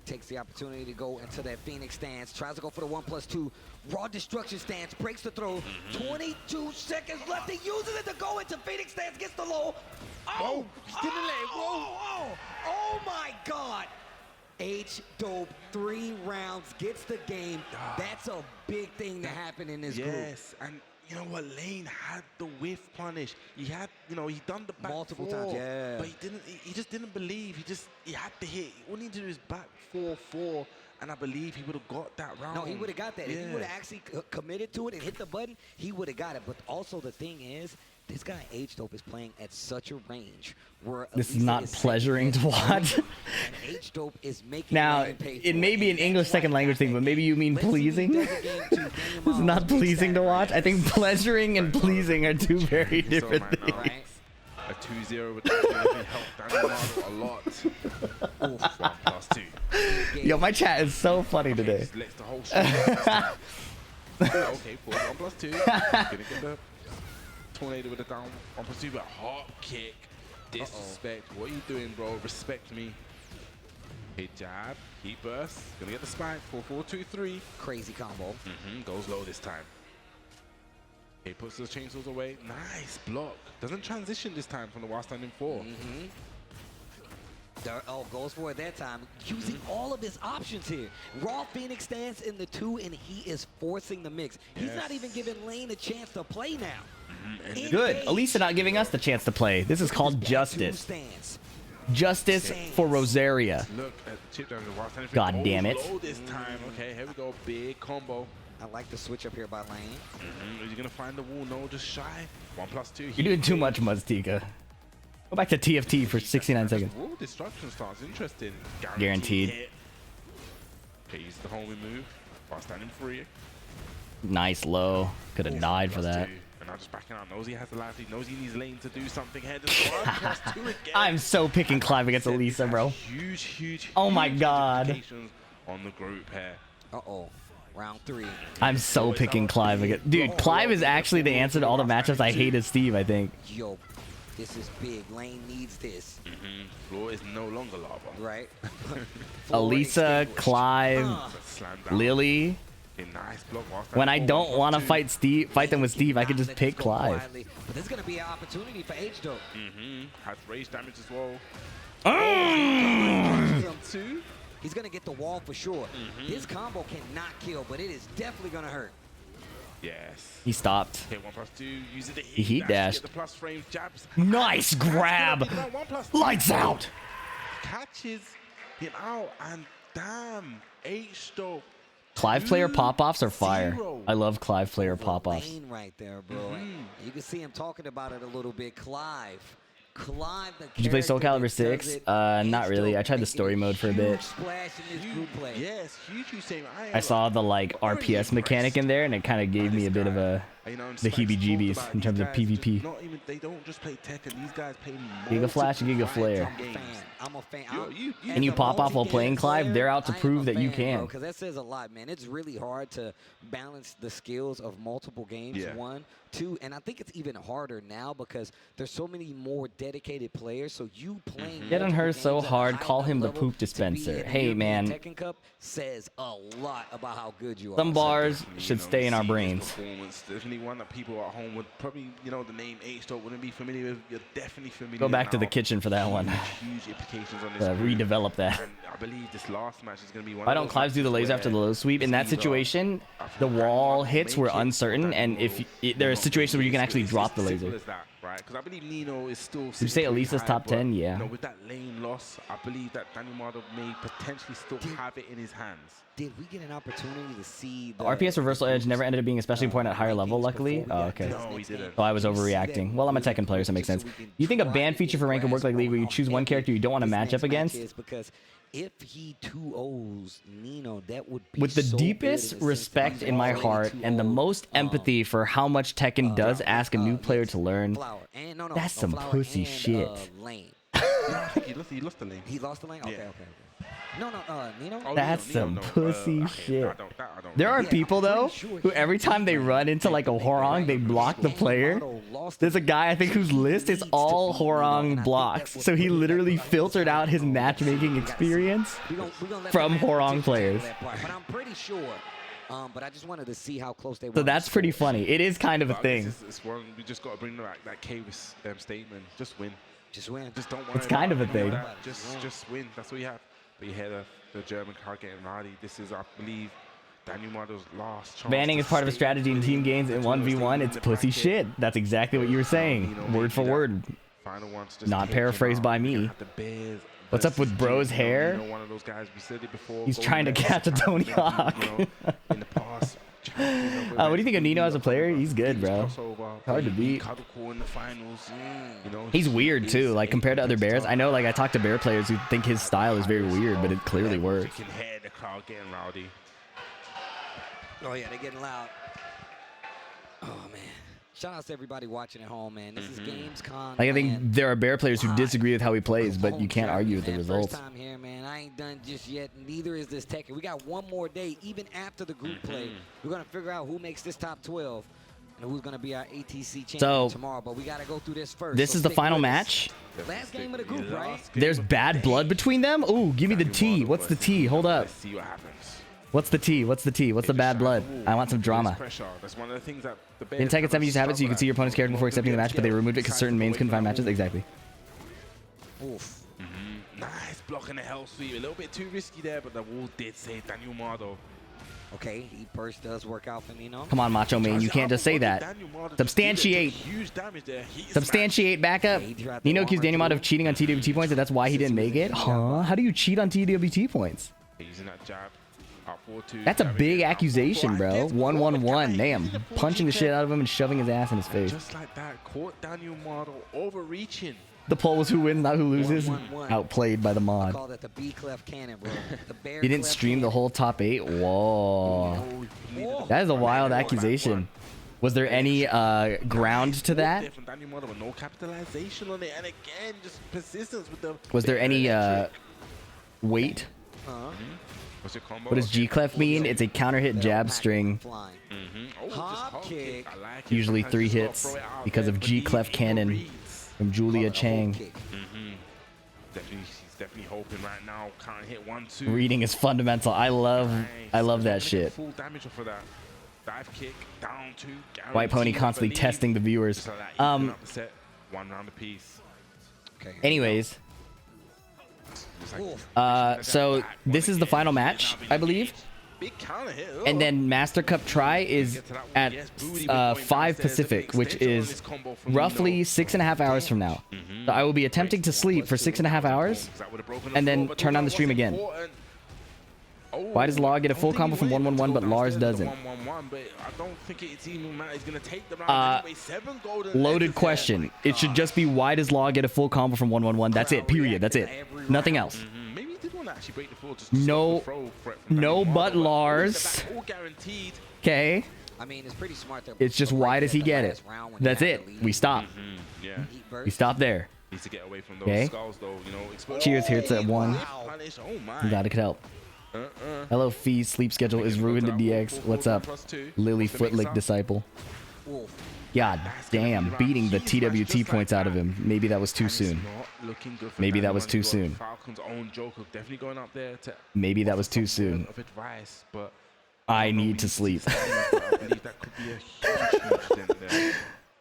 Takes the opportunity to go into that Phoenix stance. Tries to go for the 1+2. Raw destruction stance. Breaks the throw. 22 seconds left. He uses it to go into Phoenix stance. Gets the low. Oh! Didn't let it roll. Oh my God! H-Dope 3 rounds. Gets the game. That's a big thing to happen in this group. Yes, and you know what? Lane had the whiff punish. He had, he done the back multiple 4, times, yeah. But he just didn't believe. He had to hit. All he needed to do is back 4-4, and I believe he would have got that round. No, he would have got that. Yeah. If he would have actually committed to it and hit the button, he would have got it. But also the thing is, this guy H-Dope is playing at such a range where this is not pleasuring to watch. And H-Dope is making now, it may be an English second language thing, but maybe you mean pleasing? This is not pleasing to watch. I think pleasuring and pleasing are two very different things. A 2-0 would definitely help Daniel a lot. Oof, 1+2. Yo, my chat is so funny today. Let's the whole show. Okay, 1+2. Gonna get the tornado with a down 1+2, but hot kick. Disrespect. What are you doing, bro? Respect me. Hit jab. Heat burst. Gonna get the spike. 4-4-2-3. Crazy combo. Goes low this time. He puts those chainsaws away. Nice block. Doesn't transition this time from the while standing 4. Goes for it that time. Using all of his options here. Raw Phoenix stance in the 2, and he is forcing the mix. He's not even giving Lane a chance to play now. Good. Elisa not giving us the chance to play. This is called justice. Justice for Rosaria. Look at the chip down the wall. God damn it. Low this time. Okay, here we go. Big combo. I like the switch up here by lane. Is he gonna find the wall? No, just shy. 1+2. You're doing too much, Muztika. Go back to TFT for 69 seconds. Wall destruction starts interesting. Guaranteed. Hit. Okay, he's the homing move. Fast standing free. Nice low. Could have died for that. And now just backing out. Knows he has the last lead. Knows he needs lane to do something. Head is 1+2 again. I'm so picking Clive against Elisa, bro. Huge. Oh my god. Implications on the group here. Uh-oh. Round 3. I'm so picking Clive again. Dude, Clive is actually the answer to all the matchups I hate as Steve, I think. Yo, this is big. Lane needs this. Floor is no longer lava. Right. Elisa, Clive, Lily. Nice block. When I don't want to fight them with Steve, I can just pick Clive. But this is going to be an opportunity for H though. Has rage damage as well. He's going to get the wall for sure. His combo cannot kill, but it is definitely going to hurt. Yes. He stopped. Okay, 1+2. Use it to He heat dashed. The plus frame jabs. Nice grab. Lights out. Catches him out, and damn, H though. Clive player pop-offs are fire. I love Clive player pop-offs. Lane right there, bro. You can see him talking about it a little bit. Clive, the Did you play Soul Calibur 6? Not really. I tried the story mode for a bit. Yes, huge Usain. I saw the like RPS mechanic in there, and it kind of gave me a bit of the heebie-jeebies in terms of PvP. They don't just play Tekken. These guys play Giga Flash and Giga Flare. I'm a fan. And you pop off while playing Clive, they're out to prove that you can. Because that says a lot, man. It's really hard to balance the skills of multiple games. 1, 2, and I think it's even harder now because there's so many more dedicated players. So you playing Get on her so hard, call him the poop dispenser. Hey, man. Tekken Cup says a lot about how good you are. Some bars should stay in our brains. Definitely one that people at home would probably, the name H wouldn't be familiar with. You're definitely familiar. Go back to the kitchen for that one. Huge implications on this. Redevelop that. And I believe this last match is going to be one. Why don't Clives do the laser after the low sweep? In that situation, the wall hits were uncertain, and if there are situations where you can actually drop the laser. Right, because I believe Nino is still. Did you say Elisa's top 10? Yeah. With that lane loss, I believe that Daniel Mardo may potentially still have it in his hands. Did we get an opportunity to see the RPS reversal edge never ended up being especially important at higher level, luckily. Oh, okay. No, he didn't. So I was overreacting. Well, I'm a Tekken player, so it makes sense. You think a ban feature for rank would work like League where you choose one character you don't want to match up against? Because if he 2-0s Nino, that would be with the deepest respect in my heart and the most empathy for how much Tekken does ask a new player to learn, that's some pussy shit. He lost the lane. He lost the lane? Okay, okay. No, Nino? That's some pussy shit. There are people, though, who every time they run into like a Horong, they block the player. There's a guy, I think, whose list is all Horong blocks. So he literally filtered out his matchmaking experience from Horong players. But I'm pretty sure. But I just wanted to see how close they were. So that's pretty funny. It is kind of a thing. It's one, we just got to bring back that K's statement. Just win. Just win. Just don't worry. It's kind of a thing. Just win. That's what you have. But you hear the German car getting rowdy. This is, I believe, Daniel Mardo's last chance. Banning is part of a strategy in team games in 1v1. It's pussy shit. That's exactly what you were saying. Word for word. Not paraphrased by me. What's up with bro's hair? He's trying to catch a Tony Hawk. What do you think of Nino as a player? He's good, bro. Hard to beat. He's weird too, like compared to other bears. I know, like I talked to bear players who think his style is very weird, but it clearly works. Oh yeah, they're getting loud. Oh man. Shout out to everybody watching at home, man. This is Gamescom. Like, I think there are bear players who disagree with how he plays, but you can't argue with the results. First time here, man. I ain't done just yet. Neither is this Tekken. We got one more day, even after the group play. We're gonna figure out who makes this top 12 and who's gonna be our ATC champion tomorrow. But we gotta go through this first. This is the final match. Last game of the group, right? There's bad blood between them. Ooh, give me the T. What's the T? Hold up. Let's see what happens. What's the T? What's the T? What's the bad blood? I want some drama. That's one of the things that the in Tekken 7 used to have it so you could see your opponent's character before accepting the match, but they removed it because certain mains couldn't find matches. Exactly. Oof. Nice block in the hell sweep. A little bit too risky there, but the wall did save Daniel Mardo. Okay, he burst does work out for Nino. Come on, Macho Man. You can't just say that. Substantiate. Substantiate. Back up. Nino accused Daniel Mott of cheating on TWT points, and that's why he didn't make it. Huh? How do you cheat on TWT points? Using that jab. That's a big accusation, bro. 1-1-1. Damn. Punching the shit out of him and shoving his ass in his face. Just like that, caught Daniel Model overreaching. The poll was who wins, not who loses. Outplayed by the mod. I call that the B clef cannon, bro. The bear He didn't clef stream the cannon. whole top 8. Whoa. That is a wild accusation. Was there any ground to that? Daniel Model with no capitalization on it, and again, just persistence with the. Was there any weight? What's your combo? What does G-Clef mean? It's a counter hit jab string. Hop kick. Usually 3 hits because of G-Clef cannon from Julia Chang. He's definitely hoping right now. Can't hit 1-2. Reading is fundamental. I love that shit. Full damage for that. Dive kick down 2. White Pony constantly testing the viewers. One round apiece. Anyways. So this is the final match, I believe. And then Master Cup try is at 5 Pacific, which is roughly 6.5 hours from now. So I will be attempting to sleep for 6.5 hours and then turn on the stream again. Why does Law get a full combo from 1-1-1 but Lars doesn't? Loaded question. It should just be why does Law get a full combo from 1-1-1? That's it. Period. That's it. Nothing else. No, no but Lars. Okay. I mean, it's pretty smart. It's just why does he get it? That's it. We stop. We stop there. Okay. Cheers here to 1. Glad it could help. Hello, Fee's sleep schedule is ruined in DX. What's up? Lily Footlick Disciple. God damn, beating the TWT points out of him. Maybe that was too soon. Maybe that was too soon. Maybe that was too soon. I need to sleep.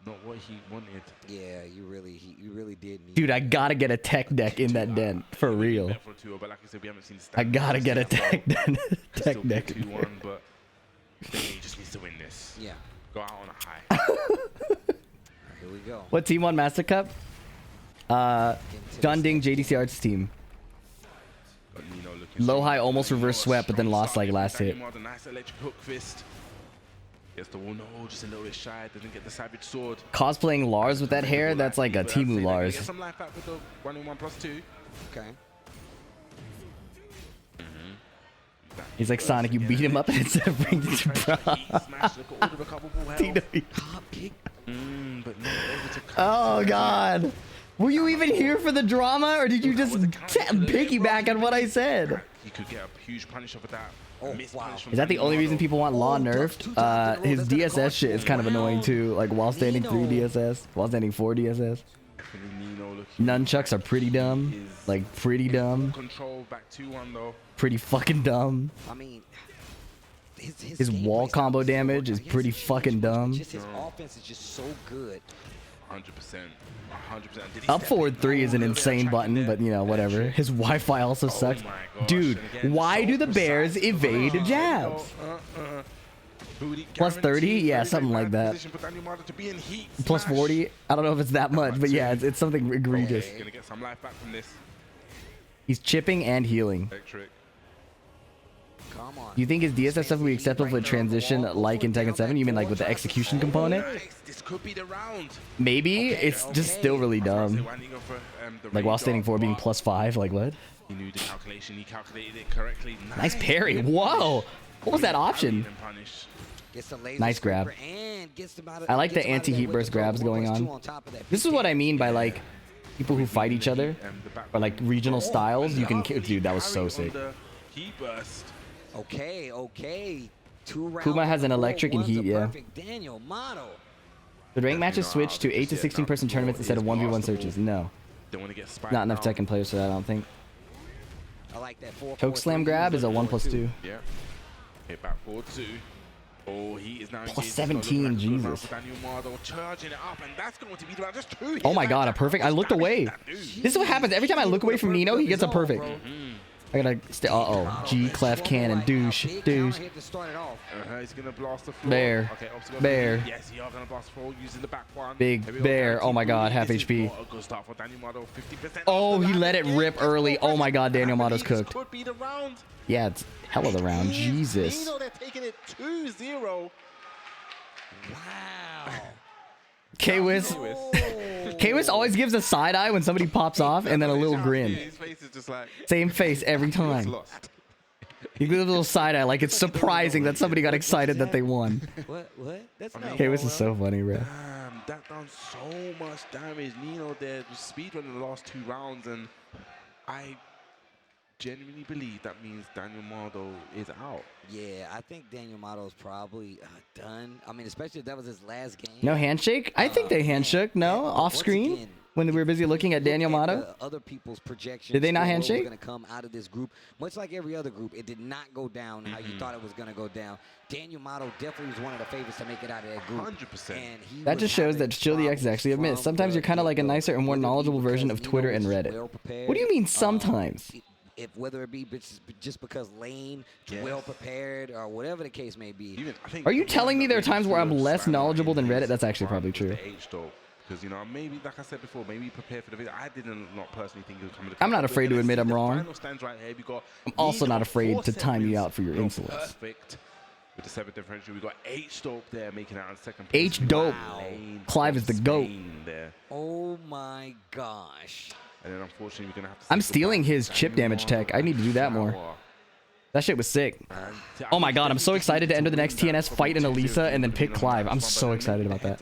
Not what he wanted. Yeah, you really did need. Dude, I gotta get a tech deck in that den for real. I gotta get a tech deck. 2-1, but he just needs to win this. Yeah. Go out on a high. Here we go. What team won Master Cup? Dunding JDC Arts team. Low high almost reverse swept, but then lost like last hit. Nice electric hook fist. Gets the wall, no, just a little bit shy. Doesn't get the savage sword. Cosplaying Lars with that hair? That's like a Timu Lars. Get some life back with the 1-1+2. Okay. He's like Sonic, you beat him up and instead of bringing it to Oh god. Were you even here for the drama or did you just piggyback on what I said? You could get a huge punish over that. Is that the only reason people want Law nerfed? His DSS shit is kind of annoying too. Like while standing 3 DSS, while standing 4 DSS. Nunchucks are pretty dumb. Like pretty dumb. Control back 2-1 though. Pretty fucking dumb. I mean, his wall combo damage is pretty fucking dumb. Just his offense is just so good. 100%. 100%. Up forward 3 is an insane button, but you know, whatever. His Wi-Fi also sucks. Dude, why do the Bears evade jabs? Plus 30? Yeah, something like that. Plus 40? I don't know if it's that much, but yeah, it's something egregious. Gonna get some life back from this. He's chipping and healing. Come on. You think his DSS stuff will be acceptable for the transition like in Tekken 7? You mean like with the execution component? This could be the round. Maybe. It's just still really dumb. Like while standing 4 being plus 5, like what? He knew the calculation, he calculated it correctly. Nice parry. Whoa! What was that option? Nice grab. I like the anti-heat burst grabs going on. This is what I mean by like people who fight each other or like regional styles. You can, dude, that was so sick. Okay. 2 rounds. Kuma has an electric and heat, yeah. Daniel Motto. The rank matches switch to 8 to 16 person tournaments instead of 1v1 searches. No. Not enough Tekken players for that, I don't think. I like that 4-4-3. Choke slam grab is a 1+2. Yeah. Hit back 4-2. Oh, he is now Plus 17, Jesus. Oh my god, a perfect. I looked away. This is what happens. Every time I look away from Nino, he gets a perfect. I gotta stay. Uh-oh. G, clef, cannon, douche, douche. He's gonna blast the floor. Bear. Okay, Bear. Yes, he are gonna blast the floor using the back one. Big bear. Oh my god, half HP. Not a good start for Daniel Mado, 50%. Oh, he let it rip early. Oh my god, Daniel Mato's cooked. Could be the round. Yeah, it's hell of the round. Jesus. Nino, they're taking it 2-0. Wow. K-Wiz. K-Wiz always gives a side eye when somebody pops off and then a little grin. His face is just like... Same face every time. He gives a little side eye like it's surprising that somebody got excited that they won. What? That's not K-Wiz is so funny, bro. Damn, that done so much damage. Nino there was speedrunning the last 2 rounds, and I genuinely believe that means Daniel Mado is out. Yeah, I think Daniel Mato's probably done. I mean, especially if that was his last game. No handshake? I think they handshook. No? Off screen? When we were busy looking at Daniel Mado? Other people's projections. Did they not handshake? Going to come out of this group, much like every other group. It did not go down how you thought it was going to go down. Daniel Mado definitely was one of the favorites to make it out of that group. 100%. That just shows that Chill the X is actually a miss. Sometimes you're kind of like a nicer and more knowledgeable version of Twitter and Reddit. What do you mean sometimes? Whether it be just because Lane well prepared or whatever the case may be. Are you telling me there are times where I'm less knowledgeable than Reddit? That's actually probably true. Because, you know, maybe, like I said before, maybe prepare for the video. I didn't not personally think it would come to the I'm not afraid to admit I'm wrong. Final stands right here. We got I'm also not afraid to time you out for your insolence. Perfect. With the 7th differential, we got H-Dope there making out in second place. H-Dope. Clive is the GOAT. There. Oh my gosh. And then unfortunately, we're going to have to... I'm stealing his chip damage tech. I need to do that more. That shit was sick. Oh my god, I'm so excited to enter the next TNS, fight in Elisa, and then pick Clive. I'm so excited about that.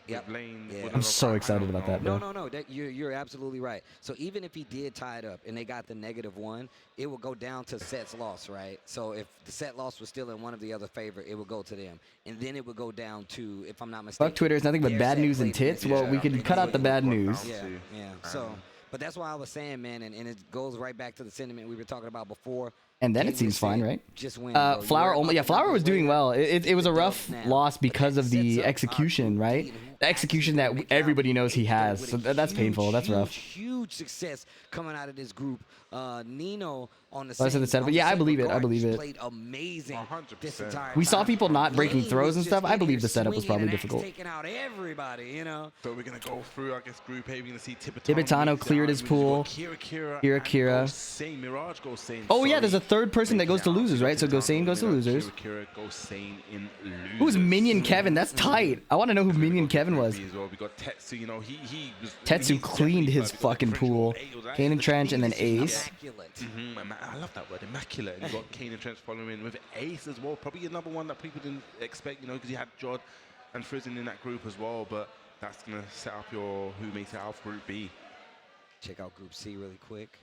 Yep. Yeah. I'm so excited about that, bro. No. You're absolutely right. So even if he did tie it up and they got the -1, it would go down to sets lost, right? So if the set loss was still in one of the other favor, it would go to them. And then it would go down to, if I'm not mistaken... Fuck Twitter, it's nothing but bad news and tits. Well, we could cut out the bad news. Yeah. So, but that's why I was saying, man, and it goes right back to the sentiment we were talking about before. And then it seems fine, right? Just win. Flower only. Yeah, Flower was doing well. It was a rough loss because of the execution, right? The execution that everybody knows he has. So that's painful. That's rough. Huge success coming out of this group. Nino on the setup. Yeah, I believe it. I believe it. Played amazing. 100%. We saw people not breaking throws and stuff. I believe the setup was probably difficult. Taking out everybody, you know. So we're gonna go through, I guess, Group A. We're gonna see Tibetano cleared his pool. Kira. Mirage goes Sane. Oh yeah, there's a third person that goes to losers, right? So Gosane goes to losers. Kira goes Sane in losers. Who's Minion Kevin? That's tight. I want to know who Minion Kevin was. We got Tetsu, you know, he was... Tetsu cleaned his fucking pool. Kane and Trench and then Ace. I love that word, immaculate. And you got Kane and Trench following with Ace as well. Probably another one that people didn't expect, you know, because you had Jod and Frizzin in that group as well. But that's going to set up your who makes it out of Group B. Check out Group C really quick.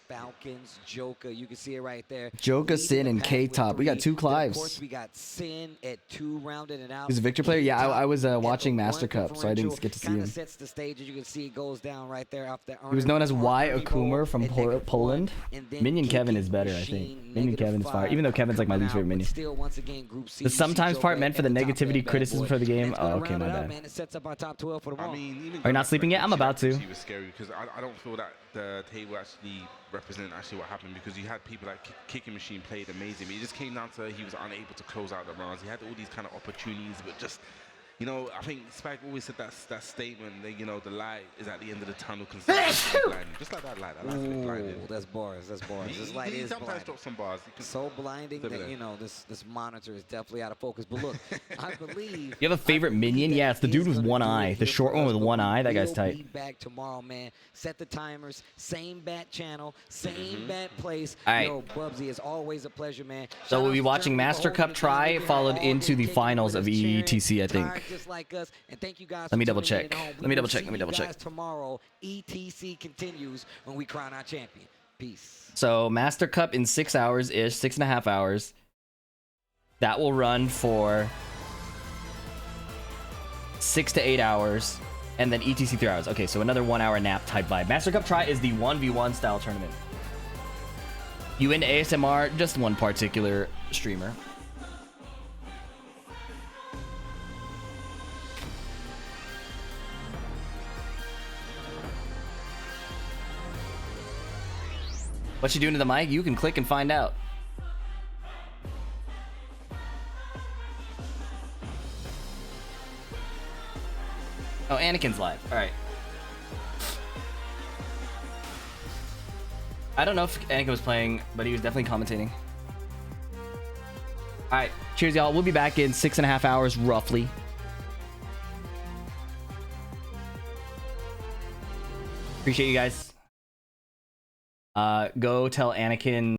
Falcons, Joker, you can see it right there. Joker, Sin, and K-Top. We got 2 Clives. Of course, we got Sin at 2, rounding it out. He's a Victor player? Yeah, I was watching MASTERCUP, so I didn't get to see him. Sets the stage, as you can see, it goes down right there off the... He was known as Y. Akumer from Poland. Minion Kevin is better, I think. Minion Kevin is fire, even though Kevin's like my least favorite minion. The sometimes part meant for the negativity, criticism for the game. Oh, okay, my bad. Are you not sleeping yet? I'm about to. He was scary because I don't feel that the table actually represent what happened, because you had people like Kicking Machine played amazing, but it just came down to he was unable to close out the rounds. He had all these kind of opportunities, but just, you know, I think Spike always said that statement that, you know, the light is at the end of the tunnel. Just like that light. Ooh, that's bars. This light is sometimes blinding. Drop some bars. So blinding that, you know, this monitor is definitely out of focus. But look, I believe... You have a favorite minion? Yeah, it's the dude with one eye. The short one with one eye. That guy's tight. We'll be back tomorrow, man. Set the timers. Same bat channel. Same bat place. All right. Yo, Bubsy, it's always a pleasure, man. So we'll be watching MASTERCUP try, followed into the finals of EETC, I think. Just like us, and thank you guys. Let me double check. Let me double check. Tomorrow, ETC continues when we crown our champion. Peace. So MASTERCUP in 6 hours-ish, 6.5 hours. That will run for 6 to 8 hours, and then ETC 3 hours. Okay, so another 1 hour nap type vibe. MASTERCUP try is the 1v1 style tournament. You into ASMR? Just one particular streamer. What's she doing to the mic? You can click and find out. Oh, Anakin's live. All right. I don't know if Anakin was playing, but he was definitely commentating. All right. Cheers, y'all. We'll be back in 6.5 hours, roughly. Appreciate you guys. Go tell Anakin